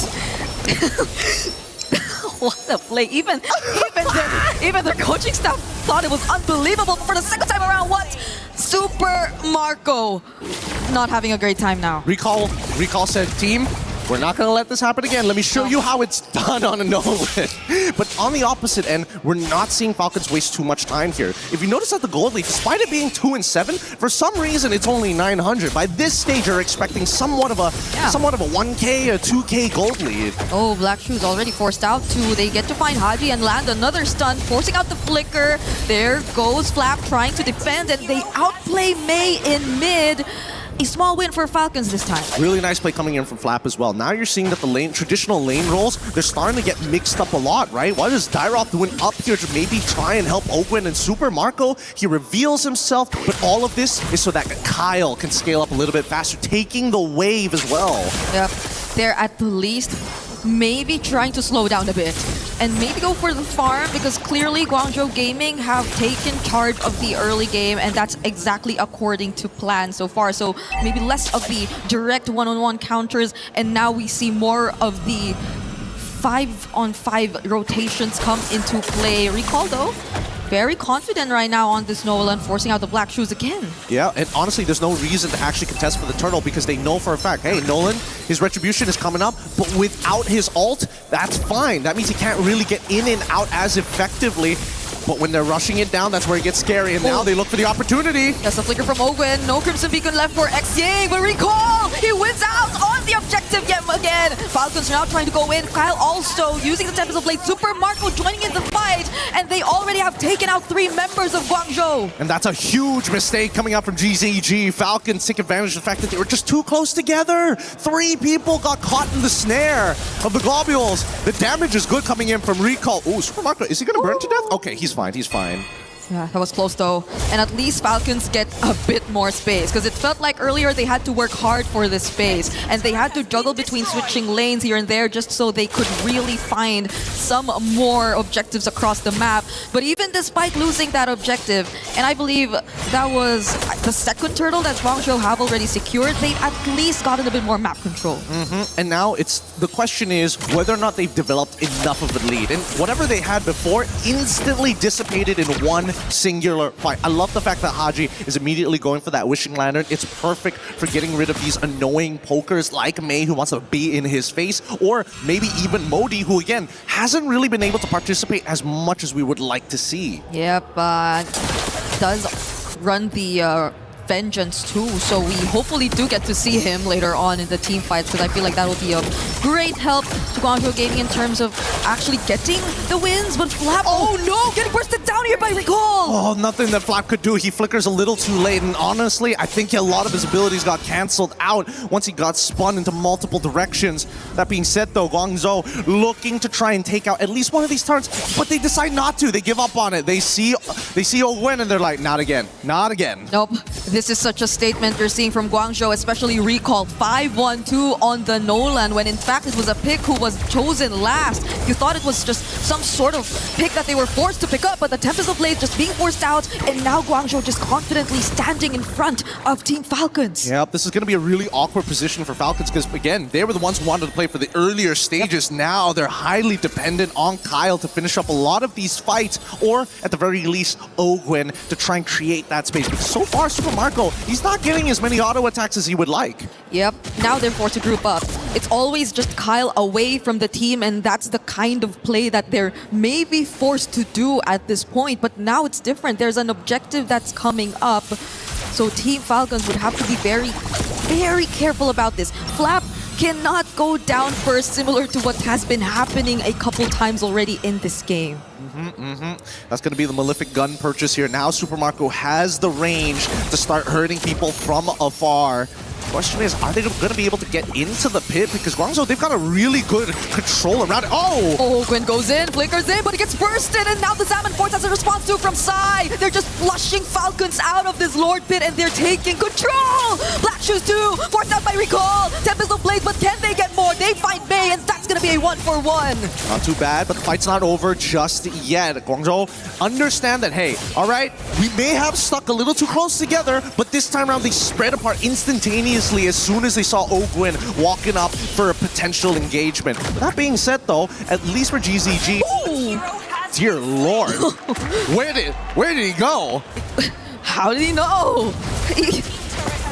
what a play. Even their coaching staff thought it was unbelievable. For the second time around, what? Super Marco not having a great time now. Recall said, team, we're not going to let this happen again. Let me show you how it's done on a Nolan. But on the opposite end, we're not seeing Falcons waste too much time here. If you notice that the gold lead, despite it being 2-7, for some reason it's only 900. By this stage, you're expecting somewhat of a 1K, a 2K gold lead. Oh, Black Shoes already forced out too. They get to find Haji and land another stun, forcing out the flicker. There goes Flap trying to defend, and they outplay Mei in mid. A small win for Falcons this time. Really nice play coming in from Flap as well. Now you're seeing that the traditional lane roles, they're starting to get mixed up a lot, right? What is Dyroth doing up here to maybe try and help Ogwen and Super Marco? He reveals himself, but all of this is so that Kyle can scale up a little bit faster, taking the wave as well. Yep, they're at the least maybe trying to slow down a bit and maybe go for the farm, because clearly Guangzhou Gaming have taken charge of the early game, and that's exactly according to plan so far. So maybe less of the direct one-on-one counters, and now we see more of the 5-on-5 rotations come into play. Recall though, very confident right now on this Nolan, forcing out the Black Shoes again. Yeah, and honestly, there's no reason to actually contest for the turtle, because they know for a fact, hey, Nolan, his retribution is coming up, but without his ult, that's fine. That means he can't really get in and out as effectively. But when they're rushing it down, that's where it gets scary, and now they look for the opportunity. That's a flicker from Ogwen. No Crimson Beacon left for XYang, but Recall! He wins out on the objective yet again. Falcons now trying to go in. Kyle also using the Tempest of Blade. Super Marco joining in the fight, and they already have taken out 3 members of Guangzhou. And that's a huge mistake coming out from GZG. Falcons take advantage of the fact that they were just too close together. 3 people got caught in the snare of the globules. The damage is good coming in from Recall. Ooh, Super Marco, is he going to burn to death? Okay, he's fine, he's fine. Yeah, that was close though. And at least Falcons get a bit more space, because it felt like earlier they had to work hard for this space, and they had to juggle between switching lanes here and there just so they could really find some more objectives across the map. But even despite losing that objective, and I believe that was the second turtle that Guangzhou have already secured, they've at least gotten a bit more map control. And now the question is whether or not they've developed enough of a lead. And whatever they had before instantly dissipated in one singular fight. I love the fact that Haji is immediately going for that Wishing Lantern. It's perfect for getting rid of these annoying pokers like Mei, who wants to be in his face, or maybe even Modi, who again hasn't really been able to participate as much as we would like to see. Yep, does run the Vengeance too, so we hopefully do get to see him later on in the team fights, because I feel like that will be a great help to Guangzhou Gaming in terms of actually getting the wins. But Flap, oh no, getting bursted down here by Recall! Oh, nothing that Flap could do. He flickers a little too late, and honestly, I think a lot of his abilities got cancelled out once he got spun into multiple directions. That being said though, Guangzhou looking to try and take out at least one of these turrets, but they decide not to. They give up on it. They see Ogwen and they're like, not again, not again. Nope. This is such a statement you're seeing from Guangzhou, especially Recall. 5-1-2 on the Nolan, when in fact it was a pick who was chosen last. You thought it was just some sort of pick that they were forced to pick up, but the Tempest of Blade just being forced out, and now Guangzhou just confidently standing in front of Team Falcons. Yep, this is going to be a really awkward position for Falcons, because again, they were the ones who wanted to play for the earlier stages. Now they're highly dependent on Kyle to finish up a lot of these fights, or at the very least, Ogwen to try and create that space. Because so far, Super Marco, he's not getting as many auto attacks as he would like. Yep, now they're forced to group up. It's always just Kyle away from the team, and that's the kind of play that they're maybe forced to do at this point. But now it's different. There's an objective that's coming up. So Team Falcons would have to be very, very careful about this. Flap cannot go down first, similar to what has been happening a couple times already in this game. That's going to be the Malefic gun purchase here. Now Super Marco has the range to start hurting people from afar. Question is, are they going to be able to get into the pit? Because Guangzhou, they've got a really good control around it. Oh, Gwen goes in, flickers in, but it gets bursted, and now the Salmon Force has a response to from Sai. They're just flushing Falcons out of this Lord Pit, and they're taking control. Black Shoes too, forced out by Recall. Tempest of Blades, but can they get more? They find Mei, and that's going to be a 1-for-1. Not too bad, but the fight's not over just yet. Guangzhou understand that, hey, all right, we may have stuck a little too close together, but this time around they spread apart instantaneously as soon as they saw Ogwen walking up for a potential engagement. That being said though, at least for GZG, dear lord, where did he go? How did he know?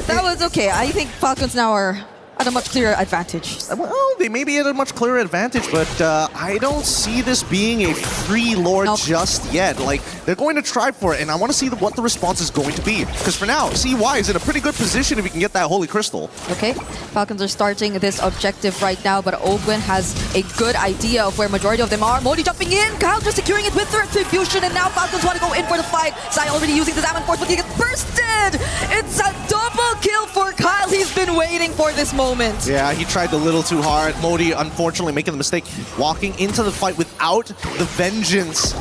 That was okay. I think Falcons now are at a much clearer advantage. Well, they may be at a much clearer advantage, but I don't see this being a free lord just yet. Like, they're going to try for it, and I want to see what the response is going to be. Because for now, CY is in a pretty good position if he can get that Holy Crystal. Okay, Falcons are starting this objective right now, but Ogwin has a good idea of where majority of them are. Modi jumping in, Kyle just securing it with the Retribution, and now Falcons want to go in for the fight. Sai already using the Zaman Force, but he gets bursted! It's a double kill for Kyle. He's been waiting for this moment. Yeah, he tried a little too hard. Modi, unfortunately, making the mistake walking into the fight without the vengeance.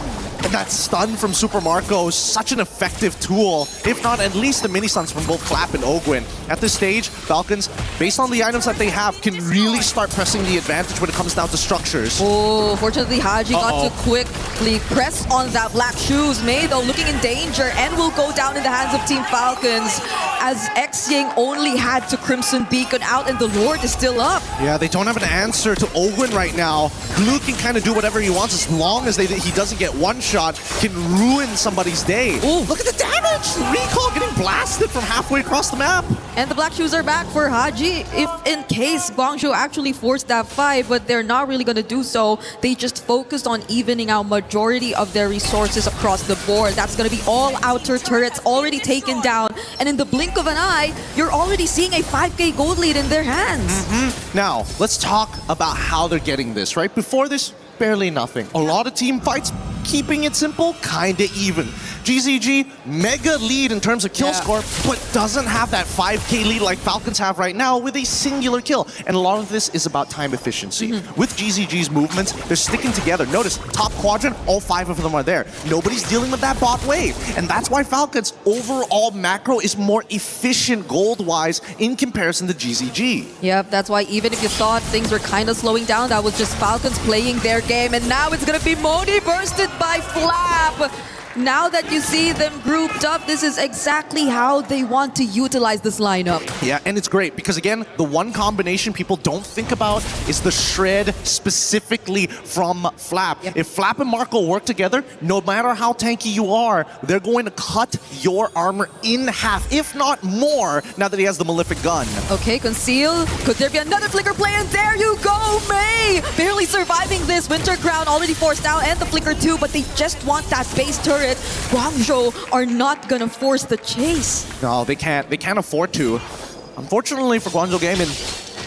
And that stun from Super Marco is such an effective tool, if not at least the mini stuns from both Flap and Ogwin. At this stage, Falcons, based on the items that they have, can really start pressing the advantage when it comes down to structures. Oh, fortunately, Haji got to quickly press on that Black Shoes. Mei, though, looking in danger and will go down in the hands of Team Falcons as Xying only had to Crimson Beacon out and the Lord is still up. Yeah, they don't have an answer to Ogwin right now. Blue can kind of do whatever he wants as long as he doesn't get one shot, can ruin somebody's day. Oh, look at the damage! Recall getting blasted from halfway across the map. And the Black Shoes are back for Haji if in case Guangzhou actually forced that fight, but they're not really going to do so. They just focused on evening out majority of their resources across the board. That's going to be all outer turrets already taken down. And in the blink of an eye, you're already seeing a 5k gold lead in their hands. Now, let's talk about how they're getting this, right? Before this, barely nothing. A lot of team fights, keeping it simple, kinda even. GZG, mega lead in terms of kill score, but doesn't have that 5k lead like Falcons have right now with a singular kill. And a lot of this is about time efficiency. With GZG's movements, they're sticking together. Notice, top quadrant, all 5 of them are there. Nobody's dealing with that bot wave. And that's why Falcons' overall macro is more efficient gold-wise in comparison to GZG. Yep, that's why even if you thought things were kind of slowing down, that was just Falcons playing their game. And now it's going to be Modi bursted by Flap. Now that you see them grouped up, this is exactly how they want to utilize this lineup. Yeah, and it's great because, again, the one combination people don't think about is the shred specifically from Flap. If Flap and Marco work together, no matter how tanky you are, they're going to cut your armor in half, if not more, now that he has the Malefic gun. Okay, Conceal. Could there be another flicker play? And there you go, Mei! Barely surviving this. Winter Crown already forced out, and the flicker too, but they just want that base turret. Guangzhou are not gonna force the chase. No, they can't. They can't afford to. Unfortunately for Guangzhou Gaming,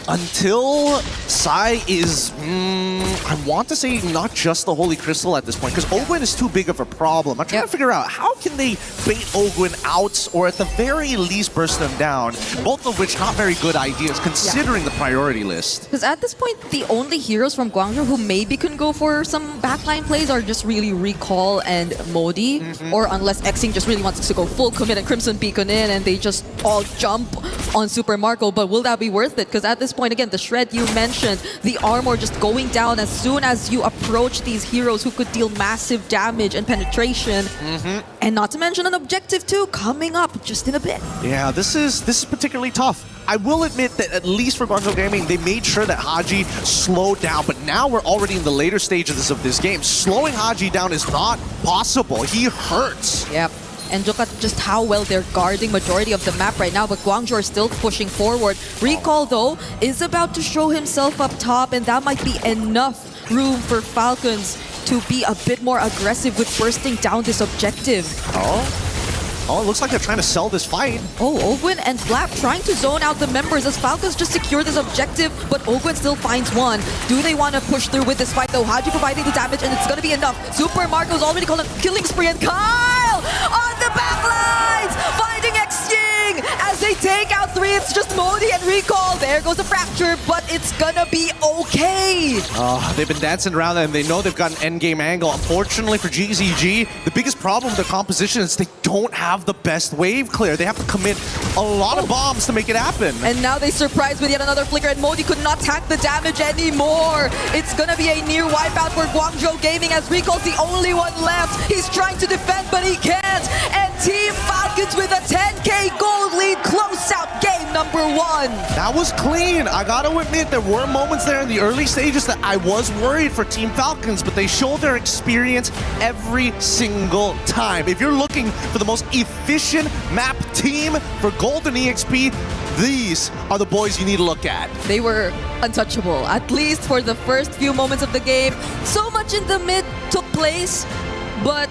until Sai is, I want to say not just the Holy Crystal at this point, because Ogwin is too big of a problem. I'm trying to figure out how can they bait Ogwin out, or at the very least burst them down, both of which not very good ideas considering the priority list. Because at this point, the only heroes from Guangzhou who maybe can go for some backline plays are just really Recall and Modi, or unless Xing just really wants to go full commit and Crimson Beacon in and they just all jump on Super Marco, but will that be worth it? Because at this point, again, the shred you mentioned, the armor just going down as soon as you approach these heroes who could deal massive damage and penetration. And not to mention an objective too, coming up just in a bit. Yeah, this is particularly tough. I will admit that at least for Guangzhou Gaming, they made sure that Haji slowed down, but now we're already in the later stages of this game. Slowing Haji down is not possible. He hurts. Yep. And look at just how well they're guarding majority of the map right now, but Guangzhou are still pushing forward. Recall, though, is about to show himself up top, and that might be enough room for Falcons to be a bit more aggressive with bursting down this objective. Oh, it looks like they're trying to sell this fight. Oh, Ogwin and Flap trying to zone out the members as Falcons just secure this objective, but Ogwin still finds one. Do they want to push through with this fight, though? Haji providing the damage, and it's going to be enough. Super Marco's already called a killing spree, and Kyle on the backlines, finding Xing as they take out 3. It's just Modi and Recall. There goes the fracture, but it's gonna be okay. They've been dancing around and they know they've got an endgame angle. Unfortunately for GZG, the biggest problem with their composition is they don't have the best wave clear. They have to commit a lot of bombs to make it happen. And now they surprise with yet another flicker, and Modi could not tank the damage anymore. It's gonna be a near wipeout for Guangzhou Gaming as Recall's the only one left. He's trying to defend, but he can't. And Team Falcons with a 10k gold lead, close out game number Super 1. That was clean. I gotta admit, there were moments there in the early stages that I was worried for Team Falcons, but they showed their experience every single time. If you're looking for the most efficient map team for Golden EXP, these are the boys you need to look at. They were untouchable, at least for the first few moments of the game. So much in the mid took place, but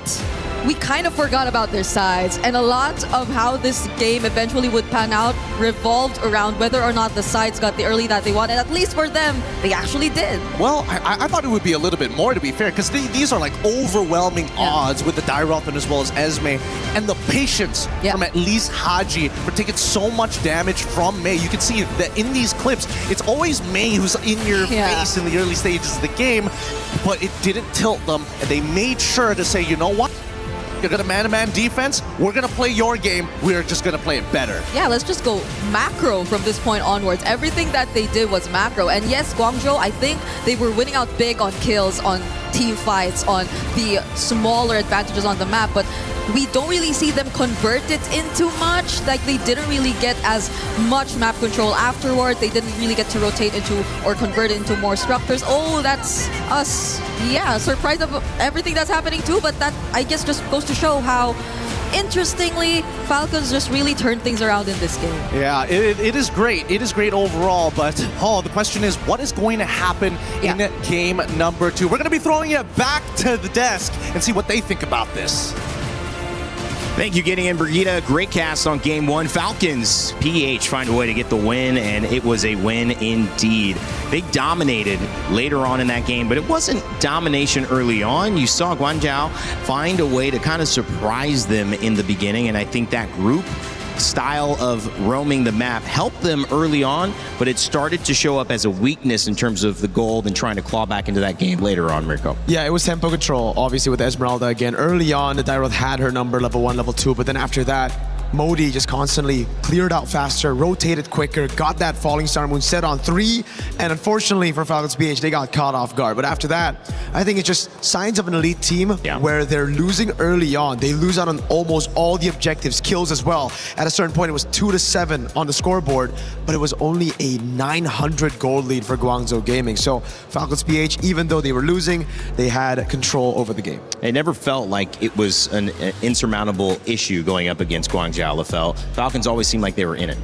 we kind of forgot about their sides, and a lot of how this game eventually would pan out revolved around whether or not the sides got the early that they wanted. At least for them, they actually did. Well, I thought it would be a little bit more, to be fair, because these are like overwhelming odds with the Dairothon as well as Esme, and the patience from at least Haji for taking so much damage from Mei. You can see that in these clips, it's always Mei who's in your face in the early stages of the game, but it didn't tilt them, and they made sure to say, you know what? You're gonna man-to-man defense, we're gonna play your game, we're just gonna play it better. Yeah, let's just go macro from this point onwards. Everything that they did was macro. And yes, Guangzhou, I think they were winning out big on kills, on team fights, on the smaller advantages on the map, but we don't really see them convert it into much. Like, they didn't really get as much map control afterward. They didn't really get to rotate into or convert it into more structures. Oh, that's us. Yeah, surprised of everything that's happening too, but that, I guess, just goes to show how interestingly, Falcons just really turned things around in this game. Yeah, it is great. It is great overall, but the question is, what is going to happen in game number 2? We're going to be throwing it back to the desk and see what they think about this. Thank you, Gideon Brigida. Great cast on game 1. Falcons, PH find a way to get the win, and it was a win indeed. They dominated later on in that game, but it wasn't domination early on. You saw Guangzhou find a way to kind of surprise them in the beginning, and I think that group style of roaming the map helped them early on, but it started to show up as a weakness in terms of the gold and trying to claw back into that game later on, Mirko. Yeah, it was tempo control, obviously, with Esmeralda again. Early on, the Dairoth had her number, level 1, level 2, but then after that, Modi just constantly cleared out faster, rotated quicker, got that falling star moon set on 3, and unfortunately for Falcons BH, they got caught off guard. But after that, I think it's just signs of an elite team where they're losing early on. They lose out on almost all the objectives, kills as well. At a certain point, it was 2-7 on the scoreboard, but it was only a 900 gold lead for Guangzhou Gaming. So Falcons BH, even though they were losing, they had control over the game. It never felt like it was an insurmountable issue going up against Guangzhou. Falcons always seemed like they were in it.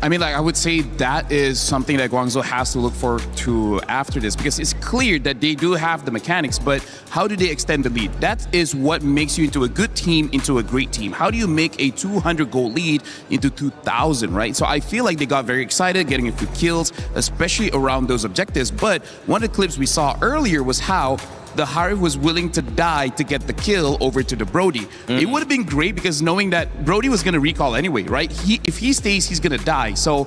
I mean, like, I would say that is something that Guangzhou has to look forward to after this, because it's clear that they do have the mechanics, but how do they extend the lead? That is what makes you into a good team, into a great team. How do you make a 200 goal lead into 2,000, right? So I feel like they got very excited, getting a few kills, especially around those objectives. But one of the clips we saw earlier was how the Harif was willing to die to get the kill over to the Brody. It would have been great, because knowing that Brody was going to recall anyway, right? If he stays, he's going to die. So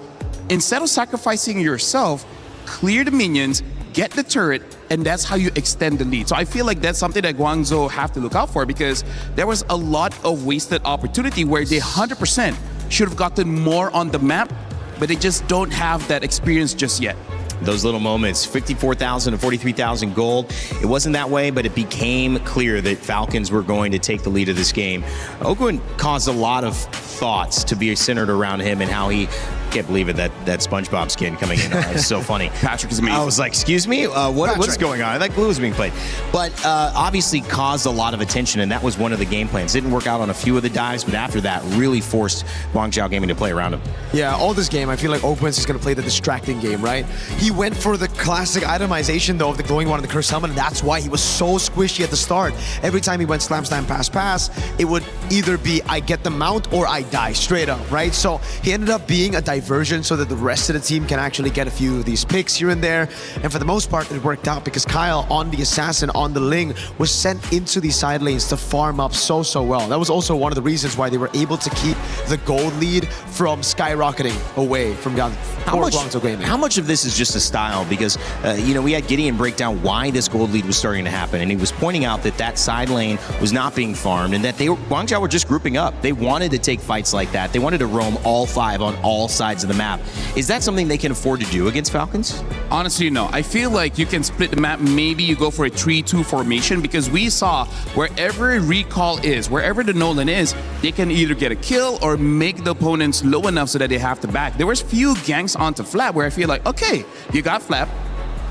instead of sacrificing yourself, clear the minions, get the turret, and that's how you extend the lead. So I feel like that's something that Guangzhou have to look out for, because there was a lot of wasted opportunity where they 100% should have gotten more on the map, but they just don't have that experience just yet. Those little moments, 54,000 to 43,000 gold. It wasn't that way, but it became clear that Falcons were going to take the lead of this game. Ogun caused a lot of thoughts to be centered around him and how he, can't believe it, that SpongeBob skin coming in. It's so funny. Patrick is amazing. I was like, excuse me? What is going on? That glue was being played. But obviously caused a lot of attention, and that was one of the game plans. Didn't work out on a few of the dives, but after that, really forced Guangzhou Gaming to play around him. Yeah, all this game, I feel like Opens is going to play the distracting game, right? He went for the classic itemization, though, of the glowing one and the cursed helmet, and that's why he was so squishy at the start. Every time he went slam, slam, pass, pass, it would either be I get the mount or I die, straight up, right? So he ended up being a diversion so that the rest of the team can actually get a few of these picks here and there. And for the most part, it worked out, because Kyle on the Assassin, on the Ling, was sent into these side lanes to farm up so well. That was also one of the reasons why they were able to keep the gold lead from skyrocketing away from Guangzhou Gaming. How much of this is just a style? Because, we had Gideon break down why this gold lead was starting to happen, and he was pointing out that side lane was not being farmed, and that Guangzhou were just grouping up. They wanted to take fights like that. They wanted to roam all 5 on all sides of the map. Is that something they can afford to do against Falcons? Honestly, no. I feel like you can split the map. Maybe you go for a 3-2 formation, because we saw wherever recall is, wherever the Nolan is, they can either get a kill or or make the opponents low enough so that they have to back. There was few ganks onto Flap where I feel like, okay, you got Flap,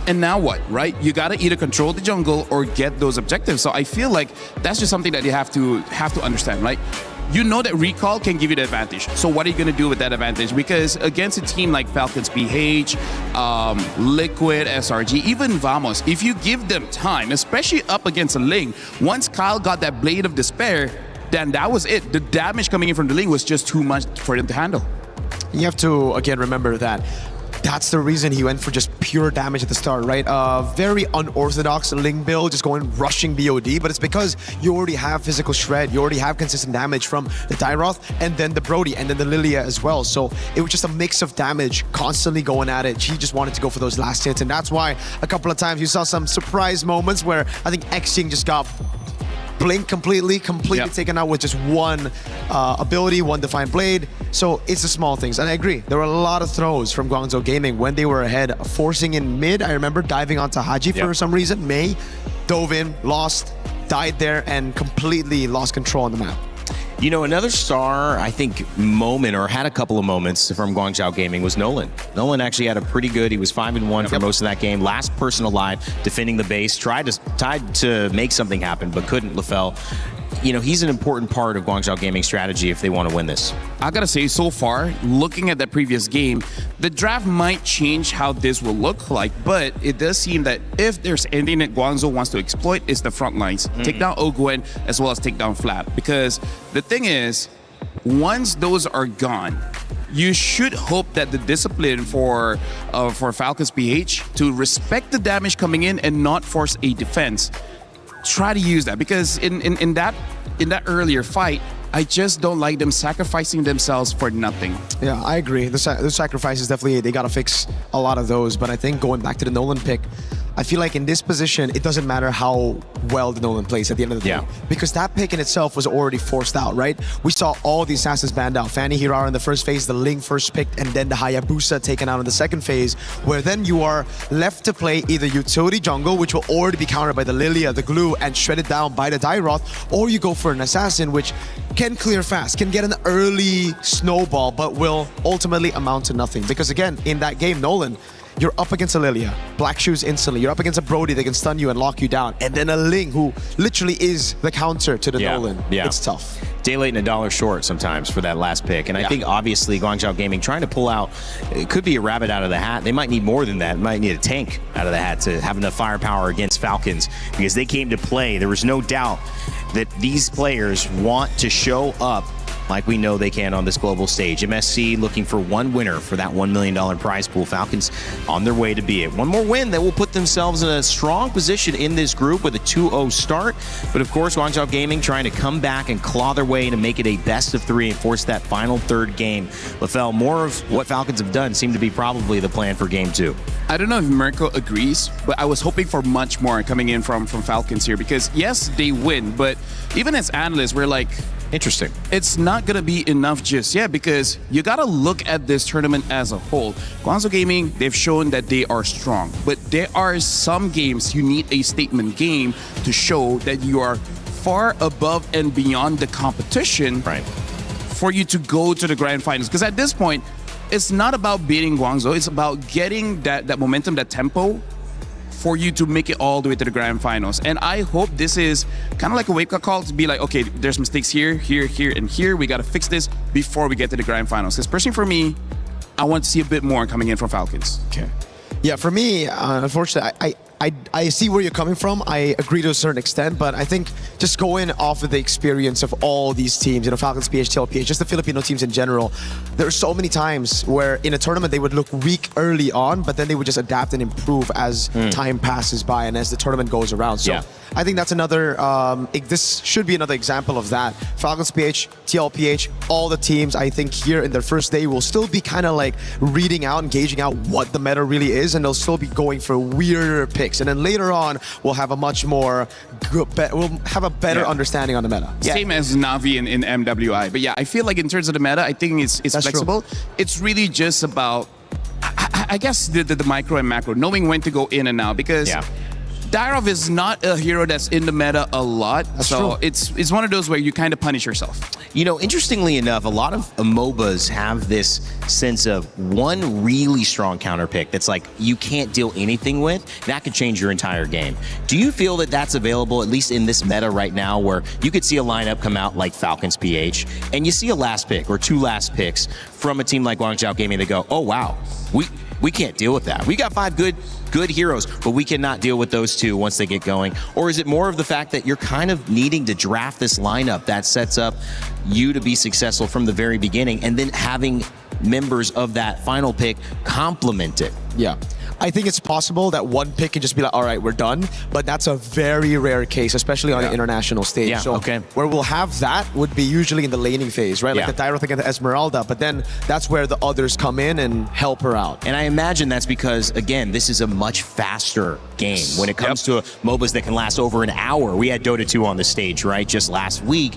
and now what, right? You gotta either control the jungle or get those objectives. So I feel like that's just something that you have to understand, right? You know that recall can give you the advantage. So what are you going to do with that advantage? Because against a team like Falcons PH, Liquid, SRG, even Vamos, if you give them time, especially up against a Ling, once Kyle got that Blade of Despair, then that was it. The damage coming in from the Ling was just too much for them to handle. You have to, again, remember that that's the reason he went for just pure damage at the start, right? Very unorthodox Ling build, just going rushing BOD, but it's because you already have physical shred, you already have consistent damage from the Tyroth, and then the Brody, and then the Lilia as well. So it was just a mix of damage, constantly going at it. He just wanted to go for those last hits, and that's why a couple of times you saw some surprise moments where I think Xing just got blink completely taken out with just one ability, one Defiant Blade. So it's the small things. And I agree, there were a lot of throws from Guangzhou Gaming when they were ahead, forcing in mid. I remember diving onto Haji for some reason. Mei dove in, lost, died there, and completely lost control on the map. You know, another star, I think, moment, or had a couple of moments from Guangzhou Gaming was Nolan. Nolan actually had a pretty good, he was 5-1 for most of that game. Last person alive, defending the base, tried to make something happen, but couldn't, LaFell. You know, he's an important part of Guangzhou Gaming's strategy if they want to win this. I gotta say, so far, looking at that previous game, the draft might change how this will look like, but it does seem that if there's anything that Guangzhou wants to exploit, it's the front lines. Take down Ogwen as well as take down Flap. Because the thing is, once those are gone, you should hope that the discipline for Falcons PH to respect the damage coming in and not force a defense. Try to use that, because in that earlier fight, I just don't like them sacrificing themselves for nothing. Yeah, I agree. The sacrifices definitely, they gotta fix a lot of those. But I think going back to the Nolan pick, I feel like in this position, it doesn't matter how well the Nolan plays at the end of the day. Because that pick in itself was already forced out, right? We saw all the assassins banned out. Fanny Hirara in the first phase, the Ling first picked, and then the Hayabusa taken out in the second phase, where then you are left to play either utility jungle, which will already be countered by the Lilia, the Glue, and shredded down by the Dairoth, or you go for an assassin, which can clear fast, can get an early snowball, but will ultimately amount to nothing. Because again, in that game, Nolan, you're up against a Lilia, Black Shoes instantly. You're up against a Brody that can stun you and lock you down. And then a Ling who literally is the counter to the Nolan. It's tough. Day late and $1 short sometimes for that last pick. And I think obviously Guangzhou Gaming trying to pull out, it could be a rabbit out of the hat. They might need more than that. Might need a tank out of the hat to have enough firepower against Falcons, because they came to play. There was no doubt that these players want to show up like we know they can on this global stage. MSC looking for one winner for that $1 million prize pool. Falcons on their way to be it. One more win that will put themselves in a strong position in this group with a 2-0 start. But of course, Guangzhou Gaming trying to come back and claw their way to make it a best of 3 and force that final third game. LaFell, more of what Falcons have done seem to be probably the plan for game 2. I don't know if Mirko agrees, but I was hoping for much more coming in from Falcons here, because yes, they win, but even as analysts, we're like, interesting. It's not going to be enough just yet, because you got to look at this tournament as a whole. Guangzhou Gaming, they've shown that they are strong, but there are some games you need a statement game to show that you are far above and beyond the competition for you to go to the grand finals. Because at this point, it's not about beating Guangzhou, it's about getting that momentum, that tempo, for you to make it all the way to the grand finals. And I hope this is kind of like a wake-up call to be like, okay, there's mistakes here, here, here, and here. We got to fix this before we get to the grand finals. Because personally for me, I want to see a bit more coming in from Falcons. Okay. Yeah, for me, unfortunately, I see where you're coming from. I agree to a certain extent, but I think just going off of the experience of all these teams, you know, Falcons, PH, TLPH, just the Filipino teams in general, there are so many times where in a tournament they would look weak early on, but then they would just adapt and improve as time passes by and as the tournament goes around. So I think that's another, this should be another example of that. Falcons, PH, TLPH, all the teams, I think here in their first day will still be kind of like reading out and gauging out what the meta really is, and they'll still be going for weirder picks. And then later on, we'll have a much more, we'll have a better understanding on the meta. Same as Navi in MWI. But yeah, I feel like in terms of the meta, I think it's flexible. True. It's really just about, I guess, the micro and macro, knowing when to go in and out. Because Dyrov is not a hero that's in the meta a lot. So it's one of those where you kind of punish yourself. You know, interestingly enough, a lot of MOBAs have this sense of one really strong counter pick that's like you can't deal anything with. That could change your entire game. Do you feel that that's available, at least in this meta right now, where you could see a lineup come out like Falcons PH, and you see a last pick or two last picks from a team like Guangzhou Gaming that go, oh wow, we can't deal with that. We got 5 good heroes, but we cannot deal with those 2 once they get going? Or is it more of the fact that you're kind of needing to draft this lineup that sets up you to be successful from the very beginning, and then having members of that final pick complement it? Yeah. I think it's possible that one pick can just be like, all right, we're done. But that's a very rare case, especially on an international stage. Yeah, so where we'll have that would be usually in the laning phase, right? Like the Dyro thing and the Esmeralda. But then that's where the others come in and help her out. And I imagine that's because, again, this is a much faster game. When it comes to MOBAs that can last over an hour, we had Dota 2 on the stage, right, just last week.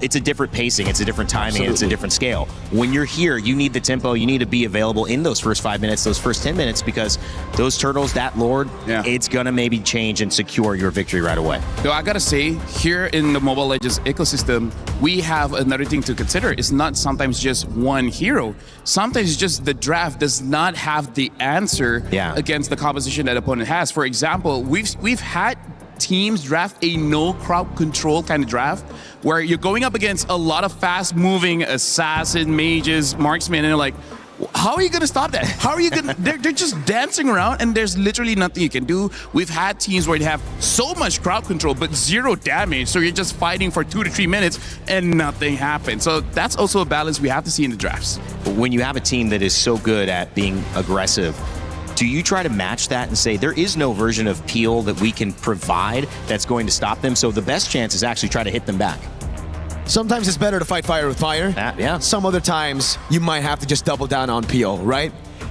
It's a different pacing, it's a different timing, and it's a different scale. When you're here, you need the tempo, you need to be available in those first 5 minutes, those first 10 minutes, because those turtles, that Lord, it's gonna maybe change and secure your victory right away. Though I gotta say, here in the Mobile Legends ecosystem, we have another thing to consider. It's not sometimes just one hero. Sometimes it's just the draft does not have the answer against the composition that opponent has. For example, we've had teams draft a no crowd control kind of draft where you're going up against a lot of fast moving assassin, mages, marksmen, and they're like, how are you going to stop that? How are you going to... They're just dancing around, and there's literally nothing you can do. We've had teams where they have so much crowd control, but 0 damage, so you're just fighting for 2 to 3 minutes, and nothing happens. So that's also a balance we have to see in the drafts. When you have a team that is so good at being aggressive, do you try to match that and say there is no version of Peel that we can provide that's going to stop them? So the best chance is actually try to hit them back. Sometimes it's better to fight fire with fire. Some other times, you might have to just double down on Peel, right?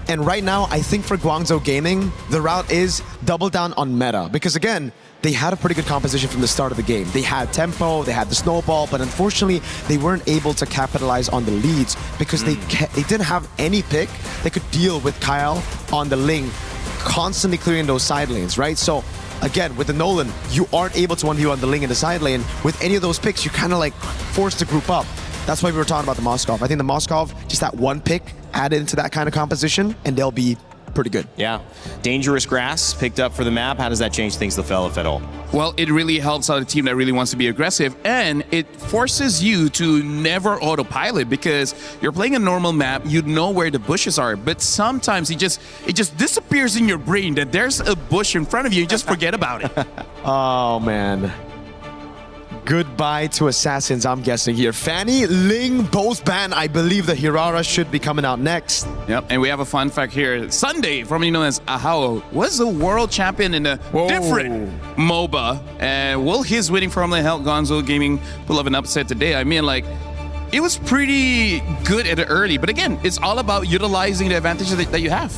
And right now, I think for Guangzhou Gaming, the route is double down on meta. Because again, they had a pretty good composition from the start of the game. They had tempo, they had the snowball, but unfortunately, they weren't able to capitalize on the leads because they didn't have any pick that could deal with Kyle on the Ling, constantly clearing those side lanes, right? So again, with the Nolan, you aren't able to 1v on the Ling in the side lane. With any of those picks, you're kind of like forced to group up. That's why we were talking about the Moskov. I think the Moskov, just that one pick added into that kind of composition, and they'll be pretty good. Yeah. Dangerous grass picked up for the map. How does that change things, Lefel, if at all? Well, it really helps out a team that really wants to be aggressive, and it forces you to never autopilot because you're playing a normal map, you know where the bushes are, but sometimes it just disappears in your brain that there's a bush in front of you, you just forget about it. Oh, man. Goodbye to Assassins, I'm guessing here. Fanny, Ling, both banned. I believe the Hirara should be coming out next. Yep, and we have a fun fact here. Sunday, formerly known as Ahao, was a world champion in a different MOBA. And will his winning from the Hell Gonzo Gaming pull have an upset today? I mean, like, it was pretty good at the early. But again, it's all about utilizing the advantages that you have.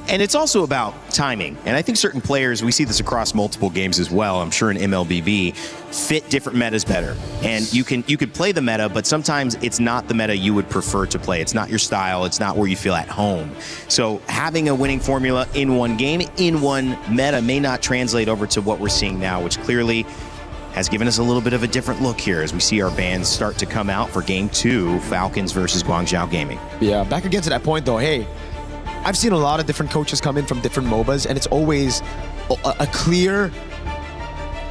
And it's also about timing. And I think certain players, we see this across multiple games as well, I'm sure in MLBB, fit different metas better. And you could play the meta, but sometimes it's not the meta you would prefer to play. It's not your style. It's not where you feel at home. So having a winning formula in one game, in one meta, may not translate over to what we're seeing now, which clearly has given us a little bit of a different look here as we see our bands start to come out for Game 2, Falcons versus Guangzhou Gaming. Yeah, back again to that point though, hey, I've seen a lot of different coaches come in from different MOBAs, and it's always a clear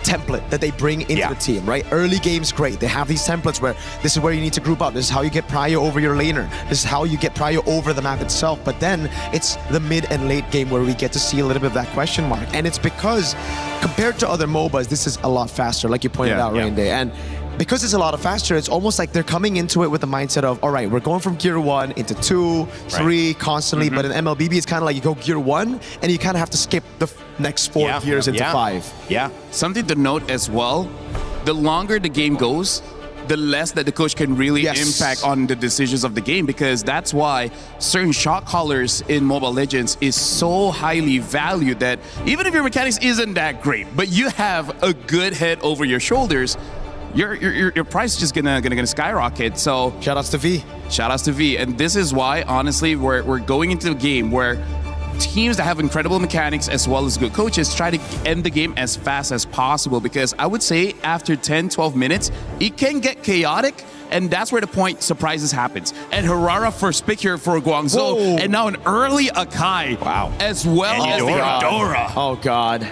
template that they bring into the team, right? Early games, great. They have these templates where this is where you need to group up. This is how you get prio over your laner. This is how you get prio over the map itself. But then it's the mid and late game where we get to see a little bit of that question mark. And it's because compared to other MOBAs, this is a lot faster, like you pointed out, Rain Day. And because it's a lot faster, it's almost like they're coming into it with the mindset of, all right, we're going from gear 1 into 2, 3 constantly, but in MLBB, it's kind of like you go gear 1 and you kind of have to skip the next 4 gears into 5. Yeah. Something to note as well, the longer the game goes, the less that the coach can really impact on the decisions of the game, because that's why certain shot callers in Mobile Legends is so highly valued that even if your mechanics isn't that great, but you have a good head over your shoulders, your price is just gonna skyrocket. So shout outs to V. Shout outs to V. And this is why, honestly, we're going into a game where teams that have incredible mechanics as well as good coaches try to end the game as fast as possible, because I would say after 10, 12 minutes, it can get chaotic, and that's where the point surprises happens. And Hirara first pick here for Guangzhou, and now an early Akai as well as the Eudora. Oh, God.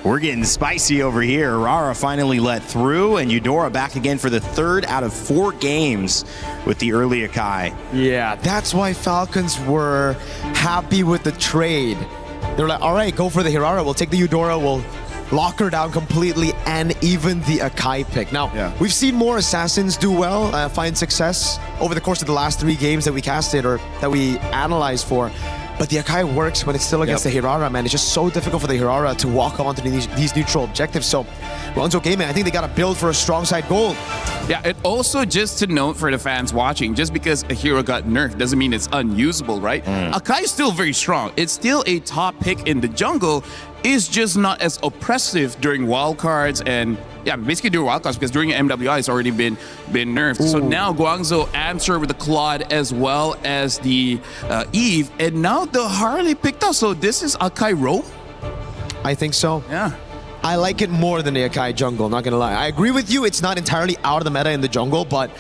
We're getting spicy over here. Rara finally let through, and Eudora back again for the 3rd out of 4 games with the early Akai. Yeah, that's why Falcons were happy with the trade. They're like, all right, go for the Hirara. We'll take the Eudora. We'll lock her down completely, and even the Akai pick. Now, we've seen more Assassins do well, find success over the course of the last 3 games that we casted or that we analyzed for. But the Akai works when it's still against the Hirara, man. It's just so difficult for the Hirara to walk onto these neutral objectives. So, Guangzhou Gaming, I think they got to build for a strong side goal. Yeah, and also just to note for the fans watching, just because a hero got nerfed doesn't mean it's unusable, right? Akai is still very strong. It's still a top pick in the jungle. It's just not as oppressive during wildcards and basically during wildcards, because during MWI it's already been nerfed. So now Guangzhou answer with the Claude as well as the Eve, and now the Harley picked up. So this is Akai Roam? I think so. Yeah. I like it more than the Akai jungle, not gonna lie. I agree with you, it's not entirely out of the meta in the jungle, but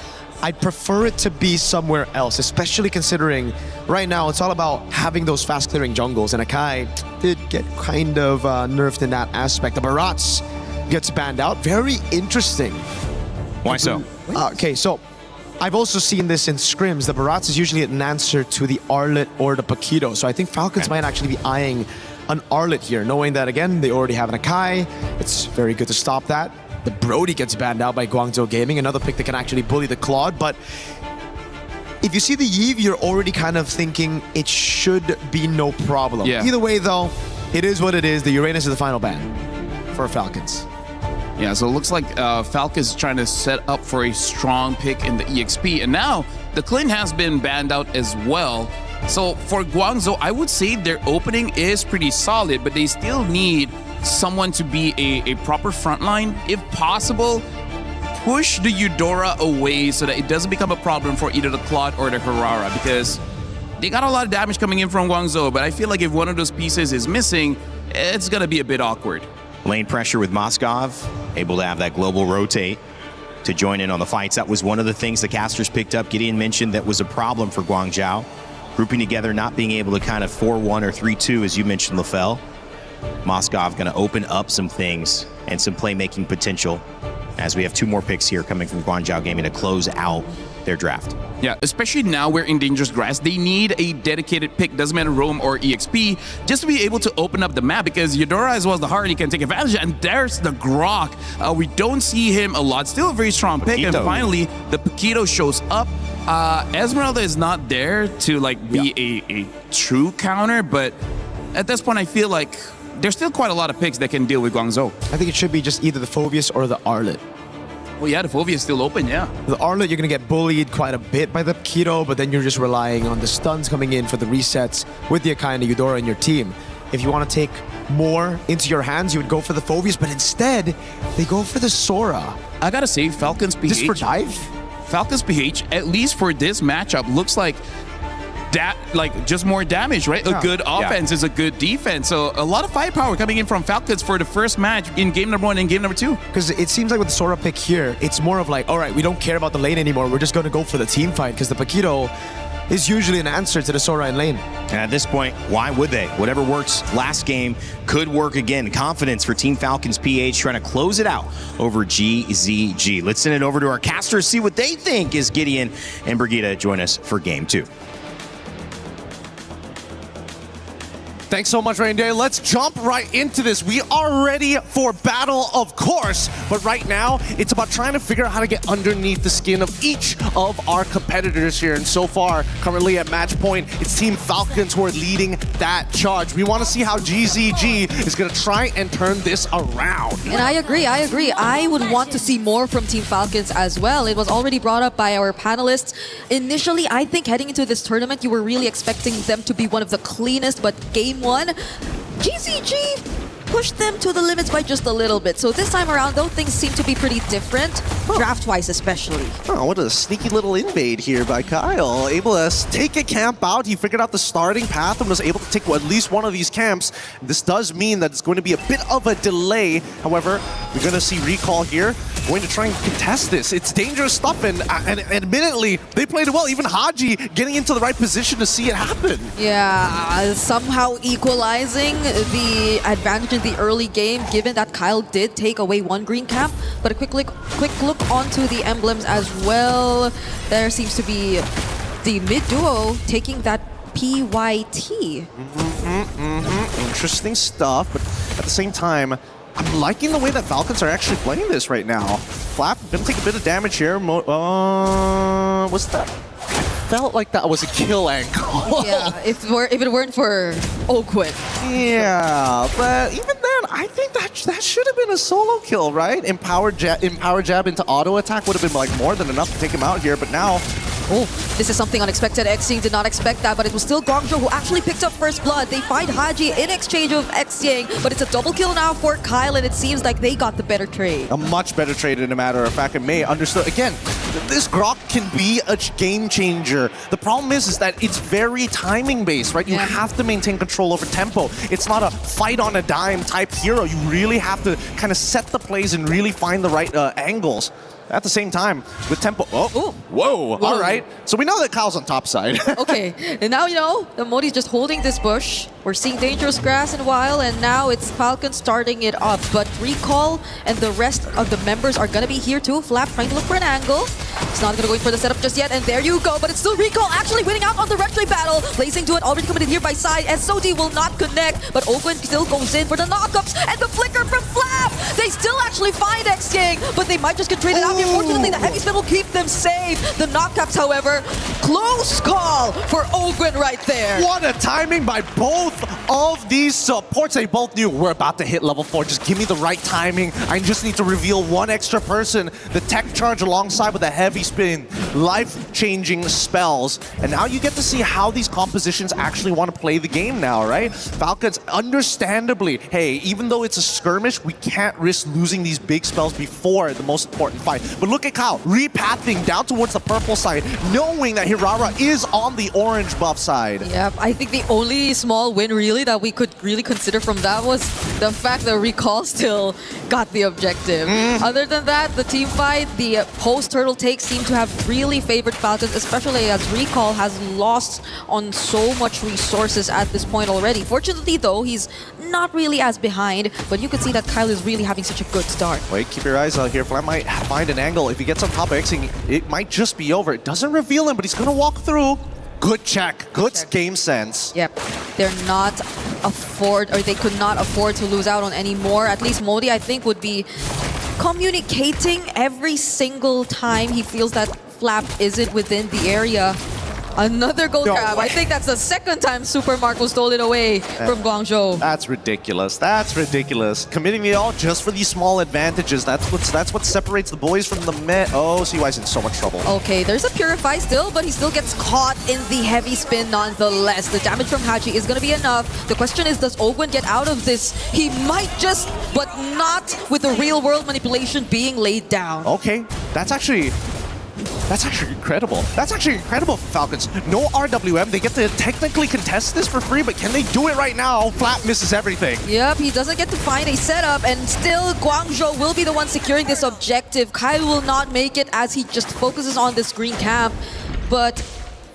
I'd prefer it to be somewhere else, especially considering right now it's all about having those fast clearing jungles, and Akai did get kind of nerfed in that aspect. The Barats gets banned out. Very interesting. Why so? Okay, so I've also seen this in scrims. The Barats is usually an answer to the Arlet or the Paquito, so I think Falcons might actually be eyeing an Arlet here, knowing that, again, they already have an Akai. It's very good to stop that. The Brody gets banned out by Guangzhou Gaming, another pick that can actually bully the Claude, but if you see the Eve, you're already kind of thinking it should be no problem. Yeah. Either way, though, it is what it is. The Uranus is the final ban for Falcons. Yeah, so it looks like Falcons is trying to set up for a strong pick in the EXP, and now the Clint has been banned out as well. So for Guangzhou, I would say their opening is pretty solid, but they still need someone to be a proper frontline. If possible, push the Eudora away so that it doesn't become a problem for either the Claude or the Hirara, because they got a lot of damage coming in from Guangzhou, but I feel like if one of those pieces is missing, it's going to be a bit awkward. Lane pressure with Moskov, able to have that global rotate to join in on the fights. That was one of the things the casters picked up. Gideon mentioned that was a problem for Guangzhou. Grouping together, not being able to kind of 4-1 or 3-2, as you mentioned, LaFell. Moskov going to open up some things and some playmaking potential, as we have 2 more picks here coming from Guangzhou Gaming to close out their draft. Yeah, especially now we're in Dangerous Grass. They need a dedicated pick, doesn't matter Roam or EXP, just to be able to open up the map, because Eudora as well as the Hardy can take advantage. And there's the Grok. We don't see him a lot. Still a very strong pick. Paquito. And finally, the Paquito shows up. Esmeralda is not there to like be a true counter, but at this point I feel like there's still quite a lot of picks that can deal with Guangzhou. I think it should be just either the Phobius or the Arlet. Well, yeah, the Fovia is still open, yeah. The Arlet, you're going to get bullied quite a bit by the Paquito, but then you're just relying on the stuns coming in for the resets with the Akai and the Eudora in your team. If you want to take more into your hands, you would go for the Phobius, but instead, they go for the Sora. I gotta say, Falcons PH... Just for dive? Falcons PH, at least for this matchup, looks like that, like just more damage, right? Yeah. A good offense is a good defense. So a lot of firepower coming in from Falcons for the first match in game number 1 and game number 2. Because it seems like with the Sora pick here, it's more of like, all right, we don't care about the lane anymore. We're just going to go for the team fight, because the Paquito is usually an answer to the Sora in lane. And at this point, why would they? Whatever works last game could work again. Confidence for Team Falcons PH trying to close it out over GZG. Let's send it over to our casters, see what they think as Gideon and Brigitte join us for game 2. Thanks so much, Reindeer. Let's jump right into this. We are ready for battle, of course, but right now, it's about trying to figure out how to get underneath the skin of each of our competitors here. And so far, currently at match point, it's Team Falcons who are leading that charge. We want to see how GZG is going to try and turn this around. And I agree. I would want to see more from Team Falcons as well. It was already brought up by our panelists. Initially, I think heading into this tournament, you were really expecting them to be one of the cleanest, but game 1, GZG pushed them to the limits by just a little bit. So this time around, though, things seem to be pretty different, draft-wise especially. Oh, what a sneaky little invade here by Kyle. Able to take a camp out. He figured out the starting path and was able to take at least one of these camps. This does mean that it's going to be a bit of a delay. However, we're going to see Recall here going to try and contest this. It's dangerous stuff, and admittedly, they played it well. Even Haji getting into the right position to see it happen. Yeah, somehow equalizing the advantage in the early game, given that Kyle did take away one green camp. But a quick look onto the emblems as well. There seems to be the mid duo taking that PYT. Interesting stuff, but at the same time, I'm liking the way that Falcons are actually playing this right now. Flap gonna take a bit of damage here. What's that? Felt like that was a kill angle. Yeah, if it weren't for Oakwood. Yeah, but even then, I think that should have been a solo kill, right? Empower jab into auto attack would have been like more than enough to take him out here, but now. Oh, this is something unexpected. Xing did not expect that, but it was still Guangzhou who actually picked up first blood. They find Haji in exchange of Xing, but it's a double kill now for Kyle, and it seems like they got the better trade. A much better trade, in a matter of fact. And May understood, again, this Grok can be a game changer. The problem is that it's very timing based, right? You have to maintain control over tempo. It's not a fight on a dime type hero. You really have to kind of set the plays and really find the right angles. At the same time, with tempo. Oh, whoa. All right. So we know that Kyle's on top side. Okay, and now, you know, the Modi's just holding this bush. We're seeing dangerous grass in a while, and now it's Falcon starting it up. But Recall and the rest of the members are going to be here too. Flap trying to look for an angle. It's not going to go in for the setup just yet, and there you go. But it's still Recall actually winning out on the retry battle. Blazing to it, already coming in here by side. SOD will not connect, but Oakwood still goes in for the knockups, and the flicker from Flap. They still actually find X-King, but they might just get traded out. Unfortunately, the heavy spin will keep them safe. The knockups, however, close call for Oakwood right there. What a timing by both of these supports. They both knew we're about to hit level 4. Just give me the right timing. I just need to reveal one extra person. The tech charge alongside with the heavy spin. Life-changing spells. And now you get to see how these compositions actually want to play the game now, right? Falcons, understandably, hey, even though it's a skirmish, we can't risk losing these big spells before the most important fight. But look at Kyle, repathing down towards the purple side, knowing that Hirara is on the orange buff side. Yep, I think the only small win really that we could really consider from that was the fact that Recall still got the objective. Other than that, the team fight, the post-turtle takes seem to have really favored Falcons, especially as Recall has lost on so much resources at this point already. Fortunately though, he's not really as behind, but you can see that Kyle is really having such a good start. Wait, keep your eyes out here. Flap might find an angle. If he gets on top of Xing, it might just be over. It doesn't reveal him, but he's going to walk through. Good check. Good game sense. Yep. They're not they could not afford to lose out on any more. At least Modi, I think, would be communicating every single time he feels that Flap isn't within the area. Another gold grab. I think that's the second time Super Marco stole it away from Guangzhou. That's ridiculous. That's ridiculous. Committing it all just for these small advantages. That's what separates the boys from the men. Oh, CY's in so much trouble. Okay, there's a Purify still, but he still gets caught in the heavy spin nonetheless. The damage from Haji is going to be enough. The question is, does Oakwood get out of this? He might just, but not with the real-world manipulation being laid down. Okay, that's actually incredible. That's actually incredible for Falcons. No RWM. They get to technically contest this for free, but can they do it right now? Flap misses everything. Yep, he doesn't get to find a setup, and still Guangzhou will be the one securing this objective. Kyle will not make it as he just focuses on this green camp, but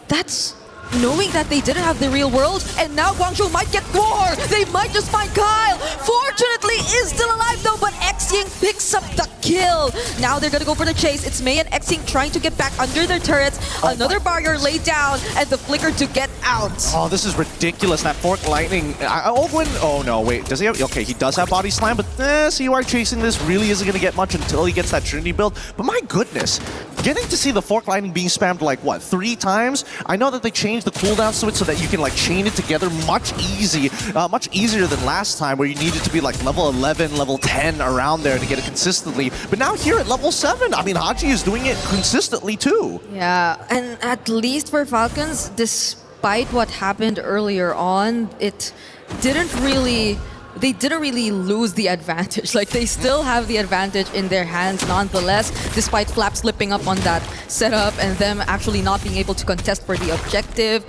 that's knowing that they didn't have the real world, and now Guangzhou might get more. They might just find Kyle. Fortunately, is still alive though, but Xing picks up the kill. Now they're gonna go for the chase. It's Mei and Xing trying to get back under their turrets. Another barrier laid down, and the flicker to get out. Oh, this is ridiculous. That Fork Lightning. Oh no, wait. Does he have? Okay, he does have Body Slam, but CUR chasing this really isn't gonna get much until he gets that Trinity build. But my goodness, getting to see the Fork Lightning being spammed like what, 3 times? I know that they changed the cooldowns to it so that you can like chain it together much easier than last time where you needed to be like level 11, level 10 around there to get it consistently. But now here at level 7, I mean, Haji is doing it consistently too. Yeah, and at least for Falcons, despite what happened earlier on, it didn't really they didn't really lose the advantage. Like, they still have the advantage in their hands nonetheless, despite Flap slipping up on that setup and them actually not being able to contest for the objective.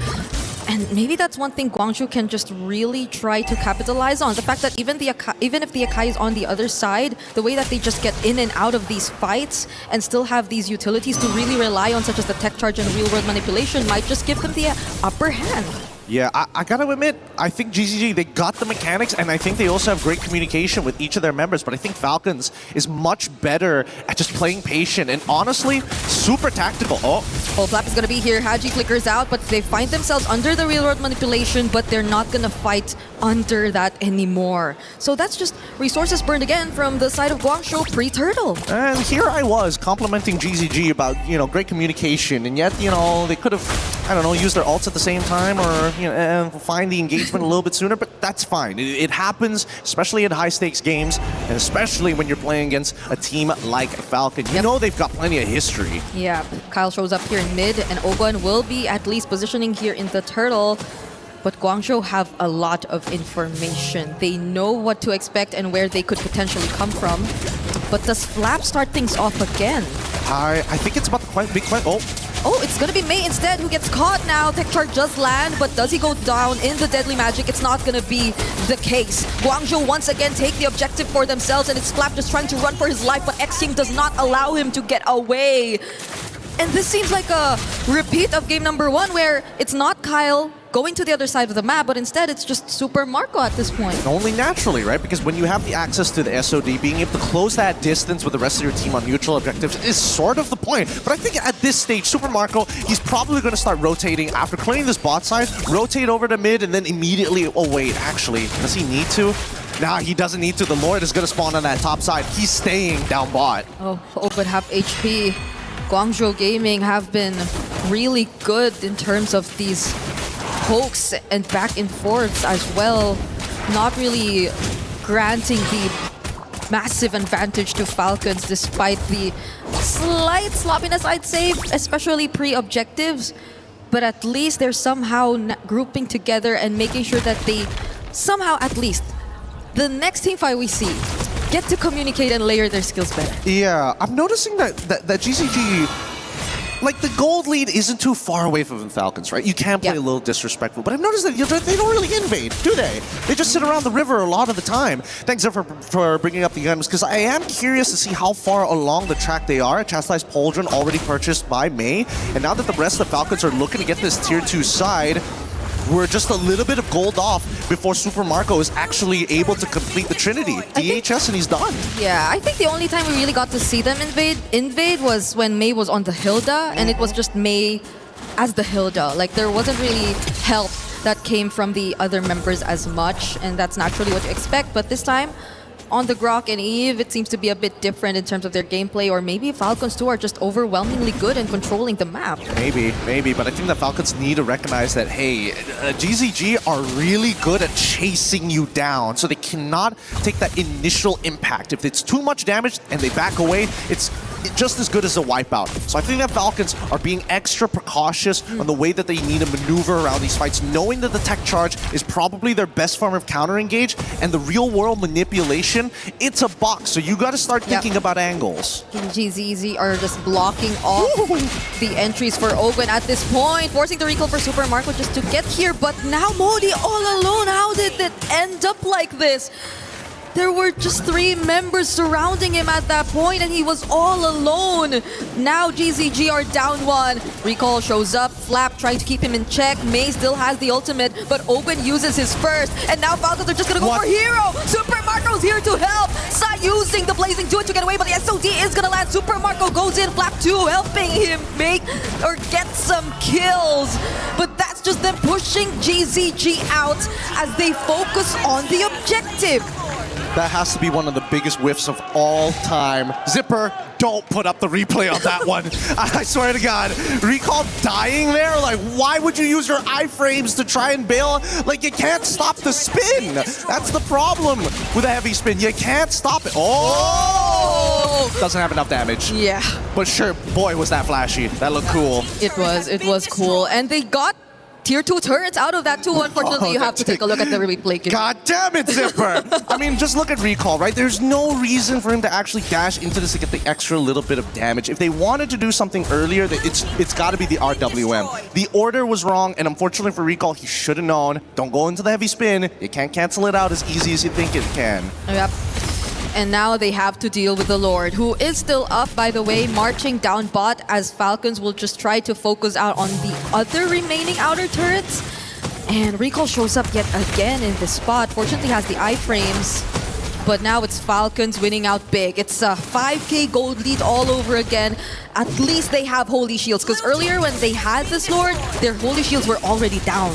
And maybe that's one thing Guangzhou can just really try to capitalize on. The fact that even if the Akai is on the other side, the way that they just get in and out of these fights and still have these utilities to really rely on, such as the tech charge and real-world manipulation, might just give them the upper hand. Yeah, I gotta admit, I think GCG, they got the mechanics, and I think they also have great communication with each of their members, but I think Falcons is much better at just playing patient, and honestly, super tactical. Oh, Flap is gonna be here, Haji flickers out, but they find themselves under the real-world manipulation, but they're not gonna fight under that anymore. So that's just resources burned again from the side of Guangzhou pre-turtle. And here I was complimenting GCG about, great communication, and yet, they could have, I don't know, used their ults at the same time, or find the engagement a little bit sooner, but that's fine. It happens, especially in high-stakes games, and especially when you're playing against a team like Falcon. You know they've got plenty of history. Yeah, Kyle shows up here in mid, and Oguan will be at least positioning here in the turtle. But Guangzhou have a lot of information. They know what to expect and where they could potentially come from. But does Flap start things off again? I think it's about the big question. Oh, it's gonna be Mei instead who gets caught now. Tech charge does land, but does he go down in the deadly magic? It's not gonna be the case. Guangzhou once again take the objective for themselves, and it's Flap just trying to run for his life, but X-Team does not allow him to get away. And this seems like a repeat of game number 1, where it's not Kyle going to the other side of the map, but instead it's just Super Marco at this point. Only naturally, right? Because when you have the access to the SOD, being able to close that distance with the rest of your team on neutral objectives is sort of the point. But I think at this stage, Super Marco, he's probably going to start rotating after clearing this bot side, rotate over to mid, and then immediately, oh wait, actually, does he need to? Nah, he doesn't need to. The Lord is going to spawn on that top side. He's staying down bot. Oh, but half HP. Guangzhou Gaming have been really good in terms of these pokes and back and forths as well, not really granting the massive advantage to Falcons despite the slight sloppiness, I'd say, especially pre-objectives. But at least they're somehow grouping together and making sure that they somehow, at least, the next team fight we see, get to communicate and layer their skills better. Yeah, I'm noticing that GCG, like, the gold lead isn't too far away from the Falcons, right? You can play a little disrespectful, but I've noticed that they don't really invade, do they? They just sit around the river a lot of the time. Thanks, Zephyr, for bringing up the items, because I am curious to see how far along the track they are. Chastised Pauldron already purchased by Mei, and now that the rest of the Falcons are looking to get this tier 2 side, we're just a little bit of gold off before Super Marco is actually able to complete the Trinity. DHS and he's done. Yeah, I think the only time we really got to see them invade was when Mei was on the Hilda, and it was just Mei as the Hilda. Like, there wasn't really help that came from the other members as much, and that's naturally what you expect. But this time, on the Grok and Eve, it seems to be a bit different in terms of their gameplay, or maybe Falcons too are just overwhelmingly good in controlling the map. Maybe, but I think the Falcons need to recognize that, hey, GCG are really good at chasing you down, so they cannot take that initial impact. If it's too much damage and they back away, it's just as good as a wipeout. So I think that Falcons are being extra precautious on the way that they need to maneuver around these fights, knowing that the tech charge is probably their best form of counter-engage, and the real-world manipulation, it's a box, so you got to start thinking about angles. GZZ are just blocking off the entries for Ogun at this point, forcing the recall for Super Marco just to get here, but now Modi all alone. How did it end up like this? There were just 3 members surrounding him at that point, and he was all alone. Now GZG are down 1. Recall shows up. Flap trying to keep him in check. Mei still has the ultimate, but Ogun uses his first. And now Falcons are just gonna go for Hero. Super Marco's here to help. Sai using the Blazing Duet to get away, but the SOD is gonna land. Super Marco goes in. Flap 2 helping him make or get some kills. But that's just them pushing GZG out as they focus on the objective. That has to be one of the biggest whiffs of all time. Zipper, don't put up the replay on that one. I swear to God. Recall dying there? Like, why would you use your iframes to try and bail? Like, you can't stop the spin. That's the problem with a heavy spin. You can't stop it. Oh! Doesn't have enough damage. Yeah. But sure, boy, was that flashy. That looked cool. It was cool. And they got tier 2 turrets out of that too. Unfortunately, you have to take a look at the replay. God damn it, Zipper! I mean, just look at Recall, right? There's no reason for him to actually dash into this to get the extra little bit of damage. If they wanted to do something earlier, it's got to be the RWM. The order was wrong, and unfortunately for Recall, he should have known. Don't go into the heavy spin. You can't cancel it out as easy as you think it can. Yep. And now they have to deal with the Lord, who is still up, by the way, marching down bot as Falcons will just try to focus out on the other remaining outer turrets. And Recall shows up yet again in this spot. Fortunately has the iframes, but now it's Falcons winning out big. It's a 5k gold lead all over again. At least they have Holy Shields, because earlier when they had this Lord, their Holy Shields were already down.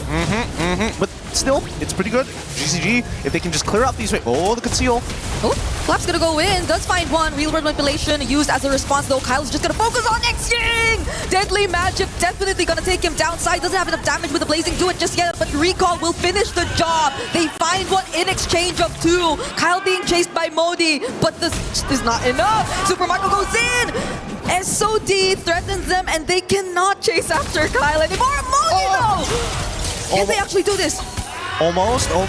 But still, it's pretty good. GCG, if they can just clear out these... Oh, the conceal. Oh, Flap's gonna go in. Does find one. Real world manipulation used as a response, though. Kyle's just gonna focus on X-King! Deadly Magic definitely gonna take him down. Side doesn't have enough damage with the Blazing Do It just yet, but Recall will finish the job. They find one in exchange of 2. Kyle being chased by Modi, but this is not enough. Super Marco goes in! SOD threatens them, and they cannot chase after Kyle anymore. Modi, though! Can they actually do this? Almost. Oh,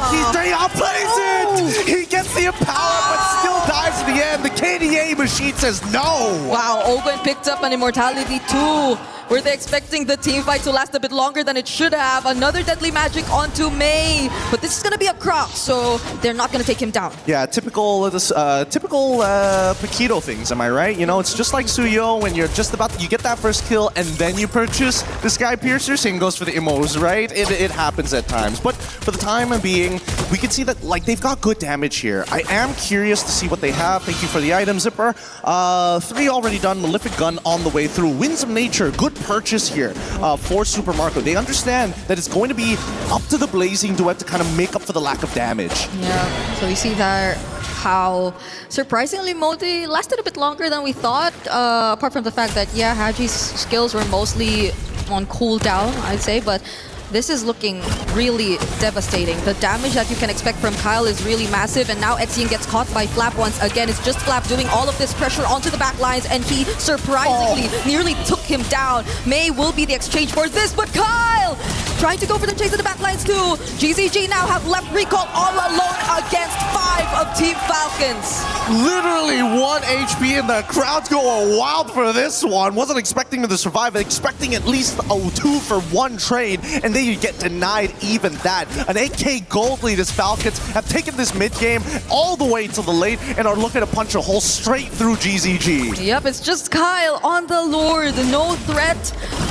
he outplays it! He gets the power, but still dies in the end. The KDA machine says no! Wow, Ogun picked up an Immortality too. Were they expecting the team fight to last a bit longer than it should have? Another Deadly Magic onto Mei. But this is going to be a croc, so they're not going to take him down. Yeah, typical Paquito things, am I right? You know, it's just like Suyo when you're just about... You get that first kill, and then you purchase the Sky Piercer. Same goes for the Immos, right? It happens at times. But for the time being, we can see that, like, they've got good damage here. I am curious to see what they have. Thank you for the item, Zipper. 3 already done. Malefic Gun on the way through. Winds of Nature, good purchase here for Super Marco. They understand that it's going to be up to the Blazing Duet to kind of make up for the lack of damage. Yeah, so we see that how surprisingly Modi lasted a bit longer than we thought, apart from the fact that, yeah, Haji's skills were mostly on cooldown, I'd say, but this is looking really devastating. The damage that you can expect from Kyle is really massive, and now Exine gets caught by Flap once again. It's just Flap doing all of this pressure onto the back lines, and he surprisingly nearly took him down. Mei will be the exchange for this, but Kyle trying to go for the chase of the back lines too. GZG now have left Recall all alone against 5 of Team Falcons. Literally 1 HP, and the crowd's going wild for this one. Wasn't expecting them to survive, expecting at least a 2 for 1 trade, and you get denied even that. An 8k gold lead as Falcons have taken this mid game all the way to the late and are looking to punch a hole straight through GZG. Yep, it's just Kyle on the Lord. No threat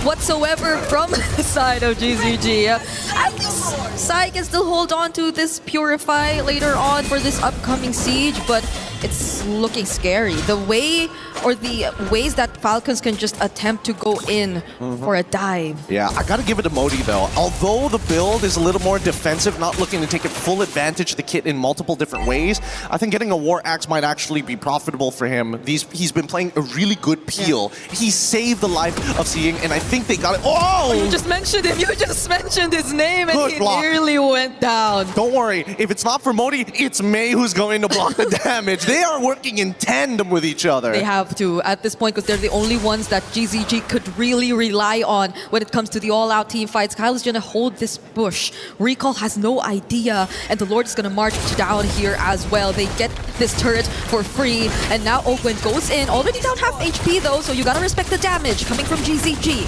whatsoever from the side of GZG. At least Sai can still hold on to this Purify later on for this upcoming siege, but it's looking scary. The way or the ways that Falcons can just attempt to go in for a dive. Yeah, I gotta give it to Modi though. Although the build is a little more defensive, not looking to take full advantage of the kit in multiple different ways, I think getting a War Axe might actually be profitable for him. He's been playing a really good peel. Yeah. He saved the life of Seeing, and I think they got it. Oh! You just mentioned him. You just mentioned his name, and he nearly went down. Don't worry. If it's not for Modi, it's Mei who's going to block the damage. They are working in tandem with each other. They have to at this point, because they're the only ones that GZG could really rely on when it comes to the all-out team fights. Kyle is going to hold this bush. Recall has no idea, and the Lord is going to march down here as well. They get this turret for free, and now Owen goes in. Already down half HP though, so you got to respect the damage coming from GZG.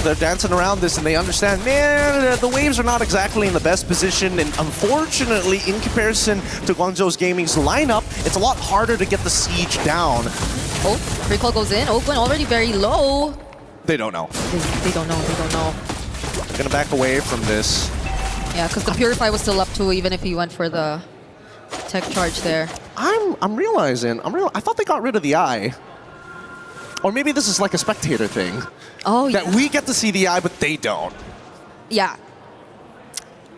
They're dancing around this, and they understand, man, the waves are not exactly in the best position, and unfortunately, in comparison to Guangzhou's Gaming's lineup, it's a lot harder to get the siege down. Oh, Recall goes in. Oakland already very low. They don't know. They don't know. They don't know. They're gonna back away from this. Yeah, because the Purify was still up too, even if he went for the tech charge there. I'm realizing. I thought they got rid of the eye. Or maybe this is like a spectator thing. Oh, yeah. That we get to see the eye, but they don't. Yeah.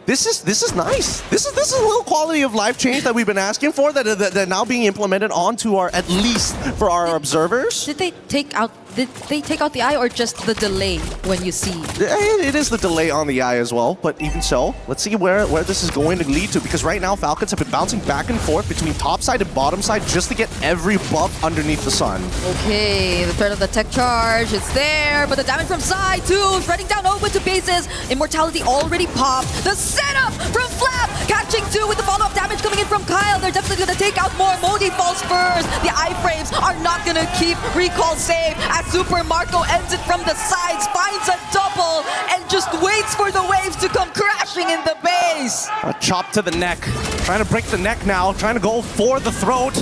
This is nice. This is a little quality of life change that we've been asking for, that now being implemented onto our, at least for our observers. Did they take out Did they take out the eye or just the delay when you see? It is the delay on the eye as well, but even so, let's see where this is going to lead to, because right now Falcons have been bouncing back and forth between top side and bottom side just to get every buff underneath the sun. Okay, the threat of the tech charge is there, but the damage from side too, shredding down Owen to bases. Immortality already popped. The setup from Flap, catching two with the follow-up damage coming in from Kyle. They're definitely going to take out more. Modi falls first. The iframes are not going to keep Recall safe as Super Marco ends it from the sides, finds a double, and just waits for the waves to come crashing in the base. A chop to the neck. Trying to break the neck now, trying to go for the throat.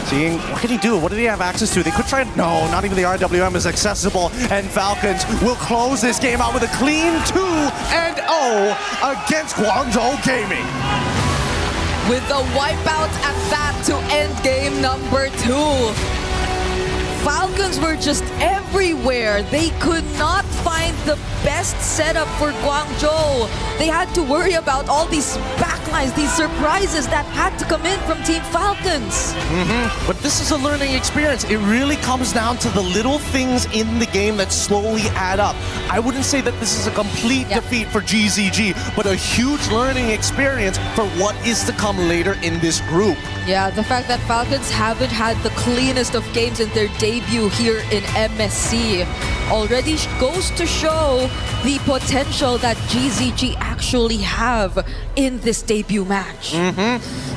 Seeing, what can he do? What do they have access to? They could try, no, not even the RWM is accessible. And Falcons will close this game out with a clean 2-0 against Guangzhou Gaming. With the wipeout at that to end game number 2. Falcons were just everywhere. They could not find the best setup for Guangzhou. They had to worry about all these backlines, these surprises that had to come in from Team Falcons. But this is a learning experience. It really comes down to the little things in the game that slowly add up. I wouldn't say that this is a complete defeat for GZG, but a huge learning experience for what is to come later in this group. Yeah, the fact that Falcons haven't had the cleanest of games in their debut here in MSC already goes to show the potential that GZG actually have in this debut match.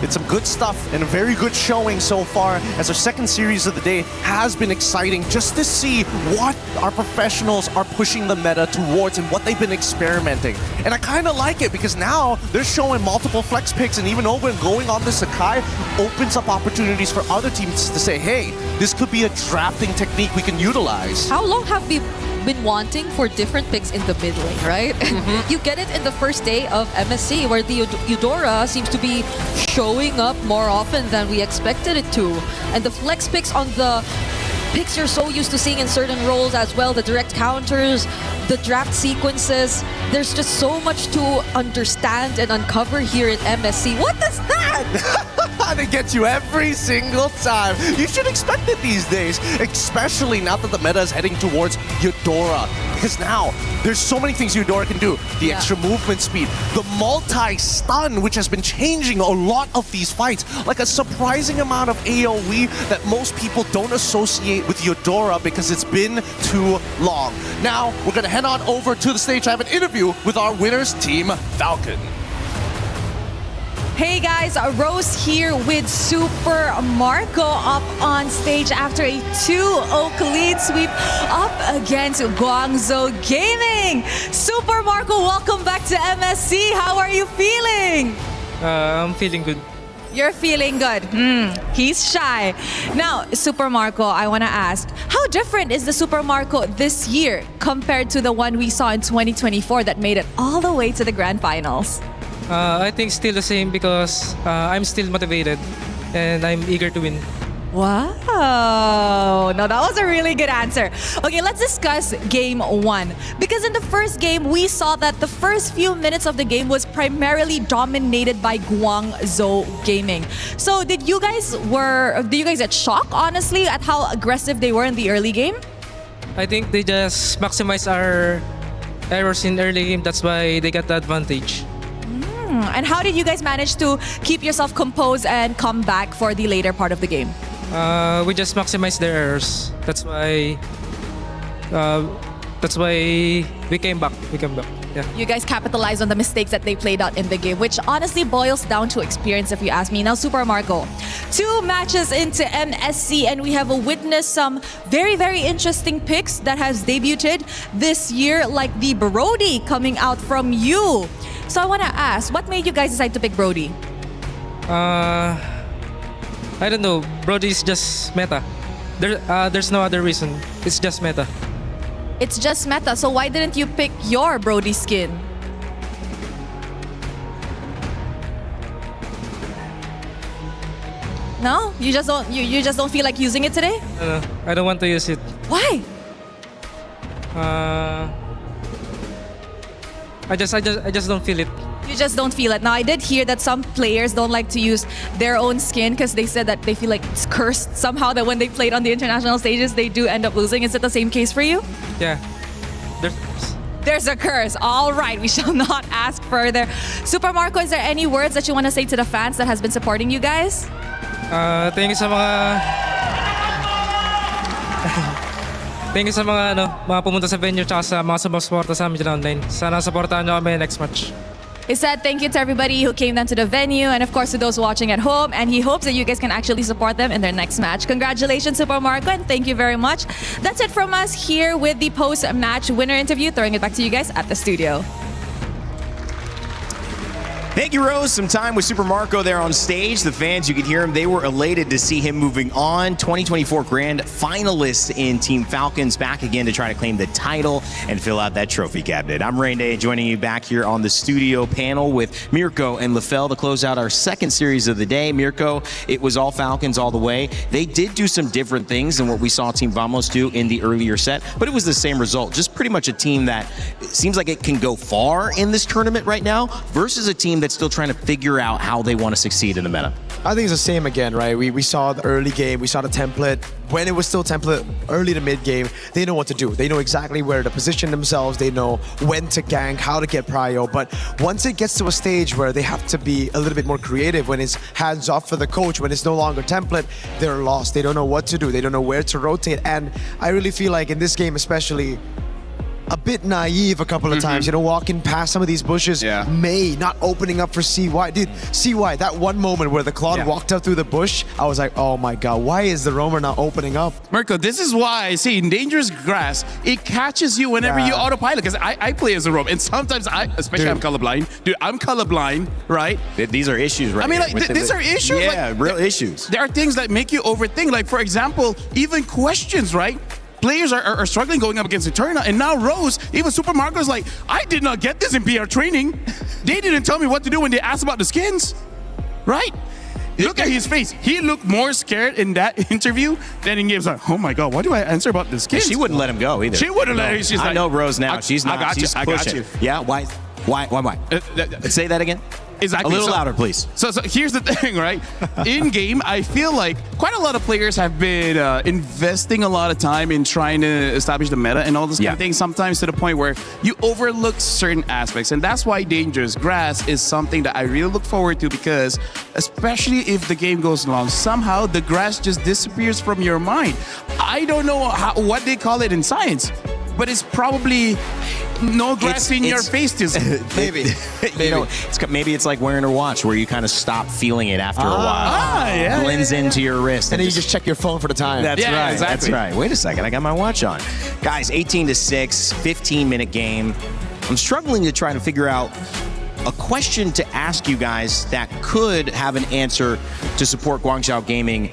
It's some good stuff and a very good showing so far, as our second series of the day has been exciting just to see what our professionals are pushing the meta towards and what they've been experimenting. And I kind of like it because now they're showing multiple flex picks, and even over and going on the Sakai opens up opportunities for other teams to say, hey, this could be a drafting technique we can utilize. How long have we been wanting for different picks in the mid lane, right? You get it in the first day of MSC, where the Eudora seems to be showing up more often than we expected it to. And the flex picks on the picks you're so used to seeing in certain roles as well, the direct counters, the draft sequences. There's just so much to understand and uncover here in MSC. What is that? It gets you every single time. You should expect it these days, especially now that the meta is heading towards Eudora. Because now, there's so many things Eudora can do. The extra movement speed, the multi-stun, which has been changing a lot of these fights. Like a surprising amount of AoE that most people don't associate with Eudora because it's been too long. Now, we're going to head on over to the stage to have an interview with our winners, Team Falcon. Hey guys, Rose here with Super Marco up on stage after a 2-0 lead sweep up against Guangzhou Gaming. Super Marco, welcome back to MSC. How are you feeling? I'm feeling good. You're feeling good. He's shy. Now, Super Marco, I want to ask, how different is the Super Marco this year compared to the one we saw in 2024 that made it all the way to the grand finals? I think still the same because I'm still motivated and I'm eager to win. Wow. No, that was a really good answer. Okay, let's discuss game 1. Because in the first game, we saw that the first few minutes of the game was primarily dominated by Guangzhou Gaming. So did you guys get shocked, honestly, at how aggressive they were in the early game? I think they just maximize our errors in early game. That's why they got the advantage. And how did you guys manage to keep yourself composed and come back for the later part of the game? We just maximize their errors. That's why we came back. Yeah. You guys capitalized on the mistakes that they played out in the game, which honestly boils down to experience, if you ask me. Now, Super Marco, 2 matches into MSC, and we have witnessed some very, very interesting picks that has debuted this year, like the Brody coming out from you. So I want to ask, what made you guys decide to pick Brody? I don't know. Brody's just meta. There's no other reason. It's just meta. It's just meta. So why didn't you pick your Brody skin? No? You just don't feel like using it today? I don't want to use it. Why? I just don't feel it. You just don't feel it. Now, I did hear that some players don't like to use their own skin because they said that they feel like it's cursed somehow, that when they played on the international stages, they do end up losing. Is it the same case for you? Yeah. There's a curse. All right, we shall not ask further. Super Marco, is there any words that you want to say to the fans that has been supporting you guys? Thank you sa mga... Thank you sa mga pumunta sa venue tsaka sa mga sumusuporta sa amin dyan online. Sana supportahan nyo kami next match. He said thank you to everybody who came down to the venue and of course to those watching at home, and he hopes that you guys can actually support them in their next match. Congratulations, Super Marco, and thank you very much. That's it from us here with the post-match winner interview. Throwing it back to you guys at the studio. Thank you, Rose. Some time with Super Marco there on stage. The fans, you could hear him. They were elated to see him moving on. 2024 Grand Finalist in Team Falcons, back again to try to claim the title and fill out that trophy cabinet. I'm Rain Day, joining you back here on the studio panel with Mirko and Lefel to close out our second series of the day. Mirko, it was all Falcons all the way. They did do some different things than what we saw Team Vamos do in the earlier set, but it was the same result. Just pretty much a team that seems like it can go far in this tournament right now versus a team that's still trying to figure out how they want to succeed in the meta. I think it's the same again, right? We saw the early game, we saw the template. When it was still template early to mid game, they know what to do. They know exactly where to position themselves. They know when to gank, how to get prio. But once it gets to a stage where they have to be a little bit more creative, when it's hands off for the coach, when it's no longer template, they're lost. They don't know what to do. They don't know where to rotate. And I really feel like in this game especially, a bit naive a couple of times, you know, walking past some of these bushes. May not opening up for CY. Dude, CY, that one moment where the Claude walked up through the bush, I was like, oh my God, why is the roamer not opening up? Mirko, this is why I say in dangerous grass, it catches you whenever you autopilot, because I play as a roam, and sometimes especially I'm colorblind. Dude, I'm colorblind, right? These are issues, right? I mean, like, these are issues. Yeah, like, real issues. There are things that make you overthink. Like, for example, even questions, right? Players are struggling going up against Eterna, and now Rose, even Super Marco's like, I did not get this in PR training. They didn't tell me what to do when they asked about the skins, right? Look at his face. He looked more scared in that interview than in games. Like, oh my God, why do I answer about the skins? She wouldn't let him go either. She wouldn't let him. She's like, I know Rose now. She's not. I got you. Yeah, why? Say that again. Exactly. A little louder, please. So here's the thing, right? In game, I feel like quite a lot of players have been investing a lot of time in trying to establish the meta and all this kind of thing, sometimes to the point where you overlook certain aspects. And that's why Dangerous Grass is something that I really look forward to, because especially if the game goes long, somehow the grass just disappears from your mind. I don't know what they call it in science, but it's probably no grass in your face. Maybe. You know, maybe it's like wearing a watch where you kind of stop feeling it after a while. Yeah. Blends into your wrist. And then you just check your phone for the time. That's right. Exactly. That's right. Wait a second. I got my watch on. Guys, 18-6, 15-minute game. I'm struggling to try to figure out a question to ask you guys that could have an answer to support Guangzhou Gaming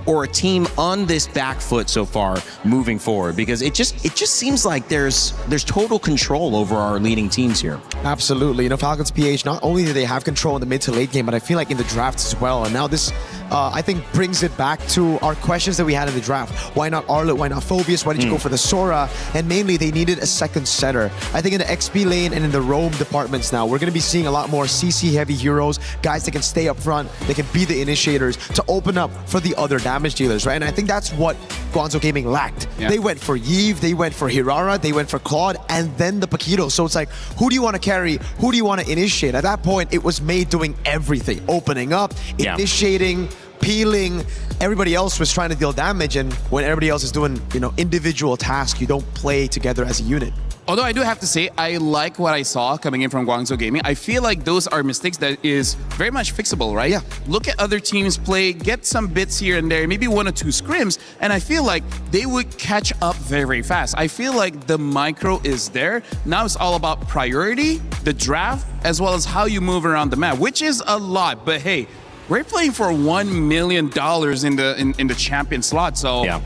or a team on this back foot so far moving forward, because it just seems like there's total control over our leading teams here. Absolutely. You know, Falcons PH, not only do they have control in the mid to late game, but I feel like in the drafts as well. And now this, I think, brings it back to our questions that we had in the draft. Why not Arlet? Why not Phobius? Why did you go for the Sora? And mainly, they needed a second setter. I think in the XP lane and in the roam departments now, we're going to be seeing a lot more CC-heavy heroes, guys that can stay up front, they can be the initiators to open up for the other damage dealers, right? And I think that's what Guangzhou Gaming lacked. They went for Yves, they went for Hirara, they went for Claude, and then the Paquito. So it's like, who do you want to carry? Who do you want to initiate? At that point, it was Mei doing everything. Opening up, initiating, peeling. Everybody else was trying to deal damage, and when everybody else is doing, you know, individual tasks, you don't play together as a unit. Although I do have to say, I like what I saw coming in from Guangzhou Gaming. I feel like those are mistakes that is very much fixable, right? Yeah. Look at other teams play, get some bits here and there, maybe 1 or 2 scrims, and I feel like they would catch up very, very fast. I feel like the micro is there. Now it's all about priority, the draft, as well as how you move around the map, which is a lot. But hey, we're playing for $1 million in the champion slot, so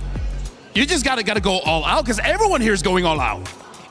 you just gotta go all out, because everyone here is going all out.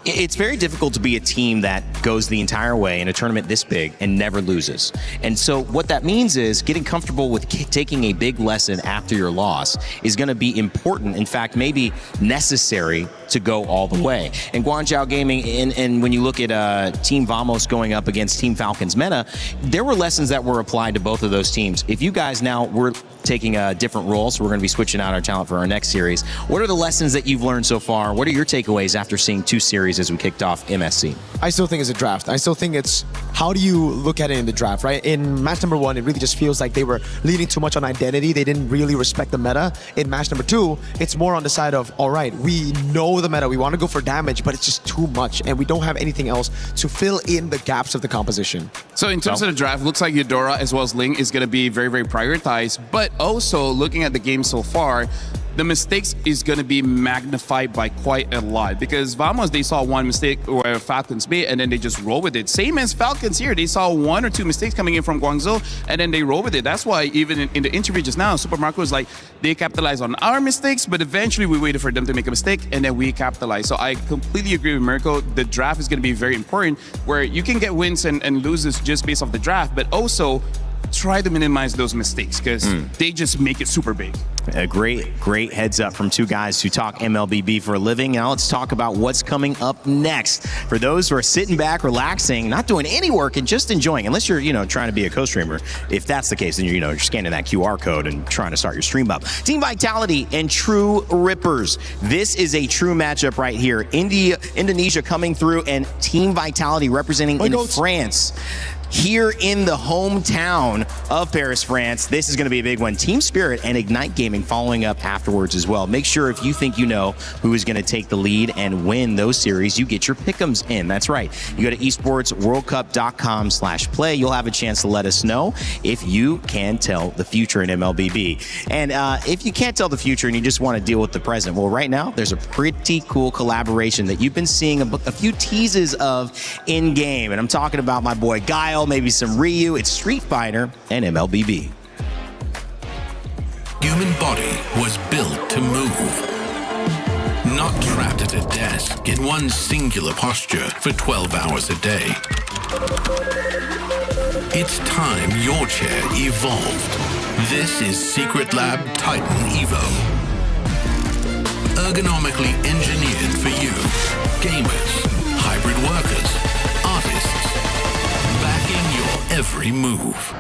It's very difficult to be a team that goes the entire way in a tournament this big and never loses. And so what that means is getting comfortable with taking a big lesson after your loss is going to be important. In fact, maybe necessary to go all the way. And Guangzhou Gaming, and when you look at Team Vamos going up against Team Falcons Meta, there were lessons that were applied to both of those teams. If you guys now were taking a different role, so we're going to be switching out our talent for our next series, what are the lessons that you've learned so far? What are your takeaways after seeing 2 series as we kicked off MSC? I still think it's a draft. I still think it's how do you look at it in the draft, right? In match number 1, it really just feels like they were leaning too much on identity. They didn't really respect the meta. In match number 2, it's more on the side of, all right, we know the meta. We want to go for damage, but it's just too much, and we don't have anything else to fill in the gaps of the composition. So in terms of the draft, looks like Eudora as well as Ling is going to be very, very prioritized. But also looking at the game so far, the mistakes is going to be magnified by quite a lot, because Vamos, they saw one mistake where Falcons made and then they just roll with it. Same as Falcons here. They saw 1 or 2 mistakes coming in from Guangzhou and then they roll with it. That's why even in the interview just now, Super Marco was like, they capitalized on our mistakes, but eventually we waited for them to make a mistake and then we capitalized. So I completely agree with Mirko. The draft is going to be very important, where you can get wins and loses just based off the draft, but also try to minimize those mistakes, because they just make it super big. A great heads up from 2 guys who talk MLBB for a living. Now let's talk about what's coming up next. For those who are sitting back, relaxing, not doing any work and just enjoying, unless you're, trying to be a co-streamer. If that's the case, then you're scanning that QR code and trying to start your stream up. Team Vitality and True Rippers. This is a true matchup right here. Indonesia coming through, and Team Vitality representing in France. Here in the hometown of Paris, France. This is going to be a big one. Team Spirit and Ignite Gaming following up afterwards as well. Make sure if you think you know who is going to take the lead and win those series, you get your pick'ems in. That's right. You go to esportsworldcup.com/play. You'll have a chance to let us know if you can tell the future in MLBB. And if you can't tell the future and you just want to deal with the present, well, right now there's a pretty cool collaboration that you've been seeing a few teases of in-game. And I'm talking about my boy Guile, maybe some Ryu. It's Street Fighter and MLBB. Human body was built to move, not trapped at a desk in one singular posture for 12 hours a day. It's time your chair evolved. This is Secret Lab Titan Evo. Ergonomically engineered for you, gamers, hybrid workers, artists, backing your every move.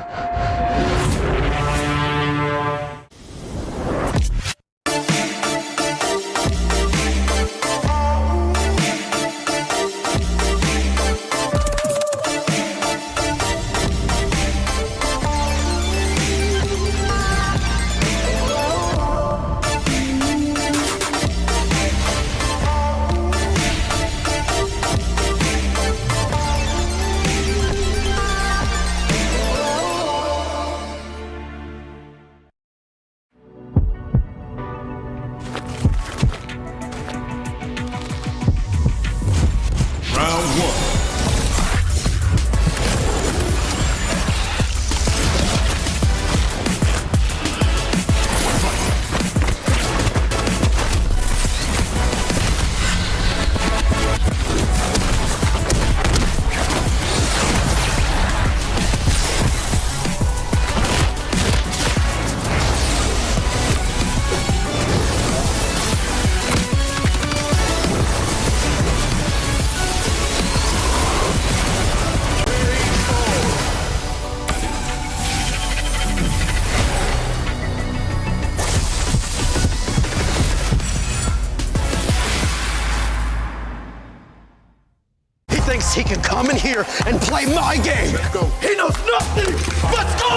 He can come in here and play my game. Let's go. He knows nothing. Let's go!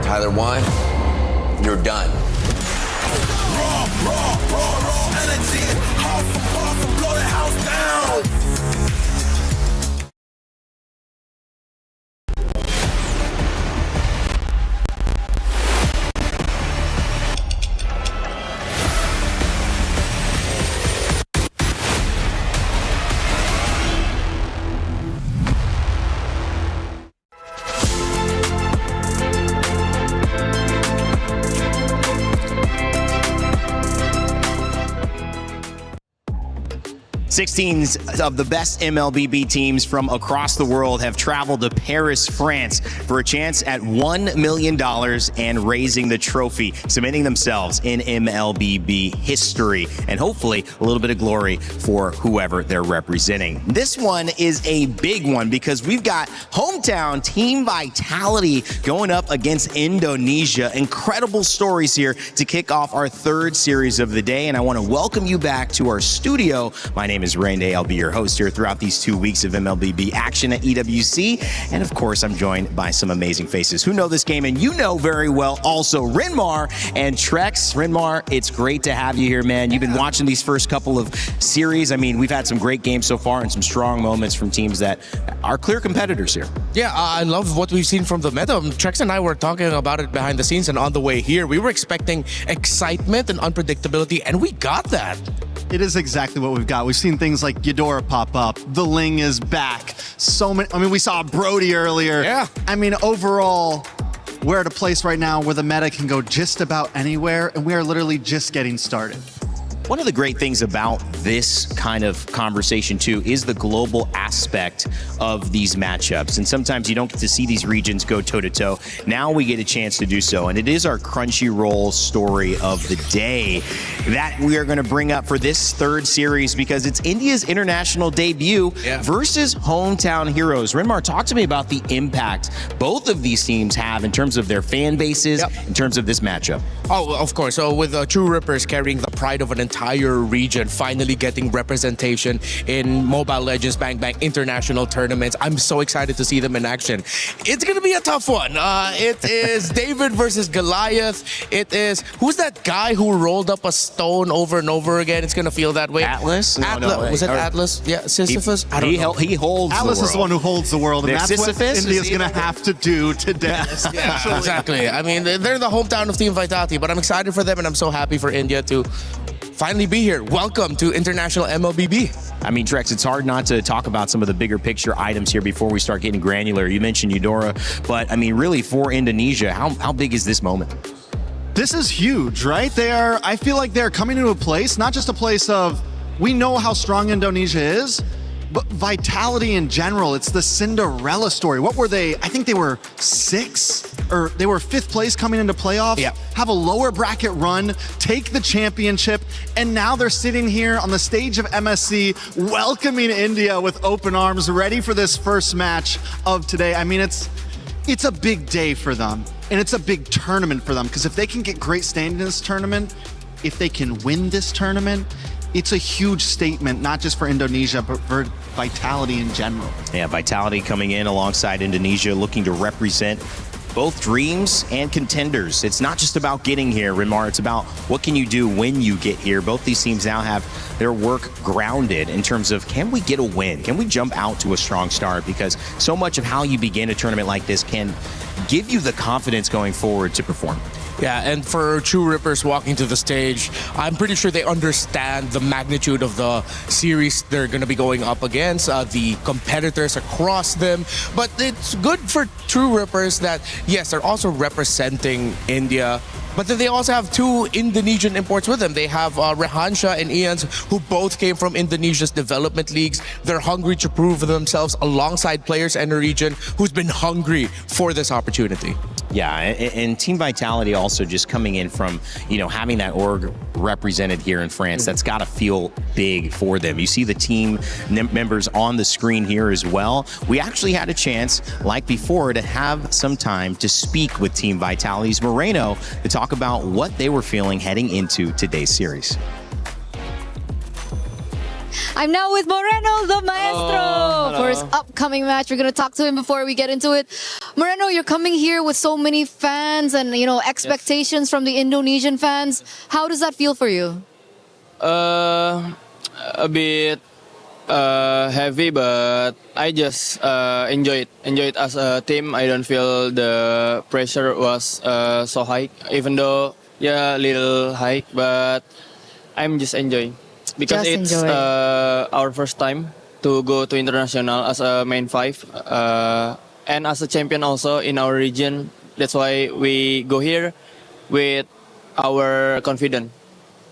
Tyler 1, you're done. Raw energy. Half blow the house down. 16 of the best MLBB teams from across the world have traveled to Paris, France for a chance at $1 million and raising the trophy, cementing themselves in MLBB history, and hopefully a little bit of glory for whoever they're representing. This one is a big one because we've got hometown Team Vitality going up against Indonesia. Incredible stories here to kick off our third series of the day, and I want to welcome you back to our studio. My name is Rain Day. I'll be your host here throughout these 2 weeks of MLBB action at EWC. And of course, I'm joined by some amazing faces who know this game and you know very well also Rinmar and Trex. Rinmar, it's great to have you here, man. You've been watching these first couple of series. I mean, we've had some great games so far and some strong moments from teams that are clear competitors here. Yeah, I love what we've seen from the meta. Trex and I were talking about it behind the scenes and on the way here. We were expecting excitement and unpredictability, and we got that. It is exactly what we've got. We've seen things like Ghidorah pop up. The Ling is back. So many. I mean, we saw Brody earlier. Yeah. I mean, overall, we're at a place right now where the meta can go just about anywhere, and we are literally just getting started. One of the great things about this kind of conversation, too, is the global aspect of these matchups. And sometimes you don't get to see these regions go toe-to-toe. Now we get a chance to do so. And it is our Crunchyroll story of the day that we are going to bring up for this third series because it's India's international debut versus hometown heroes. Rinmar, talk to me about the impact both of these teams have in terms of their fan bases, in terms of this matchup. Oh, of course. So with True Rippers carrying the pride of an entire region, finally getting representation in Mobile Legends Bang Bang international tournaments. I'm so excited to see them in action. It's going to be a tough one. It is David versus Goliath. It is, who's that guy who rolled up a stone over and over again? It's going to feel that way. Atlas? Was it Atlas? Yeah, Sisyphus? I don't know. He holds Atlas the world. is the one who holds the world, and that's Sisyphus? what India's going to have to do today. Yeah, exactly. I mean, they're the hometown of Team Vitality, but I'm excited for them, and I'm so happy for India to finally be here. Welcome to International MLBB. I mean, Trex, it's hard not to talk about some of the bigger picture items here before we start getting granular. You mentioned Eudora, but I mean, really for Indonesia, how big is this moment? This is huge, right? I feel like they're coming to a place, not just a place of, we know how strong Indonesia is, but Vitality in general. It's the Cinderella story. What were they? I think they were 6th, or they were 5th place coming into playoffs. Yeah. Have a lower bracket run, take the championship, and now they're sitting here on the stage of MSC, welcoming India with open arms, ready for this first match of today. I mean, it's a big day for them, and it's a big tournament for them, because if they can get great standing in this tournament, if they can win this tournament, it's a huge statement, not just for Indonesia, but for Vitality in general. Yeah, Vitality coming in alongside Indonesia, looking to represent both dreams and contenders. It's not just about getting here, Rinmar. It's about what can you do when you get here. Both these teams now have their work grounded in terms of, can we get a win? Can we jump out to a strong start? Because so much of how you begin a tournament like this can give you the confidence going forward to perform. Yeah, and for True Rippers walking to the stage, I'm pretty sure they understand the magnitude of the series they're going to be going up against, the competitors across them. But it's good for True Rippers that, yes, they're also representing India, but then they also have 2 Indonesian imports with them. They have Rehansha and Ians, who both came from Indonesia's development leagues. They're hungry to prove themselves alongside players in the region who's been hungry for this opportunity. Yeah, and Team Vitality also just coming in from, having that org represented here in France. That's got to feel big for them. You see the team members on the screen here as well. We actually had a chance, like before, to have some time to speak with Team Vitality's Moreno to talk about what they were feeling heading into today's series. I'm now with Moreno, the maestro, for his upcoming match. We're going to talk to him before we get into it. Moreno, you're coming here with so many fans and, expectations from the Indonesian fans. How does that feel for you? A bit heavy, but I just enjoy it. Enjoy it as a team. I don't feel the pressure was so high, even though, a little high, but I'm just enjoying. Because it's our first time to go to international as a main 5 and as a champion also in our region. That's why we go here with our confidence.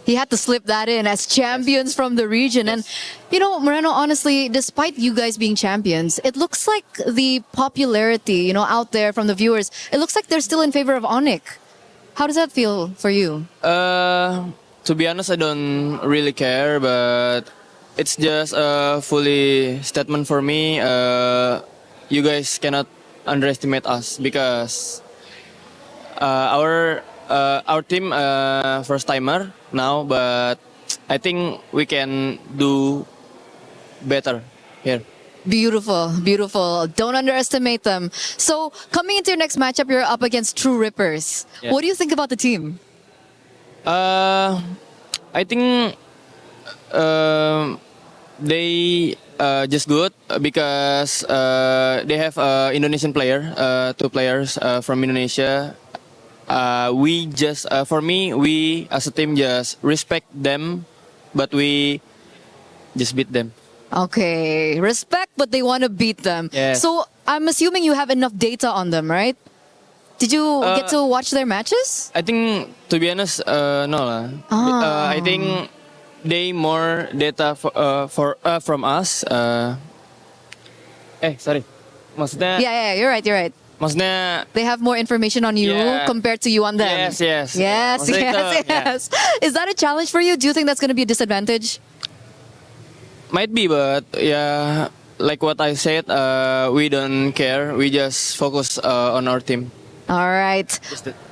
He had to slip that in as champions from the region. And, Moreno, honestly, despite you guys being champions, it looks like the popularity, out there from the viewers, it looks like they're still in favor of Onyx. How does that feel for you? To be honest, I don't really care, but it's just a fully statement for me. You guys cannot underestimate us because our team first timer now, but I think we can do better here. Beautiful, beautiful. Don't underestimate them. So, coming into your next matchup, you're up against True Rippers. Yeah. What do you think about the team? I think they just good because they have Indonesian player, 2 players from Indonesia. We as a team just respect them, but we just beat them. Okay, respect, but they want to beat them. Yes. So, I'm assuming you have enough data on them, right? Did you get to watch their matches? I think, to be honest, no lah. I think they more data from us. Sorry. Maksudnya. Yeah, you're right. Maksudnya. They have more information on you compared to you on them. Yes. Yes. Is that a challenge for you? Do you think that's going to be a disadvantage? Might be, but yeah, like what I said, we don't care. We just focus on our team. All right.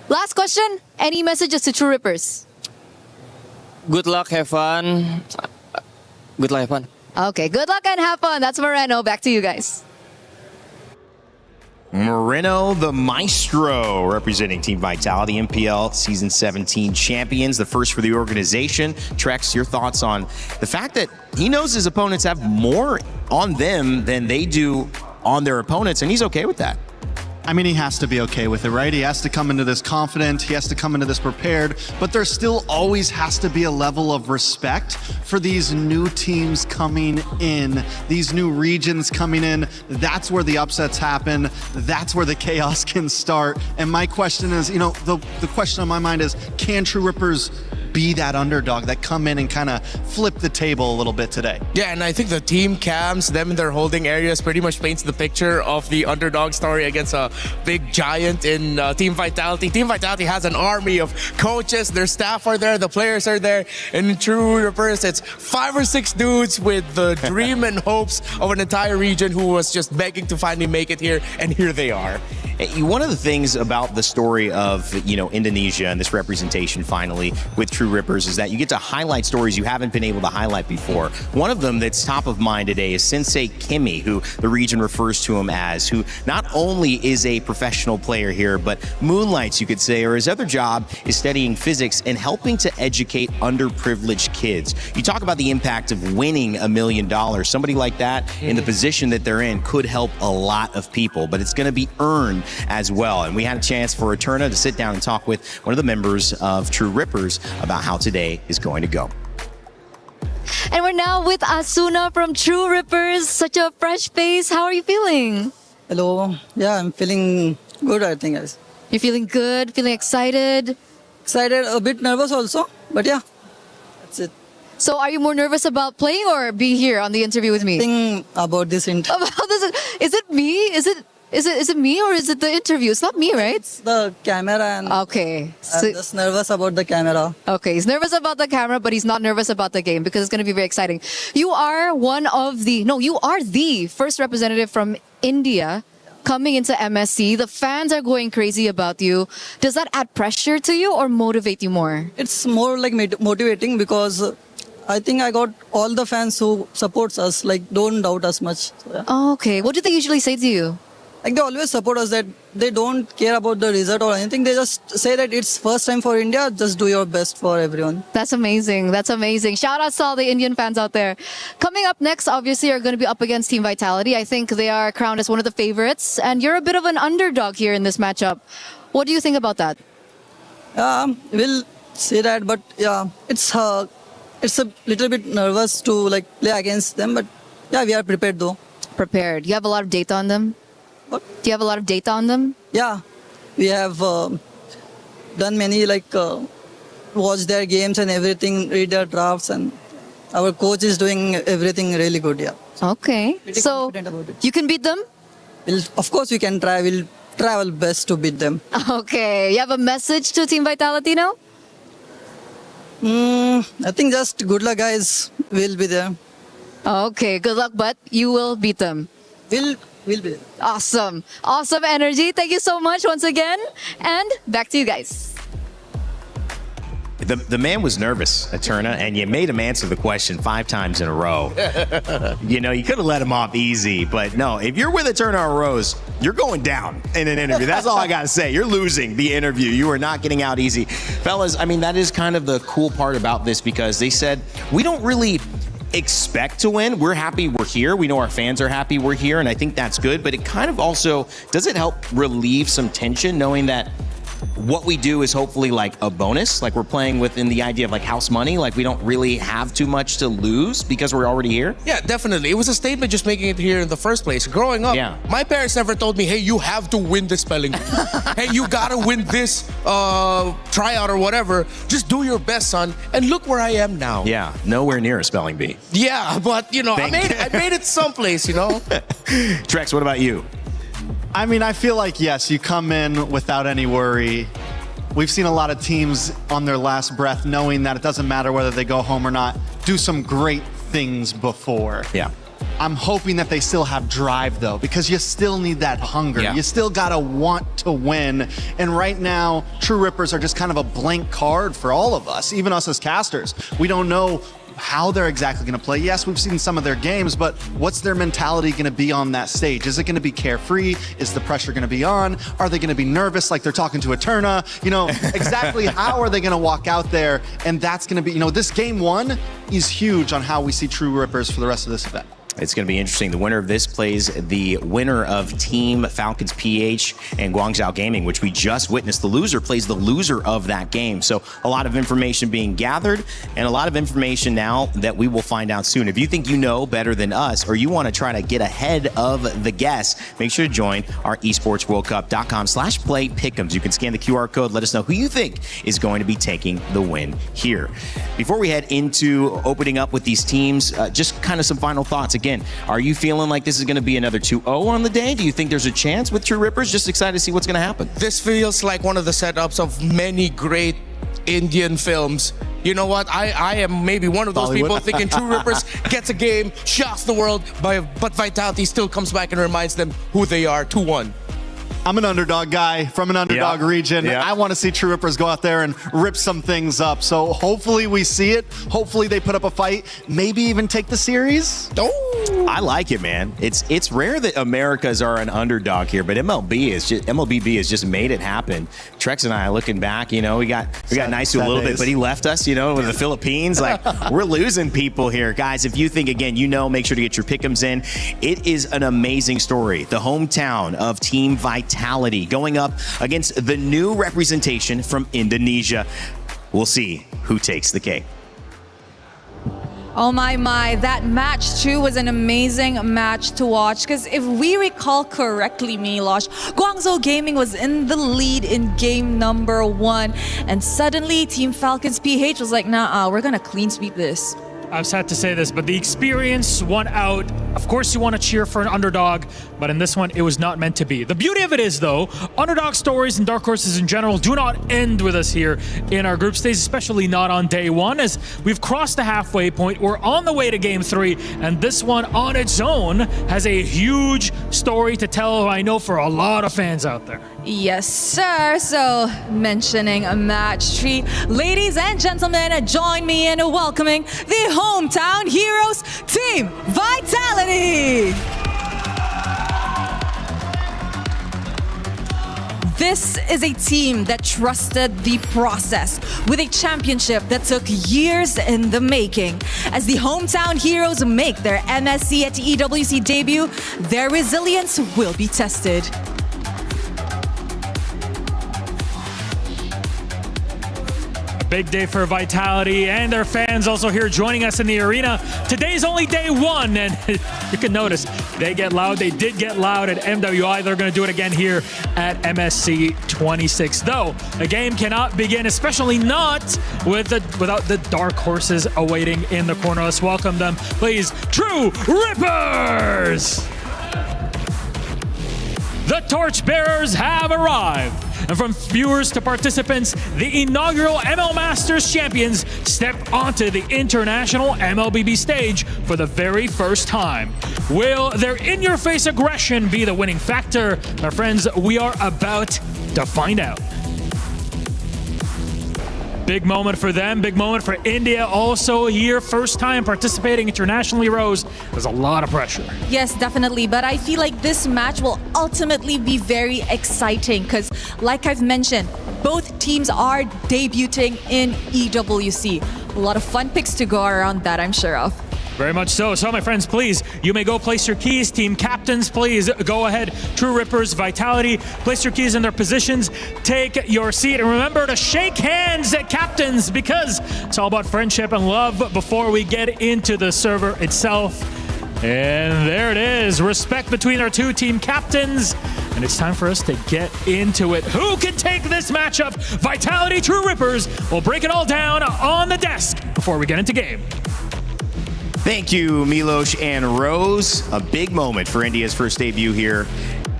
Last question. Any messages to True Rippers? Good luck, have fun. Good luck, have fun. Okay, good luck and have fun. That's Moreno. Back to you guys. Moreno, the maestro, representing Team Vitality, MPL Season 17 champions, the first for the organization. Trex, your thoughts on the fact that he knows his opponents have more on them than they do on their opponents, and he's okay with that. I mean, he has to be okay with it, right? He has to come into this confident, he has to come into this prepared, but there still always has to be a level of respect for these new teams coming in, these new regions coming in. That's where the upsets happen. That's where the chaos can start. And my question is, the question on my mind is, can True Rippers be that underdog that come in and kind of flip the table a little bit today? Yeah, and I think the team cams, them in their holding areas, pretty much paints the picture of the underdog story against a big giant in Team Vitality. Team Vitality has an army of coaches, their staff are there, the players are there, and in True Rippers, it's 5 or 6 dudes with the dream and hopes of an entire region who was just begging to finally make it here, and here they are. One of the things about the story of, Indonesia and this representation finally with True Rippers is that you get to highlight stories you haven't been able to highlight before. One of them that's top of mind today is Sensei Kimmy, who the region refers to him as, who not only is a professional player here, but moonlights, you could say, or his other job is studying physics and helping to educate underprivileged kids. You talk about the impact of winning $1 million. Somebody like that in the position that they're in could help a lot of people, but it's going to be earned as well. And we had a chance for Eterna to sit down and talk with one of the members of True Rippers about how today is going to go. And we're now with Asuna from True Rippers. Such a fresh face. How are you feeling? Hello. Yeah, I'm feeling good, I think, guys. You're feeling good? Feeling excited? Excited, a bit nervous also, but yeah, that's it. So are you more nervous about playing or being here on the interview with me? Think about this interview. About this? Is it me? Is it me or is it the interview? It's not me, right? It's the camera and okay. I'm just nervous about the camera. Okay, he's nervous about the camera, but he's not nervous about the game because it's going to be very exciting. You are you are the first representative from India coming into MSC. The fans are going crazy about you. Does that add pressure to you or motivate you more? It's more like motivating because I think I got all the fans who supports us, like don't doubt us much. So, yeah. Oh, okay. What do they usually say to you? Like they always support us, that they don't care about the result or anything. They just say that it's first time for India, just do your best for everyone. That's amazing. That's amazing. Shout out to all the Indian fans out there. Coming up next, obviously, are going to be up against Team Vitality. I think they are crowned as one of the favorites, and you're a bit of an underdog here in this matchup. What do you think about that? We'll say that, but yeah, it's a little bit nervous to like play against them, but yeah, we are prepared though. Prepared. You have a lot of data on them? What? Do you have a lot of data on them? Yeah, we have done many like watch their games and everything, read their drafts, and our coach is doing everything really good. Yeah. Okay. So you can beat them? Of course, we can try. We'll try our best to beat them. Okay. You have a message to Team Vitality now? I think just good luck, guys. We'll be there. Okay. Good luck, but you will beat them. We'll be there. Awesome. Awesome energy. Thank you so much once again. And back to you guys. The man was nervous, Eterna, and you made him answer the question 5 times in a row. You know, you could have let him off easy, but no, if you're with Eterna or Rose, you're going down in an interview. That's all I got to say. You're losing the interview. You are not getting out easy. Fellas, I mean, that is kind of the cool part about this because they said, we don't really expect to win. We're happy we're here. We know our fans are happy we're here, and I think that's good, but it kind of also, does it help relieve some tension knowing that what we do is hopefully like a bonus, like we're playing within the idea of like house money, like we don't really have too much to lose because we're already here? Yeah, definitely. It was a statement just making it here in the first place. Growing up, my parents never told me, hey, you have to win this spelling bee. Hey, you gotta win this tryout or whatever. Just do your best, son. And look where I am now. Yeah, nowhere near a spelling bee. Yeah, but you know, I made it someplace, you know? Trex, what about you? I mean, I feel like, yes, you come in without any worry. We've seen a lot of teams on their last breath knowing that it doesn't matter whether they go home or not, do some great things before. Yeah. I'm hoping that they still have drive, though, because you still need that hunger. Yeah. You still got to want to win. And right now, True Rippers are just kind of a blank card for all of us, even us as casters. We don't know how they're exactly going to play. Yes, we've seen some of their games, but what's their mentality going to be on that stage? Is it going to be carefree? Is the pressure going to be on? Are they going to be nervous like they're talking to Eterna? You know, exactly how are they going to walk out there? And that's going to be, you know, this game 1 is huge on how we see True Rippers for the rest of this event. It's going to be interesting. The winner of this plays the winner of Team Falcons PH and Guangzhou Gaming, which we just witnessed. The loser plays the loser of that game. So a lot of information being gathered and a lot of information now that we will find out soon. If you think you know better than us or you want to try to get ahead of the guests, make sure to join our esportsworldcup.com/play pick'ems. You can scan the QR code. Let us know who you think is going to be taking the win here. Before we head into opening up with these teams, just kind of some final thoughts. Again, are you feeling like this is going to be another 2-0 on the day? Do you think there's a chance with True Rippers? Just excited to see what's going to happen. This feels like one of the setups of many great Indian films. You know what? I am maybe one of those people thinking True Rippers gets a game, shocks the world, but Vitality still comes back and reminds them who they are. 2-1. I'm an underdog guy from an underdog region. I want to see True Rippers go out there and rip some things up. So hopefully we see it. Hopefully they put up a fight. Maybe even take the series. I like it, man. It's rare that Americas are an underdog here, but MLBB has just made it happen. Trex and I looking back, you know, we got nice to a little bit, but he left us, you know, with the Philippines. Like, we're losing people here. Guys, if you think, again, you know, make sure to get your pick'ems in. It is an amazing story. The hometown of Team Vitality going up against the new representation from Indonesia. We'll see who takes the cake. Oh my, that match too was an amazing match to watch because if we recall correctly, Milosh, Guangzhou Gaming was in the lead in game number 1 and suddenly Team Falcons PH was like, nah, we're gonna clean sweep this. I'm sad to say this, but the experience won out. Of course, you want to cheer for an underdog, but in this one, it was not meant to be. The beauty of it is, though, underdog stories and dark horses in general do not end with us here in our group stage, especially not on day 1, as we've crossed the halfway point. We're on the way to game 3, and this one on its own has a huge story to tell, I know, for a lot of fans out there. Yes, sir. So, mentioning a match 3, ladies and gentlemen, join me in welcoming the hometown heroes, Team Vitality. This is a team that trusted the process with a championship that took years in the making. As the hometown heroes make their MSC at EWC debut, their resilience will be tested. Big day for Vitality and their fans also here joining us in the arena. Today's only day one, and you can notice they get loud. They did get loud at MWI. They're going to do it again here at MSC 26. Though the game cannot begin, especially not without the dark horses awaiting in the corner. Let's welcome them, please. True Rippers! The torchbearers have arrived. And from viewers to participants, the inaugural ML Masters champions step onto the international MLBB stage for the very first time. Will their in-your-face aggression be the winning factor? My friends, we are about to find out. Big moment for them, big moment for India also here. First time participating internationally, Rose. There's a lot of pressure. Yes, definitely. But I feel like this match will ultimately be very exciting because, like I've mentioned, both teams are debuting in EWC. A lot of fun picks to go around that, I'm sure of. Very much so. So, my friends, please, you may go place your keys. Team captains, please go ahead. True Rippers, Vitality, place your keys in their positions. Take your seat. And remember to shake hands at captains because it's all about friendship and love before we get into the server itself. And there it is. Respect between our two team captains. And it's time for us to get into it. Who can take this matchup? Vitality, True Rippers. We'll break it all down on the desk before we get into game. Thank you, Milos and Rose. A big moment for India's first debut here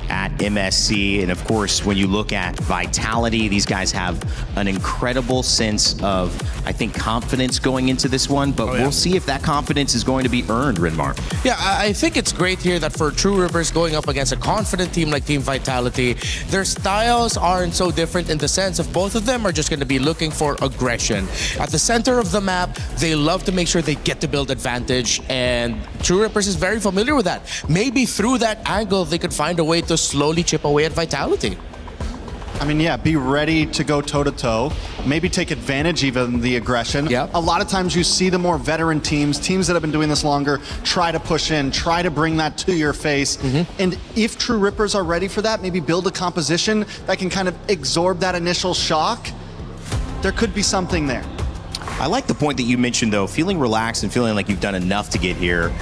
at MSC. And of course, when you look at Vitality, these guys have an incredible sense of, I think, confidence going into this one. But we'll see if that confidence is going to be earned, Rinmar. Yeah, I think it's great here that for True Rippers going up against a confident team like Team Vitality, their styles aren't so different in the sense of both of them are just going to be looking for aggression. At the center of the map, they love to make sure they get to build advantage, and True Rippers is very familiar with that. Maybe through that angle, they could find a way to slowly chip away at Vitality. I mean, yeah, be ready to go toe-to-toe. Maybe take advantage even of the aggression. Yeah. A lot of times you see the more veteran teams that have been doing this longer, try to push in, try to bring that to your face. And if True Rippers are ready for that, maybe build a composition that can kind of absorb that initial shock. There could be something there. I like the point that you mentioned, though, feeling relaxed and feeling like you've done enough to get here.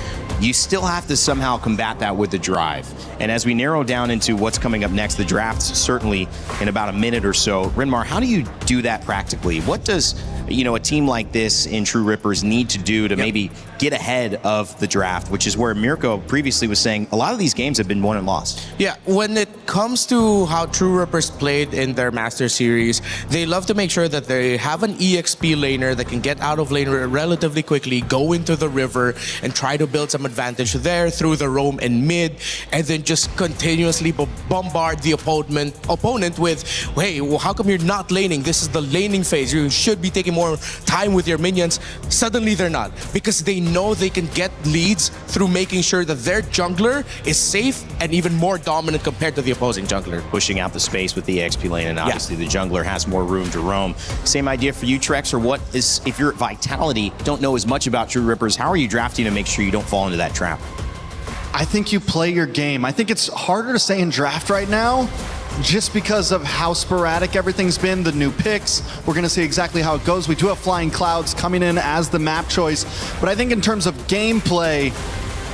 You still have to somehow combat that with the drive. And as we narrow down into what's coming up next, the draft's certainly in about a minute or so. Rinmar, how do you do that practically? What does a team like this in True Rippers need to do to maybe get ahead of the draft, which is where Mirko previously was saying a lot of these games have been won and lost. Yeah, when it comes to how True Rippers played in their Master Series, they love to make sure that they have an EXP laner that can get out of lane relatively quickly, go into the river, and try to build some advantage there through the roam and mid, and then just continuously bombard the opponent with, hey, well, how come you're not laning? This is the laning phase. You should be taking more time with your minions. Suddenly they're not, because they know they can get leads through making sure that their jungler is safe and even more dominant compared to the opposing jungler. Pushing out the space with the XP lane, and obviously the jungler has more room to roam. Same idea for you, Trex, or what is, if you're at Vitality, don't know as much about True Rippers, how are you drafting to make sure you don't fall into that trap? I think you play your game. I think it's harder to say in draft right now just because of how sporadic everything's been, the new picks. We're going to see exactly how it goes. We do have Flying Clouds coming in as the map choice, but I think in terms of gameplay,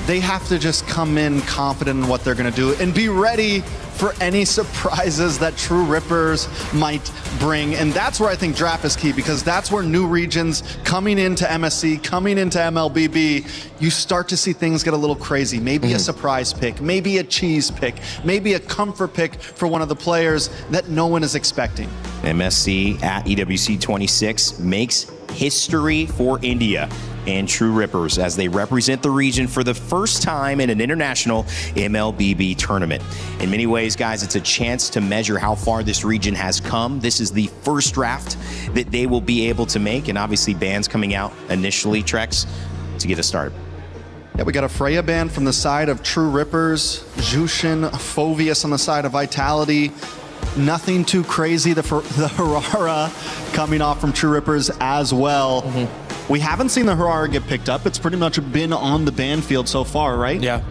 they have to just come in confident in what they're going to do and be ready for any surprises that True Rippers might bring. And that's where I think draft is key, because that's where new regions coming into MSC, coming into MLBB, you start to see things get a little crazy. Maybe a surprise pick, maybe a cheese pick, maybe a comfort pick for one of the players that no one is expecting. MSC at EWC 26 makes history for India and True Rippers as they represent the region for the first time in an international MLBB tournament. In many ways, guys, it's a chance to measure how far this region has come. This is the first draft that they will be able to make, and obviously bans coming out initially, Trex, to get us started. Yeah, we got a Freya band from the side of True Rippers, Jushin, Phoveus on the side of Vitality. Nothing too crazy. The Harara coming off from True Rippers as well. We haven't seen the Harara get picked up. It's pretty much been on the ban field so far, right? Yeah.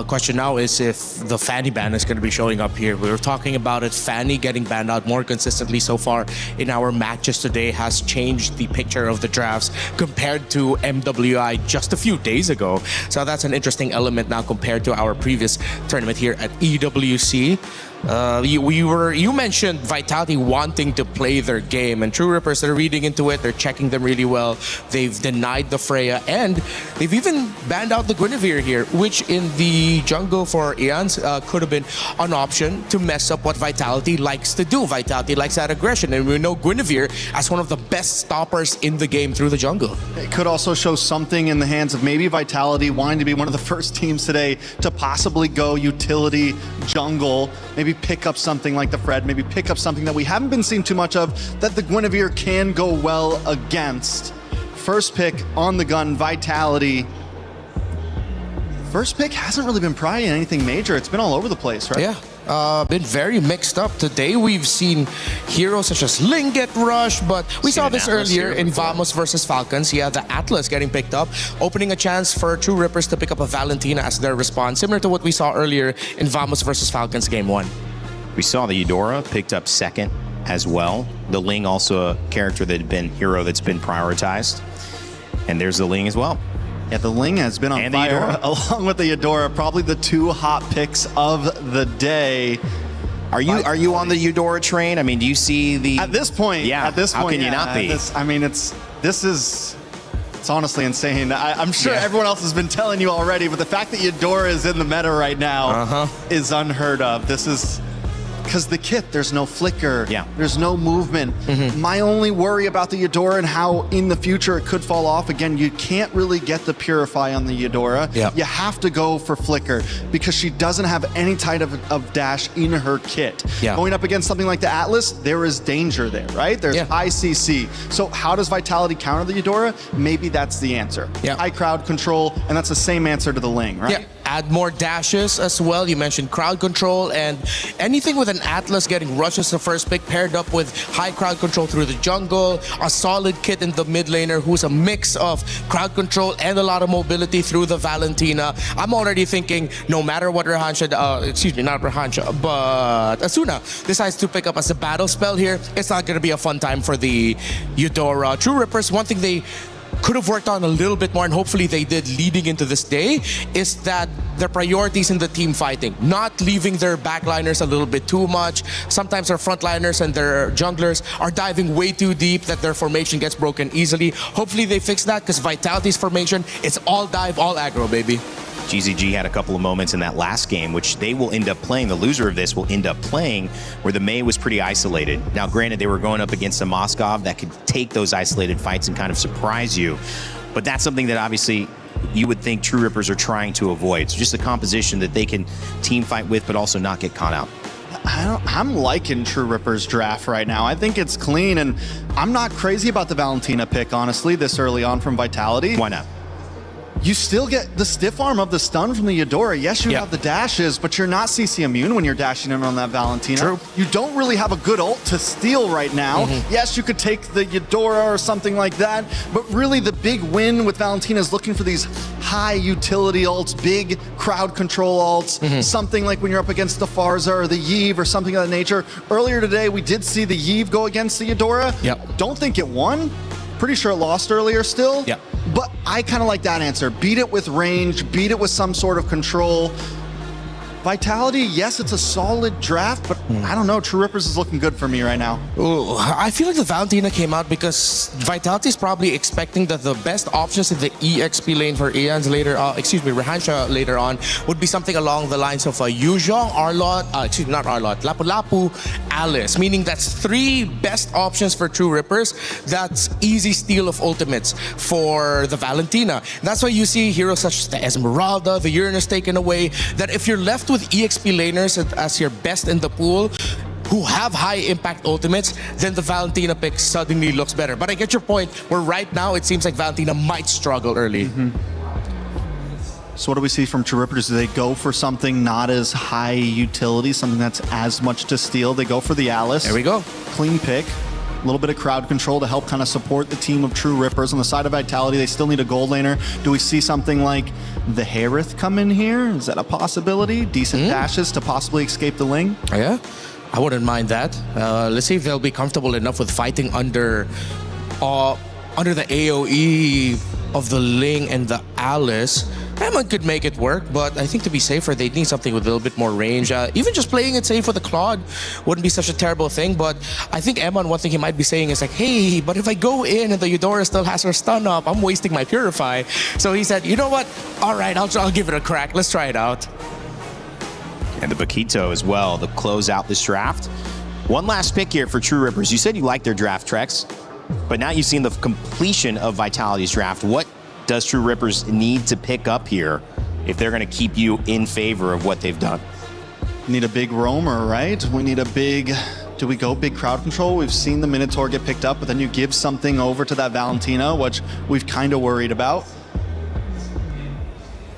Question now is if the Fanny ban is going to be showing up here. We were talking about it. Fanny getting banned out more consistently so far in our matches today has changed the picture of the drafts compared to MWI just a few days ago. So that's an interesting element now compared to our previous tournament here at EWC. You mentioned Vitality wanting to play their game, and True Rippers, they're reading into it. They're checking them really well. They've denied the Freya, and they've even banned out the Guinevere here, which in the jungle for Eons could have been an option to mess up what Vitality likes to do. Vitality likes that aggression, and we know Guinevere as one of the best stoppers in the game through the jungle. It could also show something in the hands of maybe Vitality wanting to be one of the first teams today to possibly go utility jungle, maybe pick up something like the Fred, maybe pick up something that we haven't been seeing too much of that the Guinevere can go well against. First pick on the gun, Vitality. First pick hasn't really been probably anything major. It's been all over the place, right? Yeah. Been very mixed up. Today we've seen heroes such as Ling get rushed, but we saw this earlier in Vamos versus Falcons. Yeah, the Atlas getting picked up, opening a chance for True Rippers to pick up a Valentina as their response, similar to what we saw earlier in Vamos versus Falcons Game 1. We saw the Eudora picked up second as well. The Ling also a character that had been hero that's been prioritized. And there's the Ling as well. Yeah, the Ling has been on fire along with the Eudora, probably the two hot picks of the day. Are you on the Eudora train? I mean, do you see the... At this point, yeah. How can you not be? It's honestly insane. I'm sure everyone else has been telling you already, but the fact that Eudora is in the meta right now is unheard of. This is... Because the kit, there's no flicker, there's no movement. My only worry about the Eudora and how in the future it could fall off, again, you can't really get the Purify on the Eudora. You have to go for flicker because she doesn't have any type of dash in her kit. Going up against something like the Atlas, there is danger there, right? There's high CC. So how does Vitality counter the Eudora? Maybe that's the answer. High crowd control, and that's the same answer to the Ling, right? Add more dashes as well. You mentioned crowd control, and anything with an Atlas getting rushes the first pick paired up with high crowd control through the jungle, a solid kit in the mid laner who's a mix of crowd control and a lot of mobility through the Valentina. I'm already thinking no matter what Rahansha, not Rahansha, but Asuna decides to pick up as a battle spell here, it's not going to be a fun time for the Eudora. True Rippers, one thing they could have worked on a little bit more, and hopefully they did leading into this day, is that their priorities in the team fighting, not leaving their backliners a little bit too much. Sometimes their frontliners and their junglers are diving way too deep that their formation gets broken easily. Hopefully they fix that, because Vitality's formation, it's all dive, all aggro, baby. GZG had a couple of moments in that last game, which they will end up playing. The loser of this will end up playing, where the Mei was pretty isolated. Now, granted, they were going up against a Moskov that could take those isolated fights and kind of surprise you. But that's something that obviously you would think True Rippers are trying to avoid. So just a composition that they can team fight with, but also not get caught out. I'm liking True Ripper's draft right now. I think it's clean, and I'm not crazy about the Valentina pick, honestly, this early on from Vitality. Why not? You still get the stiff arm of the stun from the Eudora. Yes, you have the dashes, but you're not CC immune when you're dashing in on that Valentina. True. You don't really have a good ult to steal right now. Yes, you could take the Eudora or something like that, but really the big win with Valentina is looking for these high utility ults, big crowd control ults, something like when you're up against the Farza or the Yve or something of that nature. Earlier today, we did see the Yve go against the Eudora. Don't think it won. Pretty sure it lost earlier still. But I kind of like that answer. Beat it with range, beat it with some sort of control. Vitality, yes, it's a solid draft, but I don't know. True Rippers is looking good for me right now. Ooh, I feel like the Valentina came out because Vitality is probably expecting that the best options in the EXP lane for Aeons later, Rahansha later on, would be something along the lines of Yuzhong, Arlot, not Arlot, Lapu-Lapu, Alice, meaning that's three best options for True Rippers. That's easy steal of ultimates for the Valentina. That's why you see heroes such as the Esmeralda, the Uranus taken away, that if you're left with EXP laners as your best in the pool who have high impact ultimates, then the Valentina pick suddenly looks better. But I get your point, where right now it seems like Valentina might struggle early. So what do we see from True Rippers? Do they go for something not as high utility, something that's as much to steal? They go for the Alice. There we go. Clean pick. A little bit of crowd control to help kind of support the team of True Rippers. On the side of Vitality, they still need a gold laner. Do we see something like the Harith come in here? Is that a possibility? Decent dashes to possibly escape the Ling? Yeah, I wouldn't mind that. Let's see if they'll be comfortable enough with fighting under the AoE of the Ling and the Alice. Emon could make it work, but I think to be safer, they'd need something with a little bit more range. Even just playing it safe with the Claude wouldn't be such a terrible thing, but I think Emon, one thing he might be saying is like, hey, but if I go in and the Eudora still has her stun up, I'm wasting my Purify. So he said, you know what? All right, I'll give it a crack. Let's try it out. And the Bakito as well to close out this draft. One last pick here for True Rippers. You said you like their draft treks, but now you've seen the completion of Vitality's draft. What does True Rippers need to pick up here if they're going to keep you in favor of what they've done? Need a big roamer, right? We need a big... Do we go big crowd control? We've seen the Minotaur get picked up, but then you give something over to that Valentina, which we've kind of worried about.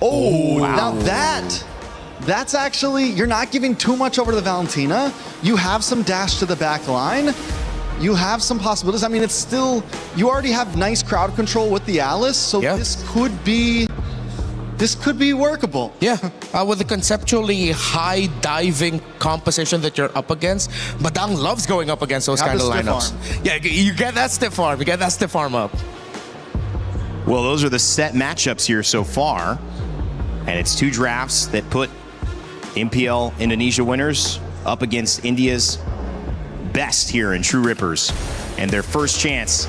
Oh, wow. Now that's actually... You're not giving too much over to the Valentina. You have some dash to the back line. You have some possibilities. I mean, it's still, you already have nice crowd control with the Alice, so this could be workable. Yeah, with the conceptually high diving composition that you're up against, Badang loves going up against those kind of lineups. Yeah, you get that stiff arm. You get that stiff arm up. Well, those are the set matchups here so far, and it's two drafts that put MPL Indonesia winners up against India's best here in True Rippers, and their first chance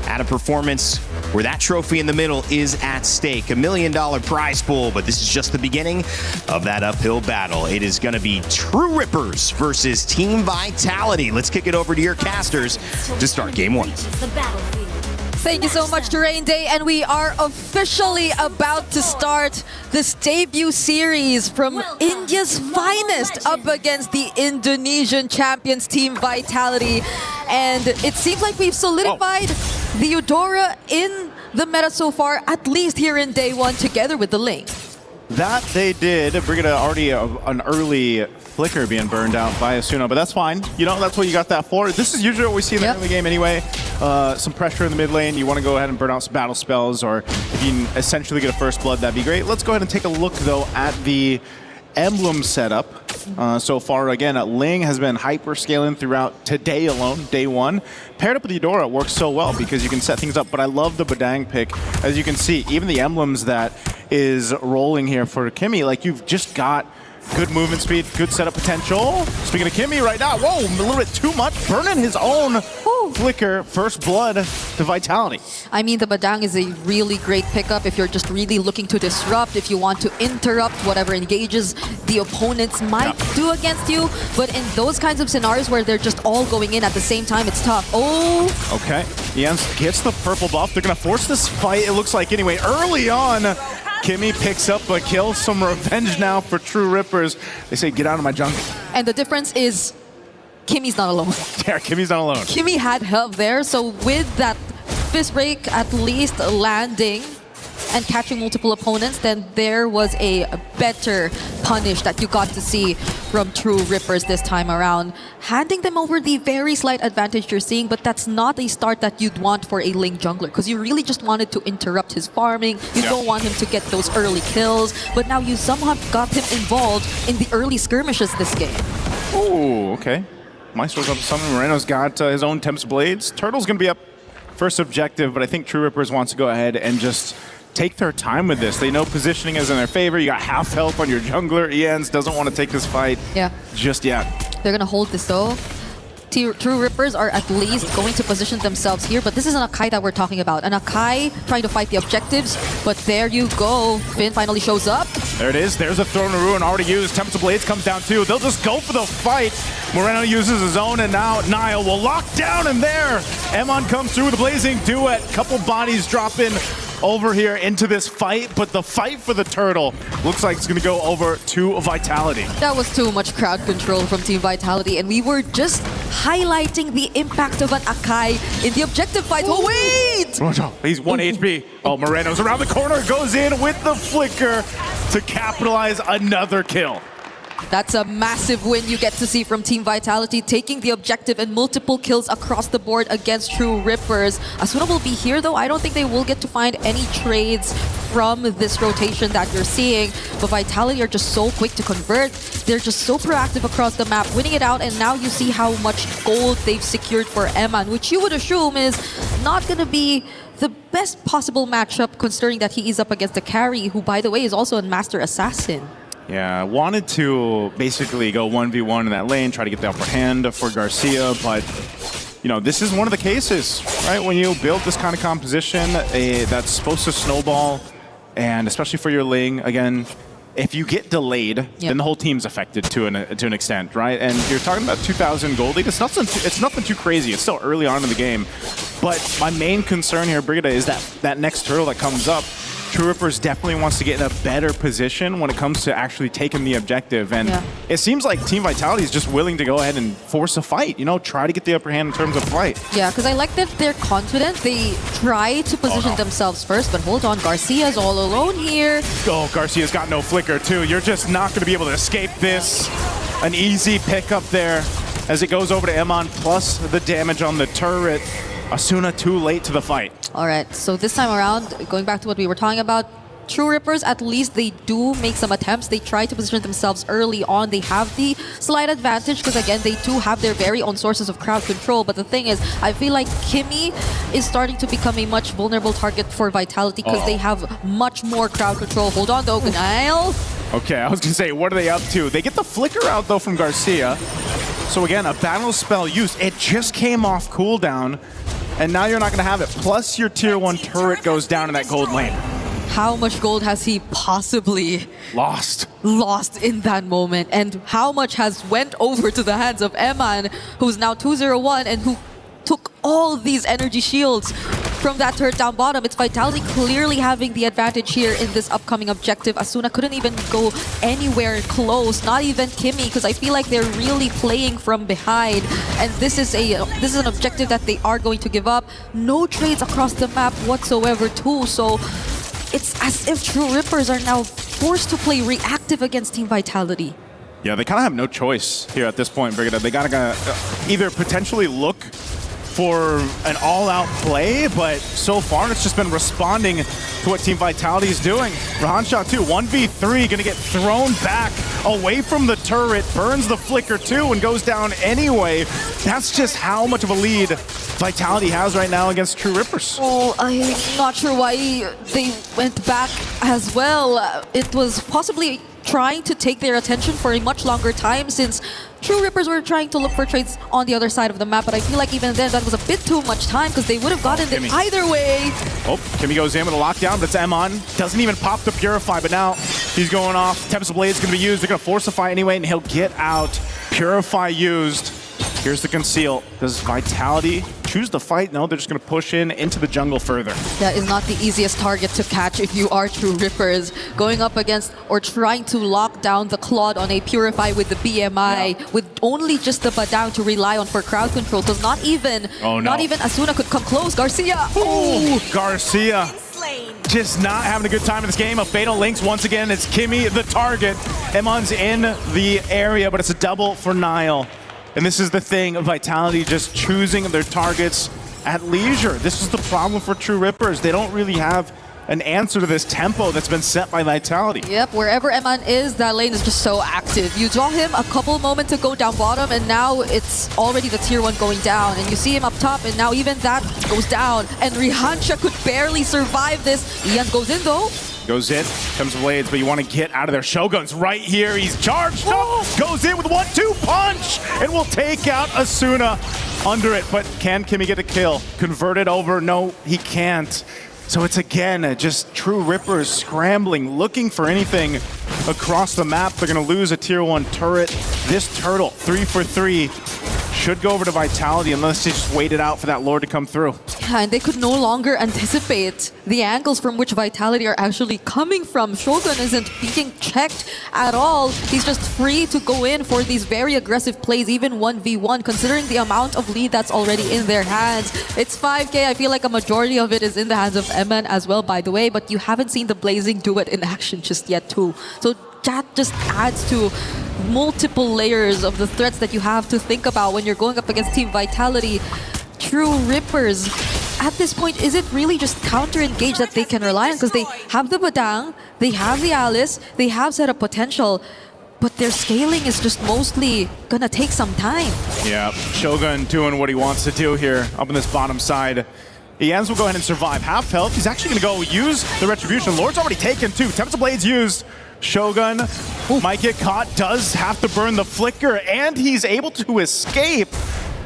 at a performance where that trophy in the middle is at stake. $1 million prize pool, but this is just the beginning of that uphill battle. It is going to be True Rippers versus Team Vitality. Let's kick it over to your casters to start game one. Thank you so much, Terrain Day, and we are officially about to start this debut series from India's finest up against the Indonesian champions, Team Vitality. And it seems like we've solidified the Eudora in the meta so far, at least here in day one, together with the Ling. That they did. Brigitte already an early flicker being burned out by Asuna, but that's fine. You know, that's what you got that for. This is usually what we see in the early game anyway. Some pressure in the mid lane. You want to go ahead and burn out some battle spells, or if you can essentially get a first blood, that'd be great. Let's go ahead and take a look, though, at the emblem setup. So far, again, Ling has been hyper scaling throughout today alone, day one. Paired up with Eudora, it works so well because you can set things up, but I love the Badang pick. As you can see, even the emblems that is rolling here for Kimmy, like you've just got good movement speed, good setup potential. Speaking of Kimmy right now, whoa, a little bit too much, burning his own flicker, first blood to Vitality. I mean, the Badang is a really great pickup if you're just really looking to disrupt, if you want to interrupt whatever engages the opponents might do against you. But in those kinds of scenarios where they're just all going in at the same time, it's tough. Oh! Okay, Jens gets the purple buff. They're going to force this fight, it looks like, anyway. Early on, Kimmy picks up a kill. Some revenge now for True Rippers. They say, get out of my jungle. And the difference is Kimmy's not alone. Yeah, Kimmy's not alone. Kimmy had help there, so with that fist break at least landing and catching multiple opponents, then there was a better punish that you got to see from True Rippers this time around. Handing them over the very slight advantage you're seeing, but that's not a start that you'd want for a Ling jungler, because you really just wanted to interrupt his farming. You don't want him to get those early kills, but now you somehow got him involved in the early skirmishes this game. Oh, okay. Maestro's up to something. Moreno's got his own Tempest Blades. Turtle's going to be up first objective, but I think True Rippers wants to go ahead and just take their time with this. They know positioning is in their favor. You got half health on your jungler. Jens doesn't want to take this fight just yet. They're going to hold this though. True Rippers are at least going to position themselves here, but this is an Akai that we're talking about. An Akai trying to fight the objectives, but there you go. Finn finally shows up. There it is. There's a Throne of Ruin already used. Tempest of Blades comes down too. They'll just go for the fight. Moreno uses his own, and now Niall will lock down in there. Emon comes through with a Blazing Duet. Couple bodies dropping over here into this fight, but the fight for the turtle looks like it's going to go over to Vitality. That was too much crowd control from Team Vitality, and we were just highlighting the impact of an Akai in the objective fight. Oh, wait! He's 1 HP. Oh, Moreno's around the corner, goes in with the flicker to capitalize another kill. That's a massive win you get to see from Team Vitality, taking the objective and multiple kills across the board against True Rippers. Asuna will be here though. I don't think they will get to find any trades from this rotation that you're seeing. But Vitality are just so quick to convert. They're just so proactive across the map, winning it out. And now you see how much gold they've secured for Eman, which you would assume is not going to be the best possible matchup, considering that he is up against the carry, who, by the way, is also a Master Assassin. Yeah, wanted to basically go 1v1 in that lane, try to get the upper hand for Garcia, but you know, this is one of the cases, right? When you build this kind of composition that's supposed to snowball, and especially for your Ling, again, if you get delayed, then the whole team's affected to an extent, right? And you're talking about 2,000 gold lead. It's nothing too crazy. It's still early on in the game. But my main concern here, Brigida, is that next turtle that comes up. True Rippers definitely wants to get in a better position when it comes to actually taking the objective. And it seems like Team Vitality is just willing to go ahead and force a fight, you know, try to get the upper hand in terms of fight. Yeah, because I like that they're confident. They try to position themselves first, but hold on, Garcia's all alone here. Oh, Garcia's got no flicker too. You're just not going to be able to escape this. An easy pickup there as it goes over to Emon, plus the damage on the turret. Asuna too late to the fight. All right, so this time around, going back to what we were talking about, True Rippers, at least they do make some attempts. They try to position themselves early on. They have the slight advantage because, again, they do have their very own sources of crowd control. But the thing is, I feel like Kimmy is starting to become a much vulnerable target for Vitality because they have much more crowd control. Hold on, though, Ganail. Okay, I was going to say, what are they up to? They get the flicker out, though, from Garcia. So again, a battle spell used. It just came off cooldown. And now you're not going to have it. Plus your tier 1 turret goes down in that gold lane. How much gold has he possibly lost in that moment? And how much has went over to the hands of Eman, who's now 201 and who took all these energy shields from that turret down bottom? It's Vitality clearly having the advantage here in this upcoming objective. Asuna couldn't even go anywhere close, not even Kimmy, because I feel like they're really playing from behind. And this is an objective that they are going to give up. No trades across the map whatsoever too, so it's as if True Rippers are now forced to play reactive against Team Vitality. Yeah, they kind of have no choice here at this point, Brigida. They gotta either potentially look for an all-out play, but so far it's just been responding to what Team Vitality is doing. Rahanshaw too, 1v3, gonna get thrown back away from the turret, burns the flicker too, and goes down anyway. That's just how much of a lead Vitality has right now against True Rippers. Oh, I'm not sure why they went back as well. It was possibly trying to take their attention for a much longer time, since True Rippers were trying to look for trades on the other side of the map, but I feel like even then that was a bit too much time because they would have gotten it either way. Oh, Kimmy goes in with a lockdown, but it's Emon. Doesn't even pop the Purify, but now he's going off. Tempest Blade's going to be used. They're going to force the fight anyway, and he'll get out. Purify used. Here's the conceal. Does Vitality choose the fight? No, they're just going to push into the jungle further. That is not the easiest target to catch if you are True Rippers. Going up against or trying to lock down the Claude on a Purify with the BMI, with only just the Badang to rely on for crowd control, because not even Asuna could come close. Garcia! Oh! Garcia just not having a good time in this game. A Fatal Links once again. It's Kimmy the target. Emon's in the area, but it's a double for Nile. And this is the thing of Vitality just choosing their targets at leisure. This is the problem for True Rippers. They don't really have an answer to this tempo that's been set by Vitality. Yep, wherever Eman is, that lane is just so active. You draw him a couple moments ago down bottom, and now it's already the tier 1 going down. And you see him up top, and now even that goes down. And Rihansha could barely survive this. Ian goes in though. Goes in, comes Blades, but you want to get out of there. Shogun's right here. He's charged up, goes in with 1-2 punch, and will take out Asuna under it. But can Kimmy get a kill? Convert it over? No, he can't. So it's again just True Rippers scrambling, looking for anything across the map. They're going to lose a tier 1 turret. This turtle, 3 for 3. Should go over to Vitality unless they just wait it out for that Lord to come through. Yeah, and they could no longer anticipate the angles from which Vitality are actually coming from. Shogun isn't being checked at all. He's just free to go in for these very aggressive plays, even 1v1, considering the amount of lead that's already in their hands. It's 5k. I feel like a majority of it is in the hands of Eman as well, by the way, but you haven't seen the Blazing Duet in action just yet too. So that just adds to multiple layers of the threats that you have to think about when you're going up against Team Vitality. True Rippers. At this point, is it really just counter-engage that they can rely on? Because they have the Badang, they have the Alice, they have set up potential, but their scaling is just mostly gonna take some time. Yeah, Shogun doing what he wants to do here up on this bottom side. Ians will go ahead and survive. Half health. He's actually going to go use the Retribution. Lord's already taken too. Tempest of Blades used. Shogun might get caught. Does have to burn the Flicker, and he's able to escape.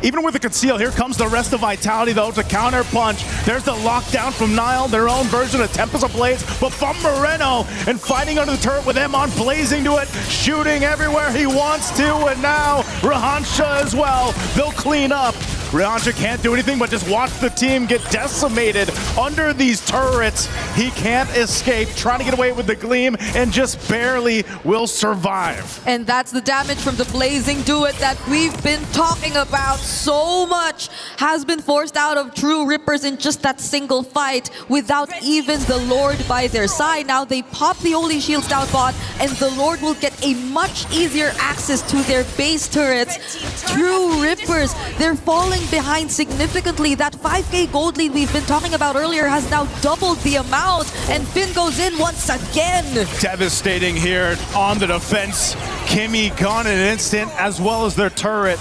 Even with the conceal, here comes the rest of Vitality, though, to counter punch. There's the lockdown from Nile, their own version of Tempest of Blades, but from Moreno, and fighting under the turret with Emon blazing to it, shooting everywhere he wants to, and now Rahansha as well. They'll clean up. Rahansha can't do anything but just watch the team get decimated under these turrets. He can't escape, trying to get away with the Gleam, and just barely will survive. And that's the damage from the Blazing Duet that we've been talking about so much, has been forced out of True Rippers in just that single fight without even the Lord by their side. Now they pop the Holy Shields down bot, and the Lord will get a much easier access to their base turrets. True Rippers, they're falling behind significantly. That 5k gold lead we've been talking about earlier has now doubled the amount, and Finn goes in once again. Devastating here on the defense. Kimmy gone in an instant, as well as their turret.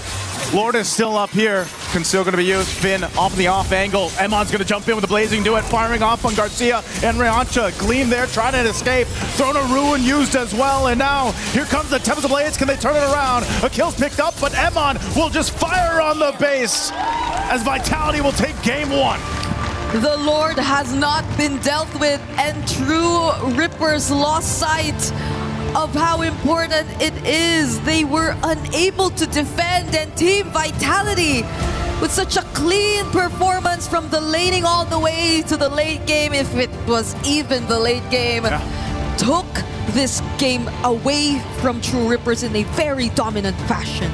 Lord is still up here. Conceal going to be used. Finn off the off angle. Emon's going to jump in with the Blazing Duet, firing off on Garcia and Rahansha. Gleam there, trying to escape. Thrown a Ruin used as well. And now, here comes the Tempest of Blades. Can they turn it around? A kill's picked up, but Emon will just fire on the base as Vitality will take game one. The Lord has not been dealt with, and True Rippers lost sight of how important it is. They were unable to defend, and Team Vitality, with such a clean performance from the laning all the way to the late game, if it was even the late game, took this game away from True Rippers in a very dominant fashion.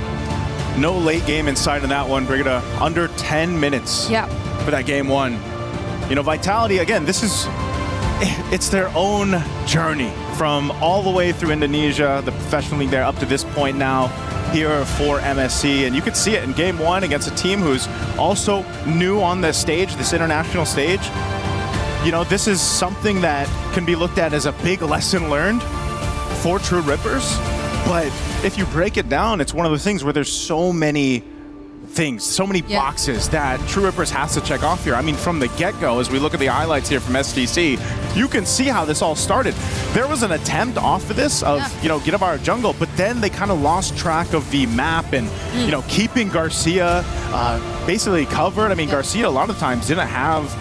No late game inside of that one, Brigida. Under 10 minutes for that game one. You know, Vitality, again, it's their own journey from all the way through Indonesia, the professional league there, up to this point now here for MSC. And you could see it in game one against a team who's also new on this stage, this international stage. You know, this is something that can be looked at as a big lesson learned for True Rippers. But if you break it down, it's one of the things where there's so many things, so many boxes that True Rippers has to check off here. I mean, from the get-go, as we look at the highlights here from STC, you can see how this all started. There was an attempt off of this of, you know, get up our jungle, but then they kind of lost track of the map and, you know, keeping Garcia basically covered. I mean, Garcia a lot of times didn't have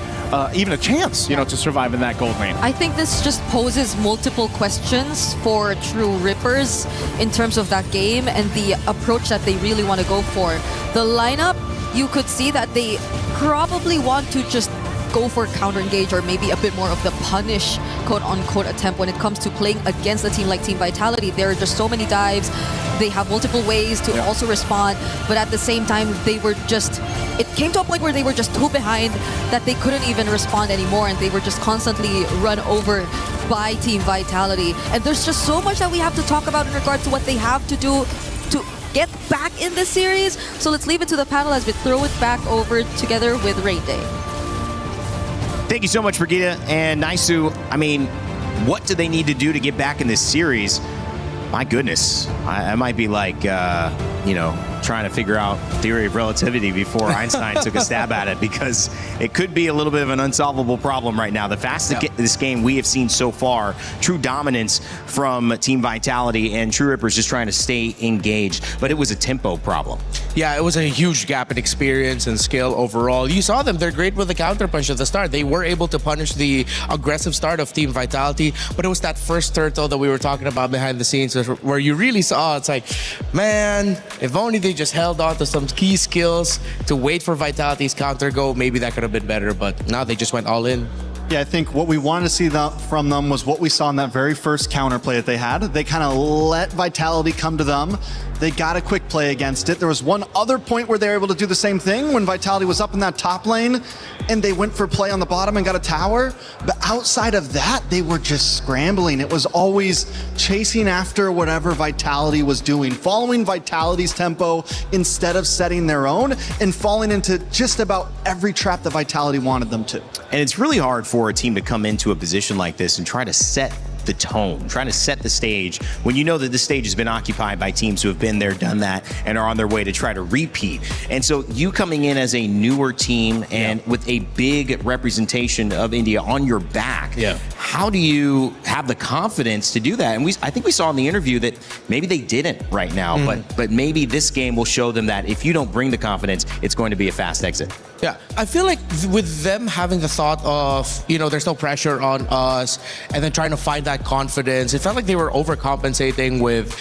even a chance, you know, to survive in that gold lane. I think this just poses multiple questions for True Rippers in terms of that game and the approach that they really want to go for. The lineup, you could see that they probably want to just go for counter engage or maybe a bit more of the punish quote-unquote attempt when it comes to playing against a team like Team Vitality. There are just so many dives. They have multiple ways to also respond, but at the same time, they were just, it came to a point where they were just too behind that they couldn't even respond anymore, and they were just constantly run over by Team Vitality. And there's just so much that we have to talk about in regard to what they have to do to get back in this series. So let's leave it to the panel as we throw it back over together with Rain Day. Thank you so much, Brigida and Naisu. I mean, what do they need to do to get back in this series? My goodness, I might be like, you know, trying to figure out theory of relativity before Einstein took a stab at it, because it could be a little bit of an unsolvable problem right now. The fastest game we have seen so far, true dominance from Team Vitality, and True Rippers just trying to stay engaged, but it was a tempo problem. Yeah, it was a huge gap in experience and skill overall. You saw them, they're great with the counter punch at the start. They were able to punish the aggressive start of Team Vitality, but it was that first turtle that we were talking about behind the scenes where you really saw, it's like, man, if only they just held on to some key skills to wait for Vitality's counter go, maybe that could have been better, but now they just went all in. Yeah, I think what we wanted to see from them was what we saw in that very first counterplay that they had. They kind of let Vitality come to them. They got a quick play against it. There was one other point where they were able to do the same thing when Vitality was up in that top lane and they went for play on the bottom and got a tower. But outside of that, they were just scrambling. It was always chasing after whatever Vitality was doing, following Vitality's tempo instead of setting their own and falling into just about every trap that Vitality wanted them to. And it's really hard for a team to come into a position like this and try to set the tone, trying to set the stage when you know that the stage has been occupied by teams who have been there, done that, and are on their way to try to repeat. And so you coming in as a newer team and with a big representation of India on your back, how do you have the confidence to do that? And I think we saw in the interview that maybe they didn't right now, but maybe this game will show them that if you don't bring the confidence, it's going to be a fast exit. Yeah, I feel like with them having the thought of, there's no pressure on us, and then trying to find that confidence, it felt like they were overcompensating with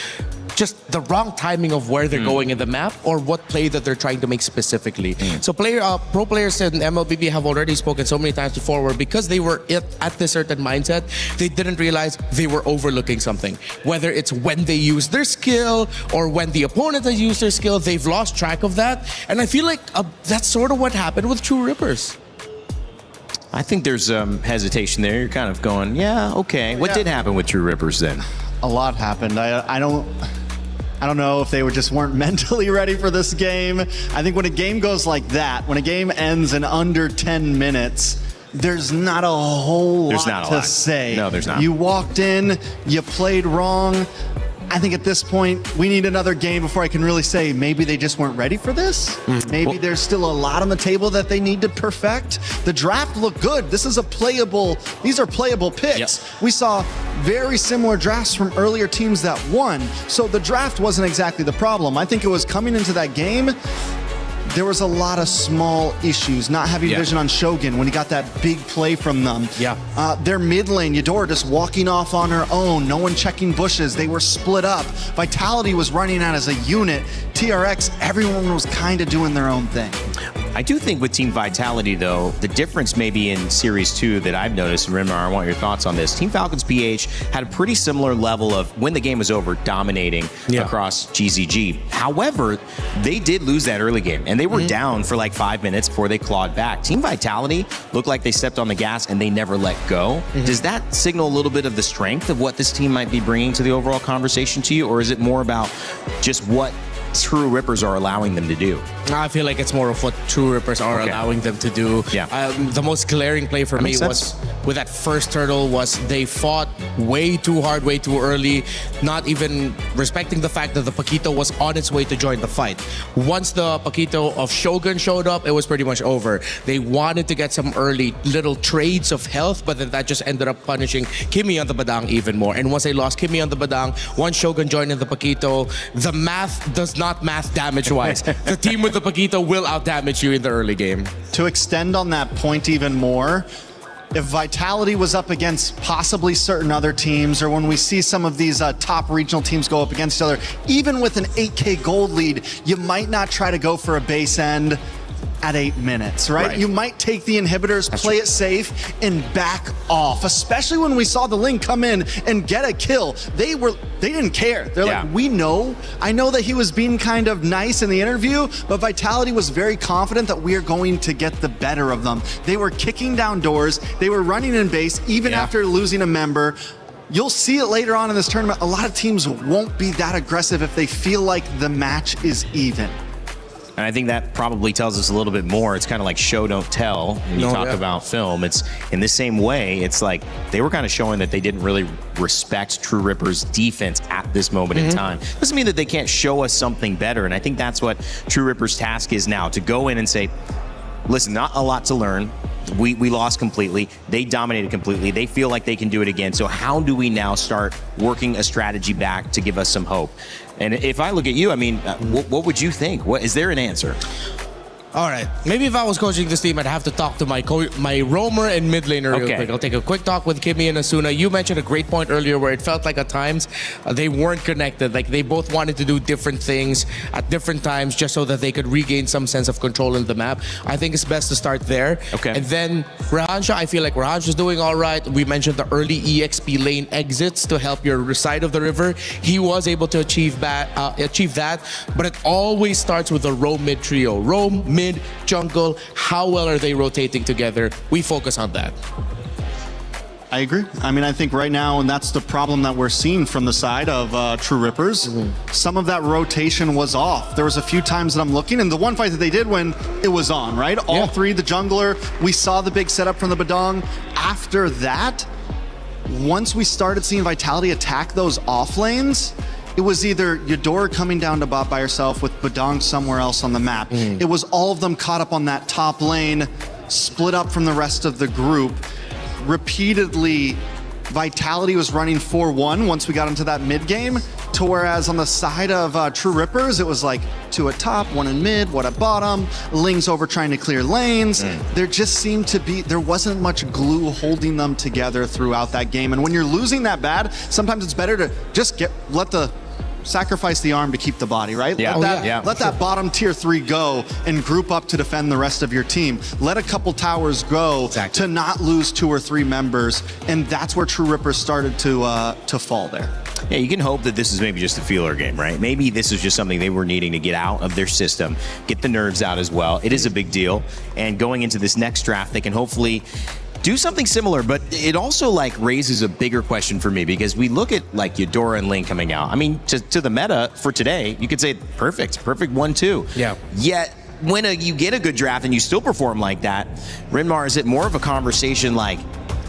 just the wrong timing of where they're going in the map or what play that they're trying to make specifically. So pro players in MLBB have already spoken so many times before where because they were at this certain mindset, they didn't realize they were overlooking something. Whether it's when they use their skill or when the opponent has used their skill, they've lost track of that. And I feel like that's sort of what happened with True Rippers. I think there's hesitation there. You're kind of going, yeah, okay. What did happen with True Rippers then? A lot happened. I don't know if they weren't mentally ready for this game. I think when a game goes like that, when a game ends in under 10 minutes, there's not a whole lot to say. No, there's not. You walked in, you played wrong. I think at this point, we need another game before I can really say maybe they just weren't ready for this. Maybe there's still a lot on the table that they need to perfect. The draft looked good. These are playable picks. Yep. We saw very similar drafts from earlier teams that won. So the draft wasn't exactly the problem. I think it was coming into that game, there was a lot of small issues, not having vision on Shogun when he got that big play from them. Their mid lane, Eudora just walking off on her own, no one checking bushes. They were split up. Vitality was running out as a unit. TRX, everyone was kind of doing their own thing. I do think with Team Vitality, though, the difference maybe in Series 2 that I've noticed, Rinmar, I want your thoughts on this. Team Falcons PH had a pretty similar level of, when the game was over, dominating across GZG. However, they did lose that early game, and they were down for like 5 minutes before they clawed back. Team Vitality looked like they stepped on the gas, and they never let go. Does that signal a little bit of the strength of what this team might be bringing to the overall conversation to you, or is it more about just what True Rippers are allowing them to do? I feel like it's more of what True Rippers are allowing them to do. The most glaring play for me was with that first turtle was they fought way too hard, way too early, not even respecting the fact that the Paquito was on its way to join the fight. Once the Paquito of Shogun showed up, it was pretty much over. They wanted to get some early little trades of health, but then that just ended up punishing Kimmy on the Badang even more. And once they lost Kimmy on the Badang, once Shogun joined in the Paquito, the math does not math damage-wise. The team with the Paquito will out-damage you in the early game. To extend on that point even more, if Vitality was up against possibly certain other teams, or when we see some of these top regional teams go up against each other, even with an 8K gold lead, you might not try to go for a base end at 8 minutes, right? You might take the inhibitors, play it safe, and back off. Especially when we saw the Ling come in and get a kill. They didn't care. They're like, we know. I know that he was being kind of nice in the interview, but Vitality was very confident that we are going to get the better of them. They were kicking down doors. They were running in base, even after losing a member. You'll see it later on in this tournament. A lot of teams won't be that aggressive if they feel like the match is even. And I think that probably tells us a little bit more. It's kind of like show, don't tell when you talk about film. It's in the same way, it's like they were kind of showing that they didn't really respect True Ripper's defense at this moment in time. Doesn't mean that they can't show us something better. And I think that's what True Ripper's task is now, to go in and say, listen, not a lot to learn. We lost completely. They dominated completely. They feel like they can do it again. So how do we now start working a strategy back to give us some hope? And if I look at you, I mean, what would you think? Is there an answer? All right. Maybe if I was coaching this team, I'd have to talk to my roamer and mid laner real quick. I'll take a quick talk with Kimmy and Asuna. You mentioned a great point earlier where it felt like at times they weren't connected. Like they both wanted to do different things at different times just so that they could regain some sense of control in the map. I think it's best to start there. Okay. And then Rahansha, I feel like Rahansha's doing all right. We mentioned the early EXP lane exits to help your side of the river. He was able to achieve that, but it always starts with a roam mid trio. Roam, mid, jungle, how well are they rotating together? We focus on that. I agree. I mean, I think right now, and that's the problem that we're seeing from the side of True Rippers, some of that rotation was off. There was a few times that I'm looking, and the one fight that they did win, it was on, right? All three, the jungler, we saw the big setup from the Badong. After that, once we started seeing Vitality attack those off lanes, it was either Eudora coming down to bot by herself with Badong somewhere else on the map. It was all of them caught up on that top lane, split up from the rest of the group. Repeatedly, Vitality was running 4-1 once we got into that mid game, to whereas on the side of True Rippers, it was like 2 at top, 1 in mid, 1 at bottom, Ling's over trying to clear lanes. There just seemed to be, there wasn't much glue holding them together throughout that game. And when you're losing that bad, sometimes it's better to just sacrifice the arm to keep the body, right? Yeah. Let that bottom tier 3 go and group up to defend the rest of your team. Let a couple towers go to not lose 2 or 3 members, and that's where True Rippers started to fall there. Yeah, you can hope that this is maybe just a feeler game, right? Maybe this is just something they were needing to get out of their system, get the nerves out as well. It is a big deal, and going into this next draft, they can hopefully do something similar, but it also like raises a bigger question for me, because we look at like Eudora and Ling coming out. I mean, to the meta for today, you could say perfect 1-2. Yeah. Yet when you get a good draft and you still perform like that, Rinmar, is it more of a conversation like,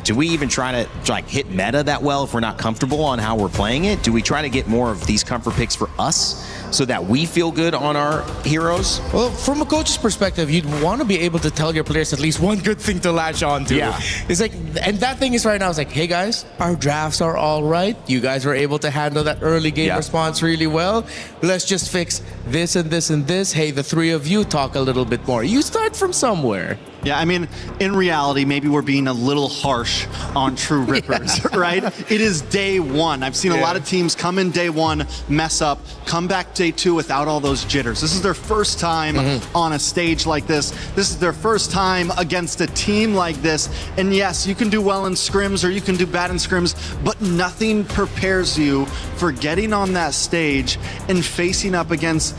do we even try to like hit meta that well if we're not comfortable on how we're playing it? Do we try to get more of these comfort picks for us so that we feel good on our heroes? Well, from a coach's perspective, you'd want to be able to tell your players at least one good thing to latch on to. Yeah. It's like, and that thing is right now, it's like, hey guys, our drafts are all right. You guys were able to handle that early game response really well. Let's just fix this and this and this. Hey, the 3 of you talk a little bit more. You start from somewhere. Yeah, I mean, in reality, maybe we're being a little harsh on True Rippers, right? It is day 1. I've seen a lot of teams come in day 1, mess up, come back day 2 without all those jitters. This is their first time on a stage like this. This is their first time against a team like this. And yes, you can do well in scrims or you can do bad in scrims, but nothing prepares you for getting on that stage and facing up against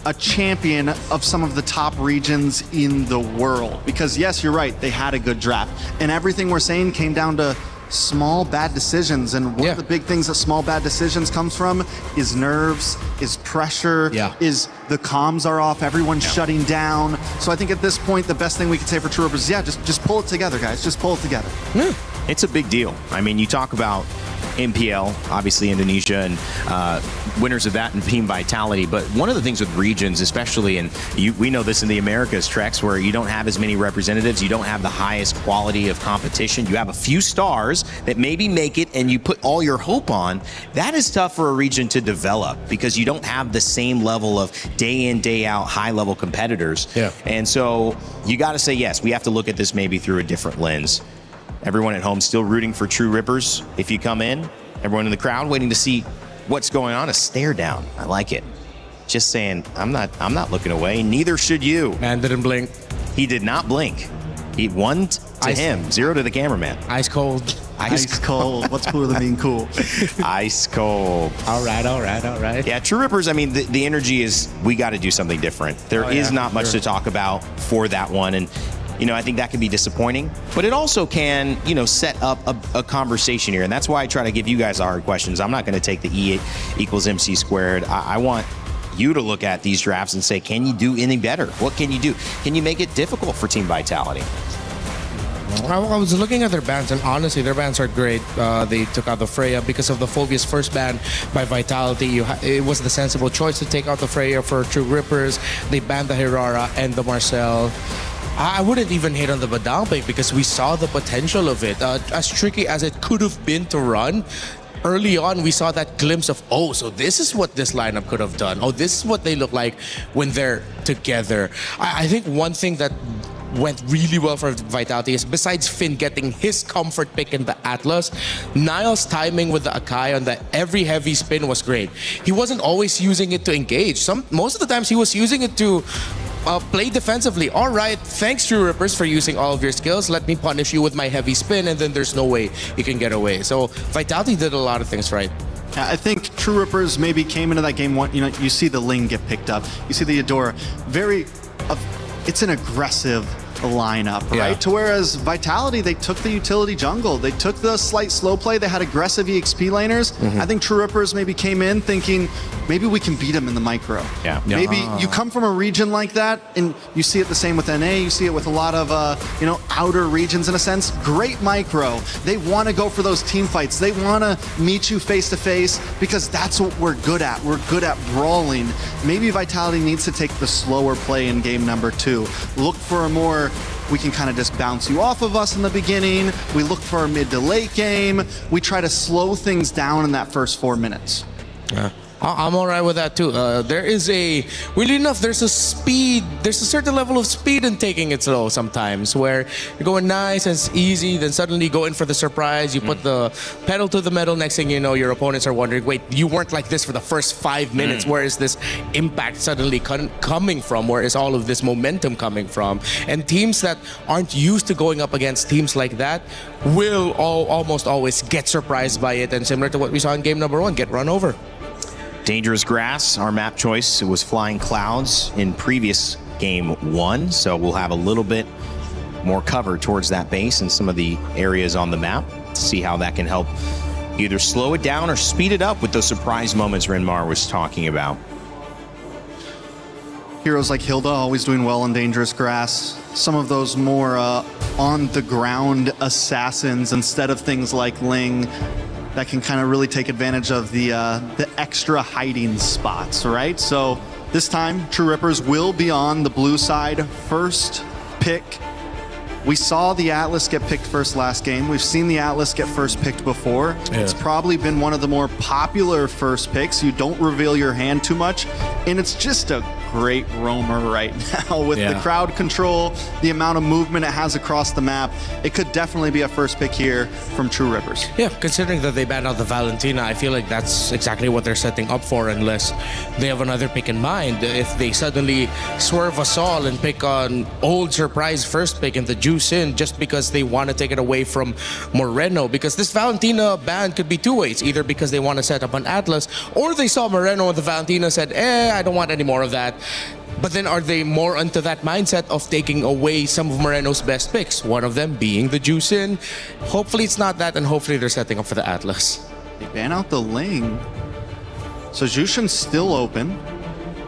a champion of some of the top regions in the world. Because yes, you're right, they had a good draft. And everything we're saying came down to small bad decisions. And one of the big things that small bad decisions comes from is nerves, is pressure, is the comms are off, everyone's shutting down. So I think at this point, the best thing we could say for True Rippers is, just pull it together, guys. Just pull it together. It's a big deal. I mean, you talk about MPL, obviously Indonesia, and winners of that and Team Vitality. But one of the things with regions, especially, and we know this in the Americas, Trex, where you don't have as many representatives, you don't have the highest quality of competition, you have a few stars that maybe make it and you put all your hope on. That is tough for a region to develop because you don't have the same level of day in, day out, high level competitors. And so you got to say, yes, we have to look at this maybe through a different lens. Everyone at home still rooting for True Rippers. If you come in, everyone in the crowd waiting to see what's going on, a stare down. I like it. Just saying, I'm not looking away. Neither should you. Man didn't blink. He did not blink. He 1 to him, 0 to the cameraman. Ice cold. Ice cold. What's cooler than being cool? Ice cold. All right. Yeah, True Rippers, I mean, the energy is, we got to do something different. There is not much to talk about for that one. And I think that can be disappointing, but it also can, set up a conversation here. And that's why I try to give you guys the hard questions. I'm not going to take the E equals MC squared. I want you to look at these drafts and say, can you do any better? What can you do? Can you make it difficult for Team Vitality? I was looking at their bans, and honestly, their bans are great. They took out the Freya because of the Phobia's first ban by Vitality. It was the sensible choice to take out the Freya for True Rippers. They banned the Hirara and the Marcel. I wouldn't even hate on the Badang pick because we saw the potential of it. As tricky as it could have been to run, early on we saw that glimpse of, oh, so this is what this lineup could have done. Oh, this is what they look like when they're together. I think one thing that went really well for Vitality is, besides Finn getting his comfort pick in the Atlas, Niall's timing with the Akai on the every heavy spin was great. He wasn't always using it to engage. Most of the times he was using it to play defensively. All right, thanks True Rippers for using all of your skills. Let me punish you with my heavy spin, and then there's no way you can get away. So Vitality did a lot of things right. I think True Rippers maybe came into that game one. You know, you see the Ling get picked up. You see the Adora. It's an aggressive lineup, right? Yeah. To whereas Vitality, they took the utility jungle. They took the slight slow play. They had aggressive EXP laners. I think True Rippers maybe came in thinking, maybe we can beat them in the micro. Yeah. Maybe you come from a region like that, and you see it the same with NA. You see it with a lot of, outer regions in a sense. Great micro. They want to go for those team fights. They want to meet you face to face because that's what we're good at. We're good at brawling. Maybe Vitality needs to take the slower play in game number 2. Look for a more, we can kind of just bounce you off of us in the beginning. We look for our mid to late game. We try to slow things down in that first 4 minutes. Yeah. I'm all right with that too. Weirdly enough, there's a certain level of speed in taking it slow sometimes, where you're going nice and it's easy, then suddenly you go in for the surprise, you put the pedal to the metal, next thing you know, your opponents are wondering, wait, you weren't like this for the first 5 minutes, where is this impact suddenly coming from, where is all of this momentum coming from? And teams that aren't used to going up against teams like that will almost always get surprised by it, and similar to what we saw in game number 1, get run over. Dangerous Grass, our map choice, was Flying Clouds in previous game 1, so we'll have a little bit more cover towards that base and some of the areas on the map to see how that can help either slow it down or speed it up with those surprise moments Renmar was talking about. Heroes like Hilda always doing well in Dangerous Grass. Some of those more on-the-ground assassins instead of things like Ling that can kind of really take advantage of the extra hiding spots, right? So this time, True Rippers will be on the blue side first pick. We saw the Atlas get picked first last game. We've seen the Atlas get first picked before. Yeah. It's probably been one of the more popular first picks. You don't reveal your hand too much, and it's just a great roamer right now with the crowd control, the amount of movement it has across the map. It could definitely be a first pick here from True Rippers. Yeah, considering that they banned out the Valentina, I feel like that's exactly what they're setting up for, unless they have another pick in mind. If they suddenly swerve us all and pick an old surprise first pick and the juice in just because they want to take it away from Moreno, because this Valentina ban could be two ways, either because they want to set up an Atlas, or they saw Moreno and the Valentina said, I don't want any more of that. But then are they more onto that mindset of taking away some of Moreno's best picks, one of them being the Juicin? Hopefully it's not that, and hopefully they're setting up for the Atlas. They ban out the Ling. So Jushin's still open.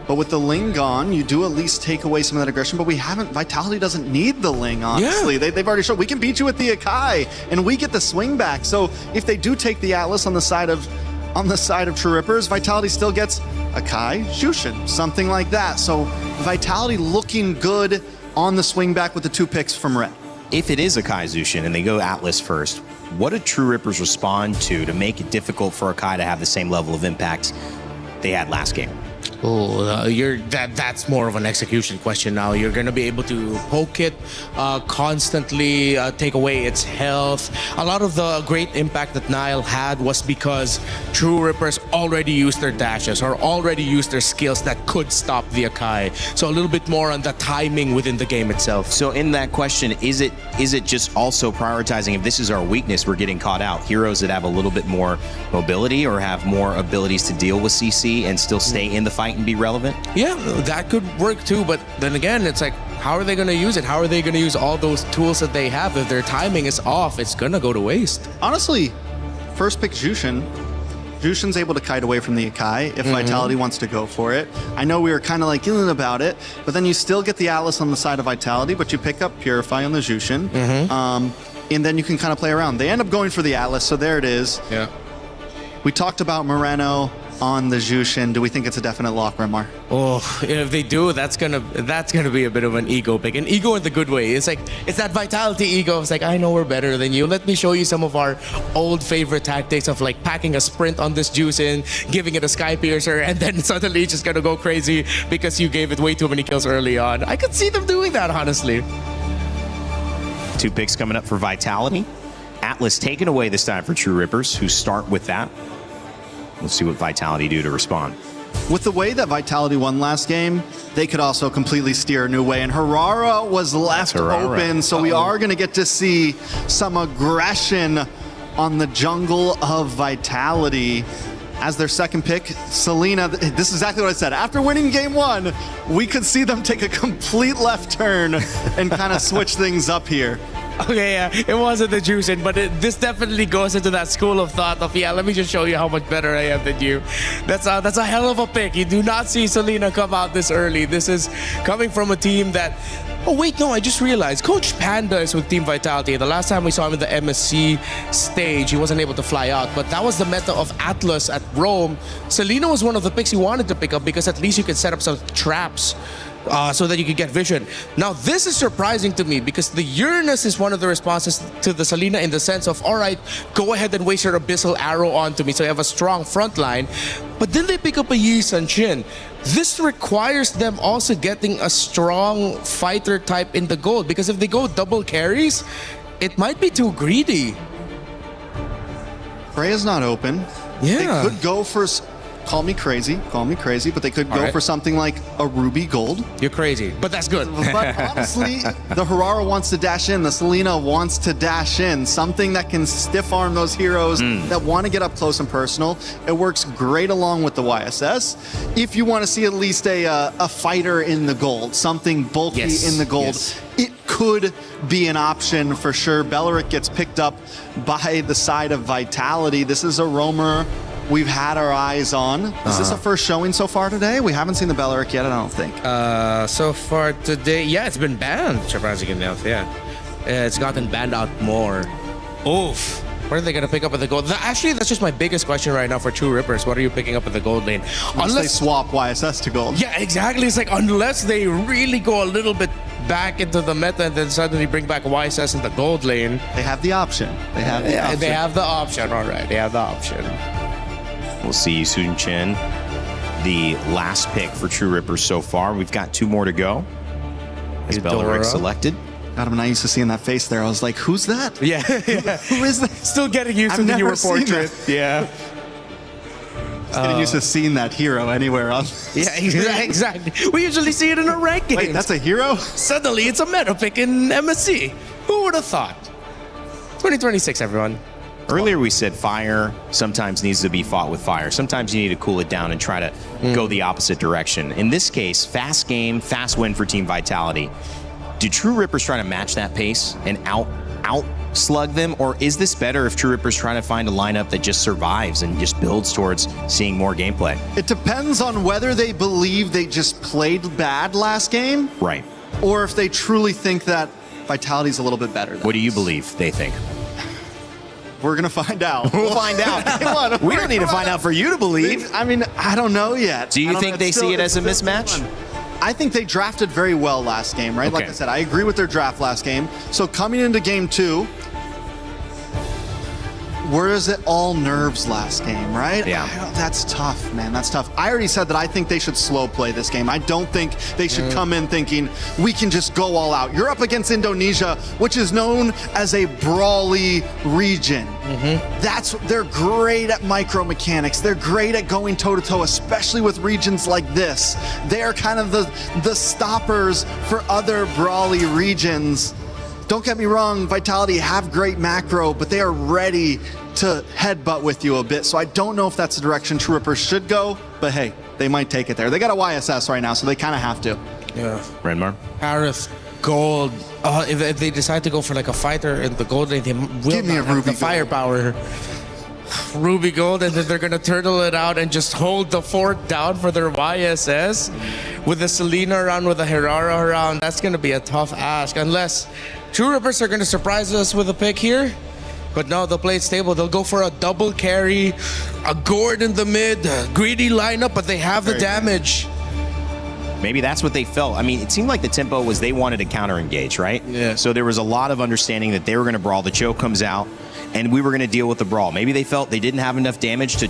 But with the Ling gone, you do at least take away some of that aggression. But Vitality doesn't need the Ling, honestly. Yeah. They've already shown, we can beat you with the Akai, and we get the swing back. So if they do take the Atlas on the side of True Rippers, Vitality still gets Akai, Jushin, something like that. So Vitality looking good on the swing back with the 2 picks from Red. If it is Akai Jushin and they go Atlas first, what did True Rippers respond to make it difficult for Akai to have the same level of impact they had last game? Oh, that's more of an execution question now. You're going to be able to poke it, constantly take away its health. A lot of the great impact that Niall had was because True Rippers already used their dashes or already used their skills that could stop the Akai. So a little bit more on the timing within the game itself. So in that question, is it just also prioritizing, if this is our weakness, we're getting caught out, heroes that have a little bit more mobility or have more abilities to deal with CC and still stay in the fight and be relevant? Yeah, that could work too, but then again, it's like, how are they going to use it? How are they going to use all those tools that they have? If their timing is off, it's going to go to waste. Honestly, first pick Jushin. Jushin's able to kite away from the Akai if Vitality wants to go for it. I know we were kind of like yelling about it, but then you still get the Atlas on the side of Vitality, but you pick up Purify on the Jushin, and then you can kind of play around. They end up going for the Atlas, so there it is. Yeah. We talked about Moreno. on the Jushin. Do we think it's a definite lock, Remar? Oh, if they do, that's gonna be a bit of an ego pick. An ego in the good way. It's like, it's that Vitality ego. It's like, I know we're better than you. Let me show you some of our old favorite tactics of like packing a sprint on this Jushin, giving it a Sky Piercer, and then suddenly it's just gonna go crazy because you gave it way too many kills early on. I could see them doing that, honestly. 2 picks coming up for Vitality. Atlas taken away this time for True Rippers, who start with that. We'll see what Vitality do to respond. With the way that Vitality won last game, they could also completely steer a new way. And Harara was left open, so we are going to get to see some aggression on the jungle of Vitality. As their second pick, Selena, this is exactly what I said. After winning game 1, we could see them take a complete left turn and kind of switch things up here. Okay, yeah, it wasn't the Jushin, but this definitely goes into that school of thought of, yeah, let me just show you how much better I am than you. That's a hell of a pick. You do not see Selena come out this early. This is coming from a team that... Oh, wait, no, I just realized. Coach Panda is with Team Vitality. The last time we saw him in the MSC stage, he wasn't able to fly out. But that was the meta of Atlas at Rome. Selena was one of the picks he wanted to pick up because at least you could set up some traps so that you could get vision. Now, this is surprising to me because the Uranus is one of the responses to the Selena in the sense of, all right, go ahead and waste your Abyssal Arrow onto me so you have a strong front line. But then they pick up a Yi Sun Shin. This requires them also getting a strong fighter type in the gold because if they go double carries, it might be too greedy. Freya's not open. Yeah. They could go for... Call me crazy, but they could go for something like a Ruby Gold. You're crazy, but that's good. But honestly, the Harara wants to dash in, the Selena wants to dash in. Something that can stiff arm those heroes that want to get up close and personal. It works great along with the YSS. If you want to see at least a fighter in the gold, something bulky in the gold, it could be an option for sure. Beleric gets picked up by the side of Vitality. This is a roamer we've had our eyes on. Is this a first showing so far today? We haven't seen the Beleric yet, I don't think. So far today, yeah, it's been banned, surprisingly enough, yeah. It's gotten banned out more. Oof. What are they going to pick up at the gold? Actually, that's just my biggest question right now for True Rippers. What are you picking up at the gold lane? Unless they swap YSS to gold. Yeah, exactly. It's like, unless they really go a little bit back into the meta and then suddenly bring back YSS in the gold lane. They have the option. They have the option. They have the option, all right. They have the option. We'll see Sun Chen, the last pick for True Rippers so far. We've got 2 more to go. As Beleric selected. God, I'm not used to seeing that face there. I was like, who's that? Yeah. Who is that? Still getting used to the newer portrait. Yeah. Getting used to seeing that hero anywhere else. Yeah, exactly. We usually see it in our rankings. Wait, that's a hero? Suddenly, it's a meta pick in MSC. Who would have thought? 2026, everyone. Earlier we said fire sometimes needs to be fought with fire. Sometimes you need to cool it down and try to go the opposite direction. In this case, fast game, fast win for Team Vitality. Do True Rippers try to match that pace and out slug them? Or is this better if True Rippers trying to find a lineup that just survives and just builds towards seeing more gameplay? It depends on whether they believe they just played bad last game. Right. Or if they truly think that Vitality's a little bit better. What do you believe they think? We're going to find out. We'll find out. We don't need to find out for you to believe. I mean, I don't know yet. Do you think they see it as a mismatch? I think they drafted very well last game, right? Like I said, I agree with their draft last game. So coming into game 2, whereas it all nerves last game, right? Yeah. That's tough, man. That's tough. I already said that I think they should slow play this game. I don't think they should come in thinking we can just go all out. You're up against Indonesia, which is known as a brawly region. They're great at micro mechanics. They're great at going toe-to-toe, especially with regions like this. They're kind of the stoppers for other brawly regions. Don't get me wrong, Vitality have great macro, but they are ready to headbutt with you a bit. So I don't know if that's the direction True Rippers should go, but hey, they might take it there. They got a YSS right now, so they kind of have to. Yeah. Renmar? Paris, gold. If they decide to go for like a fighter in the gold lane, they will Give me not a have Ruby the firepower. Ruby gold, and then they're going to turtle it out and just hold the fort down for their YSS. With the Selena around, with the Herrera around, that's going to be a tough ask. Unless True Rippers are going to surprise us with a pick here. But no, they'll play it stable. They'll go for a double carry, a Gord in the mid, greedy lineup, but they have the damage. Maybe that's what they felt. I mean, it seemed like the tempo was they wanted to counter-engage, right? Yeah. So there was a lot of understanding that they were going to brawl. The choke comes out, and we were going to deal with the brawl. Maybe they felt they didn't have enough damage to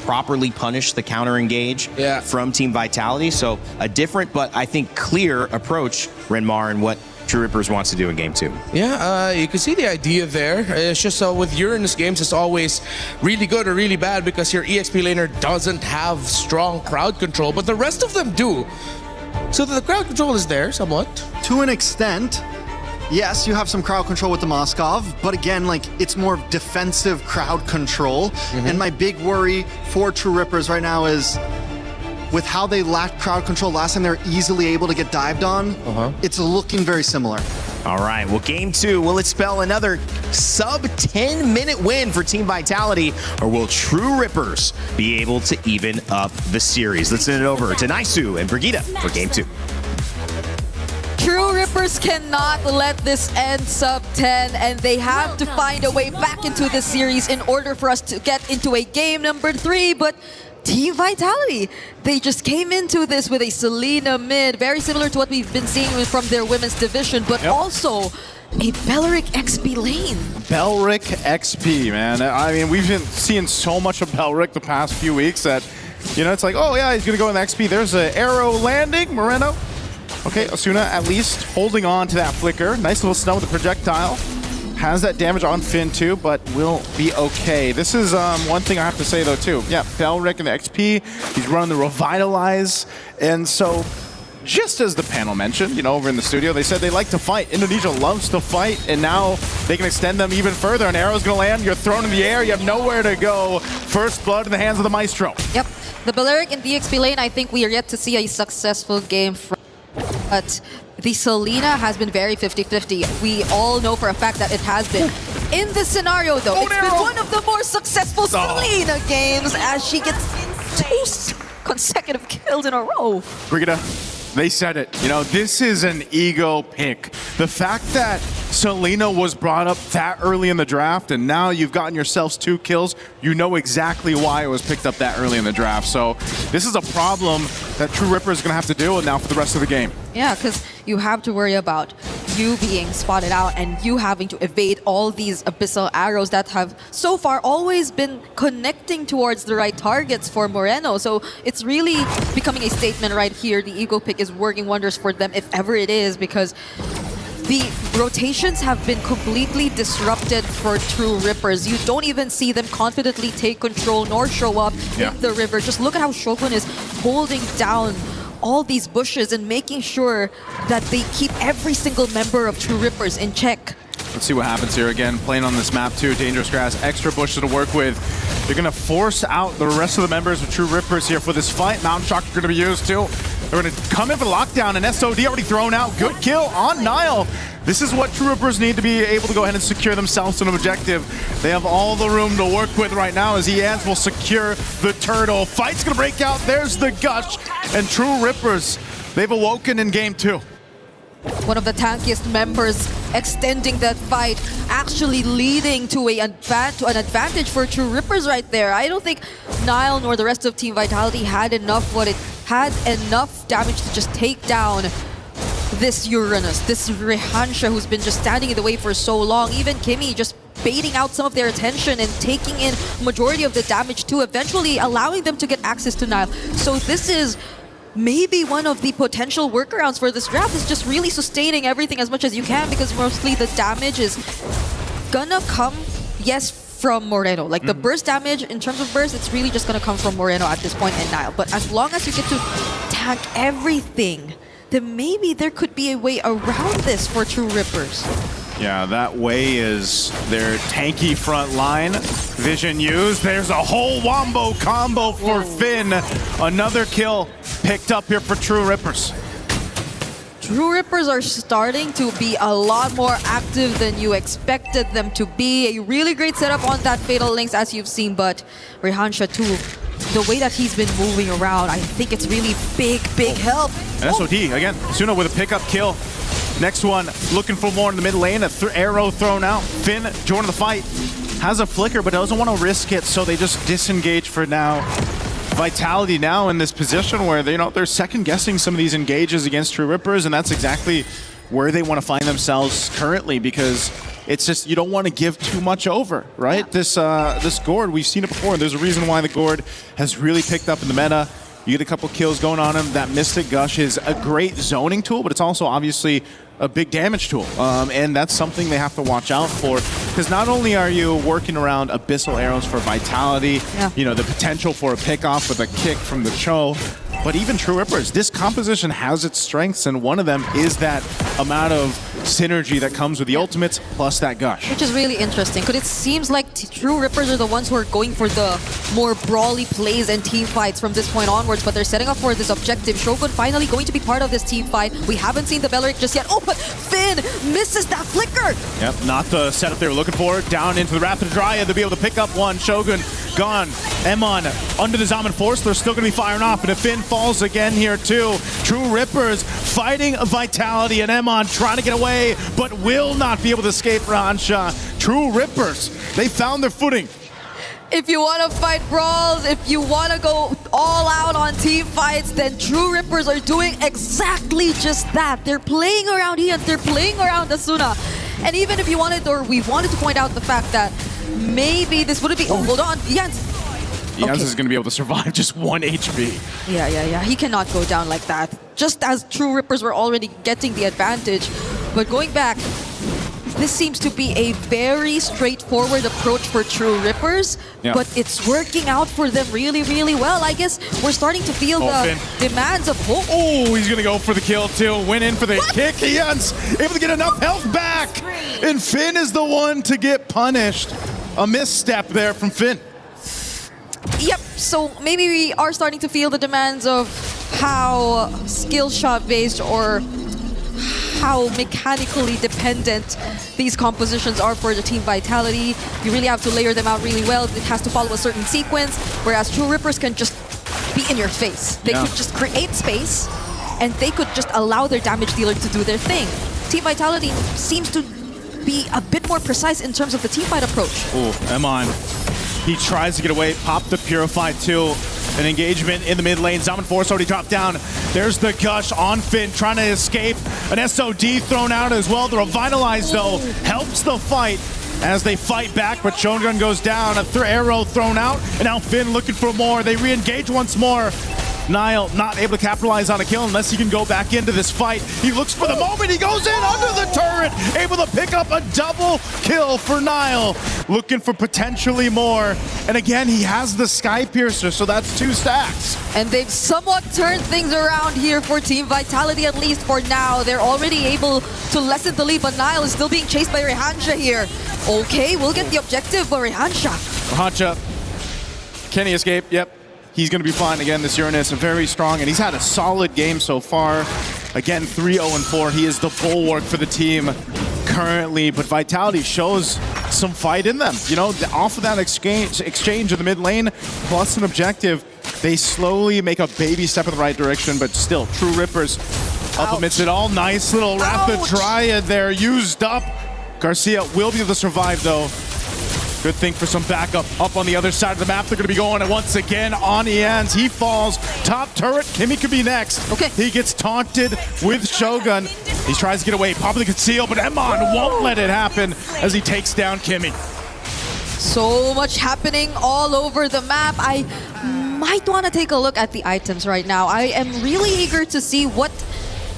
properly punish the counter-engage from Team Vitality. So a different, but I think clear approach, Renmar, and what True Rippers wants to do in Game 2. Yeah, you can see the idea there. It's just with Uranus games, it's always really good or really bad because your EXP laner doesn't have strong crowd control, but the rest of them do. So the crowd control is there somewhat. To an extent, yes, you have some crowd control with the Moskov, but again, like, it's more defensive crowd control. And my big worry for True Rippers right now is with how they lacked crowd control last time they were easily able to get dived on, it's looking very similar. All right, well, Game 2, will it spell another sub-10-minute win for Team Vitality, or will True Rippers be able to even up the series? Let's send it over to Naisu and Brigitte for Game 2. True Rippers cannot let this end sub 10, and they have to find a way back into the series in order for us to get into a game number 3, but Team Vitality, they just came into this with a Selena mid, very similar to what we've been seeing from their women's division, but also a Belric XP lane. Belric XP, man. I mean, we've been seeing so much of Belric the past few weeks that, you know, it's like, oh yeah, he's gonna go in the XP. There's an arrow landing, Moreno. Okay, Asuna at least holding on to that flicker. Nice little stun with the projectile. Has that damage on Finn too, but will be okay. This is one thing I have to say though too. Yeah, Belric and the XP, he's running the Revitalize. And so, just as the panel mentioned, you know, over in the studio, they said they like to fight. Indonesia loves to fight, and now they can extend them even further. An arrow's gonna land, you're thrown in the air, you have nowhere to go. First blood in the hands of the Maestro. Yep, the Belric and DXP lane, I think we are yet to see a successful game from, but the Selena has been very 50-50. We all know for a fact that it has been. In this scenario though, it's been one of the more successful Selena games as she gets 2 consecutive kills in a row. Brigitte, they said it. You know, this is an ego pick. The fact that Selena was brought up that early in the draft and now you've gotten yourselves 2 kills, you know exactly why it was picked up that early in the draft. So this is a problem that True Ripper is going to have to deal with now for the rest of the game. Yeah, because you have to worry about you being spotted out and you having to evade all these abyssal arrows that have so far always been connecting towards the right targets for Moreno. So it's really becoming a statement right here. The ego pick is working wonders for them if ever it is, because the rotations have been completely disrupted for True Rippers. You don't even see them confidently take control nor show up in the river. Just look at how Shogun is holding down all these bushes and making sure that they keep every single member of True Rippers in check. Let's see what happens here. Again, playing on this map too, dangerous grass, extra bushes to work with. They're gonna force out the rest of the members of True Rippers here for this fight. Mountain Shock are gonna be used too. They're gonna come in for the lockdown, and SOD already thrown out. Good kill on Nile. This is what True Rippers need to be able to go ahead and secure themselves an objective. They have all the room to work with right now as EANS will secure the turtle. Fight's gonna break out. There's the Gush, and True Rippers, they've awoken in Game 2. One of the tankiest members extending that fight, actually leading to an advantage for True Rippers right there. I don't think Nile nor the rest of Team Vitality had enough damage to just take down this Uranus, this Rehansha who's been just standing in the way for so long. Even Kimmy just baiting out some of their attention and taking in majority of the damage too, eventually allowing them to get access to Nile. So this is maybe one of the potential workarounds for this draft, is just really sustaining everything as much as you can, because mostly the damage is gonna come, yes, from Moreno. Like the burst damage, in terms of burst, it's really just gonna come from Moreno at this point and Nile. But as long as you get to tank everything, then maybe there could be a way around this for True Rippers. Yeah, that way is their tanky front line. Vision used. There's a whole wombo combo for Finn. Another kill picked up here for True Rippers. True Rippers are starting to be a lot more active than you expected them to be. A really great setup on that Fatal Links, as you've seen, but Rehansha too, the way that he's been moving around, I think it's really big help. And SOD, again, Suno with a pickup kill. Next one, looking for more in the mid lane. Arrow thrown out. Finn joining the fight. Has a flicker, but doesn't want to risk it, so they just disengage for now. Vitality now in this position where they're second guessing some of these engages against True Rippers, and that's exactly where they want to find themselves currently, because it's just you don't want to give too much over, right? Yeah. This Gourd, we've seen it before. There's a reason why the Gourd has really picked up in the meta. You get a couple kills going on him. That Mystic Gush is a great zoning tool, but it's also obviously a big damage tool. And that's something they have to watch out for, because not only are you working around Abyssal Arrows for Vitality, the potential for a pickoff with a kick from the Cho, but even True Rippers, this composition has its strengths, and one of them is that amount of synergy that comes with the ultimates plus that Gush. Which is really interesting, because it seems like True Rippers are the ones who are going for the more brawly plays and team fights from this point onwards, but they're setting up for this objective. Shogun finally going to be part of this team fight. We haven't seen the Belleric just yet. Oh, but Finn misses that flicker! Yep, not the setup they were looking for. Down into the Rapid Dryad to be able to pick up one. Shogun gone. Emon under the Zaman Force. They're still going to be firing off, and if Finn falls again here too. True Rippers fighting Vitality, and Emon trying to get away, but will not be able to escape Ransha. True Rippers, they found their footing. If you want to fight brawls, if you want to go all out on team fights, then True Rippers are doing exactly just that. They're playing around Ian, they're playing around Asuna. And even if you wanted, or we wanted to point out the fact that maybe this wouldn't be... Oh, hold on, Jans. Jans is going to be able to survive just 1 HP. Yeah. He cannot go down like that. Just as True Rippers were already getting the advantage. But going back, this seems to be a very straightforward approach for True Rippers, but it's working out for them really, really well. I guess we're starting to feel the demands of hope. Oh, he's going to go for the kill too. Went in for the kick. Ian's able to get enough health back. And Finn is the one to get punished. A misstep there from Finn. Yep, so maybe we are starting to feel the demands of how skill shot based or how mechanically dependent these compositions are for the team Vitality. You really have to layer them out really well. It has to follow a certain sequence, whereas True Rippers can just be in your face. They could just create space, and they could just allow their damage dealer to do their thing. Team Vitality seems to be a bit more precise in terms of the teamfight approach. Oh, Emon. He tries to get away, pop the Purify too. An engagement in the mid lane. Zaman Force already dropped down. There's the Gush on Finn, trying to escape. An SOD thrown out as well. The Revitalize, though, helps the fight as they fight back, but Shogun goes down. A arrow thrown out, and now Finn looking for more. They re-engage once more. Nile not able to capitalize on a kill unless he can go back into this fight. He looks for the moment. He goes in under the turret, able to pick up a double kill for Nile. Looking for potentially more. And again, he has the Sky Piercer, so that's 2 stacks. And they've somewhat turned things around here for Team Vitality, at least for now. They're already able to lessen the lead, but Nile is still being chased by Rehansha here. Okay, we'll get the objective, but Rehansha. Can he escape? Yep. He's going to be fine. Again, this Uranus very strong, and he's had a solid game so far. Again, 3-0-4. He is the bulwark for the team currently, but Vitality shows some fight in them. Off of that exchange in the mid lane, plus an objective, they slowly make a baby step in the right direction, but still, True Rippers up amidst it all. Nice little Rapid Dryad there, used up. Garcia will be able to survive, though. Good thing for some backup up on the other side of the map. They're going to be going once again on Ians. He falls. Top turret. Kimmy could be next. Okay. He gets taunted with Shogun. He tries to get away. Probably conceal, but Emon won't let it happen as he takes down Kimmy. So much happening all over the map. I might want to take a look at the items right now. I am really eager to see what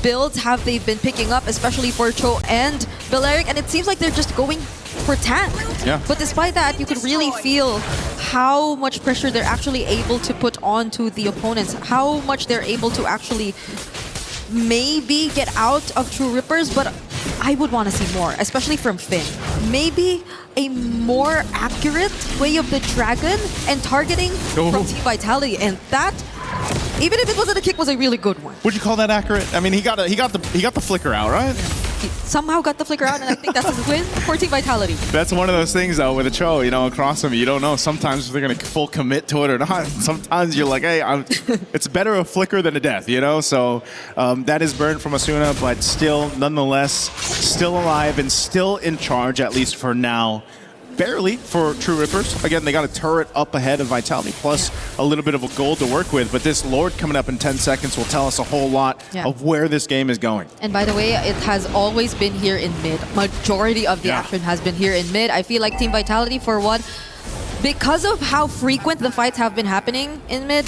builds have they been picking up, especially for Cho and Belleric, and it seems like they're just going for tank. Yeah. But despite that, you could really feel how much pressure they're actually able to put onto the opponents, how much they're able to actually maybe get out of True Rippers, but I would want to see more, especially from Finn. Maybe a more accurate way of the dragon and targeting from Team Vitality, and that, even if it wasn't a kick, was a really good one. Would you call that accurate? I mean, he got the flicker out, right? he somehow got the flicker out, and I think that's his win for Team Vitality. That's one of those things, though, with a Cho, across them, you don't know sometimes if they're going to full commit to it or not. Sometimes you're like, hey, it's better a flicker than a death, So that is burnt from Asuna, but still, nonetheless, still alive and still in charge, at least for now. Barely for True Rippers. Again, they got a turret up ahead of Vitality, plus a little bit of a gold to work with. But this Lord coming up in 10 seconds will tell us a whole lot of where this game is going. And by the way, it has always been here in mid. Majority of the action has been here in mid. I feel like Team Vitality, for one, because of how frequent the fights have been happening in mid,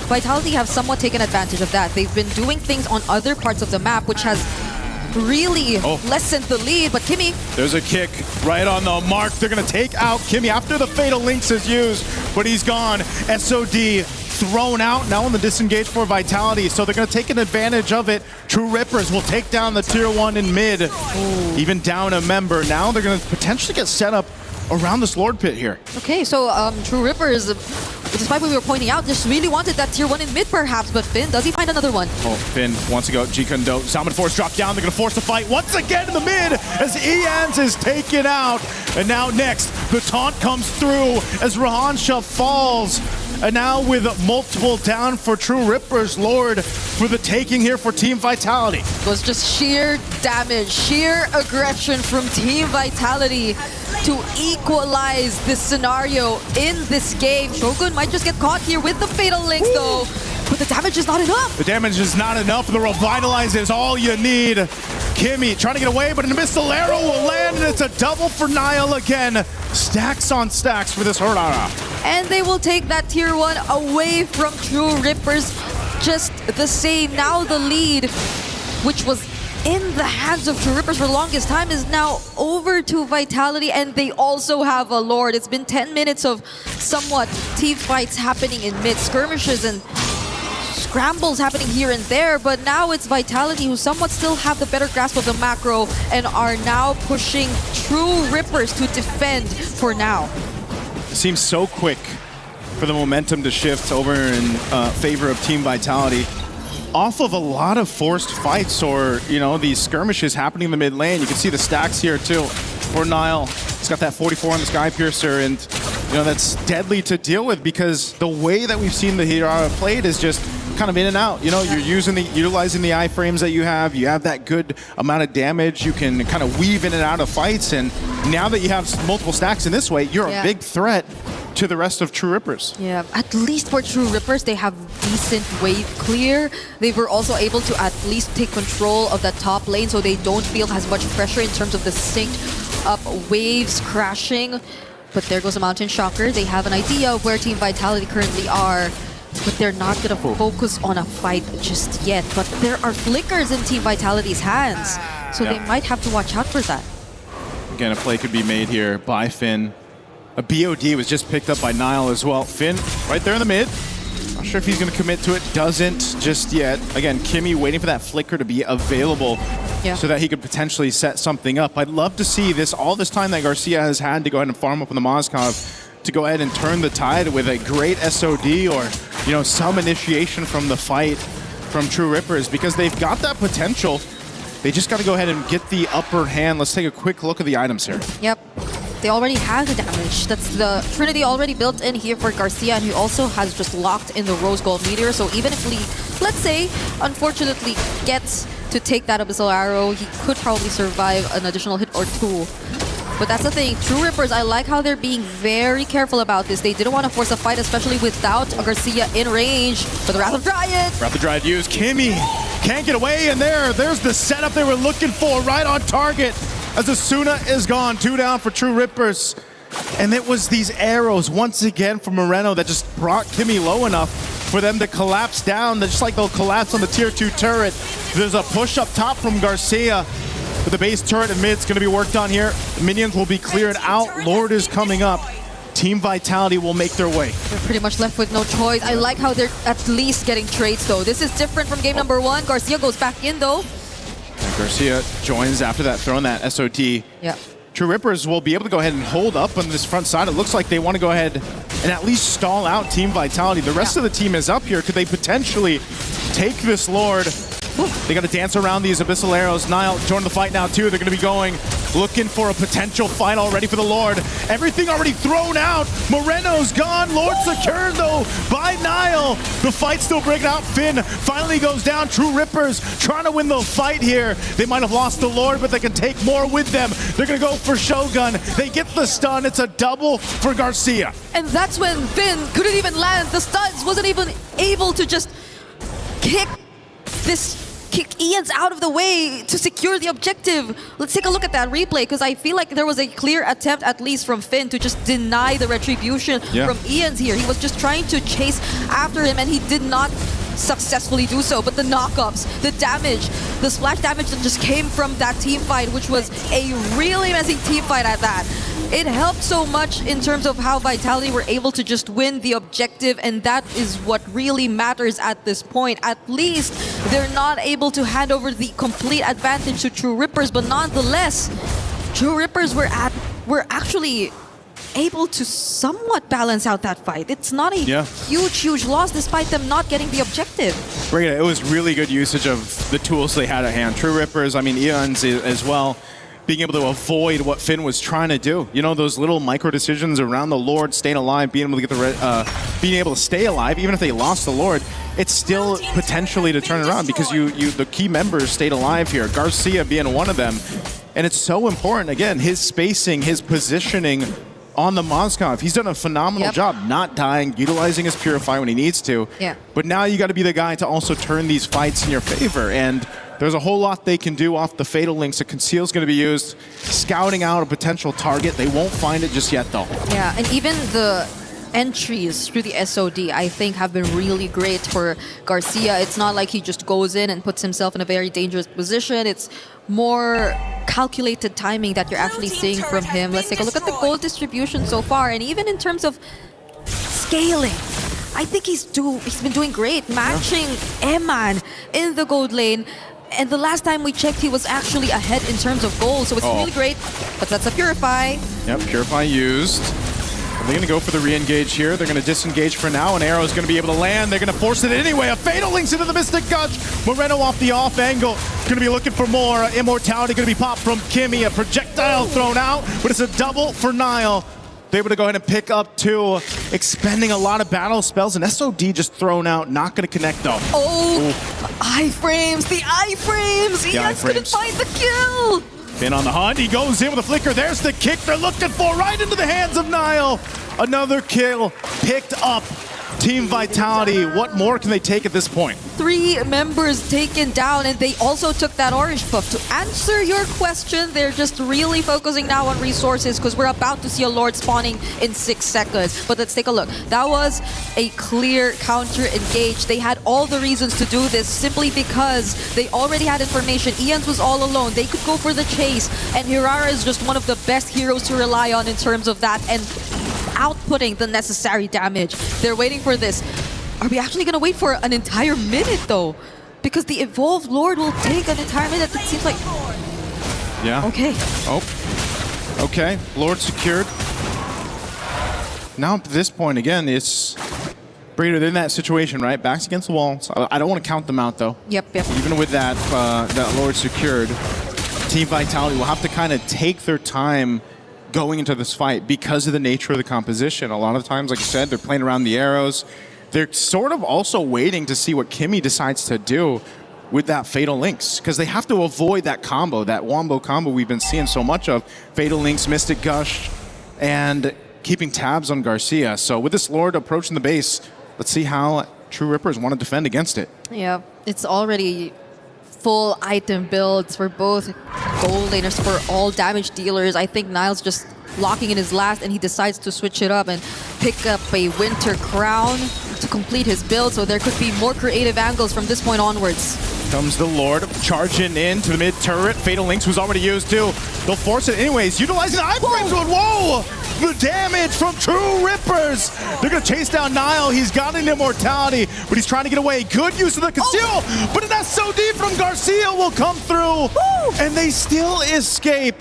Vitality have somewhat taken advantage of that. They've been doing things on other parts of the map, which has really lessened the lead, but Kimmy... There's a kick right on the mark. They're going to take out Kimmy after the Fatal Links is used, but he's gone. SOD thrown out now on the disengage for Vitality, so they're going to take an advantage of it. True Rippers will take down the tier 1 in mid, even down a member. Now they're going to potentially get set up around this Lord pit here. Okay, so True Rippers, despite what we were pointing out, just really wanted that tier 1 in mid perhaps, but Finn, does he find another one? Oh, Finn wants to go G-Kundo. Salmon Force drop down. They're going to force the fight once again in the mid as Ians is taken out. And now next, the taunt comes through as Rahansha falls. And now with multiple down for True Rippers, Lord for the taking here for Team Vitality. It was just sheer damage, sheer aggression from Team Vitality to equalize this scenario in this game. Shogun might just get caught here with the Fatal Links though, but the damage is not enough. The damage is not enough. The Revitalize is all you need. Kimmy trying to get away, but a missile arrow will land, and it's a double for Niall again. Stacks on stacks for this Hurrara. And they will take that tier 1 away from True Rippers just the same. Now the lead, which was in the hands of True Rippers for the longest time, is now over to Vitality, and they also have a Lord. It's been 10 minutes of somewhat team fights happening in mid, skirmishes and scrambles happening here and there, but now it's Vitality who somewhat still have the better grasp of the macro and are now pushing True Rippers to defend for now. It seems so quick for the momentum to shift over in favor of Team Vitality. Off of a lot of forced fights or, these skirmishes happening in the mid lane. You can see the stacks here too for Niall. He's got that 44 on the Sky Piercer, and that's deadly to deal with because the way that we've seen the Hirara played is just kind of in and out. You're utilizing the iframes that you have. You have that good amount of damage. You can kind of weave in and out of fights, and now that you have multiple stacks in this way, you're a big threat to the rest of True Rippers. Yeah, at least for True Rippers, they have decent wave clear. They were also able to at least take control of that top lane so they don't feel as much pressure in terms of the synced up waves crashing. But there goes a Mountain Shocker. They have an idea of where Team Vitality currently are, but they're not going to focus on a fight just yet. But there are flickers in Team Vitality's hands, so they might have to watch out for that. Again, a play could be made here by Finn. A BOD was just picked up by Niall as well. Finn right there in the mid. Not sure if he's going to commit to it. Doesn't just yet. Again, Kimmy waiting for that flicker to be available so that he could potentially set something up. I'd love to see this, all this time that Garcia has had to go ahead and farm up on the Mozkov, to go ahead and turn the tide with a great SOD or, some initiation from the fight from True Rippers, because they've got that potential. They just got to go ahead and get the upper hand. Let's take a quick look at the items here. Yep. They already have the damage. That's the Trinity already built in here for Garcia, and he also has just locked in the Rose Gold Meteor. So even if Lee, let's say, unfortunately gets to take that Abyssal Arrow, he could probably survive an additional hit or two. But that's the thing. True Rippers, I like how they're being very careful about this. They didn't want to force a fight, especially without Garcia in range for the Wrath of Dryad. Wrath of Dryad used. Kimmy can't get away, and there's the setup they were looking for, right on target. As Asuna is gone, 2 down for True Rippers. And it was these arrows, once again, from Moreno that just brought Kimmy low enough for them to collapse down, just like they'll collapse on the tier 2 turret. There's a push up top from Garcia. But the base turret in mid's going to be worked on here. The minions will be cleared out. Lord is coming up. Team Vitality will make their way. They're pretty much left with no choice. I like how they're at least getting trades, though. This is different from game number 1. Garcia goes back in, though. And Garcia joins after that, throwing that SOT. Yeah. True Rippers will be able to go ahead and hold up on this front side. It looks like they want to go ahead and at least stall out Team Vitality. The rest of the team is up here. Could they potentially take this Lord They got to dance around these Abyssal Arrows. Nile joined the fight now too. They're going to be going, looking for a potential fight already for the Lord. Everything already thrown out. Moreno's gone. Lord secured though by Nile. The fight still breaking out. Finn finally goes down. True Rippers trying to win the fight here. They might have lost the Lord, but they can take more with them. They're going to go for Shogun. They get the stun. It's a double for Garcia. And that's when Finn couldn't even land the stuns, wasn't even able to just kick Ian's out of the way to secure the objective. Let's take a look at that replay, because I feel like there was a clear attempt, at least from Finn, to just deny the retribution from Ian's here. He was just trying to chase after him, and he did not successfully do so. But the knockups, the damage, the splash damage that just came from that team fight, which was a really messy team fight at that, it helped so much in terms of how Vitality were able to just win the objective, and that is what really matters at this point. At least they're not able to hand over the complete advantage to True Rippers, but nonetheless, True Rippers were actually able to somewhat balance out that fight. It's not a huge loss despite them not getting the objective. It was really good usage of the tools they had at hand. True Rippers, I mean, Eons as well, being able to avoid what Finn was trying to do. You know, those little micro decisions around the Lord, staying alive, being able to get being able to stay alive, even if they lost the Lord, it's still potentially to turn around because the key members stayed alive here. Garcia being one of them, and it's so important. Again, his spacing, his positioning on the Moskov. He's done a phenomenal job not dying, utilizing his Purify when he needs to. But now you got to be the guy to also turn these fights in your favor. And there's a whole lot they can do off the Fatal Links. The Conceal's going to be used, scouting out a potential target. They won't find it just yet, though. Yeah, and even the entries through the SOD, I think, have been really great for Garcia. It's not like he just goes in and puts himself in a very dangerous position. It's more calculated timing that you're actually seeing from him. Let's take a look at the gold distribution so far, and even in terms of scaling, I think he's been doing great, matching Eman in the gold lane. And the last time we checked, he was actually ahead in terms of gold, so it's really great. But that's a Purify. Yep, Purify used. They're going to go for the re-engage here. They're going to disengage for now. An arrow is going to be able to land. They're going to force it anyway. A Fatal Links into the Mystic Gush. Moreno off the off angle. Going to be looking for more. Immortality going to be popped from Kimmy. A projectile thrown out, but it's a double for Nile. They're able to go ahead and pick up two, expending a lot of battle spells, and SOD just thrown out. Not going to connect though. Oh, iframes, the iframes. Ian's going to find the kill. Finn on the hunt, he goes in with a flicker. There's the kick they're looking for, right into the hands of Nile. Another kill picked up. Team Vitality, what more can they take at this point? 3 members taken down, and they also took that orange buff. To answer your question, they're just really focusing now on resources because we're about to see a Lord spawning in 6 seconds. But let's take a look. That was a clear counter engage. They had all the reasons to do this simply because they already had information. Ian's was all alone. They could go for the chase, and Hirara is just one of the best heroes to rely on in terms of that and outputting the necessary damage. They're waiting for this. Are we actually going to wait for an entire minute, though? Because the Evolved Lord will take an entire minute, it seems like. Yeah. Okay. Oh. Okay. Lord secured. Now, at this point, again, it's Breeder, they're in that situation, right? Backs against the wall. So I don't want to count them out, though. Yep. Even with that, that Lord secured, Team Vitality will have to kind of take their time going into this fight because of the nature of the composition. A lot of times, like I said, they're playing around the arrows. They're sort of also waiting to see what Kimmy decides to do with that Fatal Links, because they have to avoid that combo, that Wombo combo we've been seeing so much of. Fatal Links, Mystic Gush, and keeping tabs on Garcia. So with this Lord approaching the base, let's see how True Rippers want to defend against it. Yeah, it's already full item builds for both gold laners, for all damage dealers. I think Nile's just locking in his last, and he decides to switch it up and pick up a Winter Crown to complete his build, so there could be more creative angles from this point onwards. Comes the Lord charging in to the mid turret. Fatal Links was already used too. They'll force it anyways, utilizing the iframes. Whoa! The damage from True Rippers. They're going to chase down Nile. He's got an immortality, but he's trying to get away. Good use of the conceal, but an SOD from Garcia will come through, and they still escape,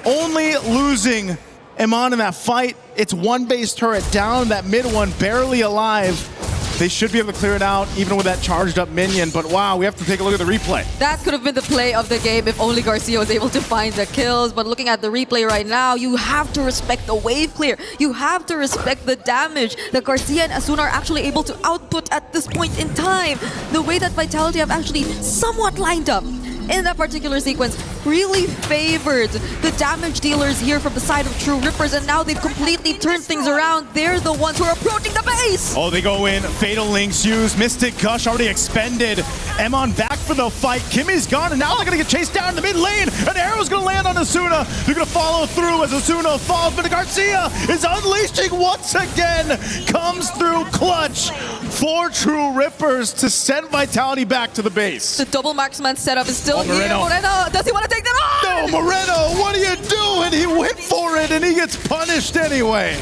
only losing Eman in that fight. It's one base turret down, that mid one barely alive. They should be able to clear it out even with that charged up minion, but wow, we have to take a look at the replay. That could have been the play of the game if only Garcia was able to find the kills. But looking at the replay right now, you have to respect the wave clear. You have to respect the damage that Garcia and Asuna are actually able to output at this point in time. The way that Vitality have actually somewhat lined up in that particular sequence really favored the damage dealers here from the side of True Rippers, and now they've completely turned things around. They're the ones who are approaching the base! Oh, they go in. Fatal Links used. Mystic Gush already expended. Emon back for the fight. Kimmy's gone, and now they're going to get chased down in the mid lane. An arrow's going to land on Asuna. They're going to follow through as Asuna falls, but Garcia is unleashing once again. Comes through clutch for True Rippers to send Vitality back to the base. The double marksman setup is still here. Moreno. Moreno, does he want to take that on? No, Moreno, what are you doing? He went for it and he gets punished anyway.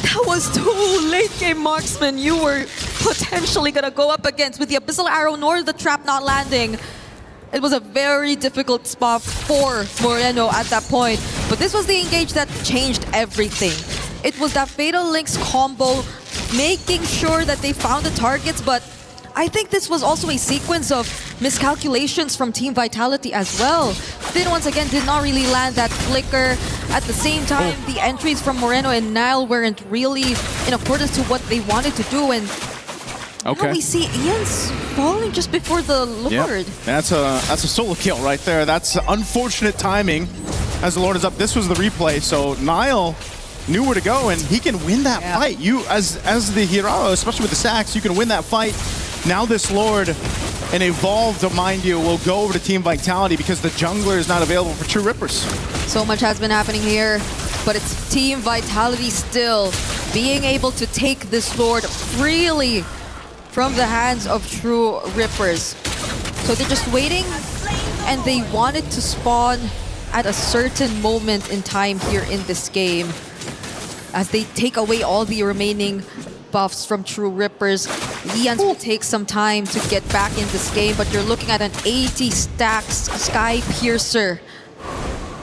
That was too late game, marksman. You were potentially going to go up against with the Abyssal Arrow nor the trap not landing. It was a very difficult spot for Moreno at that point. But this was the engage that changed everything. It was that Fatal Links combo, making sure that they found the targets, but I think this was also a sequence of miscalculations from Team Vitality as well. Finn once again did not really land that flicker. At the same time, the entries from Moreno and Nile weren't really in accordance to what they wanted to do, and now we see Ian's falling just before the Lord. Yep. That's a solo kill right there. That's unfortunate timing as the Lord is up. This was the replay, so Nile knew where to go, and he can win that fight. You, as the hero, especially with the stacks, you can win that fight. Now this Lord, an evolved, mind you, will go over to Team Vitality because the jungler is not available for True Rippers. So much has been happening here, but it's Team Vitality still being able to take this Lord freely from the hands of True Rippers. So they're just waiting, and they wanted to spawn at a certain moment in time here in this game. As they take away all the remaining buffs from True Rippers, Lians will take some time to get back in this game, but you're looking at an 80 stacks Sky Piercer.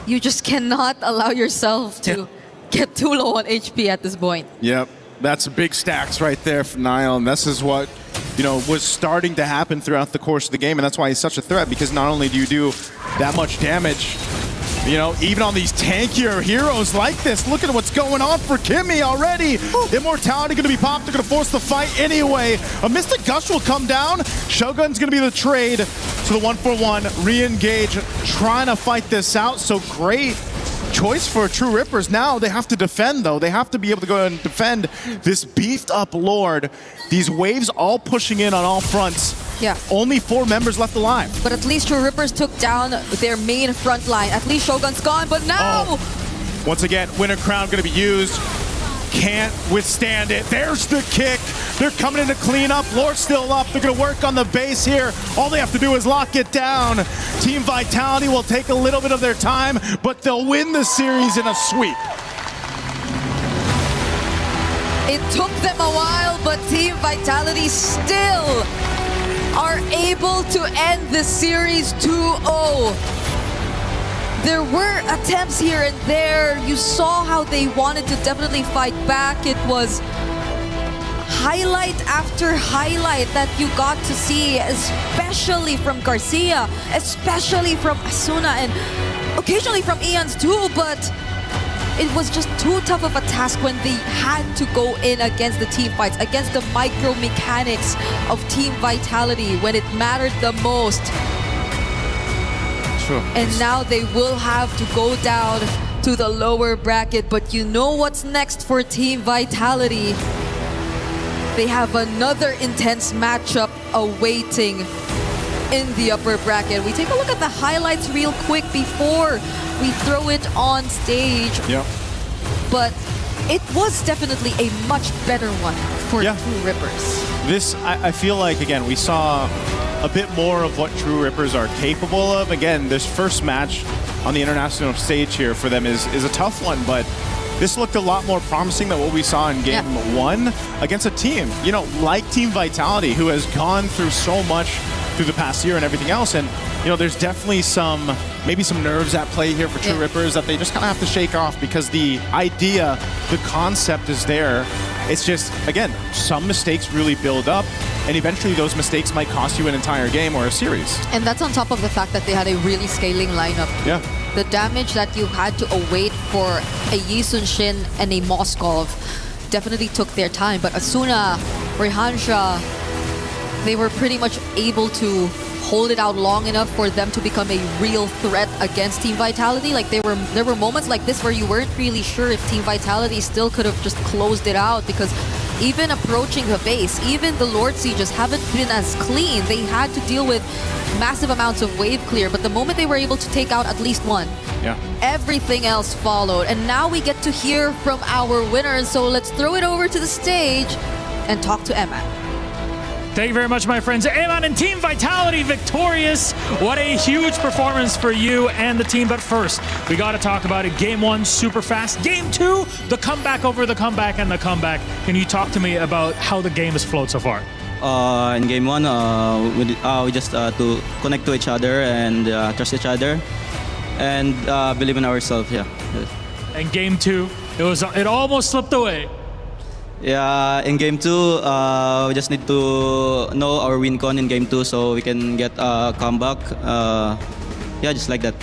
You just cannot allow yourself to get too low on HP at this point. Yep, that's big stacks right there for Nile, and this is what, you know, was starting to happen throughout the course of the game, and that's why he's such a threat, because not only do you do that much damage, you know, even on these tankier heroes like this, look at what's going on for Kimmy already. Immortality going to be popped. They're going to force the fight anyway. A Mystic Gush will come down. Shogun's going to be the trade to the 1-for-1. Re-engage, trying to fight this out. So great choice for True Rippers. Now they have to defend, though. They have to be able to go and defend this beefed up Lord. These waves all pushing in on all fronts. Yeah. Only 4 members left alive. But at least True Rippers took down their main front line. At least Shogun's gone, but now... Once again, Winter Crown going to be used. Can't withstand it. There's the kick. They're coming in to clean up. Lord's still up. They're going to work on the base here. All they have to do is lock it down. Team Vitality will take a little bit of their time, but they'll win the series in a sweep. It took them a while, but Team Vitality still are able to end the series 2-0. There were attempts here and there. You saw how they wanted to definitely fight back. It was highlight after highlight that you got to see, especially from Garcia, especially from Asuna, and occasionally from Ian's too, but it was just too tough of a task when they had to go in against the team fights, against the micro mechanics of Team Vitality when it mattered the most. Sure. And now they will have to go down to the lower bracket, but you know what's next for Team Vitality? They have another intense matchup awaiting in the upper bracket. We take a look at the highlights real quick before we throw it on stage. Yep. But it was definitely a much better one for True Rippers. This, I feel like, again, we saw a bit more of what True Rippers are capable of. Again, this first match on the international stage here for them is a tough one, but this looked a lot more promising than what we saw in game 1 against a team, you know, like Team Vitality, who has gone through so much through the past year and everything else. And, you know, there's definitely maybe some nerves at play here for True Rippers that they just kind of have to shake off, because the idea, the concept is there. It's just, again, some mistakes really build up, and eventually those mistakes might cost you an entire game or a series. And that's on top of the fact that they had a really scaling lineup. Yeah. The damage that you had to await for a Yi Sun-shin and a Moskov definitely took their time. But Asuna, Rehansha, they were pretty much able to hold it out long enough for them to become a real threat against Team Vitality. Like there were moments like this where you weren't really sure if Team Vitality still could have just closed it out, because even approaching the base, even the Lord Sieges haven't been as clean. They had to deal with massive amounts of wave clear, but the moment they were able to take out at least one, everything else followed. And now we get to hear from our winners, so let's throw it over to the stage and talk to Emma. Thank you very much, my friends. Eman and Team Vitality victorious. What a huge performance for you and the team. But first, we got to talk about it. Game 1, super fast. Game 2, the comeback over the comeback and the comeback. Can you talk to me about how the game has flowed so far? In game 1, we just to connect to each other and trust each other and believe in ourselves. Yeah. And game 2, it almost slipped away. Yeah, in game 2, we just need to know our win con in game 2 so we can get a comeback. Yeah, just like that.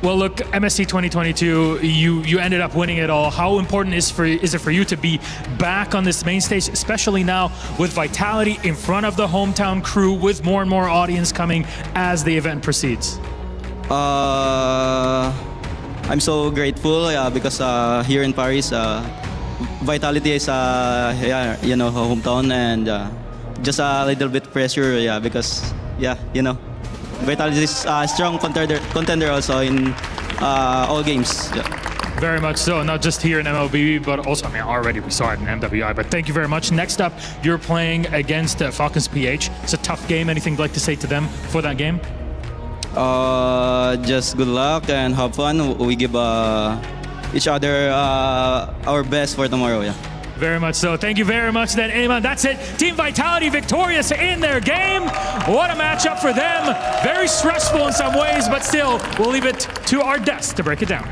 Well, look, MSC 2022, you ended up winning it all. How important is it for you to be back on this main stage, especially now with Vitality in front of the hometown crew, with more and more audience coming as the event proceeds? I'm so grateful because here in Paris, Vitality is hometown, and just a little bit pressure, because Vitality is a strong contender also in all games. Yeah. Very much so, not just here in MLBB, but also, already we saw it in MWI, but thank you very much. Next up, you're playing against Falcons PH. It's a tough game. Anything you'd like to say to them for that game? Just good luck and have fun. We give each other our best for tomorrow. Yeah. Very much so. Thank you very much then, Eman. That's it. Team Vitality victorious in their game. What a matchup for them. Very stressful in some ways, but still, we'll leave it to our desk to break it down.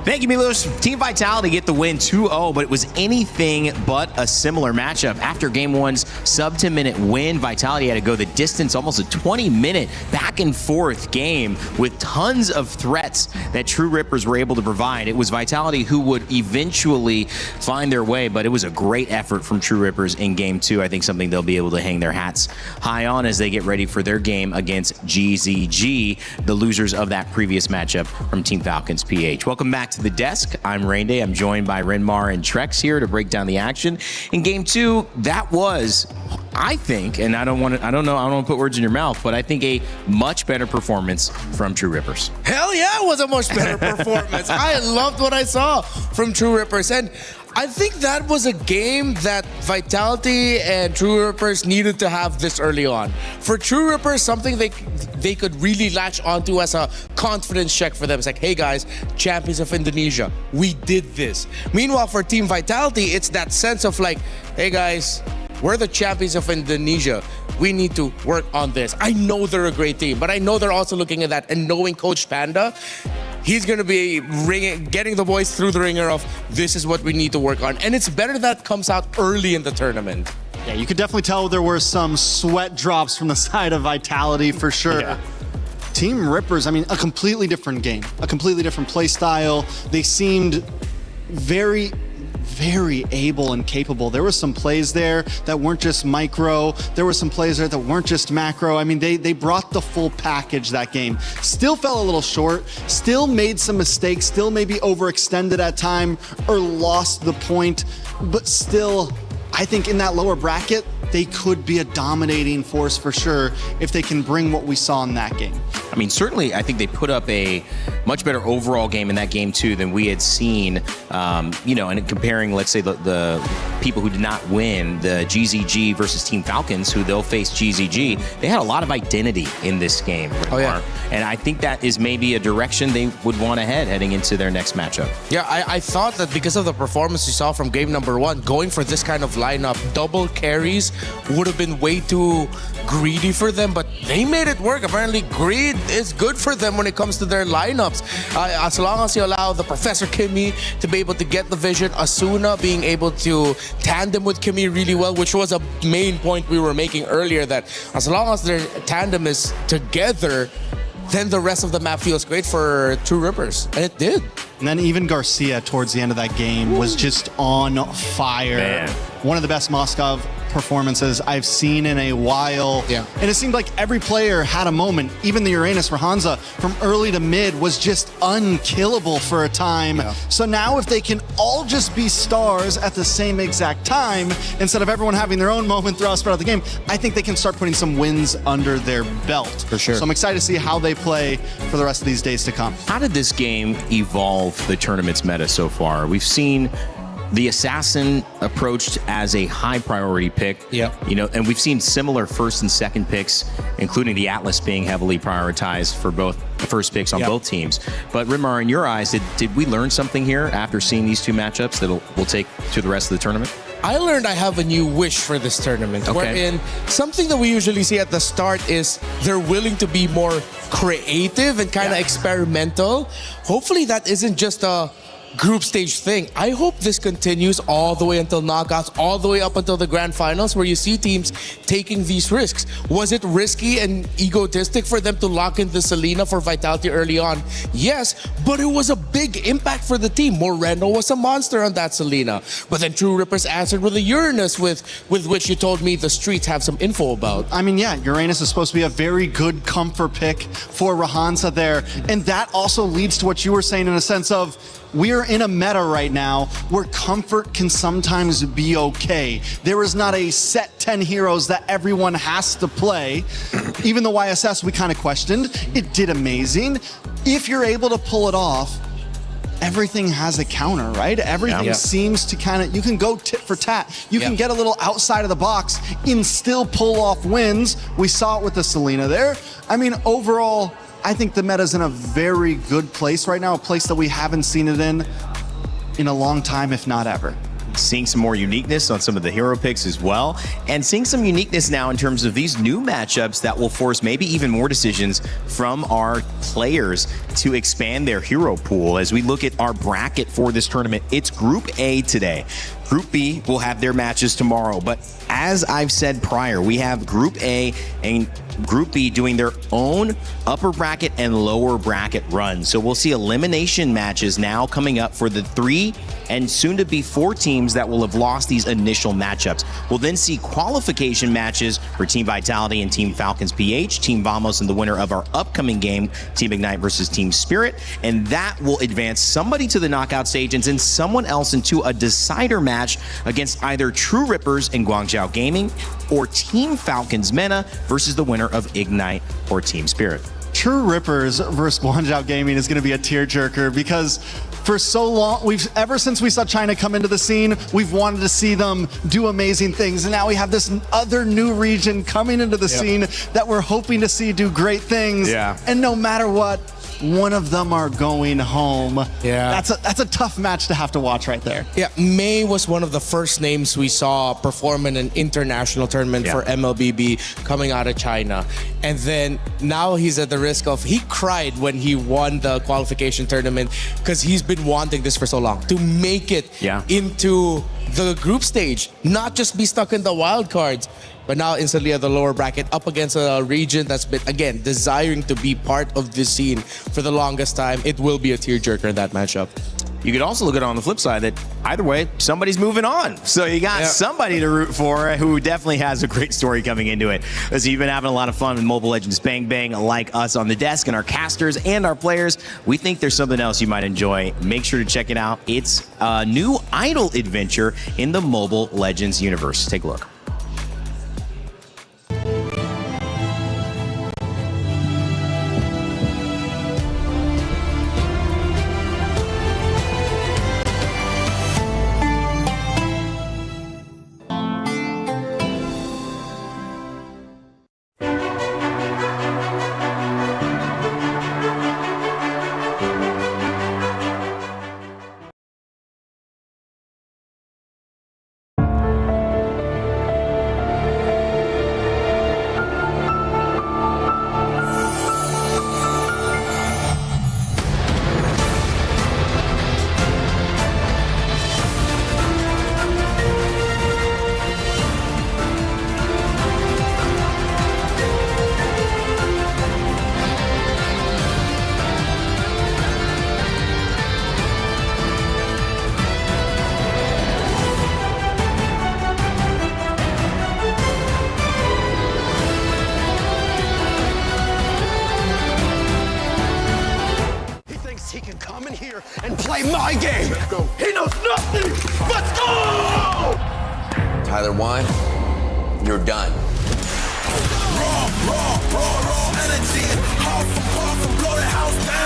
Thank you, Milos. Team Vitality get the win 2-0, but it was anything but a similar matchup. After Game 1's sub-10-minute win, Vitality had to go the distance, almost a 20-minute back-and-forth game with tons of threats that True Rippers were able to provide. It was Vitality who would eventually find their way, but it was a great effort from True Rippers in Game 2. I think something they'll be able to hang their hats high on as they get ready for their game against GZG, the losers of that previous matchup from Team Falcons PH. Welcome back to the desk. I'm Rainday. I'm joined by Renmar and Trex here to break down the action. In Game 2, that was, I think, and I don't want to put words in your mouth, but I think a much better performance from True Rippers. Hell yeah, it was a much better performance. I loved what I saw from True Rippers, and I think that was a game that Vitality and True Rippers needed to have this early on. For True Rippers, something they could really latch onto as a confidence check for them. It's like, hey guys, champions of Indonesia, we did this. Meanwhile, for Team Vitality, it's that sense of like, hey guys, we're the champions of Indonesia. We need to work on this. I know they're a great team, but I know they're also looking at that and knowing Coach Panda, he's going to be getting the boys through the ringer of this is what we need to work on. And it's better that comes out early in the tournament. Yeah, you could definitely tell there were some sweat drops from the side of Vitality for sure. Yeah. Team Rippers, a completely different game, a completely different play style. They seemed very able and capable. There were some plays there that weren't just micro. There were some plays there that weren't just macro. They brought the full package that game. Still fell a little short, still made some mistakes, still maybe overextended at time or lost the point, but still, I think in that lower bracket, they could be a dominating force for sure if they can bring what we saw in that game. Certainly, I think they put up a much better overall game in that game, too, than we had seen, and comparing, let's say, the people who did not win, the GZG versus Team Falcons, who they'll face GZG, they had a lot of identity in this game. Oh, yeah. And I think that is maybe a direction they would want to head heading into their next matchup. Yeah, I thought that because of the performance we saw from game number 1, going for this kind of lineup, double carries would have been way too greedy for them, but they made it work. Apparently, Greed is good for them when it comes to their lineups. As long as you allow the Professor Kimmy to be able to get the vision, Asuna being able to tandem with Kimmy really well, which was a main point we were making earlier, that as long as their tandem is together, then the rest of the map feels great for True Rippers, and it did. And then even Garcia towards the end of that game was just on fire. Man. One of the best Moskov performances I've seen in a while. Yeah. And it seemed like every player had a moment. Even the Uranus for Hansa from early to mid was just unkillable for a time. Yeah. So now if they can all just be stars at the same exact time, instead of everyone having their own moment throughout the game, I think they can start putting some wins under their belt. For sure. So I'm excited to see how they play for the rest of these days to come. How did this game evolve the tournament's meta so far? We've seen the Assassin approached as a high priority pick. Yep. You know, and we've seen similar first and second picks, including the Atlas being heavily prioritized for both the first picks on Yep. both teams. But Rimar, in your eyes, did we learn something here after seeing these two matchups that we'll take to the rest of the tournament? I learned I have a new wish for this tournament. Okay. Wherein something that we usually see at the start is they're willing to be more creative and kind of experimental. Hopefully that isn't just a group stage thing. I hope this continues all the way until knockouts, all the way up until the grand finals, where you see teams taking these risks. Was it risky and egotistic for them to lock in the Selena for Vitality early on? Yes, but it was a big impact for the team. Moreno was a monster on that Selena. But then True Rippers answered with a Uranus, with which you told me the streets have some info about. I mean, yeah, Uranus is supposed to be a very good comfort pick for Rahansa there. And that also leads to what you were saying in a sense of, we're in a meta right now where comfort can sometimes be okay. There is not a set 10 heroes that everyone has to play. Even the YSS we kind of questioned, it did amazing. If you're able to pull it off, everything has a counter, right? Everything seems to kind of, you can go tit for tat. You can get a little outside of the box and still pull off wins. We saw it with the Selena there. I mean, overall, I think the meta's in a very good place right now, a place that we haven't seen it in a long time, if not ever. Seeing some more uniqueness on some of the hero picks as well, and seeing some uniqueness now in terms of these new matchups that will force maybe even more decisions from our players to expand their hero pool. As we look at our bracket for this tournament, it's Group A today. Group B will have their matches tomorrow, but as I've said prior, we have Group A and Group B doing their own upper bracket and lower bracket runs. So we'll see elimination matches now coming up for the 3 and soon to be 4 teams that will have lost these initial matchups. We'll then see qualification matches for Team Vitality and Team Falcons PH, Team Vamos, and the winner of our upcoming game, Team Ignite versus Team Spirit. And that will advance somebody to the knockout stage and send someone else into a decider match against either True Rippers and Guangzhou Gaming or Team Falcons Mena versus the winner of Ignite or Team Spirit. True Rippers versus Guangzhou Gaming is going to be a tearjerker because for so long, ever since we saw China come into the scene, we've wanted to see them do amazing things. And now we have this other new region coming into the scene that we're hoping to see do great things. Yeah. And no matter what, one of them are going home. Yeah. That's a tough match to have to watch right there. Yeah, May was one of the first names we saw perform in an international tournament for MLBB coming out of China. And then now he's at the risk of, he cried when he won the qualification tournament because he's been wanting this for so long, to make it into the group stage, not just be stuck in the wild cards. But now instantly at the lower bracket, up against a region that's been, again, desiring to be part of this scene for the longest time. It will be a tearjerker in that matchup. You could also look at it on the flip side that either way, somebody's moving on. So you got somebody to root for who definitely has a great story coming into it. As you've been having a lot of fun with Mobile Legends Bang Bang, like us on the desk and our casters and our players, we think there's something else you might enjoy. Make sure to check it out. It's a new idol adventure in the Mobile Legends universe. Take a look. play my game. Let's go. He knows nothing. Let's go! Tyler 1, you're done. Raw energy. Half from blow the house down.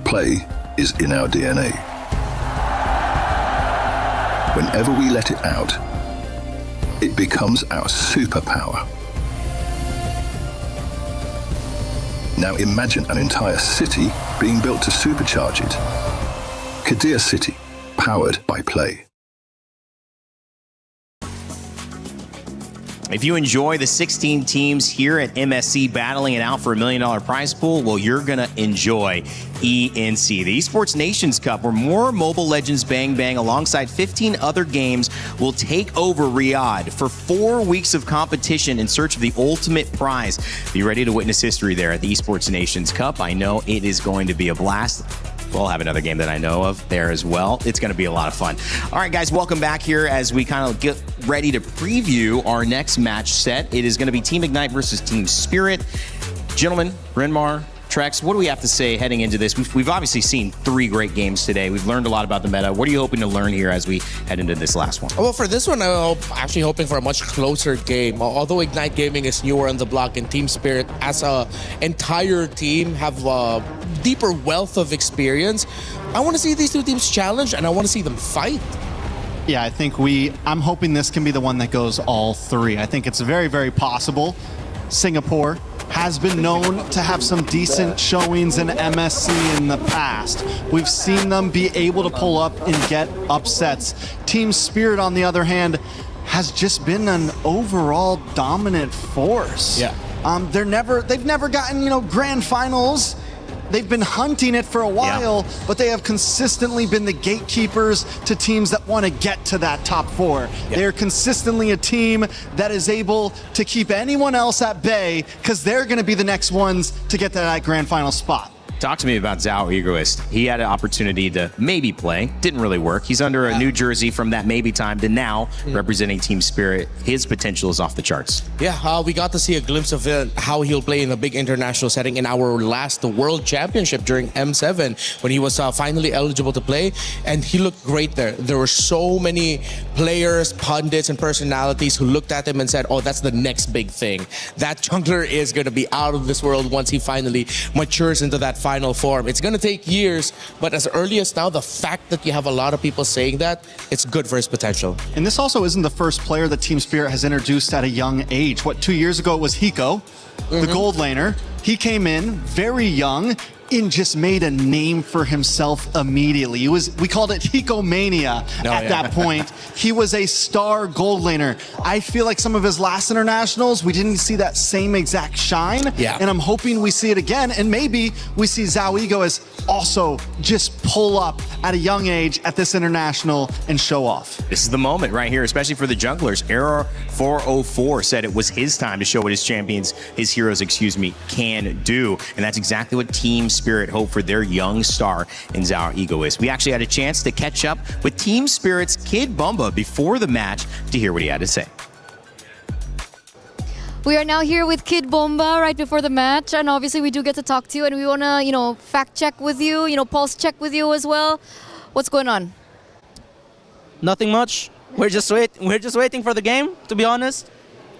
Play is in our DNA. Whenever we let it out, it becomes our superpower. Now imagine an entire city being built to supercharge it. Kadir City, powered by Play. If you enjoy the 16 teams here at MSC battling it out for $1 million prize pool, well, you're going to enjoy ENC, the Esports Nations Cup, where more Mobile Legends Bang Bang alongside 15 other games will take over Riyadh for 4 weeks of competition in search of the ultimate prize. Be ready to witness history there at the Esports Nations Cup. I know it is going to be a blast. We'll have another game that I know of there as well. It's going to be a lot of fun. All right, guys, welcome back here as we kind of get ready to preview our next match set. It is going to be Team Ignite versus Team Spirit. Gentlemen, Renmar, Trex, what do we have to say heading into this? We've obviously seen 3 great games today. We've learned a lot about the meta. What are you hoping to learn here as we head into this last one? Well, for this one, I'm actually hoping for a much closer game. Although Ignite Gaming is newer on the block and Team Spirit as a entire team have a deeper wealth of experience, I want to see these two teams challenge and I want to see them fight. Yeah, I think I'm hoping this can be the one that goes all 3. I think it's very, very possible. Singapore has been known to have some decent showings in MSC in the past. We've seen them be able to pull up and get upsets. Team Spirit, on the other hand, has just been an overall dominant force. Yeah. They've never gotten, grand finals. They've been hunting it for a while, but they have consistently been the gatekeepers to teams that want to get to that top 4. Yeah. They're consistently a team that is able to keep anyone else at bay because they're going to be the next ones to get to that grand final spot. Talk to me about Zhao Egoist. He had an opportunity to maybe play. Didn't really work. He's under a new jersey from that maybe time to now representing Team Spirit. His potential is off the charts. Yeah, we got to see a glimpse of how he'll play in a big international setting in our last World Championship during M7 when he was finally eligible to play. And he looked great there. There were so many players, pundits, and personalities who looked at him and said, oh, that's the next big thing. That jungler is going to be out of this world once he finally matures into that final form. It's going to take years, but as early as now, the fact that you have a lot of people saying that, it's good for his potential. And this also isn't the first player that Team Spirit has introduced at a young age. 2 years ago it was Hiko, the gold laner. He came in very young and just made a name for himself immediately. We called it Hikomania at that point. He was a star gold laner. I feel like some of his last internationals, we didn't see that same exact shine. Yeah. And I'm hoping we see it again. And maybe we see Zhao Egoist also just pull up at a young age at this international and show off. This is the moment right here, especially for the junglers. Error 404 said it was his time to show what his heroes, can do. And that's exactly what Team Spirit hope for their young star in Zhao Egoist. We actually had a chance to catch up with Team Spirit's Kid Bumba before the match to hear what he had to say. We are now here with Kid Bomba right before the match, and obviously we do get to talk to you, and we want to, fact check with you, pulse check with you as well. What's going on? Nothing much. We're just waiting for the game, to be honest.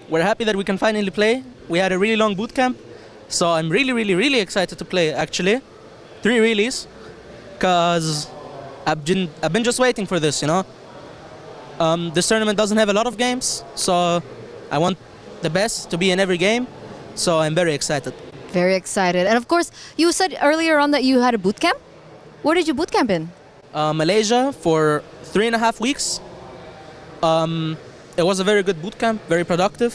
We're happy that we can finally play. We had a really long boot camp, so I'm really, really, really excited to play, actually. 3 reallys, because I've been just waiting for this, This tournament doesn't have a lot of games, so I want the best to be in every game, so I'm very excited. Very excited. And of course, you said earlier on that you had a boot camp. Where did you boot camp in? Malaysia for 3.5 weeks. It was a very good boot camp, very productive.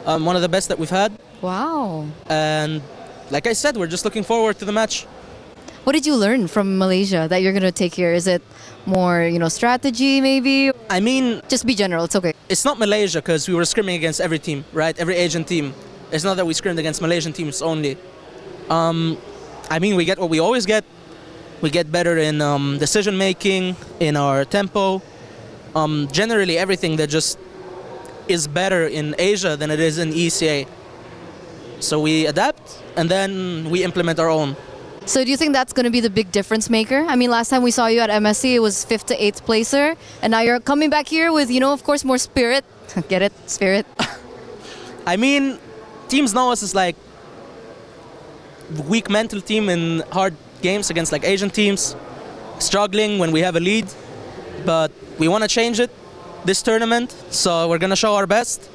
One of the best that we've had. Wow. And like I said, we're just looking forward to the match. What did you learn from Malaysia that you're gonna take here? Is it more, strategy maybe? I mean, just be general. It's okay. It's not Malaysia because we were scrimming against every team, right? Every Asian team. It's not that we scrimmed against Malaysian teams only. I mean, we get what we always get. We get better in decision making, in our tempo. Generally, everything that just is better in Asia than it is in ECA. So we adapt and then we implement our own. So do you think that's going to be the big difference maker? I mean, last time we saw you at MSC, it was 5th to 8th placer. And now you're coming back here with, of course, more spirit. Get it? Spirit. I mean, teams know us as like weak mental team in hard games against like Asian teams. Struggling when we have a lead. But we want to change it this tournament. So we're going to show our best.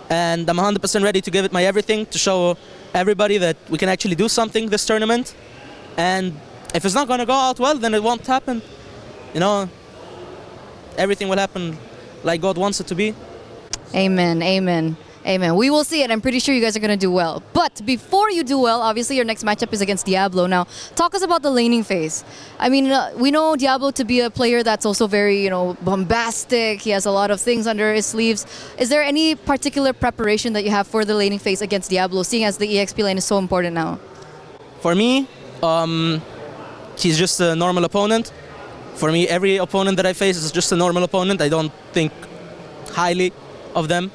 And I'm 100% ready to give it my everything to show everybody that we can actually do something this tournament. And if it's not going to go out well, then it won't happen. Everything will happen like God wants it to be. Amen, amen, amen. We will see it. I'm pretty sure you guys are going to do well. But before you do well, obviously your next matchup is against Diablo. Now, talk us about the laning phase. I mean, we know Diablo to be a player that's also very, bombastic. He has a lot of things under his sleeves. Is there any particular preparation that you have for the laning phase against Diablo, seeing as the EXP lane is so important now? For me, he's just a normal opponent. For me, every opponent that I face is just a normal opponent. I don't think highly of them.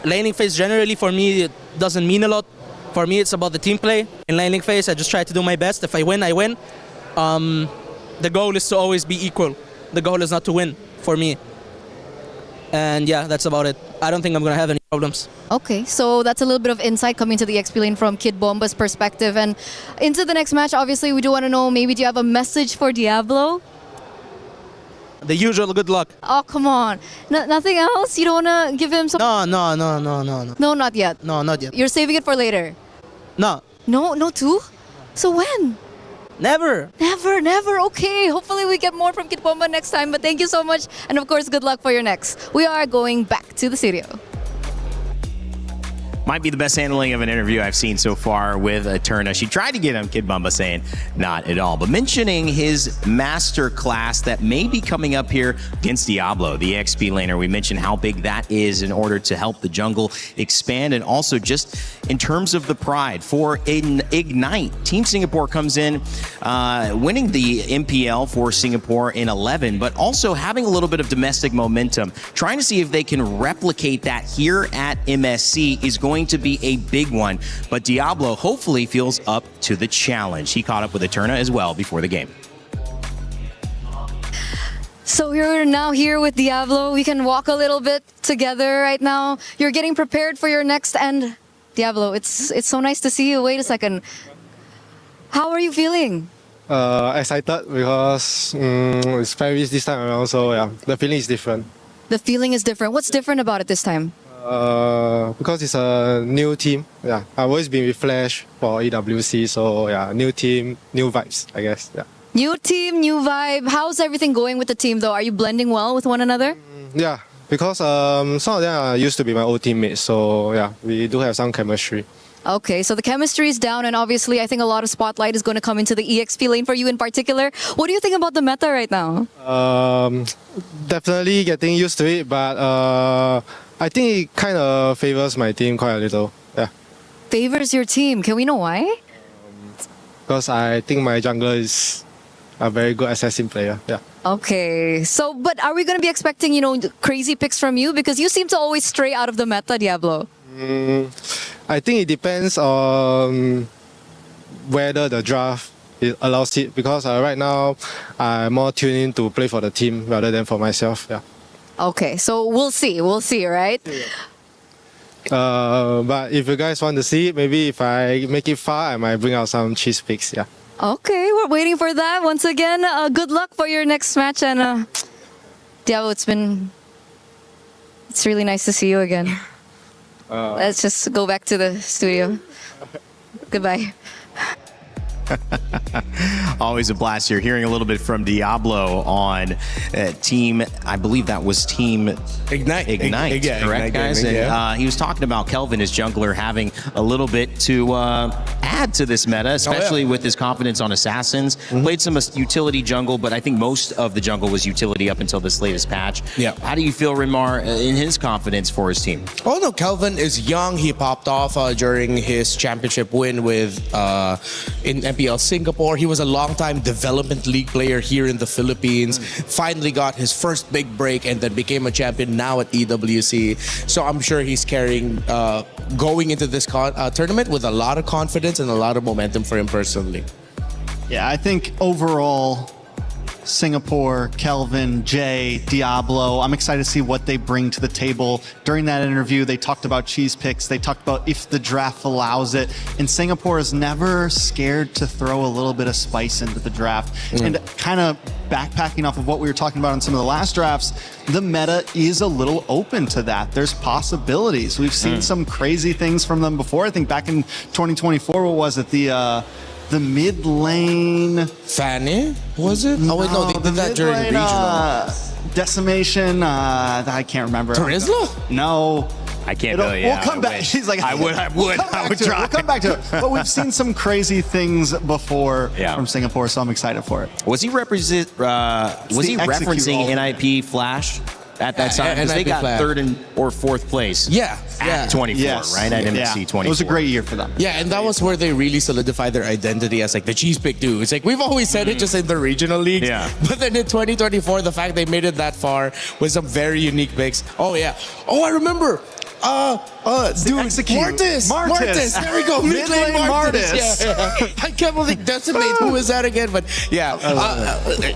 Laning phase generally for me it doesn't mean a lot. For me, it's about the team play. In laning phase, I just try to do my best. If I win, I win. The goal is to always be equal. The goal is not to win for me. And yeah, that's about it. I don't think I'm going to have any problems. Okay, so that's a little bit of insight coming to the EXP lane from Kid Bomba's perspective. And into the next match, obviously, we do want to know, maybe do you have a message for Diablo? The usual good luck. Oh, come on. Nothing else? You don't want to give him some... No. No, not yet. No, not yet. You're saving it for later? No. No too? So when? Never. Never. Okay, hopefully we get more from Kid Bomba next time. But thank you so much. And of course, good luck for your next. We are going back to the studio. Might be the best handling of an interview I've seen so far with Eterna. She tried to get him, Kid Bumba saying not at all. But mentioning his master class that may be coming up here against Diablo, the XP laner. We mentioned how big that is in order to help the jungle expand. And also just in terms of the pride for Ignite. Team Singapore comes in winning the MPL for Singapore in 11, but also having a little bit of domestic momentum. Trying to see if they can replicate that here at MSC is going to be a big one, but Diablo hopefully feels up to the challenge. He caught up with Eterna as well before the game. So you're now here with Diablo. We can walk a little bit together right now. You're getting prepared for your next end. Diablo, it's so nice to see you. Wait a second. How are you feeling? Excited because it's Paris this time around, so yeah, the feeling is different. The feeling is different. What's different about it this time? Because it's a new team. Yeah, I've always been with Flash for EWC, so yeah, new team, new vibes, I guess. Yeah. New team, new vibe. How's everything going with the team though? Are you blending well with one another? Yeah, because some of them used to be my old teammates, so yeah, we do have some chemistry. Okay, so the chemistry is down, and obviously I think a lot of spotlight is going to come into the EXP lane for you in particular. What do you think about the meta right now? Definitely getting used to it, but I think it kind of favors my team quite a little. Yeah. Favors your team. Can we know why? Because I think my jungler is a very good assassin player. Yeah. Okay, so but are we going to be expecting, crazy picks from you? Because you seem to always stray out of the meta, Diablo. I think it depends on whether the draft allows it. Because right now, I'm more tuned in to play for the team rather than for myself. Yeah. Okay, so we'll see, right? But if you guys want to see it, maybe if I make it far, I might bring out some cheese picks, yeah. Okay, we're waiting for that. Once again, good luck for your next match. And Diablo, it's really nice to see you again. Let's just go back to the studio. Goodbye. Always a blast here. Hearing a little bit from Diablo on team, I believe that was team Ignite. Correct, Ignite guys? Gaming, And he was talking about Kelvin, his jungler, having a little bit to add to this meta, especially with his confidence on Assassins. Played some utility jungle, but I think most of the jungle was utility up until this latest patch. Yeah. How do you feel, Rinmar, in his confidence for his team? Oh no, Kelvin is young. He popped off during his championship win with in MPL Singapore. He was a long-time development league player here in the Philippines. Finally got his first big break and then became a champion now at EWC. So I'm sure he's carrying going into this tournament with a lot of confidence and a lot of momentum for him personally. Yeah, I think overall, Singapore, Kelvin, Jay, Diablo, I'm excited to see what they bring to the table. During that interview, they talked about cheese picks. They talked about if the draft allows it. And Singapore is never scared to throw a little bit of spice into the draft. And kind of backpacking off of what we were talking about in some of the last drafts, the meta is a little open to that. There's possibilities. We've seen some crazy things from them before. I think back in 2024, what was it? The mid lane. Fanny, was it? Oh, wait, no, they did that during regional. Decimation, I can't remember. Turisla? No. I can't We'll come back. He's like, I would try. We'll come back to it. But we've seen some crazy things before from Singapore, so I'm excited for it. Was he referencing NIP Flash at that time? Because they got third or fourth place. At 24, right? At MSC 24. It was a great year for them. Yeah, and that was where they really solidified their identity as like the cheese pick dude. It's like we've always said it just in the regional leagues. Yeah. But then in 2024, the fact they made it that far with some very unique picks. Oh yeah. Oh, I remember. Dude, Martis. There we go. Mid lane Martis. Yeah. I can't believe Decimate. Who is that again? But yeah, hopefully.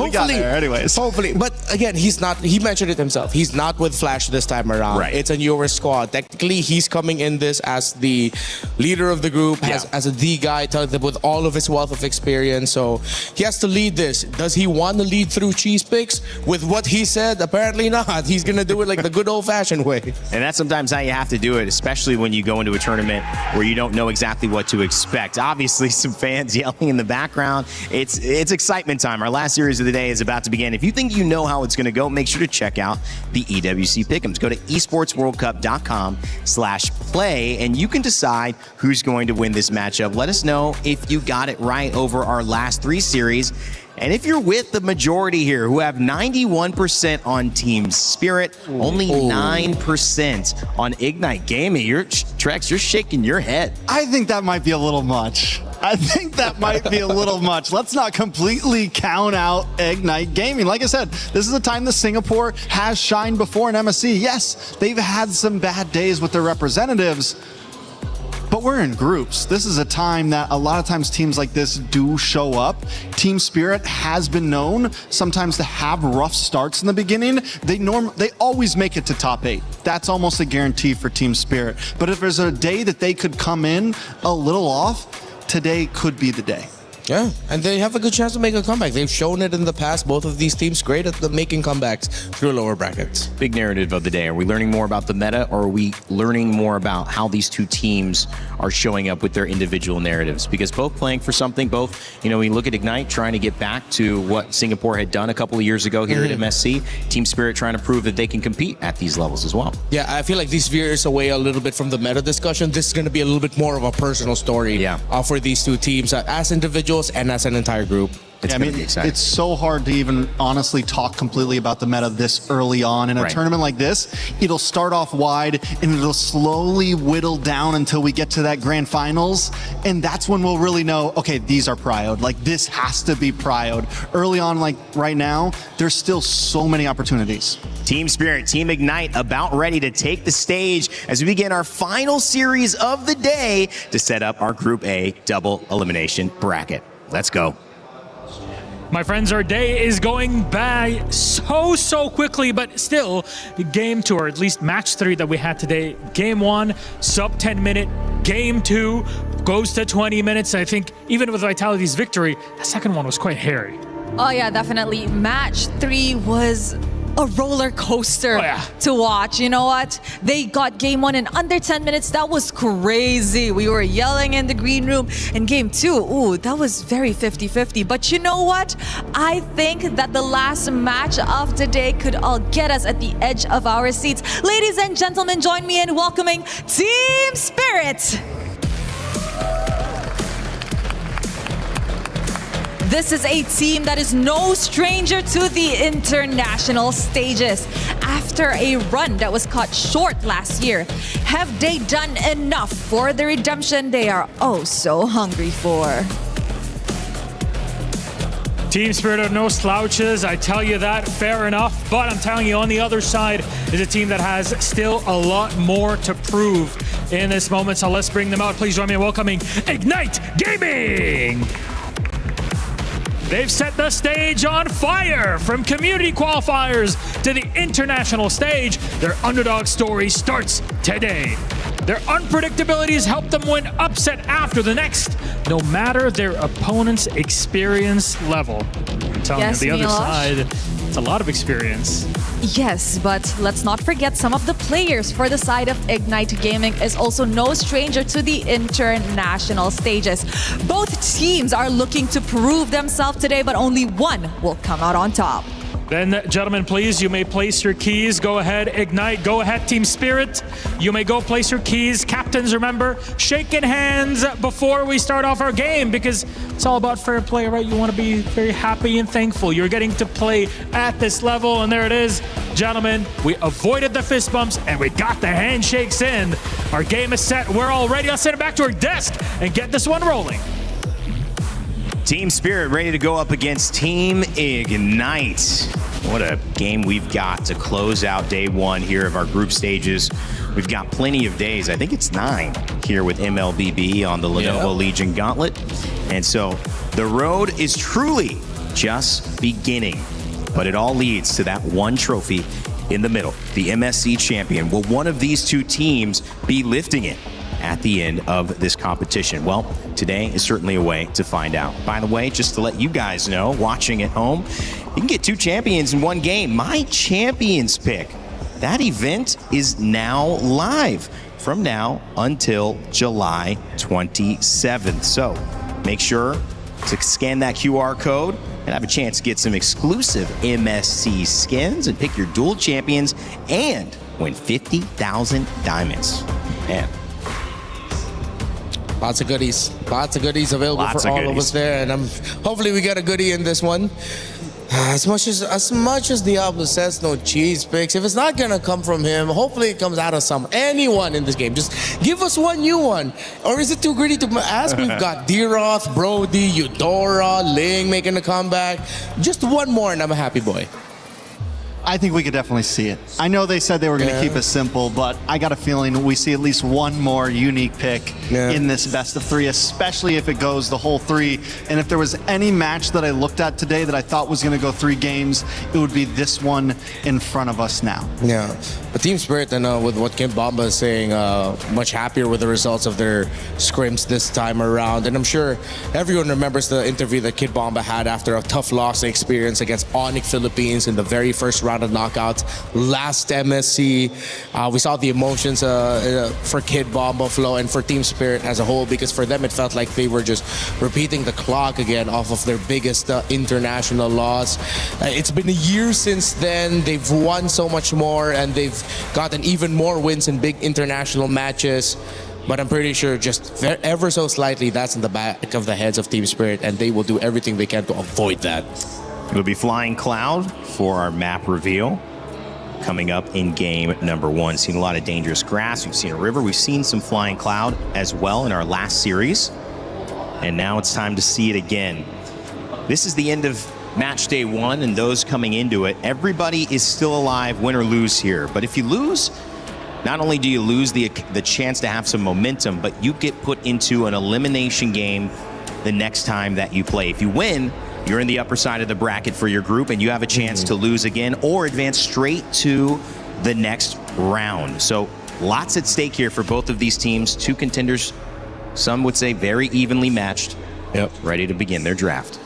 We got there anyways. Hopefully, but again, he's not. He mentioned it himself. He's not with Flash this time around. Right. It's a newer squad. Technically, he's coming in this as the leader of the group, as the guy with all of his wealth of experience. So he has to lead this. Does he want to lead through cheese picks? With what he said, apparently not. He's gonna do it like the good old-fashioned way. And that's sometimes how you have to do it, especially when you go into a tournament where you don't know exactly what to expect. Obviously, some fans yelling in the background. It's excitement time. Our last series of the day is about to begin. If you think you know how it's going to go, make sure to check out the EWC Pick'ems. Go to esportsworldcup.com/play, and you can decide who's going to win this matchup. Let us know if you got it right over our last 3 series. And if you're with the majority here who have 91% on Team Spirit, only 9% on Ignite Gaming, Trex, you're shaking your head. I think that might be a little much. Let's not completely count out Ignite Gaming. Like I said, this is a time that Singapore has shined before in MSC. Yes, they've had some bad days with their representatives, but we're in groups. This is a time that a lot of times teams like this do show up. Team Spirit has been known sometimes to have rough starts in the beginning. They always make it to top 8. That's almost a guarantee for Team Spirit. But if there's a day that they could come in a little off, today could be the day. Yeah, and they have a good chance to make a comeback. They've shown it in the past. Both of these teams great at making comebacks through lower brackets. Big narrative of the day. Are we learning more about the meta, or are we learning more about how these two teams are showing up with their individual narratives? Because both playing for something, we look at Ignite trying to get back to what Singapore had done a couple of years ago here at MSC. Team Spirit trying to prove that they can compete at these levels as well. Yeah, I feel like this veers away a little bit from the meta discussion. This is going to be a little bit more of a personal story for these two teams as individuals and as an entire group. It's so hard to even honestly talk completely about the meta this early on. In a tournament like this, it'll start off wide and it'll slowly whittle down until we get to that grand finals. And that's when we'll really know, okay, these are prioed. Like, this has to be prioed. Early on, like right now, there's still so many opportunities. Team Spirit, Team Ignite about ready to take the stage as we begin our final series of the day to set up our Group A double elimination bracket. Let's go. My friends, our day is going by so quickly, but still, game 2, or at least match 3 that we had today. Game 1, sub 10 minute. Game 2 goes to 20 minutes. I think even with Vitality's victory, the second one was quite hairy. Oh yeah, definitely. Match 3 was a roller coaster to watch. You know what? They got game 1 in under 10 minutes. That was crazy. We were yelling in the green room. In game 2, ooh, that was very 50-50. But you know what? I think that the last match of the day could all get us at the edge of our seats. Ladies and gentlemen, join me in welcoming Team Spirit. This is a team that is no stranger to the international stages. After a run that was cut short last year, have they done enough for the redemption they are oh so hungry for? Team Spirit are no slouches, I tell you that, fair enough. But I'm telling you, on the other side is a team that has still a lot more to prove in this moment. So let's bring them out. Please join me in welcoming Ignite Gaming. They've set the stage on fire. From community qualifiers to the international stage, their underdog story starts today. Their unpredictability has helped them win upset after the next, no matter their opponent's experience level. I'm telling you, the other side, it's a lot of experience. Yes, but let's not forget some of the players for the side of Ignite Gaming is also no stranger to the international stages. Both teams are looking to prove themselves today, but only one will come out on top. Then, gentlemen, please, you may place your keys. Go ahead, Ignite. Go ahead, Team Spirit. You may go place your keys. Captains, remember, shaking hands before we start off our game because it's all about fair play, right? You want to be very happy and thankful. You're getting to play at this level, and there it is. Gentlemen, we avoided the fist bumps, and we got the handshakes in. Our game is set. We're all ready. Let's send it back to our desk and get this one rolling. Team Spirit ready to go up against Team Ignite. What a game we've got to close out day 1 here of our group stages. We've got plenty of days. I think it's 9 here with MLBB on the Lenovo Legion Gauntlet. And so the road is truly just beginning. But it all leads to that one trophy in the middle, the MSC champion. Will one of these two teams be lifting it at the end of this competition? Well, today is certainly a way to find out. By the way, just to let you guys know, watching at home, you can get 2 champions in one game. My Champions Pick. That event is now live from now until July 27th. So make sure to scan that QR code and have a chance to get some exclusive MSC skins and pick your dual champions and win 50,000 diamonds. Man. Lots of goodies available for all of us there, and hopefully we get a goodie in this one. As much as Diablo says no cheese picks, if it's not gonna come from him, hopefully it comes out of anyone in this game. Just give us one new one. Or is it too greedy to ask? We've got D-Roth, Brody, Eudora, Ling making a comeback. Just one more and I'm a happy boy. I think we could definitely see it. I know they said they were going to keep it simple, but I got a feeling we see at least one more unique pick in this best of 3, especially if it goes the whole 3. And if there was any match that I looked at today that I thought was going to go 3 games, it would be this one in front of us now. Yeah, but Team Spirit, and with what Kid Bomba is saying, much happier with the results of their scrims this time around. And I'm sure everyone remembers the interview that Kid Bomba had after a tough loss they experienced against Onyx Philippines in the very first round of knockouts last MSC. We saw the emotions for Kid Bomba flow and for Team Spirit as a whole, because for them it felt like they were just repeating the clock again off of their biggest international loss. It's been a year since then. They've won so much more and they've gotten even more wins in big international matches. But I'm pretty sure just ever so slightly that's in the back of the heads of Team Spirit, and they will do everything they can to avoid that. It'll be Flying Cloud for our map reveal coming up in game number 1. Seen a lot of dangerous grass. We've seen a river. We've seen some Flying Cloud as well in our last series. And now it's time to see it again. This is the end of match day 1, and those coming into it. Everybody is still alive, win or lose here. But if you lose, not only do you lose the chance to have some momentum, but you get put into an elimination game the next time that you play. If you win, you're in the upper side of the bracket for your group, and you have a chance to lose again or advance straight to the next round. So lots at stake here for both of these teams. 2 contenders, some would say very evenly matched, ready to begin their draft.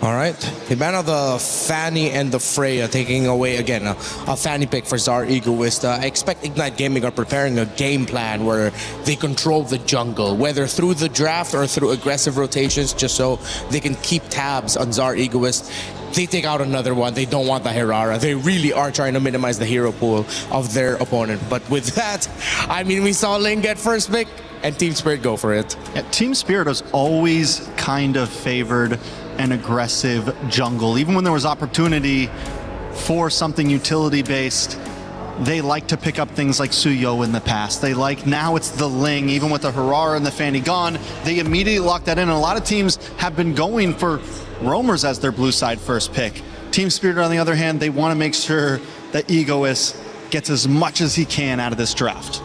All right. The man of the Fanny and the Freya taking away, again, a Fanny pick for Zar Egoist. I expect Ignite Gaming are preparing a game plan where they control the jungle, whether through the draft or through aggressive rotations, just so they can keep tabs on Zar Egoist. They take out another one. They don't want the Herara. They really are trying to minimize the hero pool of their opponent. But with that, I mean, we saw Ling get first pick and Team Spirit go for it. Yeah, Team Spirit has always kind of favored an aggressive jungle. Even when there was opportunity for something utility-based, they like to pick up things like Suyo in the past. They like, now it's the Ling, even with the Herara and the Fanny gone, they immediately lock that in. And a lot of teams have been going for roamers as their blue side first pick. Team Spirit, on the other hand, they want to make sure that Egoist gets as much as he can out of this draft.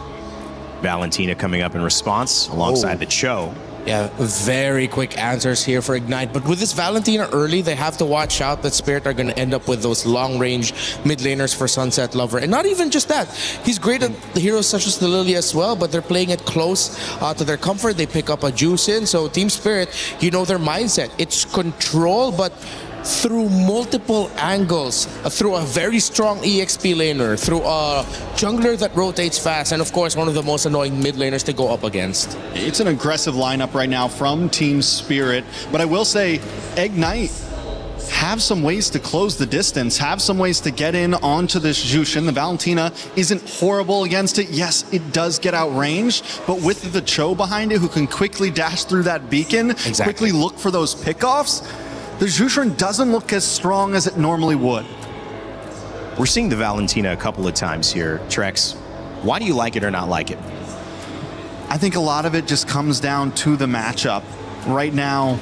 Valentina coming up in response alongside the Cho. Yeah, very quick answers here for Ignite. But with this Valentina early, they have to watch out that Spirit are going to end up with those long-range mid laners for Sunset Lover. And not even just that. He's great at the heroes such as the Lily as well, but they're playing it close to their comfort. They pick up a Juice in. So Team Spirit, you know their mindset. It's control, but through multiple angles, through a very strong EXP laner, through a jungler that rotates fast, and of course one of the most annoying mid laners to go up against. It's an aggressive lineup right now from Team Spirit, but I will say Ignite have some ways to close the distance, have some ways to get in onto this Jushin. The Valentina isn't horrible against it. Yes, it does get outranged, but with the Cho behind it who can quickly dash through that beacon, quickly look for those pickoffs, the Jushin doesn't look as strong as it normally would. We're seeing the Valentina a couple of times here, Trex. Why do you like it or not like it? I think a lot of it just comes down to the matchup. Right now,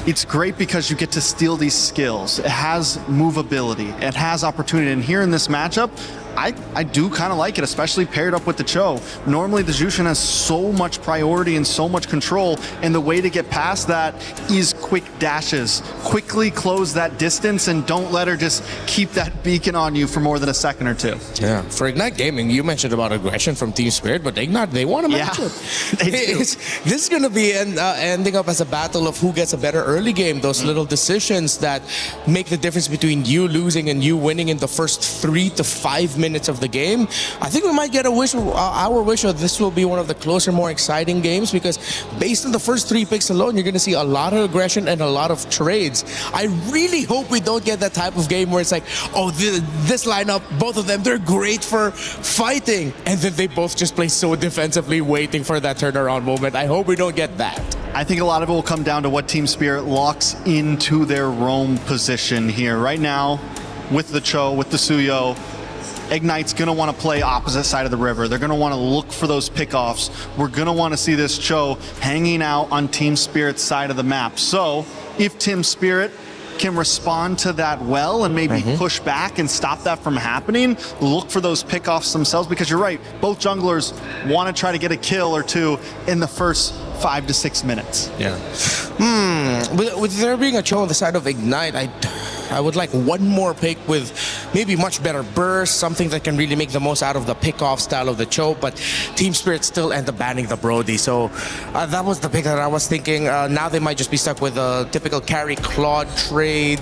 it's great because you get to steal these skills. It has movability, it has opportunity, and here in this matchup, I do kind of like it, especially paired up with the Cho. Normally the Jushin has so much priority and so much control, and the way to get past that is quick dashes. Quickly close that distance and don't let her just keep that beacon on you for more than a second or two. Yeah, for Ignite Gaming, you mentioned about aggression from Team Spirit, but Ignite, they want to match it. This is going to be ending up as a battle of who gets a better early game. Those little decisions that make the difference between you losing and you winning in the first 3 to 5 minutes of the game. I think we might get a wish, our wish of this will be one of the closer, more exciting games, because based on the first 3 picks alone, you're going to see a lot of aggression and a lot of trades. I really hope we don't get that type of game where it's like, oh, this lineup, both of them, they're great for fighting, and then they both just play so defensively, waiting for that turnaround moment. I hope we don't get that. I think a lot of it will come down to what Team Spirit locks into their roam position here. Right now, with the Cho, with the Suyo, Ignite's going to want to play opposite side of the river. They're going to want to look for those pickoffs. We're going to want to see this Cho hanging out on Team Spirit's side of the map. So if Team Spirit can respond to that well and maybe push back and stop that from happening, look for those pickoffs themselves, because you're right, both junglers want to try to get a kill or two in the first 5 to 6 minutes. Yeah. With there being a Cho on the side of Ignite, I would like one more pick with maybe much better burst, something that can really make the most out of the pick-off style of the Cho, but Team Spirit still end up banning the Brody. So that was the pick that I was thinking. Now they might just be stuck with a typical carry Claude trade.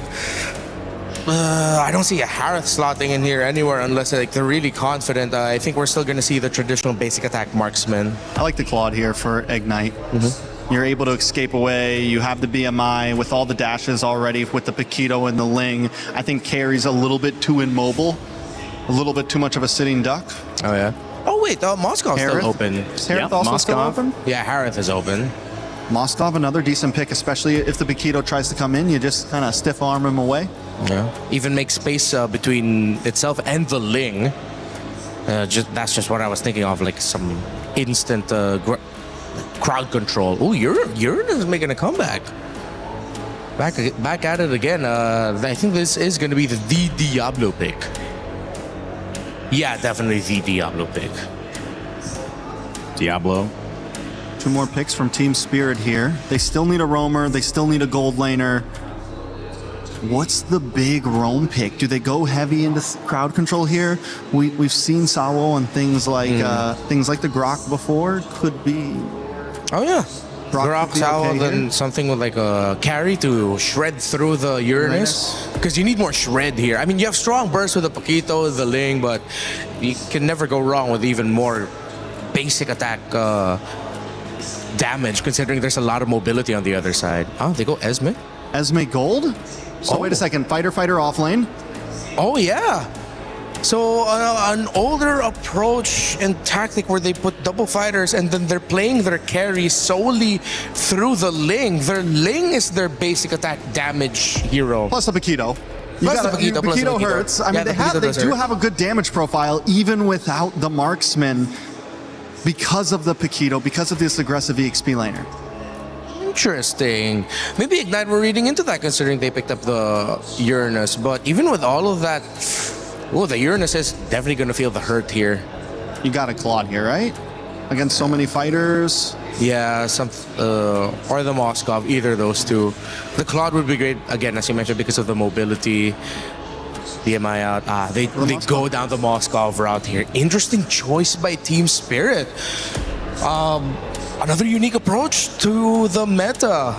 I don't see a Harith slotting in here anywhere unless like they're really confident. I think we're still going to see the traditional basic attack marksman. I like the Claude here for Ignite. You're able to escape away. You have the BMI with all the dashes already with the Paquito and the Ling. I think carry's a little bit too immobile, a little bit too much of a sitting duck. Oh, yeah. Oh, wait, Moscow's still open. Is Harith also still open? Yeah, Harith is open. Moskov, another decent pick, especially if the Paquito tries to come in. You just kind of stiff arm him away. Yeah. Even make space between itself and the Ling. That's just what I was thinking of, like some instant crowd control. Oh, Urine is making a comeback. Back at it again. I think this is going to be the Diablo pick. Yeah, definitely the Diablo pick. Diablo. 2 more picks from Team Spirit here. They still need a roamer. They still need a gold laner. What's the big roam pick? Do they go heavy into crowd control here? We've seen Sawo and things like the Grok before. Could be. Oh yeah, Grok, be Sao, okay then here. something with like a carry to shred through the Uranus. Because you need more shred here. I mean, you have strong bursts with the Paquito, the Ling, but you can never go wrong with even more basic attack damage, considering there's a lot of mobility on the other side. Oh, they go Esme? Esme Gold? So wait a second, fighter off lane. Oh, yeah. So an older approach and tactic where they put double fighters and then they're playing their carry solely through the Ling. Their Ling is their basic attack damage hero. Plus the Paquito. Paquito hurts. I mean, they do have a good damage profile even without the marksman because of the Paquito, because of this aggressive EXP laner. Interesting. Maybe Ignite were reading into that considering they picked up the Uranus. But even with all of that, the Uranus is definitely going to feel the hurt here. You got a Claude here, right? Against so many fighters. Yeah, or the Moskov, either of those two. The Claude would be great, again, as you mentioned, because of the mobility. DMI out. They go down the Moskov route here. Interesting choice by Team Spirit. Another unique approach to the meta.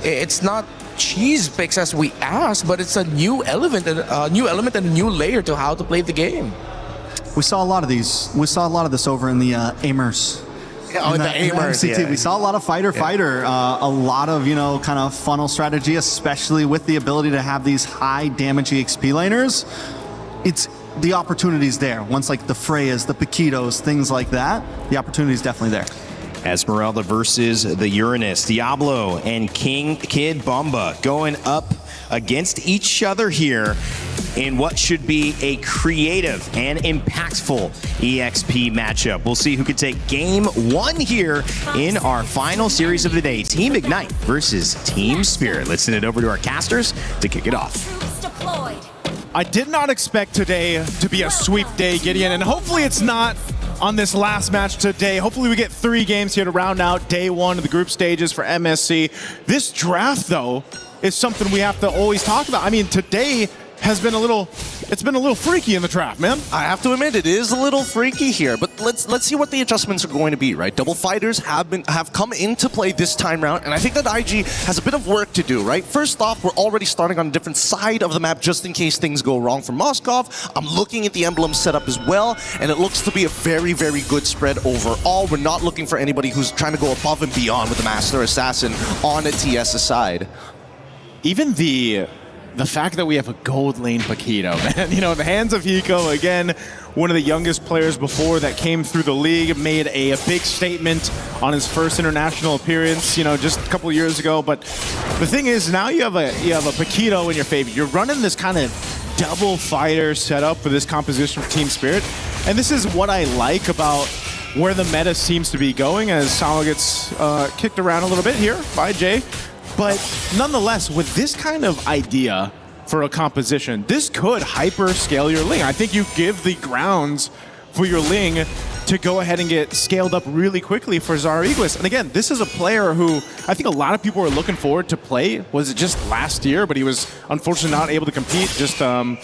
It's not cheese picks as we asked, but it's a new element and a new layer to how to play the game. We saw a lot of these. We saw a lot of this over in the Amers. Oh, the Amers, MCT. yeah. We saw a lot of fighter, a lot of, kind of funnel strategy, especially with the ability to have these high damage EXP laners. It's the opportunities there. Once like the Freyas, the Paquitos, things like that, the opportunity is definitely there. Esmeralda versus the Uranus. Diablo and King Kid Bomba going up against each other here in what should be a creative and impactful EXP matchup. We'll see who can take game one here in our final series of the day. Team Ignite versus Team Spirit. Let's send it over to our casters to kick it off. I did not expect today to be a sweep day, Gideon, and hopefully it's not on this last match today. Hopefully we get 3 games here to round out day 1 of the group stages for MSC. This draft, though, is something we have to always talk about. I mean, today has been a little freaky in the draft, man. I have to admit, it is a little freaky here, but let's see what the adjustments are going to be, right? Double fighters have come into play this time round, and I think that IG has a bit of work to do, right? First off, we're already starting on a different side of the map just in case things go wrong for Moskov. I'm looking at the emblem setup as well, and it looks to be a very, very good spread overall. We're not looking for anybody who's trying to go above and beyond with the Master Assassin on a TS's side. Even the fact that we have a gold lane Paquito, man. The hands of Hiko, again, one of the youngest players before that came through the league, made a big statement on his first international appearance, just a couple years ago. But the thing is, now you have a Paquito in your favor. You're running this kind of double fighter setup for this composition for Team Spirit. And this is what I like about where the meta seems to be going as Sao gets kicked around a little bit here by Jay. But nonetheless, with this kind of idea for a composition, this could hyper scale your Ling. I think you give the grounds for your Ling to go ahead and get scaled up really quickly for Zaraiguis. And again, this is a player who I think a lot of people were looking forward to play. Was it just last year? But he was unfortunately not able to compete just in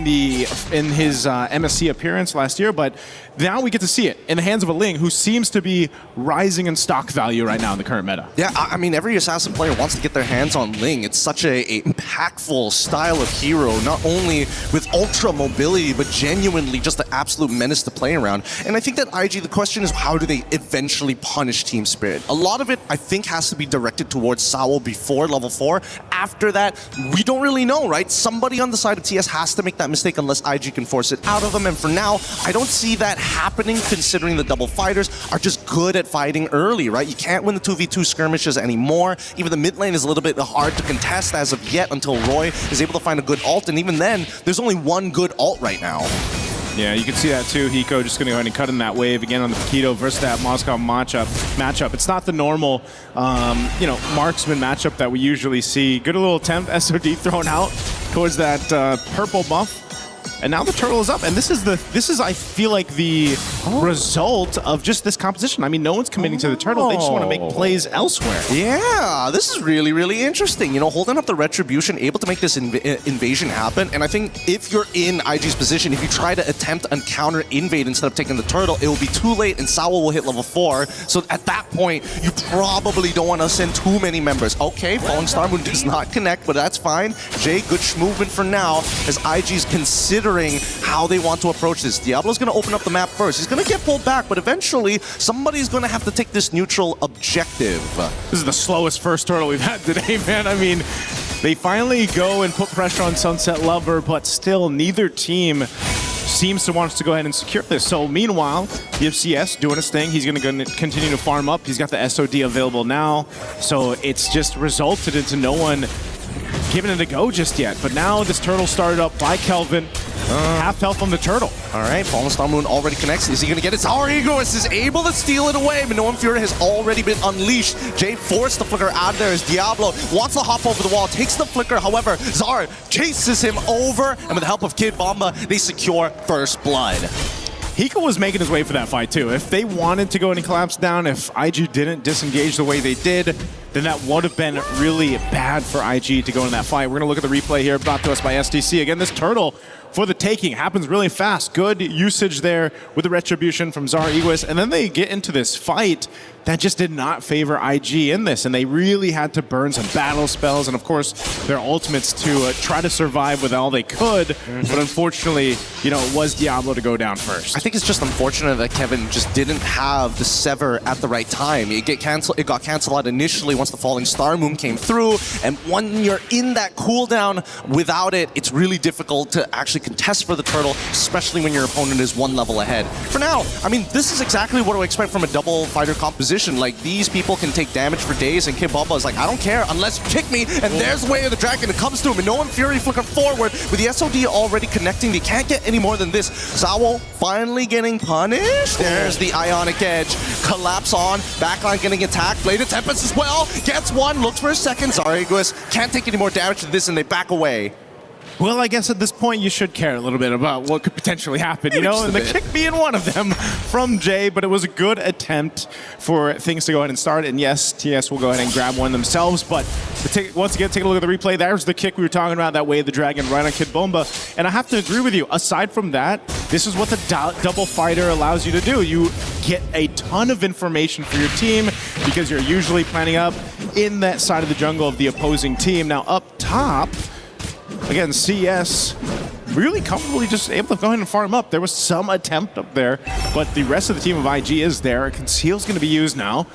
his MSC appearance last year. But now we get to see it in the hands of a Ling who seems to be rising in stock value right now in the current meta. Yeah, I mean, every Assassin player wants to get their hands on Ling. It's such a impactful style of hero, not only with ultra mobility, but genuinely just an absolute menace to play around. And I think that IG, the question is, how do they eventually punish Team Spirit? A lot of it, I think, has to be directed towards Sao before level 4. After that, we don't really know, right? Somebody on the side of TS has to make that mistake unless IG can force it out of them. And for now, I don't see that happening, considering the double fighters are just good at fighting early, right? You can't win the 2v2 skirmishes anymore. Even the mid lane is a little bit hard to contest as of yet until Roy is able to find a good ult. And even then, there's only one good ult right now. Yeah, you can see that too. Hiko just going to go ahead and cut in that wave again on the Paquito versus that Moskov matchup. It's not the normal, marksman matchup that we usually see. Good little attempt, SOD thrown out towards that purple buff. And now the turtle is up, and this is I feel like the result of just this composition. I mean, no one's committing to the turtle; they just want to make plays elsewhere. Yeah, this is really, really interesting. You know, holding up the retribution, able to make this invasion happen. And I think if you're in IG's position, if you try to attempt a counter invade instead of taking the turtle, it will be too late, and Sawa will hit level 4. So at that point, you probably don't want to send too many members. Okay, Falling Star Moon does not connect, but that's fine. Jay, good movement for now, as IG's considering how they want to approach this. Diablo's going to open up the map first. He's going to get pulled back, but eventually somebody's going to have to take this neutral objective. This is the slowest first turtle we've had today, man. I mean, they finally go and put pressure on Sunset Lover, but still neither team seems to want us to go ahead and secure this. So meanwhile, you have CS doing his thing. He's going to continue to farm up. He's got the SOD available now. So it's just resulted into no one giving it a go just yet. But now this turtle started up by Kelvin. Half health on the turtle. All right, Fallen Star Moon already connects. Is he going to get it? Our Egoist is able to steal it away, but Noam Fury has already been unleashed. Jay forced the flicker out of there as Diablo wants to hop over the wall, takes the flicker. However, Zar chases him over, and with the help of Kid Bomba, they secure first blood. Hiko was making his way for that fight too. If they wanted to go and collapse down, if IG didn't disengage the way they did, then that would have been really bad for IG to go in that fight. We're going to look at the replay here brought to us by SDC. Again, this turtle for the taking happens really fast. Good usage there with the retribution from Zara Egoist. And then they get into this fight that just did not favor IG in this. And they really had to burn some battle spells and, of course, their ultimates to try to survive with all they could. But unfortunately, you know, it was Diablo to go down first. I think it's just unfortunate that Kevin just didn't have the Sever at the right time. It got canceled out initially once the Falling Star Moon came through. And when you're in that cooldown without it, it's really difficult to actually contest for the turtle, especially when your opponent is one level ahead. For now, I mean, this is exactly what I expect from a double fighter composition. Like, these people can take damage for days, and Kid Bubba is like, I don't care unless you kick me, and there's Way of the Dragon. It comes to him, and Noam Fury flicker forward with the SOD already connecting. They can't get any more than this. Zawo finally getting punished. There's the Ionic Edge. Collapse on. Backline getting attacked. Blade of Tempest as well. Gets one. Looks for a second. Zariguis can't take any more damage to this, and they back away. Well, I guess at this point you should care a little bit about what could potentially happen, you know, and the kick being one of them from Jay, but it was a good attempt for things to go ahead and start. And yes, TS will go ahead and grab one themselves, but once again, take a look at the replay. There's the kick we were talking about, that Way of the Dragon right on Kid Bomba. And I have to agree with you, aside from that, this is what the double fighter allows you to do. You get a ton of information for your team because you're usually planning up in that side of the jungle of the opposing team. Now up top, again, CS really comfortably just able to go ahead and farm up. There was some attempt up there, but the rest of the team of IG is there. Conceal's going to be used now.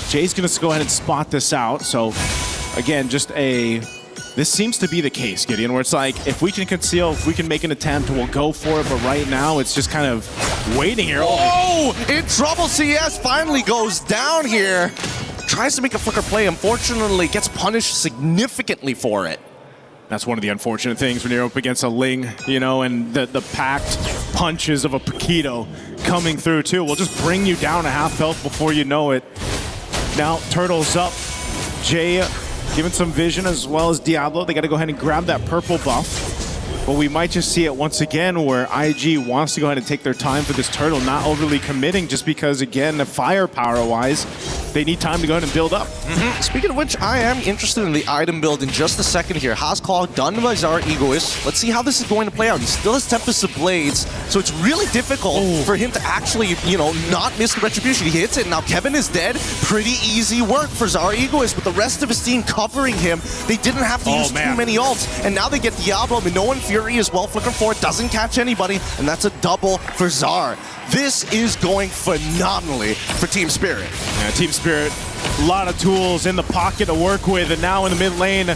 Jay's going to go ahead and spot this out. So, again, this seems to be the case, Gideon, where it's like, if we can conceal, if we can make an attempt, we'll go for it. But right now, it's just kind of waiting here. Oh, in trouble. CS finally goes down here. Tries to make a flicker play. Unfortunately, gets punished significantly for it. That's one of the unfortunate things when you're up against a Ling, you know, and the packed punches of a Paquito coming through too will just bring you down to half health before you know it. Now, Turtle's up. Jay given some vision as well as Diablo. They got to go ahead and grab that purple buff. But we might just see it once again where IG wants to go ahead and take their time for this turtle, not overly committing just because, again, the firepower-wise, they need time to go ahead and build up. Speaking of which, I am interested in the item build in just a second here. Hascall done by Zara Egoist. Let's see how this is going to play out. He still has Tempest of Blades, so it's really difficult for him to actually, you know, not miss the retribution. He hits it. Now Kevin is dead. Pretty easy work for Zara Egoist with the rest of his team covering him. They didn't have to use too many ults, and now they get Diablo. Minoan Fury as well. Flicker 4 doesn't catch anybody, and that's a double for Zar. This is going phenomenally for Team Spirit. Yeah, Team Spirit, a lot of tools in the pocket to work with, and now in the mid lane,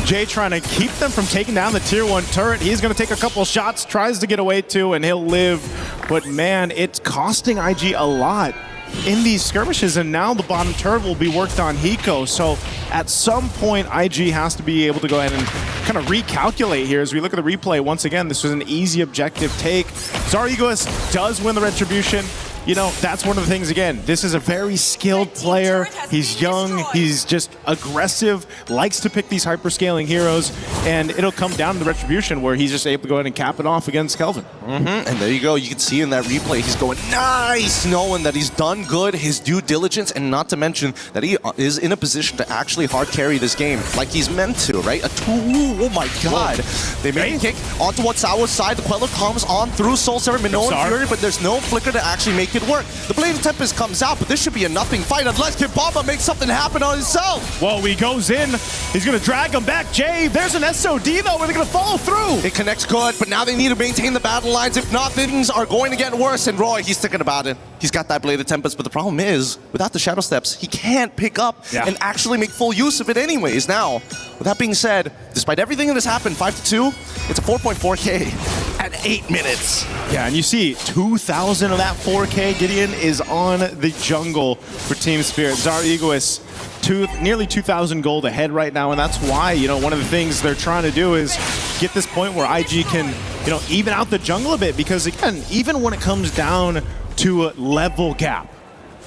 Jay trying to keep them from taking down the tier 1 turret. He's going to take a couple shots, tries to get away too, and he'll live. But man, it's costing IG a lot in these skirmishes, and now the bottom turret will be worked on Hiko. So at some point, IG has to be able to go ahead and kind of recalculate here. As we look at the replay, once again, this was an easy objective take. Zara Egoist does win the retribution. you know, that's one of the things, again, this is a very skilled player. He's young, he's just aggressive, likes to pick these hyperscaling heroes, and it'll come down to the Retribution where he's just able to go ahead and cap it off against Kelvin. And there you go. You can see in that replay, he's going nice, knowing that he's done good, his due diligence, and not to mention that he is in a position to actually hard carry this game like he's meant to, right? A 2, oh my god. They made a kick onto Watsawa's side. The Queller comes on through Soul Server, Minoan Fury, but there's no flicker to actually make it work. The Blade of Tempest comes out, but this should be a nothing fight unless Kibamba makes something happen on himself. Well, he goes in. He's going to drag him back. Jay, there's an SOD, though, where they're going to follow through. It connects good, but now they need to maintain the battle lines. If not, things are going to get worse. And Roy, he's thinking about it. He's got that Blade of Tempest, but the problem is, without the Shadow Steps, he can't pick up and actually make full use of it anyways. Now, with that being said, despite everything that has happened, 5-2, it's a 4.4K at 8 minutes. Yeah, and you see 2,000 of that 4K, Gideon, is on the jungle for Team Spirit. Zara Egoist, nearly 2,000 gold ahead right now, and that's why, you know, one of the things they're trying to do is get this point where IG can, you know, even out the jungle a bit, because again, even when it comes down to a level gap,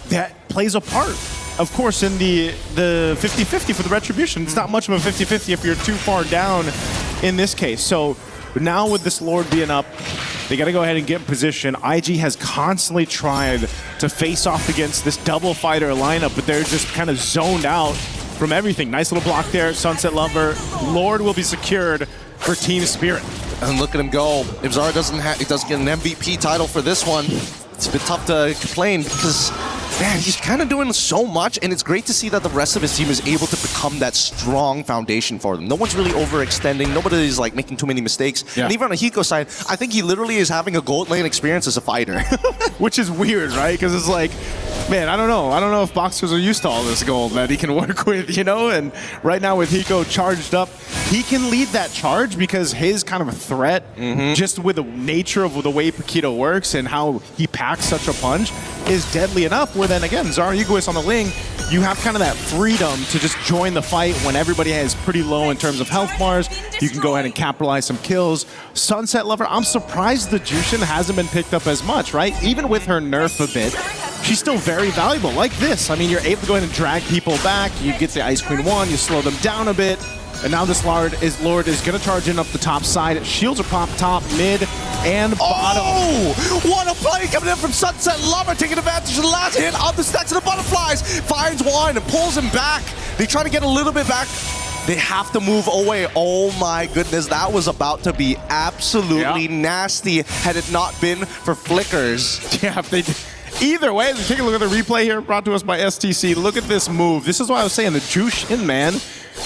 that plays a part. Of course, in the 50-50 for the Retribution, it's not much of a 50-50 if you're too far down in this case. So now with this Lord being up, they got to go ahead and get in position. IG has constantly tried to face off against this double fighter lineup, but they're just kind of zoned out from everything. Nice little block there, Sunset Lover. Lord will be secured for Team Spirit. And look at him go. If Zara doesn't get an MVP title for this one, it's a bit tough to complain because, man, he's kind of doing so much, and it's great to see that the rest of his team is able to become that strong foundation for them. No one's really overextending. Nobody is like making too many mistakes. Yeah. And even on the Hiko side, I think he literally is having a gold lane experience as a fighter. Which is weird, right? Because it's like, man, I don't know. I don't know if boxers are used to all this gold that he can work with, you know? And right now with Hiko charged up, he can lead that charge because his kind of a threat, just with the nature of the way Paquito works and how he packs such a punch, is deadly enough where then again, Zara Egoist on the Ling, you have kind of that freedom to just join the fight when everybody is pretty low in terms of health bars. You can go ahead and capitalize some kills. Sunset Lover, I'm surprised the Jushin hasn't been picked up as much, right? Even with her nerf a bit, she's still very valuable. Like this, I mean, you're able to go ahead and drag people back. You get the Ice Queen 1, you slow them down a bit. And now this Lord is going to charge in up the top side. Shields are popped top, mid, and bottom. Oh, what a play coming in from Sunset Lover, taking advantage of the last hit on the stacks of the butterflies. Finds one and pulls him back. They try to get a little bit back. They have to move away. Oh my goodness, that was about to be absolutely nasty had it not been for flickers. Yeah, if they did. Either way, take a look at the replay here brought to us by STC. Look at this move. This is why I was saying the Jushin, man,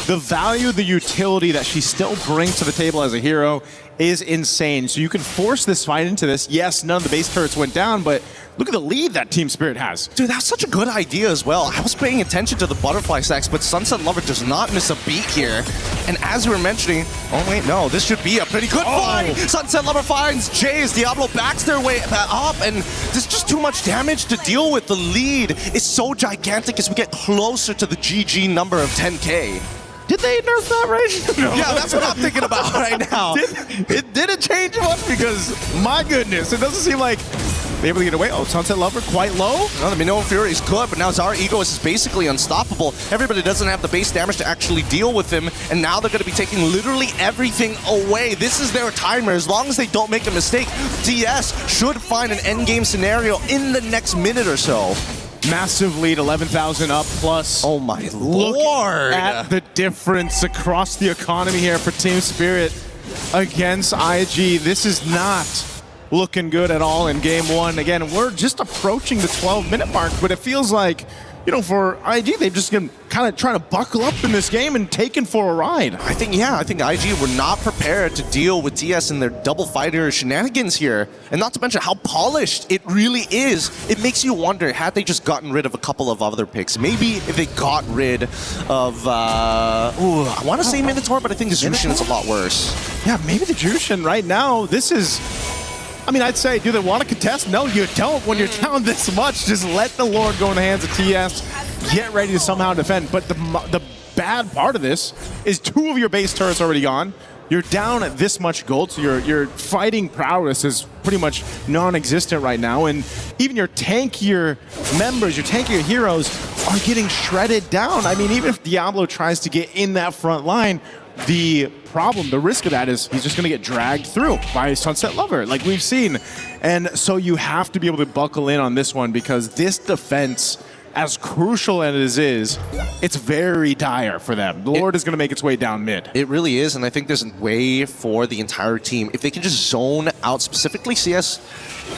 the value, the utility that she still brings to the table as a hero is insane. So you can force this fight into this. Yes, none of the base turrets went down, but look at the lead that Team Spirit has. Dude, that's such a good idea as well. I was paying attention to the butterfly stacks, but Sunset Lover does not miss a beat here. And as you were mentioning, oh wait, no, this should be a pretty good fight. Sunset Lover finds Jays. Diablo backs their way up, and there's just too much damage to deal with. The lead is so gigantic as we get closer to the GG number of 10K. Did they nerf that right? No. Yeah, that's what I'm thinking about right now. Did it change much? Because, my goodness, it doesn't seem like they're able to get away. Oh, Sunset Lover quite low. No, the Minoan Fury is good, but now Zara Egoist is basically unstoppable. Everybody doesn't have the base damage to actually deal with him, and now they're going to be taking literally everything away. This is their timer. As long as they don't make a mistake, DS should find an endgame scenario in the next minute or so. Massive lead, 11,000 up plus. Oh my Look lord! At the difference across the economy here for Team Spirit against IG. This is not looking good at all in game one. Again, we're just approaching the 12-minute mark, but it feels like, you know, for IG, they've just been kind of trying to buckle up in this game and taken for a ride. I think IG were not prepared to deal with DS and their double fighter shenanigans here. And not to mention how polished it really is. It makes you wonder, had they just gotten rid of a couple of other picks? Maybe if they got rid of, I want to say Minotaur, but I think the Jushin is a lot worse. Yeah, maybe the Jushin right now, this is... I mean, I'd say, do they want to contest? No, you don't. When you're down this much, just let the Lord go in the hands of TS. Get ready to somehow defend. But the bad part of this is 2 of your base turrets already gone. you're down at this much gold, so your fighting prowess is pretty much non-existent right now, and even your tankier members, your tankier heroes are getting shredded down. I mean, even if Diablo tries to get in that front line, the risk of that is he's just going to get dragged through by Sunset Lover, like we've seen. And so you have to be able to buckle in on this one, because this defense, as crucial as it is, it's very dire for them. The Lord is going to make its way down mid. It really is, and I think there's a way for the entire team. If they can just zone out specifically CS,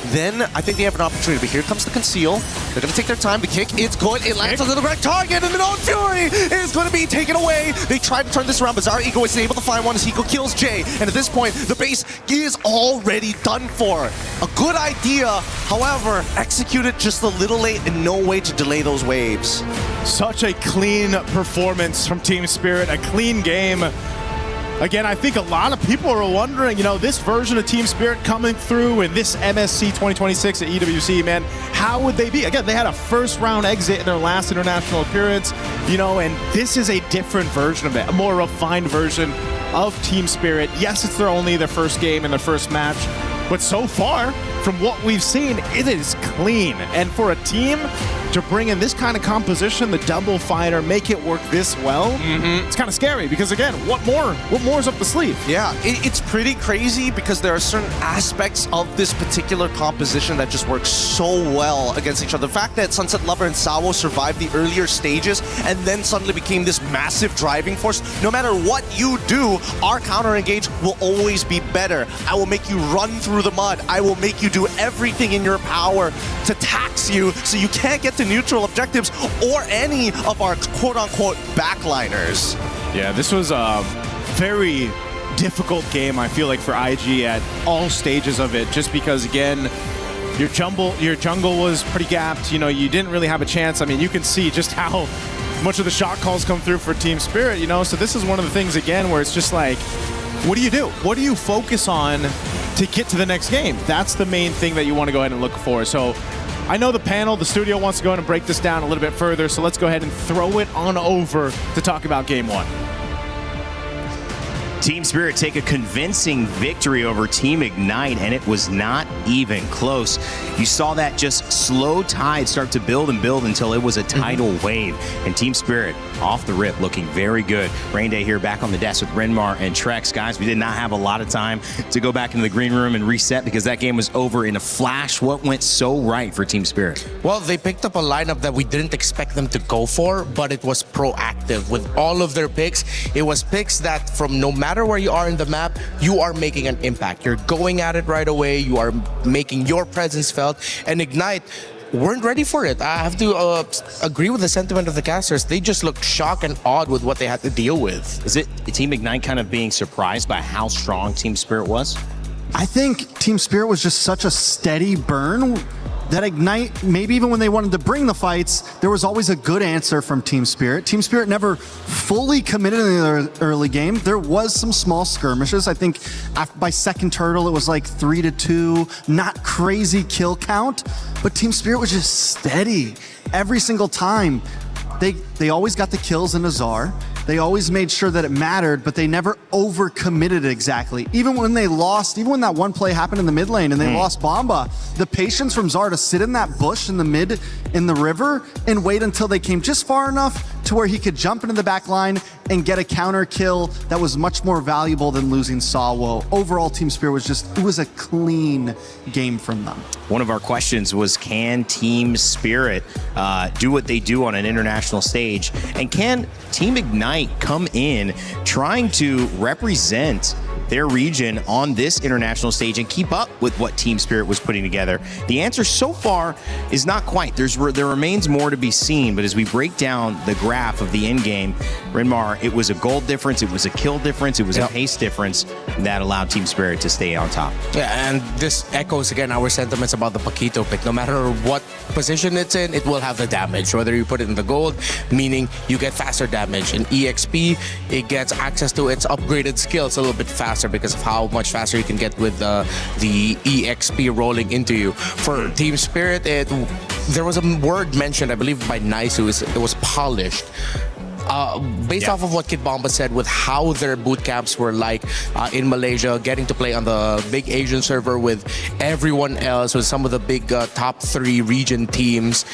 then I think they have an opportunity. But here comes the conceal. They're going to take their time. The kick, it's good. It lands on the correct target, and then on Fury is going to be taken away. They try to turn this around, but Zara Ego is able to find one as Hiko kills Jay. And at this point, the base is already done for. A good idea, however, executed just a little late and no way to delay those waves. Such a clean performance from Team Spirit, a clean game. Again, I think a lot of people are wondering, this version of Team Spirit coming through in this MSC 2026 at EWC, man, how would they be? Again, they had a first round exit in their last international appearance, and this is a different version of it, a more refined version of Team Spirit. Yes, it's only their first game and their first match, but so far, from what we've seen, it is clean. And for a team to bring in this kind of composition, the double fighter, make it work this well, it's kind of scary, because again, what more is up the sleeve? Yeah, it's pretty crazy, because there are certain aspects of this particular composition that just work so well against each other. The fact that Sunset Lover and Sawo survived the earlier stages and then suddenly became this massive driving force. No matter what you do, our counter engage will always be better. I will make you run through the mud. I will make you do everything in your power to tax you so you can't get to neutral objectives or any of our quote-unquote backliners. Yeah, this was a very difficult game, I feel like, for IG at all stages of it, just because, again, your jungle was pretty gapped. You didn't really have a chance. I mean, you can see just how much of the shot calls come through for Team Spirit, so this is one of the things, again, where it's just like, what do you do? What do you focus on to get to the next game? That's the main thing that you want to go ahead and look for. So I know the panel, the studio wants to go ahead and break this down a little bit further, so let's go ahead and throw it on over to talk about Game 1. Team Spirit take a convincing victory over Team Ignite, and it was not even close. You saw that just slow tide start to build and build until it was a tidal wave. And Team Spirit, off the rip, looking very good. Rain Day here back on the desk with Renmar and Trex. Guys, we did not have a lot of time to go back into the green room and reset, because that game was over in a flash. What went so right for Team Spirit? Well, they picked up a lineup that we didn't expect them to go for, but it was proactive. With all of their picks, it was picks that from no matter where you are in the map, you are making an impact. You're going at it right away. You are making your presence felt. And Ignite weren't ready for it. I have to agree with the sentiment of the casters. They just looked shocked and awed with what they had to deal with. Is it Team Ignite kind of being surprised by how strong Team Spirit was? I think Team Spirit was just such a steady burn that Ignite, maybe even when they wanted to bring the fights, there was always a good answer from Team Spirit. Team Spirit never fully committed in the early game. There was some small skirmishes. I think by second turtle, it was like 3-2, not crazy kill count, but Team Spirit was just steady every single time. They always got the kills in Azar. They always made sure that it mattered, but they never overcommitted exactly. Even when they lost, even when that one play happened in the mid lane and they lost Bomba, the patience from Zar to sit in that bush in the mid, in the river, and wait until they came just far enough to where he could jump into the back line and get a counter kill that was much more valuable than losing Sawo. Overall, Team Spirit it was a clean game from them. One of our questions was, can Team Spirit do what they do on an international stage? And can Team Ignite come in trying to represent their region on this international stage and keep up with what Team Spirit was putting together? The answer so far is not quite. There remains more to be seen, but as we break down the graph of the end game, Renmar, it was a gold difference, it was a kill difference, it was a pace difference that allowed Team Spirit to stay on top. Yeah, and this echoes again our sentiments about the Paquito pick. No matter what position it's in, it will have the damage. Whether you put it in the gold, meaning you get faster damage. In EXP, it gets access to its upgraded skills a little bit faster because of how much faster you can get with the EXP rolling into you. For Team Spirit, there was a word mentioned, I believe by Nice, it was polished. based off of what Kid Bomba said with how their boot camps were like in Malaysia, getting to play on the big Asian server with everyone else, with some of the big top 3 region teams,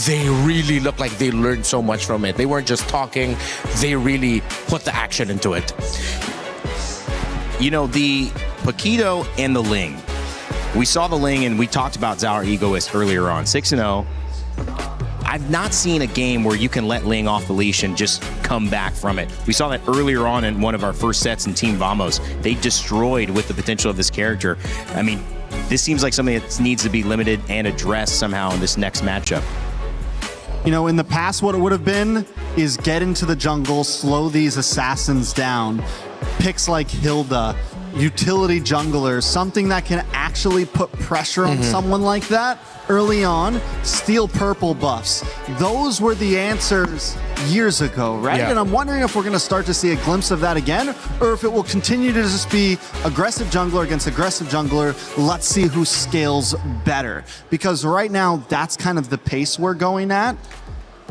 they really look like they learned so much from it. They weren't just talking, they really put the action into it. You know, the Paquito and the Ling. We saw the Ling and we talked about Zhao Egoist earlier on. 6-0. I've not seen a game where you can let Ling off the leash and just come back from it. We saw that earlier on in one of our first sets in Team Vamos. They destroyed with the potential of this character. I mean, this seems like something that needs to be limited and addressed somehow in this next matchup. You know, in the past, what it would have been is get into the jungle, slow these assassins down. Picks like Hilda, utility junglers, something that can actually put pressure on someone like that early on, steal purple buffs. Those were the answers years ago, right? Yeah. And I'm wondering if we're going to start to see a glimpse of that again, or if it will continue to just be aggressive jungler against aggressive jungler. Let's see who scales better. Because right now, that's kind of the pace we're going at.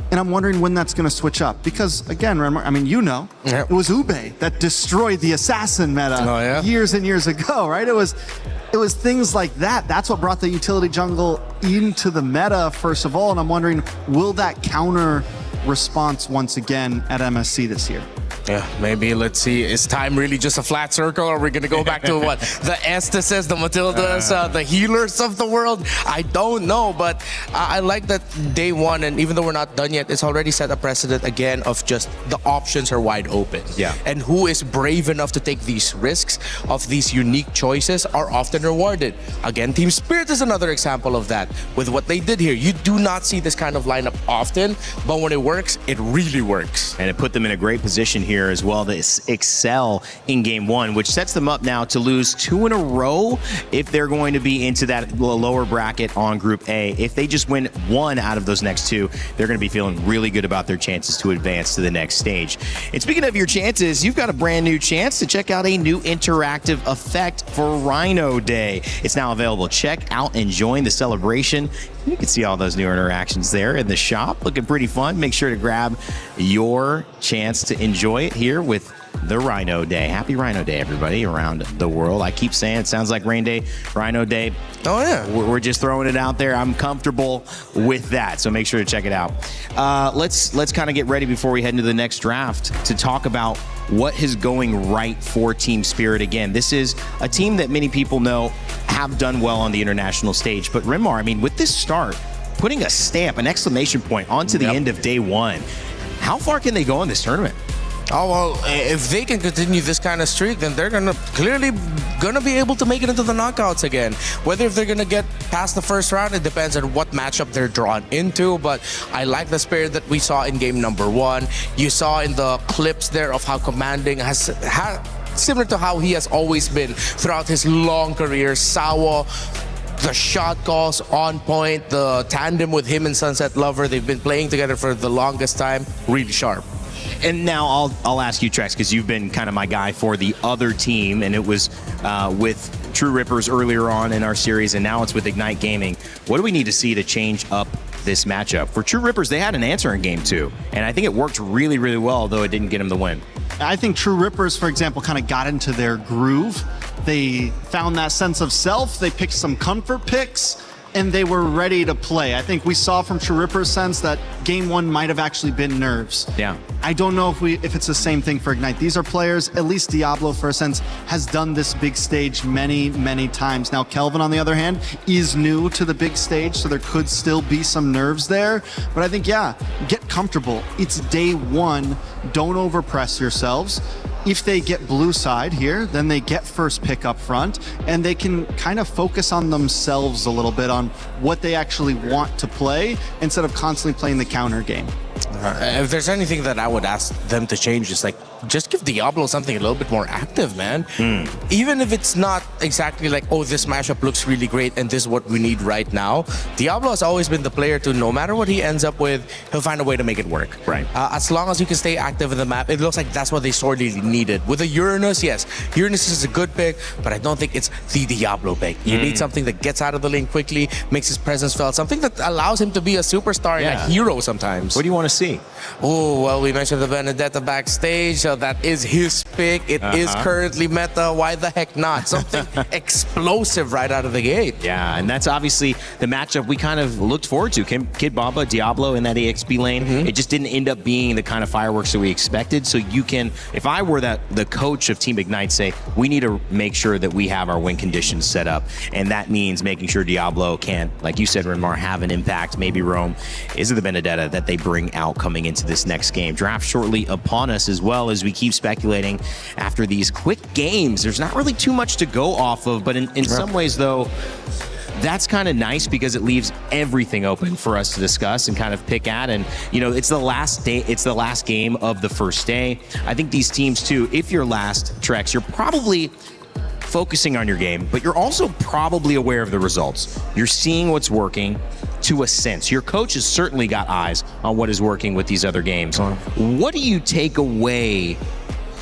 And I'm wondering when that's going to switch up. Because, again, I mean, you know, it was Ube that destroyed the assassin meta years and years ago, right? It was things like that. That's what brought the utility jungle into the meta, first of all. And I'm wondering, will that counter response once again at MSC this year? Yeah, maybe. Let's see. Is time really just a flat circle? Or are we going to go back to what? The Estises, the Matildas, the healers of the world? I don't know, but I like that day one, and even though we're not done yet, it's already set a precedent again of just the options are wide open. Yeah. And who is brave enough to take these risks of these unique choices are often rewarded. Again, Team Spirit is another example of that. With what they did here, you do not see this kind of lineup often, but when it works, it really works. And it put them in a great position here as well to excel in game one, which sets them up now to lose 2 in a row if they're going to be into that lower bracket on Group A. If they just win 1 out of those next 2, they're going to be feeling really good about their chances to advance to the next stage. And speaking of your chances, you've got a brand new chance to check out a new interactive effect for Rhino Day. It's now available. Check out and join the celebration. You can see all those new interactions there in the shop. Looking pretty fun. Make sure to grab your chance to enjoy it here with the Rhino Day. Happy Rhino Day, everybody, around the world. I keep saying it sounds like Rain Day, Rhino Day. Oh, yeah. We're just throwing it out there. I'm comfortable with that, so make sure to check it out. Let's kind of get ready before we head into the next draft to talk about what is going right for Team Spirit. Again, this is a team that many people know have done well on the international stage. But Rimar, I mean, with this start, putting a stamp, an exclamation point onto the end of day one, how far can they go in this tournament? Oh, well, if they can continue this kind of streak, then they're clearly gonna be able to make it into the knockouts again. Whether if they're gonna get past the first round, it depends on what matchup they're drawn into, but I like the spirit that we saw in game number 1. You saw in the clips there of how commanding similar to how he has always been throughout his long career. Sawa, the shot calls on point, the tandem with him and Sunset Lover, they've been playing together for the longest time, really sharp. And now I'll ask you, Trex, because you've been kind of my guy for the other team, and it was with True Rippers earlier on in our series, and now it's with Ignite Gaming. What do we need to see to change up this matchup? For True Rippers, they had an answer in game 2, and I think it worked really, really well, though it didn't get them the win. I think True Rippers, for example, kind of got into their groove. They found that sense of self. They picked some comfort picks, and they were ready to play. I think we saw from True Rippers' sense that game 1 might have actually been nerves. Yeah. I don't know if it's the same thing for Ignite. These are players, at least Diablo, for a sense, has done this big stage many, many times. Now, Kelvin, on the other hand, is new to the big stage, so there could still be some nerves there. But I think, yeah, get comfortable. It's day 1. Don't overpress yourselves. If they get blue side here, then they get first pick up front, and they can kind of focus on themselves a little bit on what they actually want to play instead of constantly playing the counter game. If there's anything that I would ask them to change, is like, just give Diablo something a little bit more active, man. Even if it's not exactly like, oh, this mashup looks really great and this is what we need right now. Diablo has always been the player to, no matter what he ends up with, he'll find a way to make it work. Right. As long as you can stay active in the map, it looks like that's what they sorely needed. With a Uranus, yes, Uranus is a good pick, but I don't think it's the Diablo pick. You need something that gets out of the lane quickly, makes his presence felt, something that allows him to be a superstar and a hero sometimes. What do you want to MSC? Oh, well, we mentioned the Benedetta backstage, so that is his pick. It is currently meta. Why the heck not? Something explosive right out of the gate. Yeah, and that's obviously the matchup we kind of looked forward to. Kid Bamba, Diablo in that EXP lane. It just didn't end up being the kind of fireworks that we expected. So you can, if I were the coach of Team Ignite, say, we need to make sure that we have our win conditions set up. And that means making sure Diablo can, like you said, Renmar, have an impact. Maybe Rome. Is it the Benedetta that they bring out coming into this next game? Draft shortly upon us, as well as we keep speculating after these quick games. There's not really too much to go off of, but in some ways, though, that's kind of nice because it leaves everything open for us to discuss and kind of pick at. And, you know, it's the last day, it's the last game of the first day. I think these teams, too, if you're last, Trex, you're probably focusing on your game, but you're also probably aware of the results. You're seeing what's working to a sense. Your coach has certainly got eyes on what is working with these other games. What do you take away,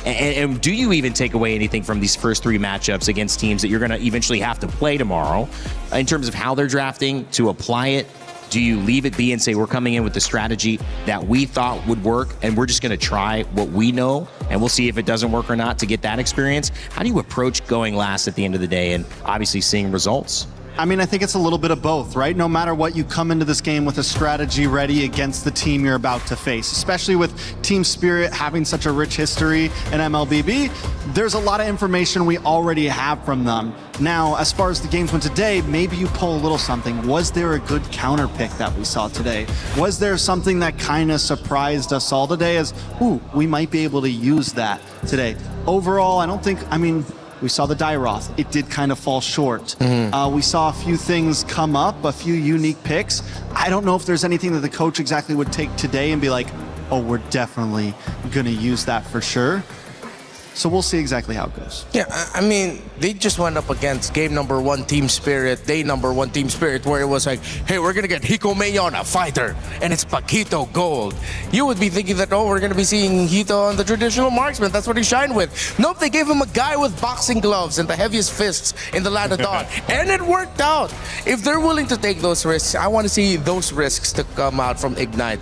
and do you even take away anything from these first three matchups against teams that you're going to eventually have to play tomorrow in terms of how they're drafting to apply it? Do you leave it be and say, we're coming in with the strategy that we thought would work and we're just going to try what we know and we'll see if it doesn't work or not to get that experience? How do you approach going last at the end of the day and obviously seeing results? I mean, I think it's a little bit of both, right? No matter what, you come into this game with a strategy ready against the team you're about to face, especially with Team Spirit having such a rich history in MLBB. There's a lot of information we already have from them. Now, as far as the games went today, maybe you pull a little something. Was there a good counter pick that we saw today? Was there something that kind of surprised us all today as, ooh, we might be able to use that today? Overall, I don't think, I mean, we saw the Dairoth. It did kind of fall short. We saw a few things come up, a few unique picks. I don't know if there's anything that the coach exactly would take today and be like, oh, we're definitely going to use that for sure. So we'll see exactly how it goes. Yeah, I mean, they just went up against game number 1 Team Spirit, day number 1 Team Spirit, where it was like, hey, we're going to get Hiko Mayon, a fighter, and it's Paquito Gold. You would be thinking that, oh, we're going to be seeing Hito on the traditional marksman. That's what he shined with. Nope, they gave him a guy with boxing gloves and the heaviest fists in the land of Dawn. And it worked out. If they're willing to take those risks, I want to see those risks to come out from Ignite.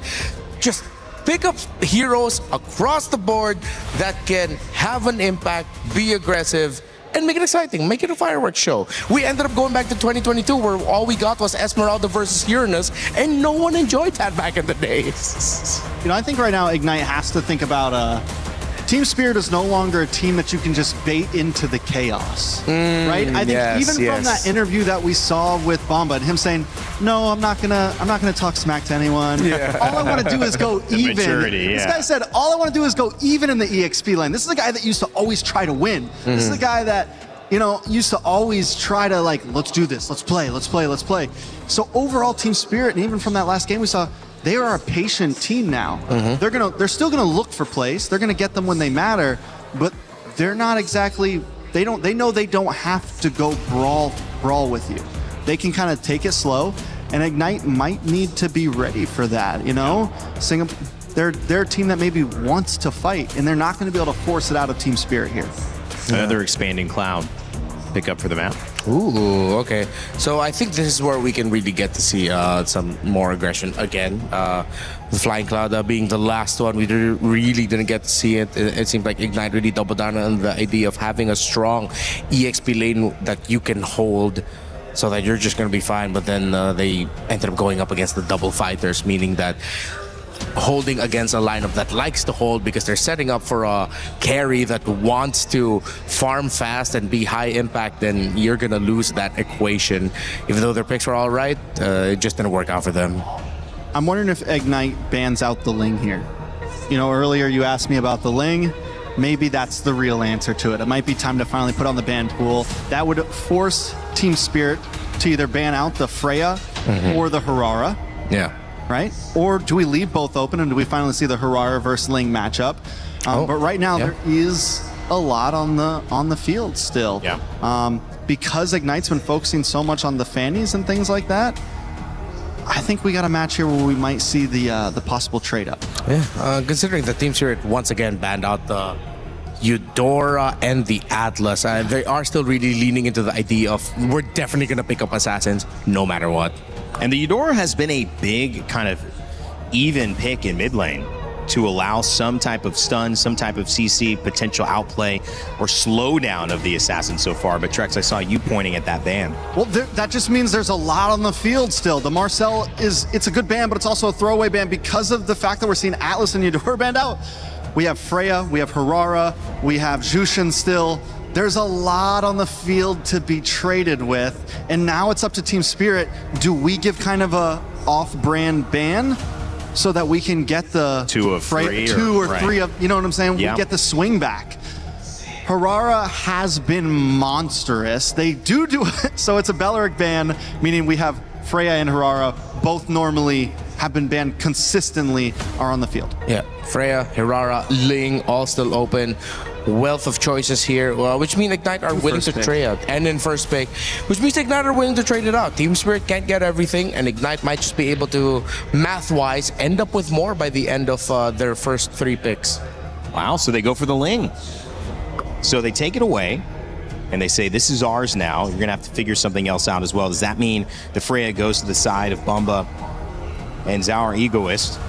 Just pick up heroes across the board that can have an impact, be aggressive, and make it exciting. Make it a fireworks show. We ended up going back to 2022 where all we got was Esmeralda versus Uranus, and no one enjoyed that back in the days. You know, I think right now Ignite has to think about Team Spirit is no longer a team that you can just bait into the chaos, right? I think even from that interview that we saw with Bamba and him saying, "No, I'm not gonna talk smack to anyone. All I want to do is go even." This guy said, "All I want to do is go even in the EXP lane." This is a guy that used to always try to win. This is a guy that, you know, used to always try to like, let's do this, let's play. So overall, Team Spirit, and even from that last game we saw, they are a patient team now. They're still gonna look for plays. They're gonna get them when they matter, but they're not exactly. They know they don't have to go brawl with you. They can kind of take it slow, and Ignite might need to be ready for that. You know, they're a team that maybe wants to fight, and they're not going to be able to force it out of Team Spirit here. Another expanding cloud pick up for the map. Ooh, okay. So I think this is where we can really get to see some more aggression again. The Flying Cloud being the last one, we really didn't get to see it. It seemed like Ignite really doubled down on the idea of having a strong EXP lane that you can hold so that you're just going to be fine. But then they ended up going up against the double fighters, meaning that holding against a lineup that likes to hold because they're setting up for a carry that wants to farm fast and be high impact, then you're gonna lose that equation. Even though their picks were all right, it just didn't work out for them. I'm wondering if Ignite bans out the Ling here. You know, earlier you asked me about the Ling. Maybe that's the real answer to it. It might be time to finally put on the ban pool. That would force Team Spirit to either ban out the Freya or the Harara. Yeah. Right? Or do we leave both open and do we finally see the Harara versus Ling matchup? But right now there is a lot on the field still. Because Ignite's been focusing so much on the Fannies and things like that, I think we got a match here where we might see the possible trade up. Yeah, considering the Team Spirit once again banned out the Eudora and the Atlas, they are still really leaning into the idea of we're definitely going to pick up Assassins no matter what. And the Eudora has been a big kind of even pick in mid lane to allow some type of stun, some type of CC, potential outplay, or slowdown of the assassin so far. But Trex, I saw you pointing at that ban. Well, that just means there's a lot on the field still. The Marcel it's a good ban, but it's also a throwaway ban because of the fact that we're seeing Atlas and Eudora banned out. We have Freya, we have Harara, we have Jushin still. There's a lot on the field to be traded with, and now it's up to Team Spirit. Do we give kind of a off-brand ban so that we can get the two or three of, you know what I'm saying? Yeah. We get the swing back. Harara has been monstrous. They do it, so it's a Belleric ban, meaning we have Freya and Harara both normally have been banned consistently are on the field. Yeah, Freya, Harara, Ling, all still open. Wealth of choices here, which mean Ignite are willing to trade out. And in first pick, which means Ignite are willing to trade it out. Team Spirit can't get everything, and Ignite might just be able to, math-wise, end up with more by the end of their first 3 picks. Wow, so they go for the Ling. So they take it away, and they say, this is ours now. You're going to have to figure something else out as well. Does that mean the Freya goes to the side of Bumba and Zhao are egoist?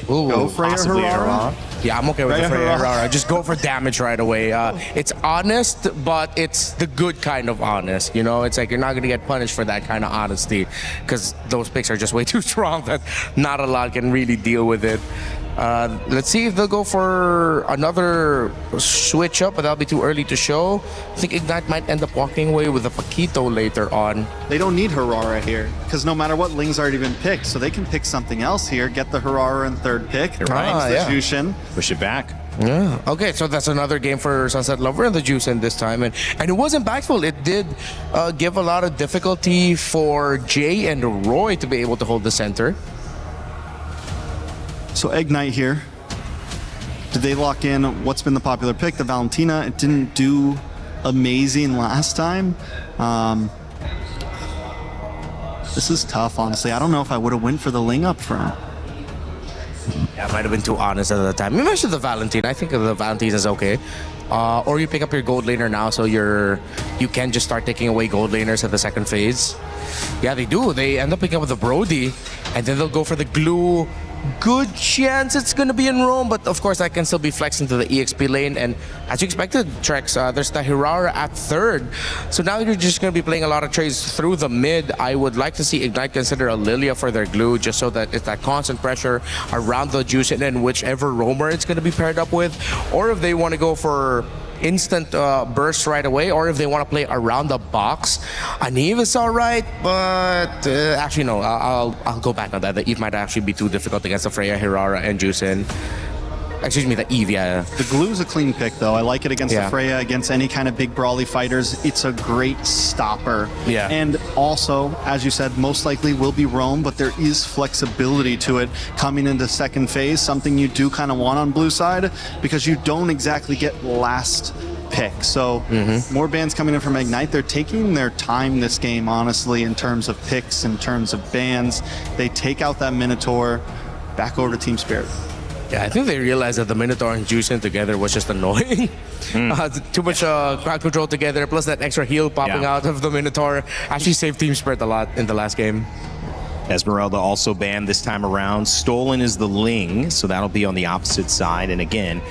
Ooh, go Freya Harara. Yeah, I'm okay with the Freya Harara. Just go for damage right away. It's honest, but it's the good kind of honest. You know, it's like you're not going to get punished for that kind of honesty because those picks are just way too strong that not a lot can really deal with it. Let's see if they'll go for another switch up, but that'll be too early to show. I think Ignite might end up walking away with a Paquito later on. They don't need Harara here because no matter what, Ling's already been picked, so they can pick something else here, get the Harara in 3rd pick, right. Jushin. Push it back. Yeah. Okay, so that's another game for Sunset Lover and the Jushin this time, and it was impactful. It did give a lot of difficulty for Jay and Roy to be able to hold the center. So Ignite here. Did they lock in what's been the popular pick? The Valentina. It didn't do amazing last time. This is tough, honestly. I don't know if I would have went for the Ling up front. Yeah, might have been too honest at the time. You mentioned the Valentina. I think the Valentina is okay. Or you pick up your gold laner now, so you can just start taking away gold laners at the 2nd phase. Yeah, they do. They end up picking up the Brody, and then they'll go for the glue. Good chance it's going to be in Rome, but of course that can still be flexed into the EXP lane. And as you expected, Trex, there's the Hirara at 3rd. So now you're just going to be playing a lot of trades through the mid. I would like to see Ignite consider a Lilia for their glue, just so that it's that constant pressure around the juice and then whichever roamer it's going to be paired up with. Or if they want to go for instant burst right away, or if they want to play around the box. Aniv is alright, but actually no, I'll go back on that. The Eve might actually be too difficult against the Freya, Hirara, and Jushin. Excuse me, the Eve, yeah. The glue's a clean pick, though. I like it against the Freya, against any kind of big brawly fighters. It's a great stopper. Yeah. And also, as you said, most likely will be Roam, but there is flexibility to it coming into 2nd phase, something you do kind of want on blue side, because you don't exactly get last pick. So more bans coming in from Ignite. They're taking their time this game, honestly, in terms of picks, in terms of bans. They take out that Minotaur, back over to Team Spirit. Yeah, I think they realized that the Minotaur and Jushin together was just annoying. Too much crowd control together, plus that extra heal popping out of the Minotaur actually saved Team Spirit a lot in the last game. Esmeralda also banned this time around. Stolen is the Ling, so that'll be on the opposite side. And again,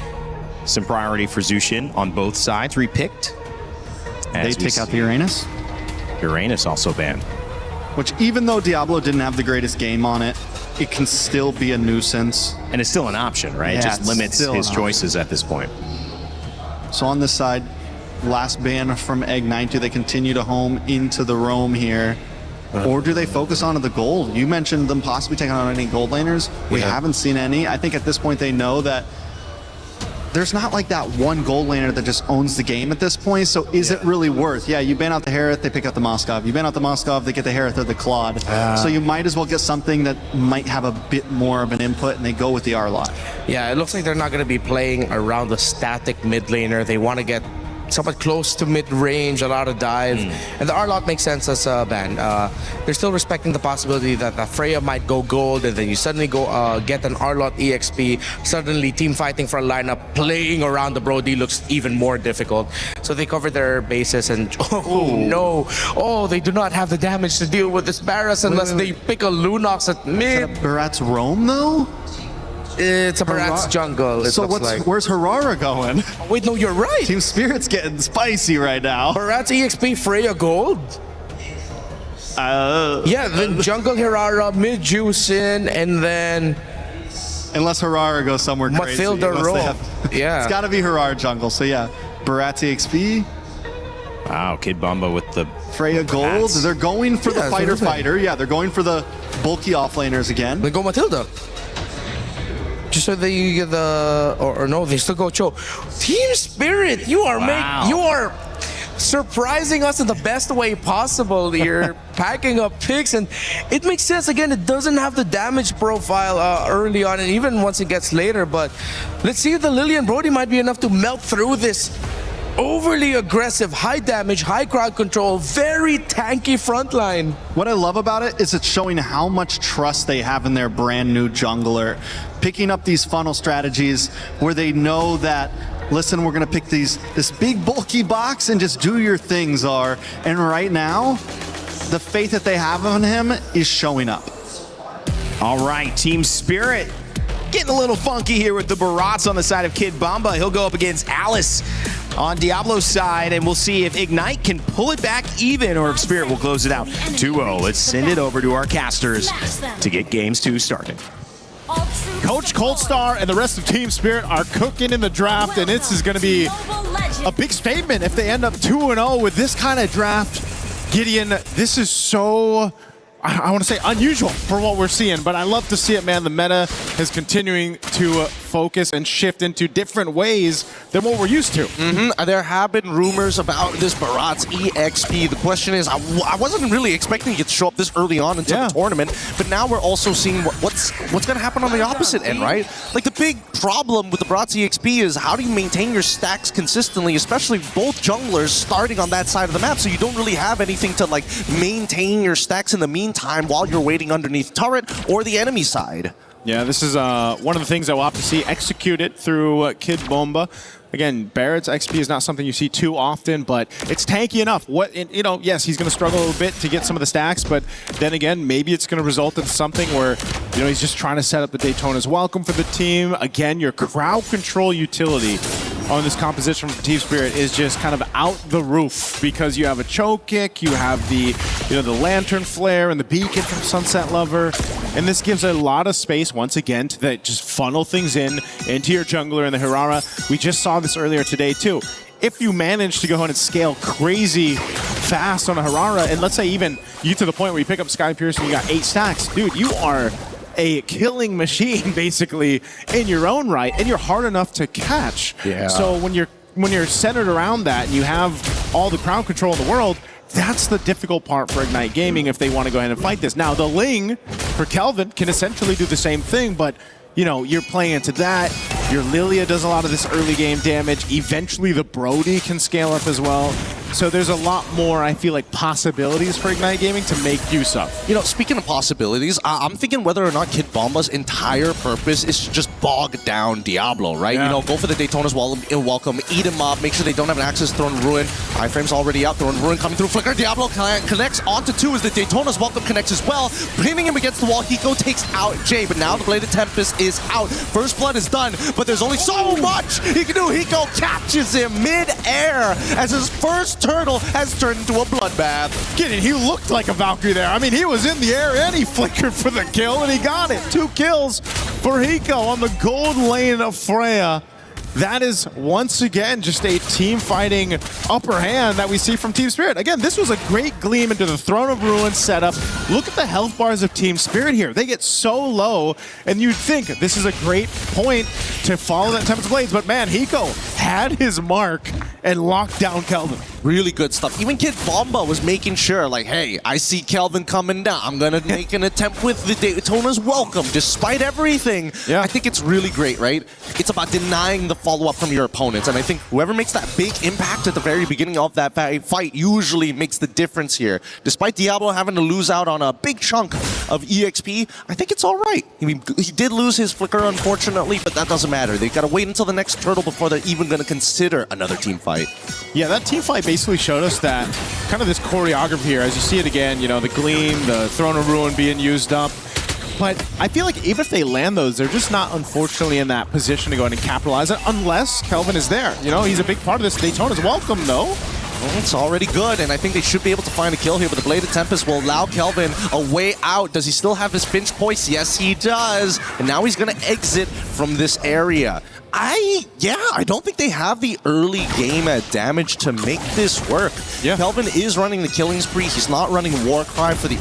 some priority for Jushin on both sides, repicked. They take out the Uranus. Uranus also banned. Which, even though Diablo didn't have the greatest game on it, it can still be a nuisance. And it's still an option, right? Yeah, it just limits his choices at this point. So on this side, last ban from Ignite. Do they continue to home into the roam here? Or do they focus on the gold? You mentioned them possibly taking on any gold laners. We haven't seen any. I think at this point they know that there's not like that one gold laner that just owns the game at this point, so is it really worth? Yeah, you ban out the Harith, they pick out the Moskov. You ban out the Moskov, they get the Harith or the Claude. So you might as well get something that might have a bit more of an input, and they go with the Arlot. Yeah, it looks like they're not going to be playing around the static mid laner. They want to get somewhat close to mid-range, a lot of dive. And the R-Lot makes sense as a ban. They're still respecting the possibility that Freya might go gold, and then you suddenly go get an R-Lot EXP. Suddenly, team fighting for a lineup, playing around the Brody looks even more difficult. So they cover their bases and no. Oh, they do not have the damage to deal with this Barras unless they pick a Lunox at mid. Is that a Barat's roam though? It's a Barat's jungle, so where's Harara going? Oh, wait, no, you're right. Team Spirit's getting spicy right now. Barat's EXP Freya gold? Yeah, then jungle Harara, mid Juicin, and then... Unless Harara goes somewhere crazy. Mathilda roll. Yeah. It's gotta be Harara jungle, so yeah. Barat's EXP. Wow, Kid Bumba with the Freya gold. bats. They're going for the fighter. Yeah, they're going for the bulky offlaners again. They go Mathilda. Just so they get the or no, they still go Cho. Team Spirit, you are surprising us in the best way possible. You're packing up picks, and it makes sense. Again, it doesn't have the damage profile early on, and even once it gets later. But let's see if the Lillian Brody might be enough to melt through this overly aggressive, high damage, high crowd control, very tanky frontline. What I love about it is it's showing how much trust they have in their brand new jungler. Picking up these funnel strategies where they know that, listen, we're gonna pick this big bulky box and just do your thing, Czar. And right now, the faith that they have in him is showing up. All right, Team Spirit getting a little funky here with the Barats on the side of Kid Bumba. He'll go up against Alice on Diablo's side, and we'll see if Ignite can pull it back even or if Spirit will close it out 2-0. Let's send it over to our casters to get games 2 started. Coach Coldstar and the rest of Team Spirit are cooking in the draft, and this is going to be a big statement if they end up 2-0 with this kind of draft. Gideon, this is so, I want to say, unusual for what we're seeing, but I love to see it, man. The meta is continuing to focus and shift into different ways than what we're used to. There have been rumors about this Barat's EXP. The question is, I wasn't really expecting it to show up this early on into the tournament, but now we're also seeing what's going to happen on the opposite end, right? Like, the big problem with the Barat's EXP is how do you maintain your stacks consistently, especially both junglers starting on that side of the map, so you don't really have anything to, like, maintain your stacks in the meantime while you're waiting underneath turret or the enemy side. Yeah, this is one of the things that we'll have to see executed through Kid Bomba. Again, Barrett's XP is not something you see too often, but it's tanky enough. Yes, he's going to struggle a little bit to get some of the stacks, but then again, maybe it's going to result in something where, he's just trying to set up the Daytona's welcome for the team. Again, your crowd control utility on this composition from Team Spirit is just kind of out the roof because you have a choke kick, you have the lantern flare and the beacon from Sunset Lover, and this gives a lot of space once again to just funnel things into your jungler and the Hirara. We just saw this earlier today too. If you manage to go ahead and scale crazy fast on a Hirara, and let's say even you to the point where you pick up Sky Pierce and you got 8 stacks, dude, you are a killing machine basically in your own right, and you're hard enough to catch. Yeah. So when you're centered around that and you have all the crowd control in the world, that's the difficult part for Ignite Gaming if they want to go ahead and fight this. Now, the Ling for Kelvin can essentially do the same thing, but you're playing into that. Your Lilia does a lot of this early game damage. Eventually, the Brody can scale up as well. So there's a lot more, I feel like, possibilities for Ignite Gaming to make use of. Speaking of possibilities, I'm thinking whether or not Kid Bomba's entire purpose is to just bog down Diablo, right? Yeah. Go for the Daytona's welcome, eat him up, make sure they don't have an access Throne Ruin. Iframe's already out, Throne Ruin coming through. Flicker, Diablo connects onto 2 as the Daytona's welcome connects as well. Pinning him against the wall, Hiko takes out Jay, but now the Bladed Tempest is out. First Blood is done, but there's only so much he can do. Hiko catches him mid-air as his first turtle has turned into a bloodbath. Gideon, he looked like a Valkyrie there. I mean, he was in the air and he flickered for the kill, and he got it. 2 kills for Hiko on the gold lane of Freya. That is, once again, just a team-fighting upper hand that we see from Team Spirit. Again, this was a great gleam into the Throne of Ruin setup. Look at the health bars of Team Spirit here. They get so low, and you'd think this is a great point to follow that Tempest Blades, but man, Hiko had his mark and locked down Kelvin. Really good stuff. Even Kid Bomba was making sure, like, hey, I see Kelvin coming down. I'm going to make an attempt with the Daytona's welcome. Despite everything, I think it's really great, right? It's about denying the follow-up from your opponents. And I think whoever makes that big impact at the very beginning of that fight usually makes the difference here. Despite Diablo having to lose out on a big chunk of EXP, I think it's all right. I mean, he did lose his flicker, unfortunately, but that doesn't matter. They've got to wait until the next turtle before they're even going to consider another team fight. Yeah, that team fight basically showed us that kind of this choreography here, as you see it again, you know, the Gleam, the Throne of Ruin being used up. But I feel like even if they land those, they're just not, unfortunately, in that position to go ahead and capitalize it unless Kelvin is there. You know, he's a big part of this. Daytona's welcome, though. Well, it's already good, and I think they should be able to find a kill here, but the Blade of Tempest will allow Kelvin a way out. Does he still have his Finch Poise? Yes, he does. And now he's going to exit from this area. I don't think they have the early game damage to make this work. Yeah. Kelvin is running the killing spree. He's not running Warcry for the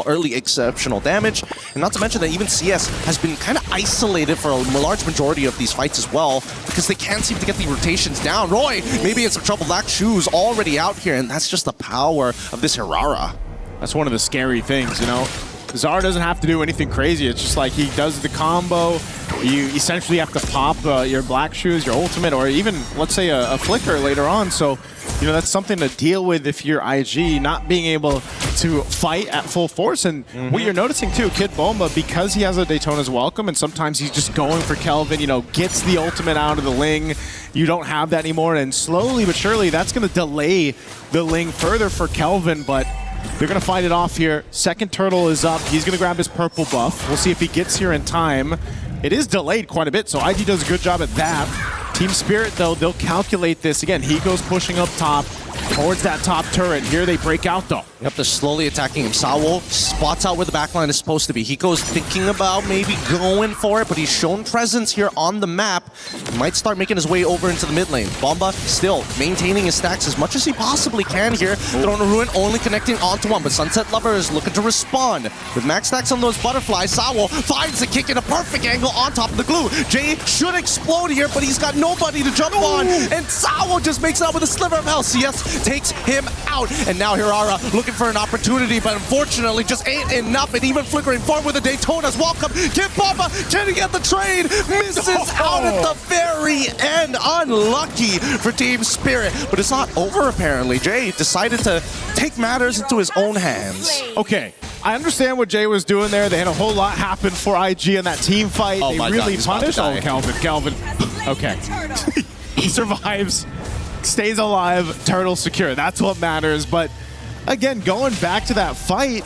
early exceptional damage. And not to mention that even CS has been kind of isolated for a large majority of these fights as well, because they can't seem to get the rotations down. Roy, maybe in some trouble. Black Shoes already out here, and that's just the power of this Hirara. That's one of the scary things, you know. Zara doesn't have to do anything crazy. It's just like he does the combo. You essentially have to pop your Black Shoes, your ultimate, or even, let's say, a flicker later on. So, you know, that's something to deal with if you're IG, not being able to fight at full force. And what you're noticing, too, Kid Bomba, because he has a Daytona's welcome, and sometimes he's just going for Kelvin, you know, gets the ultimate out of the Ling. You don't have that anymore. And slowly but surely, that's going to delay the Ling further for Kelvin. But they're going to fight it off here. Second turtle is up. He's going to grab his purple buff. We'll see if he gets here in time. It is delayed quite a bit, so IG does a good job at that. Team Spirit, though, they'll calculate this. Again, he goes pushing up top towards that top turret. Here they break out, though. Yep, they're slowly attacking him. Sawo spots out where the backline is supposed to be. He goes thinking about maybe going for it, but he's shown presence here on the map. He might start making his way over into the mid lane. Bomba still maintaining his stacks as much as he possibly can here. Throne of Ruin only connecting onto one, but Sunset Lover is looking to respond. With max stacks on those butterflies, Sawo finds the kick in a perfect angle on top of the glue. Jay should explode here, but he's got nobody to jump on, and Sawo just makes it out with a sliver of health. CS takes him out, and now Hirara looking for an opportunity, but unfortunately just ain't enough, and even flickering forward with the Daytona's welcome. Kid Bomba trying to get the trade, misses out at the very end. Unlucky for Team Spirit, but it's not over apparently. Jay decided to take matters into his own hands. Okay, I understand what Jay was doing there. They had a whole lot happen for IG in that team fight. Oh they my really God, punished. Oh, Kelvin. Okay. He survives, stays alive, turtle secure. That's what matters. But again, going back to that fight,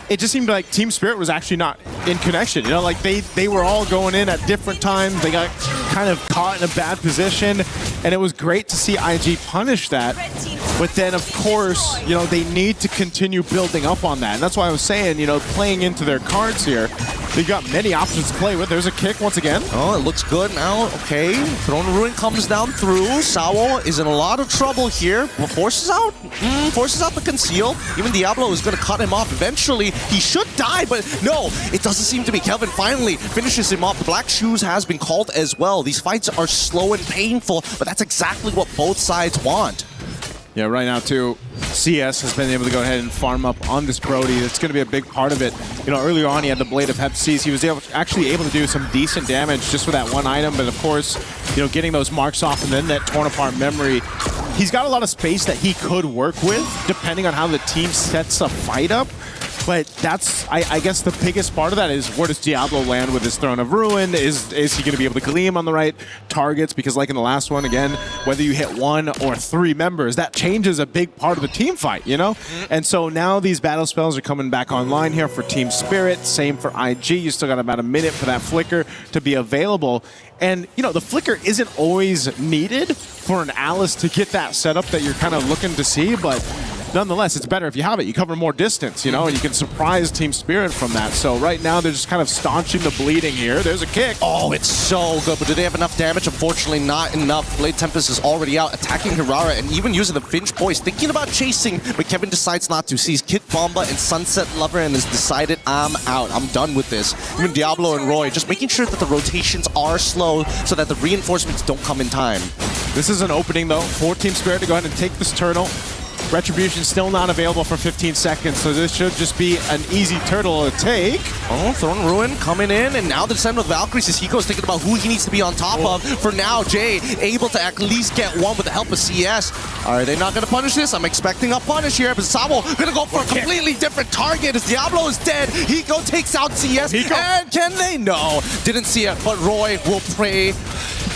it just seemed like Team Spirit was actually not in connection. You know, like they were all going in at different times. They got kind of caught in a bad position, and it was great to see IG punish that. But then, of course, you know, they need to continue building up on that. And that's why I was saying, you know, playing into their cards here, they've got many options to play with. There's a kick once again. Oh, it looks good now. Okay, Throne of Ruin comes down through. Sawo is in a lot of trouble here. Forces out the conceal. Even Diablo is going to cut him off eventually. He should die, but no, it doesn't seem to be. Kelvin finally finishes him off. The Black Shoes has been called as well. These fights are slow and painful, but that's exactly what both sides want. Yeah, right now, too, CS has been able to go ahead and farm up on this Brody. It's going to be a big part of it. You know, earlier on, he had the Blade of Hepsies. He was actually able to do some decent damage just with that one item. But, of course, you know, getting those marks off and then that torn apart memory, he's got a lot of space that he could work with, depending on how the team sets a fight up. But that's, I guess, the biggest part of that is where does Diablo land with his Throne of Ruin? Is he going to be able to gleam on the right targets? Because like in the last one, again, whether you hit 1 or 3 members, that changes a big part of the team fight, you know? And so now these battle spells are coming back online here for Team Spirit. Same for IG. You still got about a minute for that flicker to be available. And, you know, the flicker isn't always needed for an Alice to get that setup that you're kind of looking to see, but nonetheless, it's better if you have it. You cover more distance, you know, and you can surprise Team Spirit from that. So right now, they're just kind of staunching the bleeding here. There's a kick. Oh, it's so good, but do they have enough damage? Unfortunately, not enough. Blade Tempest is already out, attacking Hirara, and even using the Finch Poise, thinking about chasing, but Kevin decides not to. Sees Kid Bomba and Sunset Lover and has decided, I'm out. I'm done with this. Even Diablo and Roy, just making sure that the rotations are slow so that the reinforcements don't come in time. This is an opening, though, for Team Spirit to go ahead and take this turtle. Retribution still not available for 15 seconds, so this should just be an easy turtle to take. Oh, Throne Ruin coming in, and now the descent with Valkyries as Hiko's thinking about who he needs to be on top of. For now, Jay able to at least get one with the help of CS. Are they not going to punish this? I'm expecting a punish here, but Sabo going to go for a completely different target as Diablo is dead. Hiko takes out CS, and can they? No, didn't see it, but Roy will pray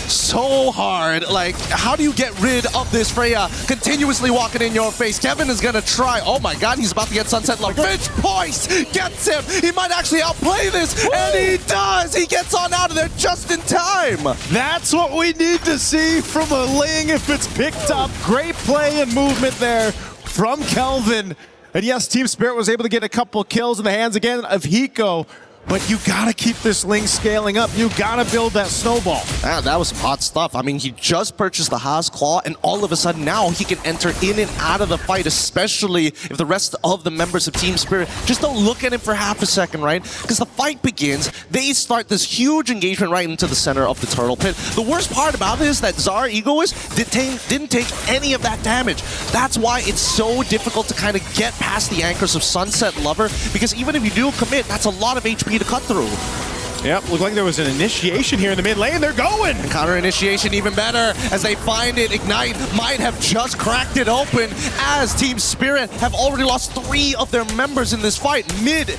so hard. Like, how do you get rid of this Freya continuously walking in your face? Kevin is gonna try. Oh my god, he's about to get Sunset Love. Finch Poise gets him. He might actually outplay this, and he does. He gets on out of there just in time. That's what we need to see from a Ling if it's picked up. Great play and movement there from Kelvin. And yes, Team Spirit was able to get a couple kills in the hands again of Hiko. But you gotta keep this Ling scaling up. You gotta build that snowball. That was some hot stuff. I mean, he just purchased the Haas Claw, and all of a sudden now he can enter in and out of the fight, especially if the rest of the members of Team Spirit just don't look at him for half a second, right? Because the fight begins, they start this huge engagement right into the center of the turtle pit. The worst part about it is that Zara Egoist didn't take any of that damage. That's why it's so difficult to kind of get past the anchors of Sunset Lover, because even if you do commit, that's a lot of HP to cut through. Yep, looked like there was an initiation here in the mid lane. They're going! And counter initiation even better as they find it. Ignite might have just cracked it open as Team Spirit have already lost 3 of their members in this fight. Mid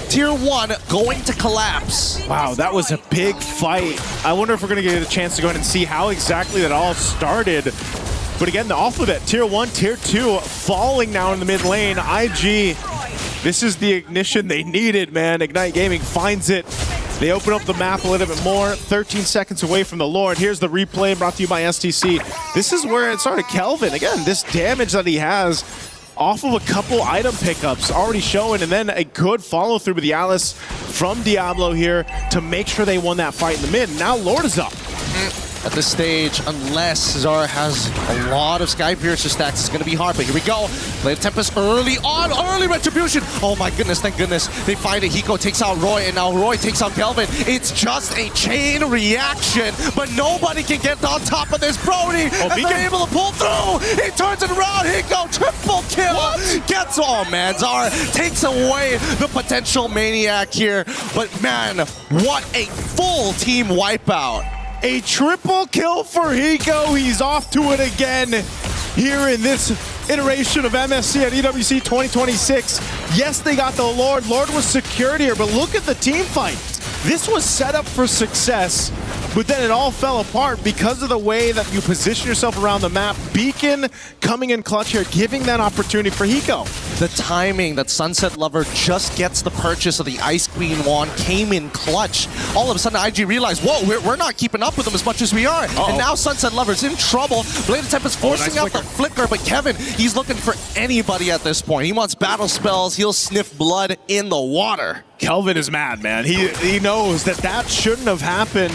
Tier 1 going to collapse. Wow, that was a big fight. I wonder if we're going to get a chance to go ahead and see how exactly that all started. But again, off of that, Tier 1, Tier 2 falling now in the mid lane. IG, this is the ignition they needed, man. Ignite Gaming finds it. They open up the map a little bit more. 13 seconds away from the Lord. Here's the replay brought to you by STC. This is where it started. Kelvin, again, this damage that he has off of a couple item pickups already showing, and then a good follow through with the Alice from Diablo here to make sure they won that fight in the mid. Now Lord is up. At this stage, unless Zara has a lot of Sky Piercer stacks, it's going to be hard. But here we go. Blade of Tempest early on, early Retribution. Oh my goodness, thank goodness. They find it. Hiko takes out Roy, and now Roy takes out Kelvin. It's just a chain reaction, but nobody can get on top of this Brody. And they're able to pull through. He turns it around. Hiko, triple kill. What? Gets all, man. Zara takes away the potential maniac here. But man, what a full team wipeout. A triple kill for Hiko. He's off to it again here in this iteration of MSC at EWC 2026. Yes, they got the Lord. Lord was secured here, but look at the team fight. This was set up for success, but then it all fell apart because of the way that you position yourself around the map. Beacon coming in clutch here, giving that opportunity for Hiko. The timing that Sunset Lover just gets the purchase of the Ice Queen wand came in clutch. All of a sudden, IG realized, whoa, we're not keeping up with them as much as we are. And now Sunset Lover's in trouble. Blade of Tempest forcing out the flicker, but Kevin, he's looking for anybody at this point. He wants battle spells. He'll sniff blood in the water. Kelvin is mad, man. He knows that shouldn't have happened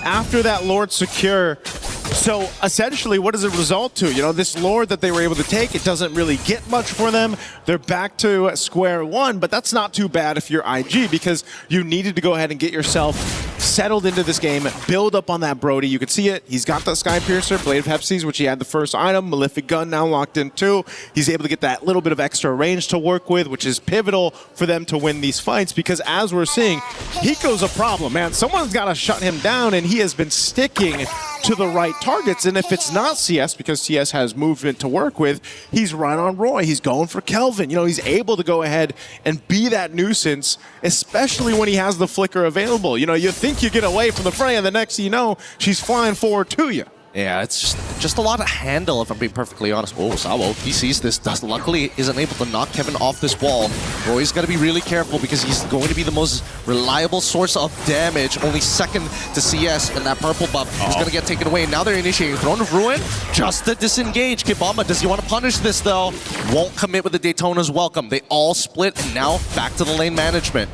after that Lord secure. So essentially, what does it result to? You know, this Lord that they were able to take, it doesn't really get much for them. They're back to square one, but that's not too bad if you're IG, because you needed to go ahead and get yourself settled into this game, build up on that Brody. You can see it. He's got the Sky Piercer, Blade of Hepsies, which he had the first item, Malefic Gun now locked in too. He's able to get that little bit of extra range to work with, which is pivotal for them to win these fights, because as we're seeing, Hiko's a problem, man. Someone's got to shut him down, and he has been sticking to the right targets. And if it's not CS, because CS has movement to work with, he's right on Roy. He's going for Kelvin. You know, he's able to go ahead and be that nuisance, especially when he has the flicker available. You know, you think you get away from the fray, and the next thing you know, she's flying forward to you. Yeah, it's just a lot of handle, if I'm being perfectly honest. Oh, Sabo, he sees this. Luckily, isn't able to knock Kevin off this wall. Roy's got to be really careful, because he's going to be the most reliable source of damage. Only second to CS, and that purple buff is going to get taken away. Now they're initiating Throne of Ruin just to disengage. Kibama, does he want to punish this, though? Won't commit with the Daytona's welcome. They all split, and now back to the lane management.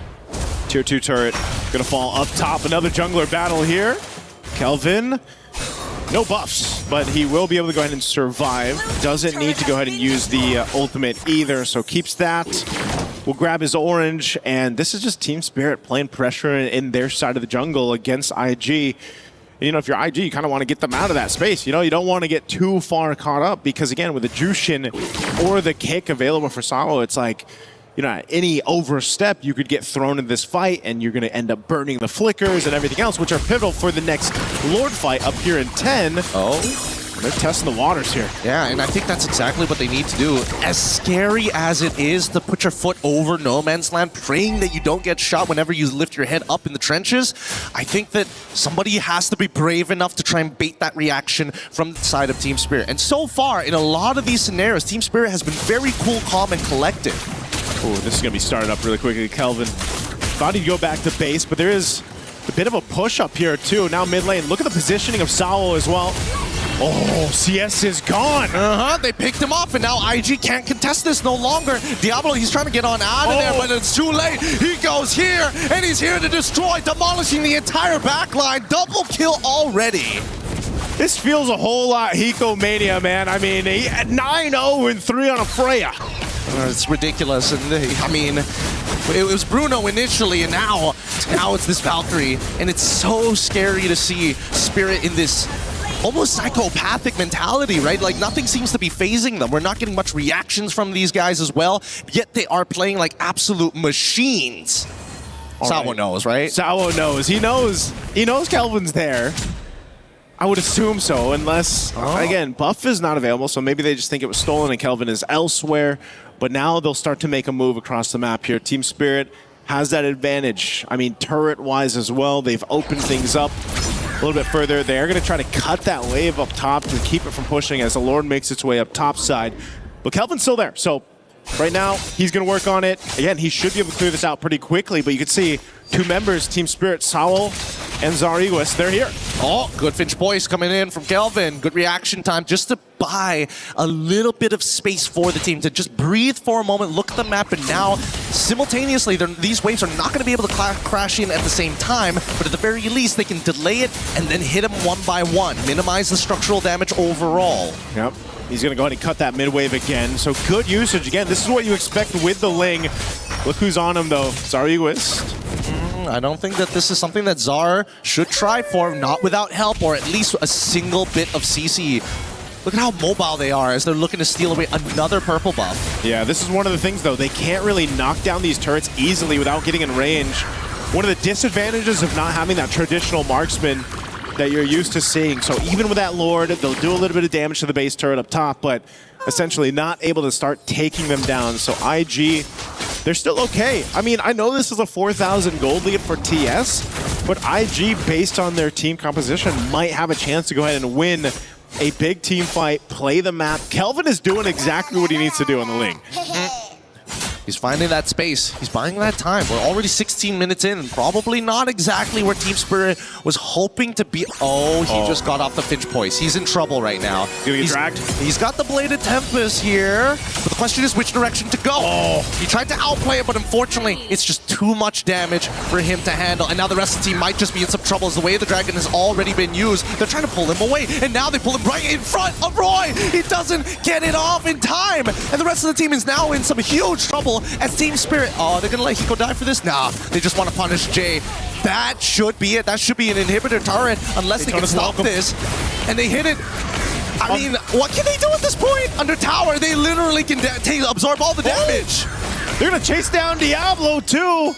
Tier 2 turret going to fall up top. Another jungler battle here. Kelvin, no buffs, but he will be able to go ahead and survive. Doesn't need to go ahead and use the ultimate either, so keeps that. We'll grab his orange, and this is just Team Spirit playing pressure in their side of the jungle against IG. You know, if you're IG, you kind of want to get them out of that space. You know, you don't want to get too far caught up because, again, with the Jushin or the kick available for Sawo, it's like, you know, any overstep, you could get thrown in this fight and you're going to end up burning the flickers and everything else, which are pivotal for the next Lord fight up here in 10. Oh. They're testing the waters here. Yeah, and I think that's exactly what they need to do. As scary as it is to put your foot over no man's land, praying that you don't get shot whenever you lift your head up in the trenches, I think that somebody has to be brave enough to try and bait that reaction from the side of Team Spirit. And so far, in a lot of these scenarios, Team Spirit has been very cool, calm, and collected. Oh, this is going to be started up really quickly. Kelvin thought he'd go back to base, but there is a bit of a push up here, too. Now mid lane. Look at the positioning of Sawo as well. Oh, CS is gone. They picked him up, and now IG can't contest this no longer. Diablo, he's trying to get on out of there, but it's too late. He goes here, and he's here to destroy, demolishing the entire backline. Double kill already. This feels a whole lot Hiko Mania, man. I mean, 9-0 and 3 on a Freya. It's ridiculous, and I mean, it was Bruno initially, and now it's this Valkyrie, and it's so scary to see Spirit in this almost psychopathic mentality, right? Like nothing seems to be phasing them. We're not getting much reactions from these guys as well, yet they are playing like absolute machines. Sawo knows, right? Sawo knows. He knows Kelvin's there. I would assume so, unless, again, buff is not available, so maybe they just think it was stolen and Kelvin is elsewhere. But now they'll start to make a move across the map here. Team Spirit has that advantage. I mean, turret-wise as well, they've opened things up a little bit further. They're going to try to cut that wave up top to keep it from pushing as the Lord makes its way up top side. But Kelvin's still there, so right now he's going to work on it. Again, he should be able to clear this out pretty quickly, but you can see two members, Team Spirit, Sawo and Zariguis, they're here. Oh, good Finch Boyce coming in from Kelvin. Good reaction time just to buy a little bit of space for the team to just breathe for a moment, look at the map, and now simultaneously these waves are not going to be able to crash in at the same time, but at the very least they can delay it and then hit them one by one, minimize the structural damage overall. Yep. He's going to go ahead and cut that mid-wave again. So good usage. Again, this is what you expect with the Ling. Look who's on him, though. Zariguis. I don't think that this is something that Zar should try for, not without help, or at least a single bit of CC. Look at how mobile they are as they're looking to steal away another purple buff. Yeah, this is one of the things, though. They can't really knock down these turrets easily without getting in range. One of the disadvantages of not having that traditional marksman that you're used to seeing. So even with that Lord, they'll do a little bit of damage to the base turret up top, but essentially not able to start taking them down. So IG, they're still okay. I mean, I know this is a 4,000 gold lead for TS, but IG, based on their team composition, might have a chance to go ahead and win a big team fight, play the map. Kelvin is doing exactly what he needs to do on the Ling. He's finding that space. He's buying that time. We're already 16 minutes in, and probably not exactly where Team Spirit was hoping to be. Oh, he just got off the Finch Poise. He's in trouble right now. Gonna get dragged. He's got the Bladed Tempest here, but the question is which direction to go. He tried to outplay it, but unfortunately, it's just too much damage for him to handle, and now the rest of the team might just be in some trouble as the way the Dragon has already been used. They're trying to pull him away, and now they pull him right in front of Roy. He doesn't get it off in time, and the rest of the team is now in some huge trouble as Team Spirit. Oh, they're gonna let Hiko die for this? Nah, they just want to punish Jay. That should be it. That should be an inhibitor turret, unless they can stop this. And they hit it. I mean, what can they do at this point? Under tower, they literally can absorb all the damage. They're gonna chase down Diablo too.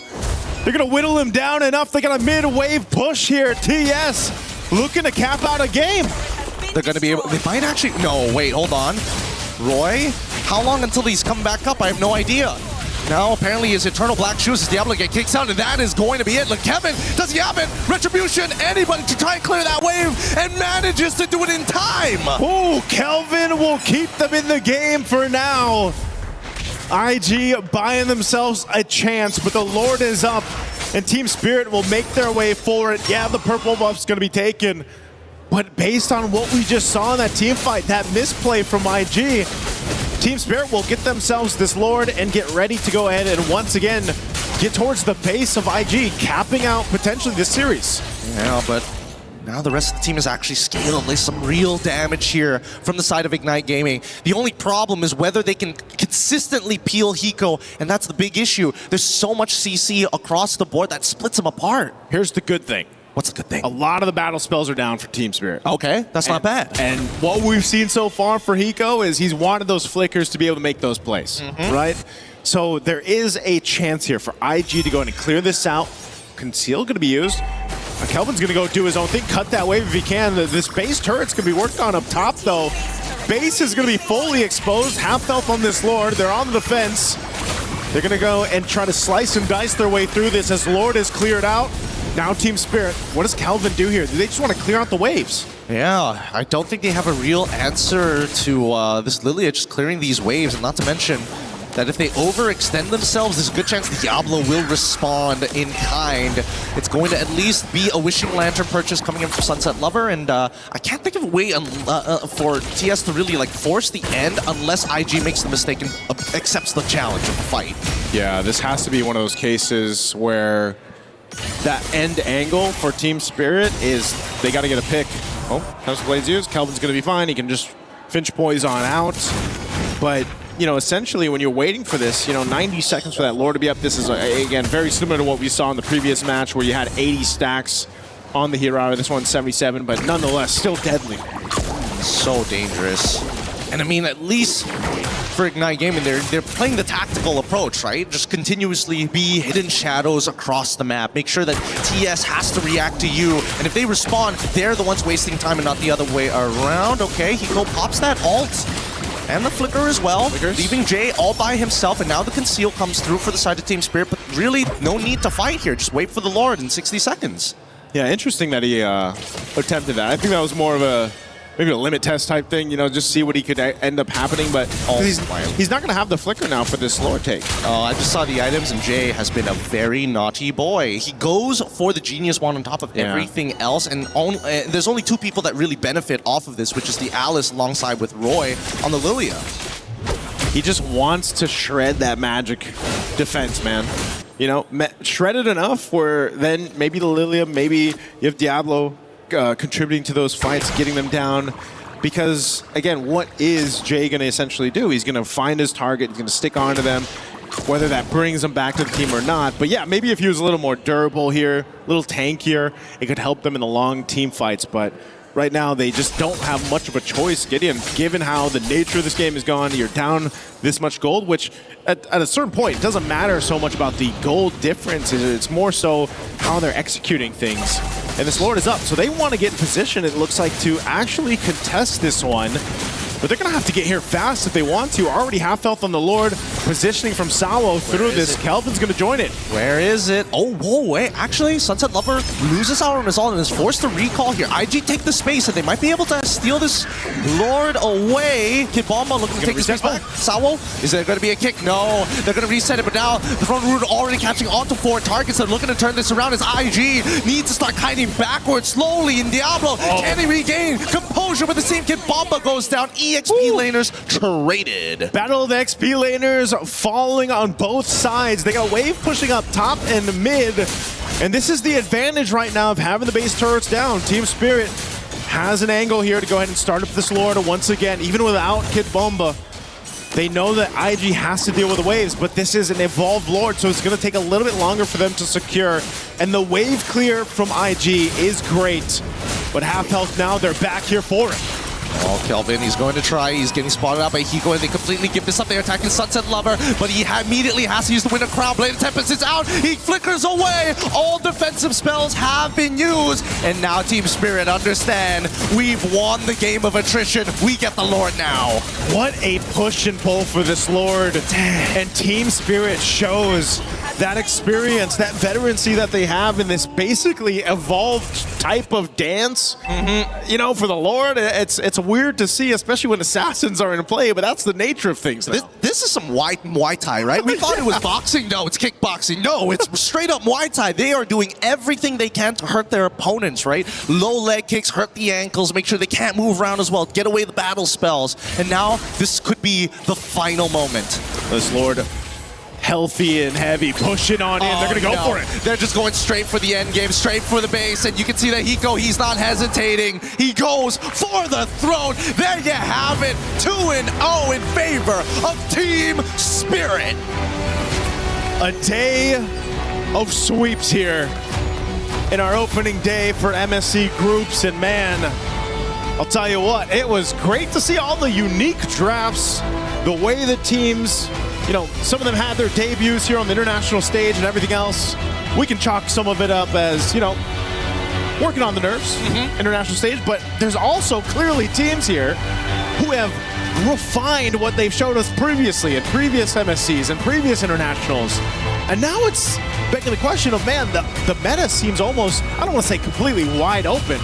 They're gonna whittle him down enough. They got a mid-wave push here. TS looking to cap out a game. They're gonna be able, they might actually, no, wait, hold on. Roy, how long until he's come back up? I have no idea. Now, apparently, his Eternal Black Shoes as Diablo get kicked out, and that is going to be it. Look, Kevin, does he have it? Retribution, anybody to try and clear that wave, and manages to do it in time. Oh, Kelvin will keep them in the game for now. IG buying themselves a chance, but the Lord is up, and Team Spirit will make their way forward. Yeah, the purple buff's going to be taken, but based on what we just saw in that team fight, that misplay from IG, Team Spirit will get themselves this Lord and get ready to go ahead and once again get towards the base of IG, capping out potentially this series. Yeah, but now the rest of the team is actually scaled. There's some real damage here from the side of Ignite Gaming. The only problem is whether they can consistently peel Hiko, and that's the big issue. There's so much CC across the board that splits them apart. Here's the good thing. What's a good thing? A lot of the battle spells are down for Team Spirit. Okay, that's not bad. And what we've seen so far for Hiko is he's wanted those flickers to be able to make those plays, right? So there is a chance here for IG to go in and clear this out. Conceal going to be used. Kelvin's going to go do his own thing, cut that wave if he can. This base turret's going to be worked on up top, though. Base is going to be fully exposed. Half health on this Lord. They're on the defense. They're going to go and try to slice and dice their way through this as Lord is cleared out. Now Team Spirit, what does Kelvin do here? Do they just want to clear out the waves? Yeah, I don't think they have a real answer to this Lilia just clearing these waves, and not to mention that if they overextend themselves, there's a good chance Diablo will respond in kind. It's going to at least be a Wishing Lantern purchase coming in from Sunset Lover, and I can't think of a way for TS to really like force the end unless IG makes the mistake and accepts the challenge of the fight. Yeah, this has to be one of those cases where that end angle for Team Spirit is they got to get a pick. Oh, House of Blades used. Kelvin's going to be fine. He can just Finch Poise on out. But, you know, essentially when you're waiting for this, you know, 90 seconds for that Lord to be up, this is, again, very similar to what we saw in the previous match where you had 80 stacks on the hero. This one's 77, but nonetheless, still deadly. So dangerous. And I mean, at least for Ignite Gaming, they're playing the tactical approach, right? Just continuously be hidden shadows across the map. Make sure that TS has to react to you. And if they respond, they're the ones wasting time and not the other way around. Okay, Hiko pops that ult. And the flicker as well, leaving Jay all by himself. And now the conceal comes through for the side of Team Spirit. But really, no need to fight here. Just wait for the Lord in 60 seconds. Yeah, interesting that he attempted that. I think that was more of maybe a limit test type thing, you know, just see what he could end up happening, but he's not going to have the flicker now for this Lord take. Oh, I just saw the items, and Jay has been a very naughty boy. He goes for the Genius Wand on top of everything else, and there's only two people that really benefit off of this, which is the Alice alongside with Roy on the Lilia. He just wants to shred that magic defense, man. You know, shred it enough where then maybe the Lilia, maybe you have Diablo contributing to those fights, getting them down. Because, again, what is Jay going to essentially do? He's going to find his target, he's going to stick onto them, whether that brings them back to the team or not. But yeah, maybe if he was a little more durable here, a little tankier, it could help them in the long team fights. But right now, they just don't have much of a choice, Gideon, given how the nature of this game is gone. You're down this much gold, which at a certain point, it doesn't matter so much about the gold difference. It's more so how they're executing things. And this Lord is up, so they want to get in position, it looks like, to actually contest this one. But they're going to have to get here fast if they want to. Already half health on the Lord. Positioning from Sawo through this. Kelvin's going to join it. Where is it? Oh, whoa, wait. Actually, Sunset Lover loses out on his ult and is forced to recall here. IG take the space, and they might be able to steal this Lord away. Kid Bomba looking to take the space back. Sawo, is there going to be a kick? No. They're going to reset it, but now the front root already catching onto 4 targets. They're looking to turn this around as IG needs to start kiting backwards slowly. In Diablo, can he regain composure with the same Kid Bomba goes down? EXP laners traded. Battle of the XP laners falling on both sides. They got a wave pushing up top and mid. And this is the advantage right now of having the base turrets down. Team Spirit has an angle here to go ahead and start up this Lord once again, even without Kid Bomba. They know that IG has to deal with the waves, but this is an evolved Lord, so it's going to take a little bit longer for them to secure. And the wave clear from IG is great. But half health now, they're back here for it. Oh, Kelvin, he's going to try. He's getting spotted out by Hiko, and they completely give this up. They're attacking Sunset Lover, but he immediately has to use the Winter Crown Blade. Tempest is out. He flickers away. All defensive spells have been used. And now Team Spirit understand we've won the game of attrition. We get the Lord now. What a push and pull for this Lord. And Team Spirit shows that experience, that veterancy that they have in this basically evolved type of dance. You know, for the Lord, it's weird to see, especially when assassins are in play, but that's the nature of things now. This is some Muay Thai, right? We thought it was boxing. No, it's kickboxing. No, it's straight up Muay Thai. They are doing everything they can to hurt their opponents, right? Low leg kicks, hurt the ankles, make sure they can't move around as well, get away the battle spells. And now this could be the final moment. This Lord healthy and heavy, pushing on in. They're going to go for it. They're just going straight for the end game, straight for the base, and you can see that Hiko, he's not hesitating. He goes for the throne. There you have it, 2-0 in favor of Team Spirit. A day of sweeps here in our opening day for MSC groups, and man, I'll tell you what, it was great to see all the unique drafts, the way the teams, you know, some of them had their debuts here on the international stage and everything else. We can chalk some of it up as, you know, working on the nerves, international stage, but there's also clearly teams here who have refined what they've showed us previously in previous MSCs and previous internationals. And now it's begging the question of, man, the meta seems almost, I don't want to say completely wide open,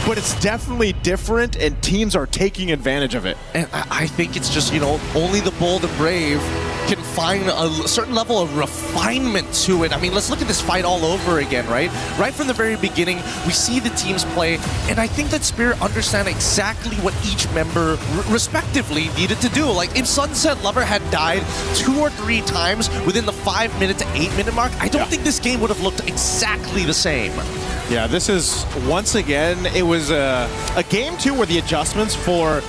but it's definitely different and teams are taking advantage of it. And I think it's just, you know, only the bold and brave can find a certain level of refinement to it. I mean, let's look at this fight all over again, right? Right from the very beginning, we see the teams play, and I think that Spirit understand exactly what each member respectively needed to do. Like, if Sunset Lover had died 2 or 3 times within the 5-minute to 8-minute mark, I don't think this game would have looked exactly the same. Yeah, this is, once again, it was a game, too, where the adjustments for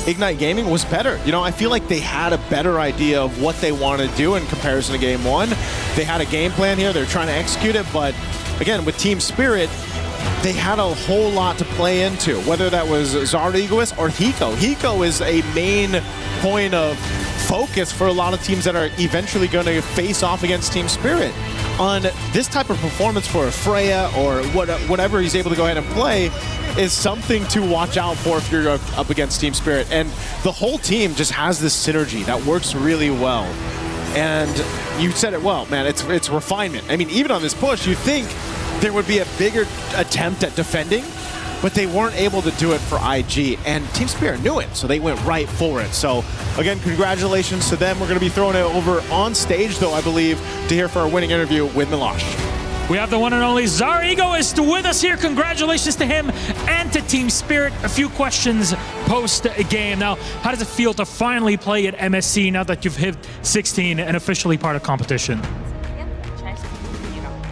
Ignite Gaming was better. You know, I feel like they had a better idea of what they want to do in comparison to Game 1. They had a game plan here. They're trying to execute it. But, again, with Team Spirit, they had a whole lot to play into, whether that was Zard Egoist or Hiko. Hiko is a main point of focus for a lot of teams that are eventually going to face off against Team Spirit. On this type of performance for Freya or whatever he's able to go ahead and play is something to watch out for if you're up against Team Spirit. And the whole team just has this synergy that works really well. And you said it well, man, it's refinement. I mean, even on this push, you think there would be a bigger attempt at defending, but they weren't able to do it for IG, and Team Spirit knew it, so they went right for it. So, again, congratulations to them. We're going to be throwing it over on stage, though, I believe, to hear for our winning interview with Milosh. We have the one and only Zar Egoist with us here. Congratulations to him and to Team Spirit. A few questions post-game. Now, how does it feel to finally play at MSC now that you've hit 16 and officially part of competition?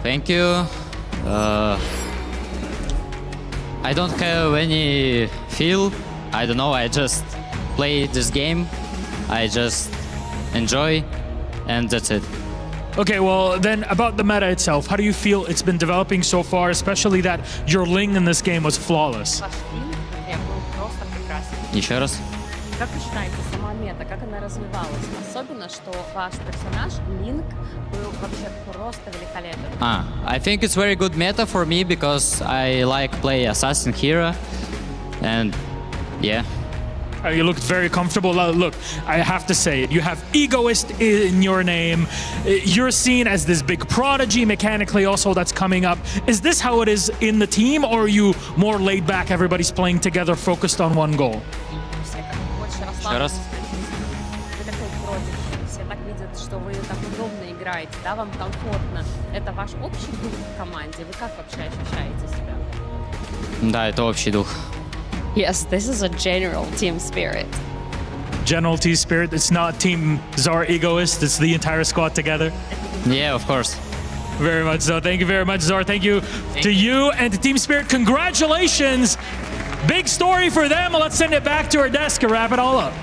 Thank you. I don't have any feel. I don't know. I just play this game. I just enjoy, and that's it. Okay, well, then about the meta itself, how do you feel it's been developing so far, especially that your Ling in this game was flawless? Еще раз. Как вы считаете, сама мета, как она развивалась? Особенно, что ваш персонаж, Линк, был вообще просто великолепен. I think it's very good meta for me because I like play assassin hero, and yeah. You looked very comfortable. Look, I have to say it. You have Egoist in your name. You're seen as this big prodigy mechanically also that's coming up. Is this how it is in the team, or are you more laid back, everybody's playing together, focused on one goal? Еще раз. Вы такой прodigy. Все так видят, что вы так удобно играете, да, вам комфортно. Это ваш общий дух в команде? Вы как вообще ощущаете себя? Да, это общий дух. Yes, this is a general team spirit. General team spirit. It's not Team Zar Egoist. It's the entire squad together. Yeah, of course. Very much so. Thank you very much, Zar. Thank you to you and to Team Spirit. Congratulations. Big story for them. Let's send it back to our desk and wrap it all up.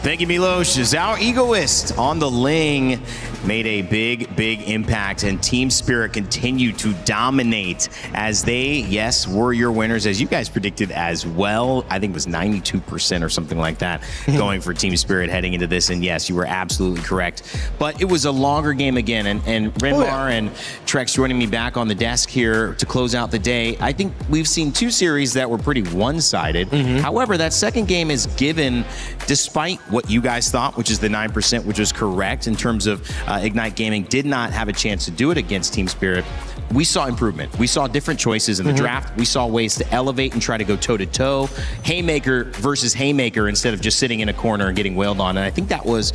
Thank you, Milosh. Our Egoist on the Ling made a big impact, and Team Spirit continued to dominate as they, yes, were your winners, as you guys predicted as well. I think it was 92% or something like that going for Team Spirit heading into this, and yes, you were absolutely correct. But it was a longer game again, and Renmar and Trex joining me back on the desk here to close out the day. I think we've seen 2 series that were pretty one-sided. However, that second game is given despite what you guys thought, which is the 9%, which was correct in terms of Ignite Gaming did not have a chance to do it against Team Spirit. We saw improvement. We saw different choices in the draft. We saw ways to elevate and try to go toe-to-toe. Haymaker versus Haymaker instead of just sitting in a corner and getting wailed on. And I think that was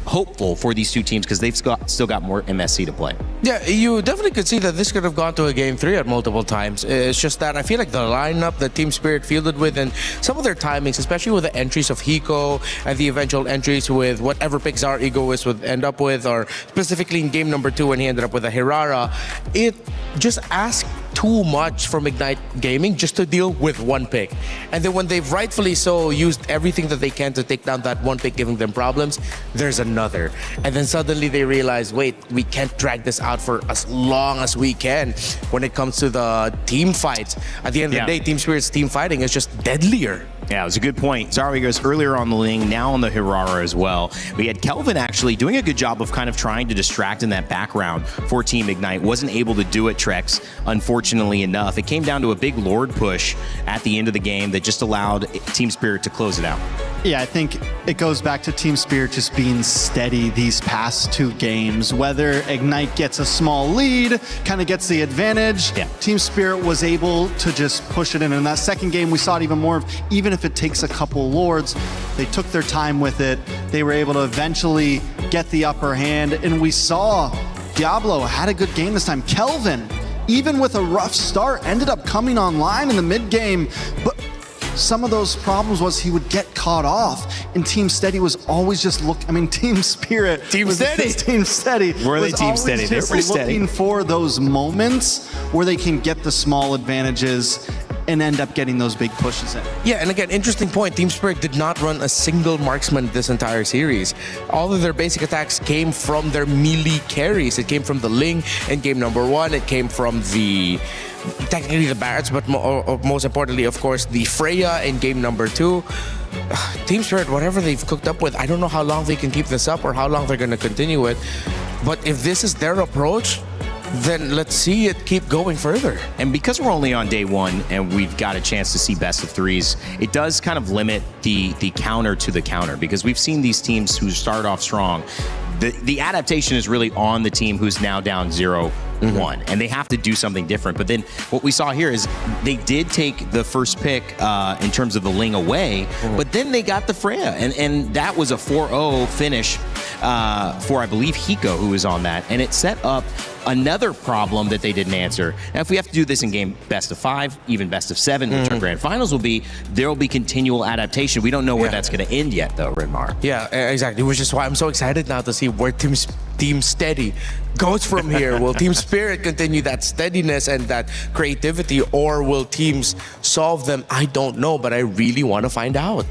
hopeful for these 2 teams because they've still got more MSC to play. Yeah, you definitely could see that this could have gone to a Game 3 at multiple times. It's just that I feel like the lineup that Team Spirit fielded with and some of their timings, especially with the entries of Hiko and the eventual entries with whatever picks our Egoist would end up with, or specifically in game number 2 when he ended up with a Hirara, it just asked too much from Ignite Gaming just to deal with one pick. And then when they've rightfully so used everything that they can to take down that one pick, giving them problems, there's another. And then suddenly they realize, wait, we can't drag this out for as long as we can. When it comes to the team fights, at the end of the day, Team Spirit's team fighting is just deadlier. Yeah, it was a good point. Zarwi goes earlier on the Ling, now on the Hirara as well. We had Kelvin actually doing a good job of kind of trying to distract in that background for Team Ignite. Wasn't able to do it, Trex, unfortunately enough. It came down to a big Lord push at the end of the game that just allowed Team Spirit to close it out. Yeah, I think it goes back to Team Spirit just being steady these past 2 games. Whether Ignite gets a small lead, kind of gets the advantage, Team Spirit was able to just push it in. And in that second game, we saw it even more of, even if it takes a couple Lords, they took their time with it. They were able to eventually get the upper hand. And we saw Diablo had a good game this time. Kelvin, even with a rough start, ended up coming online in the mid game. But some of those problems was he would get caught off, and Team Steady was always just Team Spirit. Team Steady. Team Steady. Were they was Team always Steady? They're just pretty steady. looking for those moments where they can get the small advantages and end up getting those big pushes in. Yeah, and again, interesting point. Team Spirit did not run a single marksman this entire series. All of their basic attacks came from their melee carries. It came from the Ling in game number 1. It came from technically the Barretts, but most importantly, of course, the Freya in game number 2. Team Spirit, whatever they've cooked up with, I don't know how long they can keep this up or how long they're going to continue it. But if this is their approach, then let's see it keep going further. And because we're only on day 1 and we've got a chance to see best of 3s, it does kind of limit the counter to the counter, because we've seen these teams who start off strong. The adaptation is really on the team who's now down 0-1, and they have to do something different. But then what we saw here is they did take the first pick in terms of the Ling away, but then they got the Freya, and that was a 4-0 finish for, I believe, Hiko, who was on that, and it set up another problem that they didn't answer. Now, if we have to do this in game best of 5, even best of 7, which our grand finals will be, there will be continual adaptation. We don't know where that's going to end yet, though, Redmar. Yeah, exactly. Which is why I'm so excited now to see where Team Steady goes from here. Will Team Spirit continue that steadiness and that creativity, or will teams solve them? I don't know, but I really want to find out.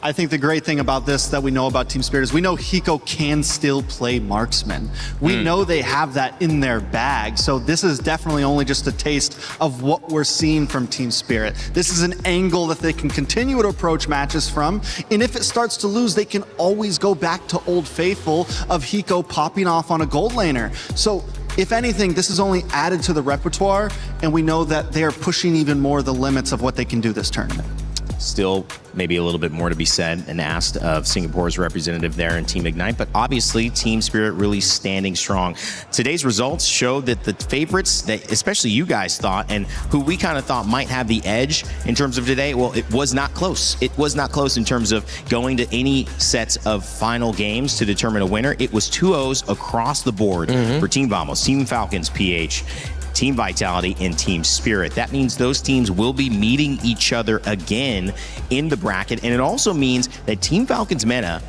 I think the great thing about this that we know about Team Spirit is we know Hiko can still play marksman. We know they have that in their bag. So this is definitely only just a taste of what we're seeing from Team Spirit. This is an angle that they can continue to approach matches from. And if it starts to lose, they can always go back to Old Faithful of Hiko popping off on a gold laner. So if anything, this is only added to the repertoire, and we know that they are pushing even more the limits of what they can do this tournament. Still maybe a little bit more to be said and asked of Singapore's representative there in Team Ignite, but obviously Team Spirit really standing strong. Today's results showed that the favorites that especially you guys thought, and who we kind of thought might have the edge in terms of today, well, it was not close. It was not close in terms of going to any sets of final games to determine a winner. It was 2-0s across the board for Team Vamos, Team Falcons, PH, Team Vitality, and Team Spirit. That means those teams will be meeting each other again in the bracket, and it also means that Team Falcons Meta,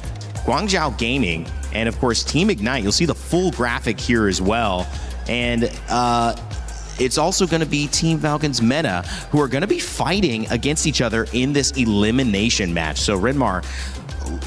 Guangzhou Gaming, and of course Team Ignite, you'll see the full graphic here as well, and it's also going to be Team Falcons Meta who are going to be fighting against each other in this elimination match. So Redmar,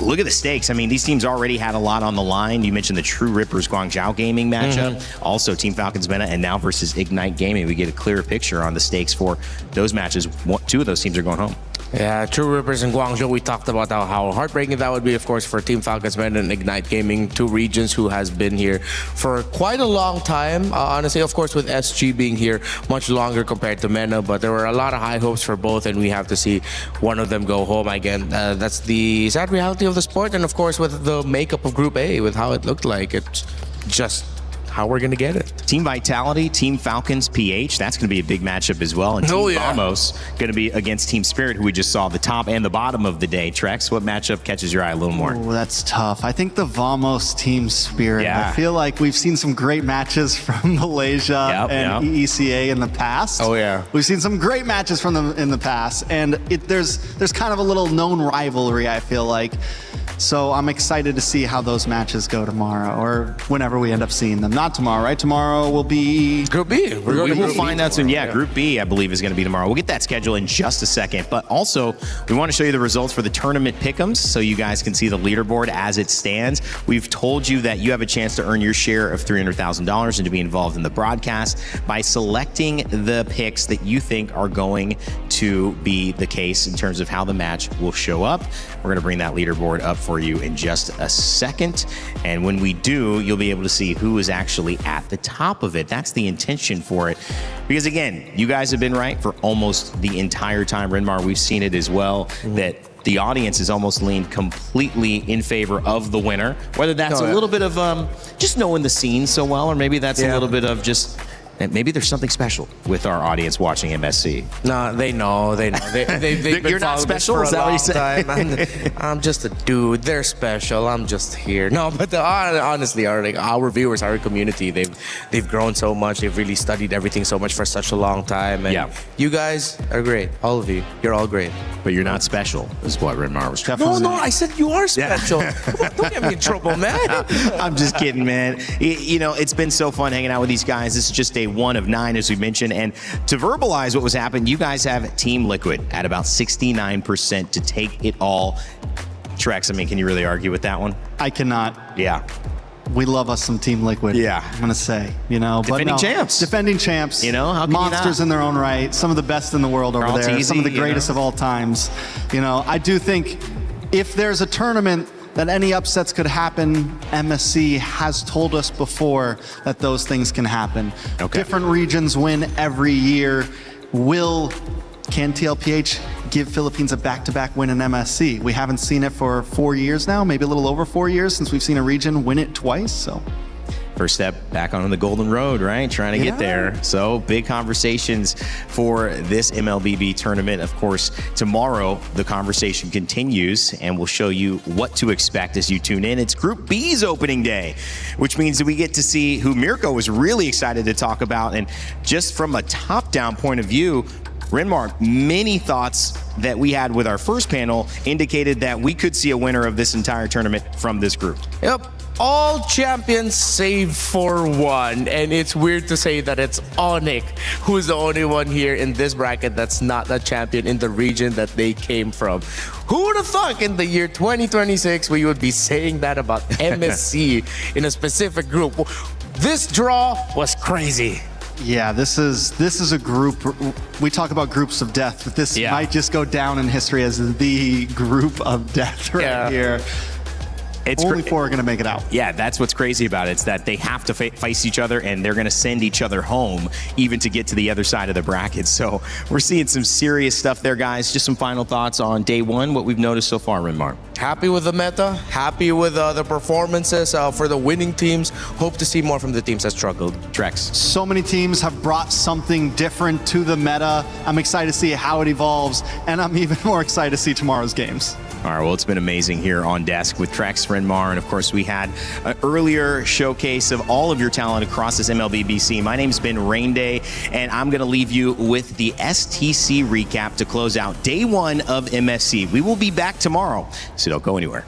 look at the stakes. I mean, these teams already had a lot on the line. You mentioned the True Rippers Guangzhou Gaming matchup, also Team Falcons Meta, and now versus Ignite Gaming. We get a clearer picture on the stakes for those matches. 2 of those teams are going home. Yeah, True Rippers and Guangzhou, we talked about how heartbreaking that would be, of course, for Team Falcons Men and Ignite Gaming, 2 regions who has been here for quite a long time. Honestly, of course, with SG being here much longer compared to MENA, but there were a lot of high hopes for both, and we have to see one of them go home again. That's the sad reality of the sport, and of course, with the makeup of Group A, with how it looked like, it's just how we're going to get it. Team Vitality, Team Falcons, PH, that's going to be a big matchup as well. And Team Vamos going to be against Team Spirit, who we just saw the top and the bottom of the day. Trex, what matchup catches your eye a little more? Oh, that's tough. I think the Vamos Team Spirit. I feel like we've seen some great matches from Malaysia and EECA in the past. Oh, yeah. We've seen some great matches from them in the past. And there's kind of a little known rivalry, I feel like. So I'm excited to see how those matches go tomorrow, or whenever we end up seeing them. Not tomorrow, right? Tomorrow will be Group B. We will find out soon. Yeah, Group B, I believe, is going to be tomorrow. We'll get that schedule in just a second. But also, we want to show you the results for the tournament pick'ems so you guys can see the leaderboard as it stands. We've told you that you have a chance to earn your share of $300,000 and to be involved in the broadcast by selecting the picks that you think are going to be the case in terms of how the match will show up. We're going to bring that leaderboard up for you in just a second. And when we do, you'll be able to see who is actually at the top of it. That's the intention for it. Because again, you guys have been right for almost the entire time. Renmar, we've seen it as well, that the audience has almost leaned completely in favor of the winner. Whether that's a little bit of just knowing the scene so well, or maybe that's a little bit of just, maybe there's something special with our audience watching MSC. No, they know. They've been You're not special? For Is a that what long you say? time. I'm just a dude. They're special. I'm just here. No, but honestly, our viewers, our community, they've grown so much. They've really studied everything so much for such a long time. And you guys are great. All of you. You're all great. But you're not special, is what Renmar was trying to No, I said you are special. Don't get me in trouble, man. I'm just kidding, man. You know, it's been so fun hanging out with these guys. This is just day 1 of 9, as we mentioned. And to verbalize what was happening, you guys have Team Liquid at about 69% to take it all. Trex, I mean, can you really argue with that one? I cannot. Yeah. We love us some Team Liquid. Yeah. I'm going to say, you know. Defending champs. Defending champs. You know, how can monsters you not? in their own right. Some of the best in the world over there. Easy, some of the greatest of all times. You know, I do think if there's a tournament that any upsets could happen, MSC has told us before that those things can happen. Okay. Different regions win every year. Can TLPH give Philippines a back-to-back win in MSC? We haven't seen it for 4 years now, maybe a little over 4 years since we've seen a region win it twice. So first step back on the golden road, right? Trying to get there. So big conversations for this MLBB tournament. Of course, tomorrow the conversation continues and we'll show you what to expect as you tune in. It's Group B's opening day, which means that we get to see who Mirko was really excited to talk about. And just from a top-down point of view, Renmar, many thoughts that we had with our first panel indicated that we could see a winner of this entire tournament from this group. Yep. All champions save for one, and it's weird to say that it's Onyx who's the only one here in this bracket that's not a champion in the region that they came from. Who would have thought in the year 2026 we would be saying that about MSC in a specific group? This draw was crazy. Yeah, this is a group. We talk about groups of death, but this might just go down in history as the group of death right here. Only 4 are going to make it out. Yeah, that's what's crazy about it. It's that they have to face each other, and they're going to send each other home even to get to the other side of the bracket. So we're seeing some serious stuff there, guys. Just some final thoughts on day 1, what we've noticed so far, Renmar. Happy with the meta, happy with the performances for the winning teams. Hope to see more from the teams that struggled. Trex. So many teams have brought something different to the meta. I'm excited to see how it evolves, and I'm even more excited to see tomorrow's games. All right, well, it's been amazing here on desk with Trex, Renmar, and of course we had an earlier showcase of all of your talent across this MLBBC. My name's been Rain Day, and I'm going to leave you with the STC recap to close out day 1 of MSC. We will be back tomorrow, so don't go anywhere.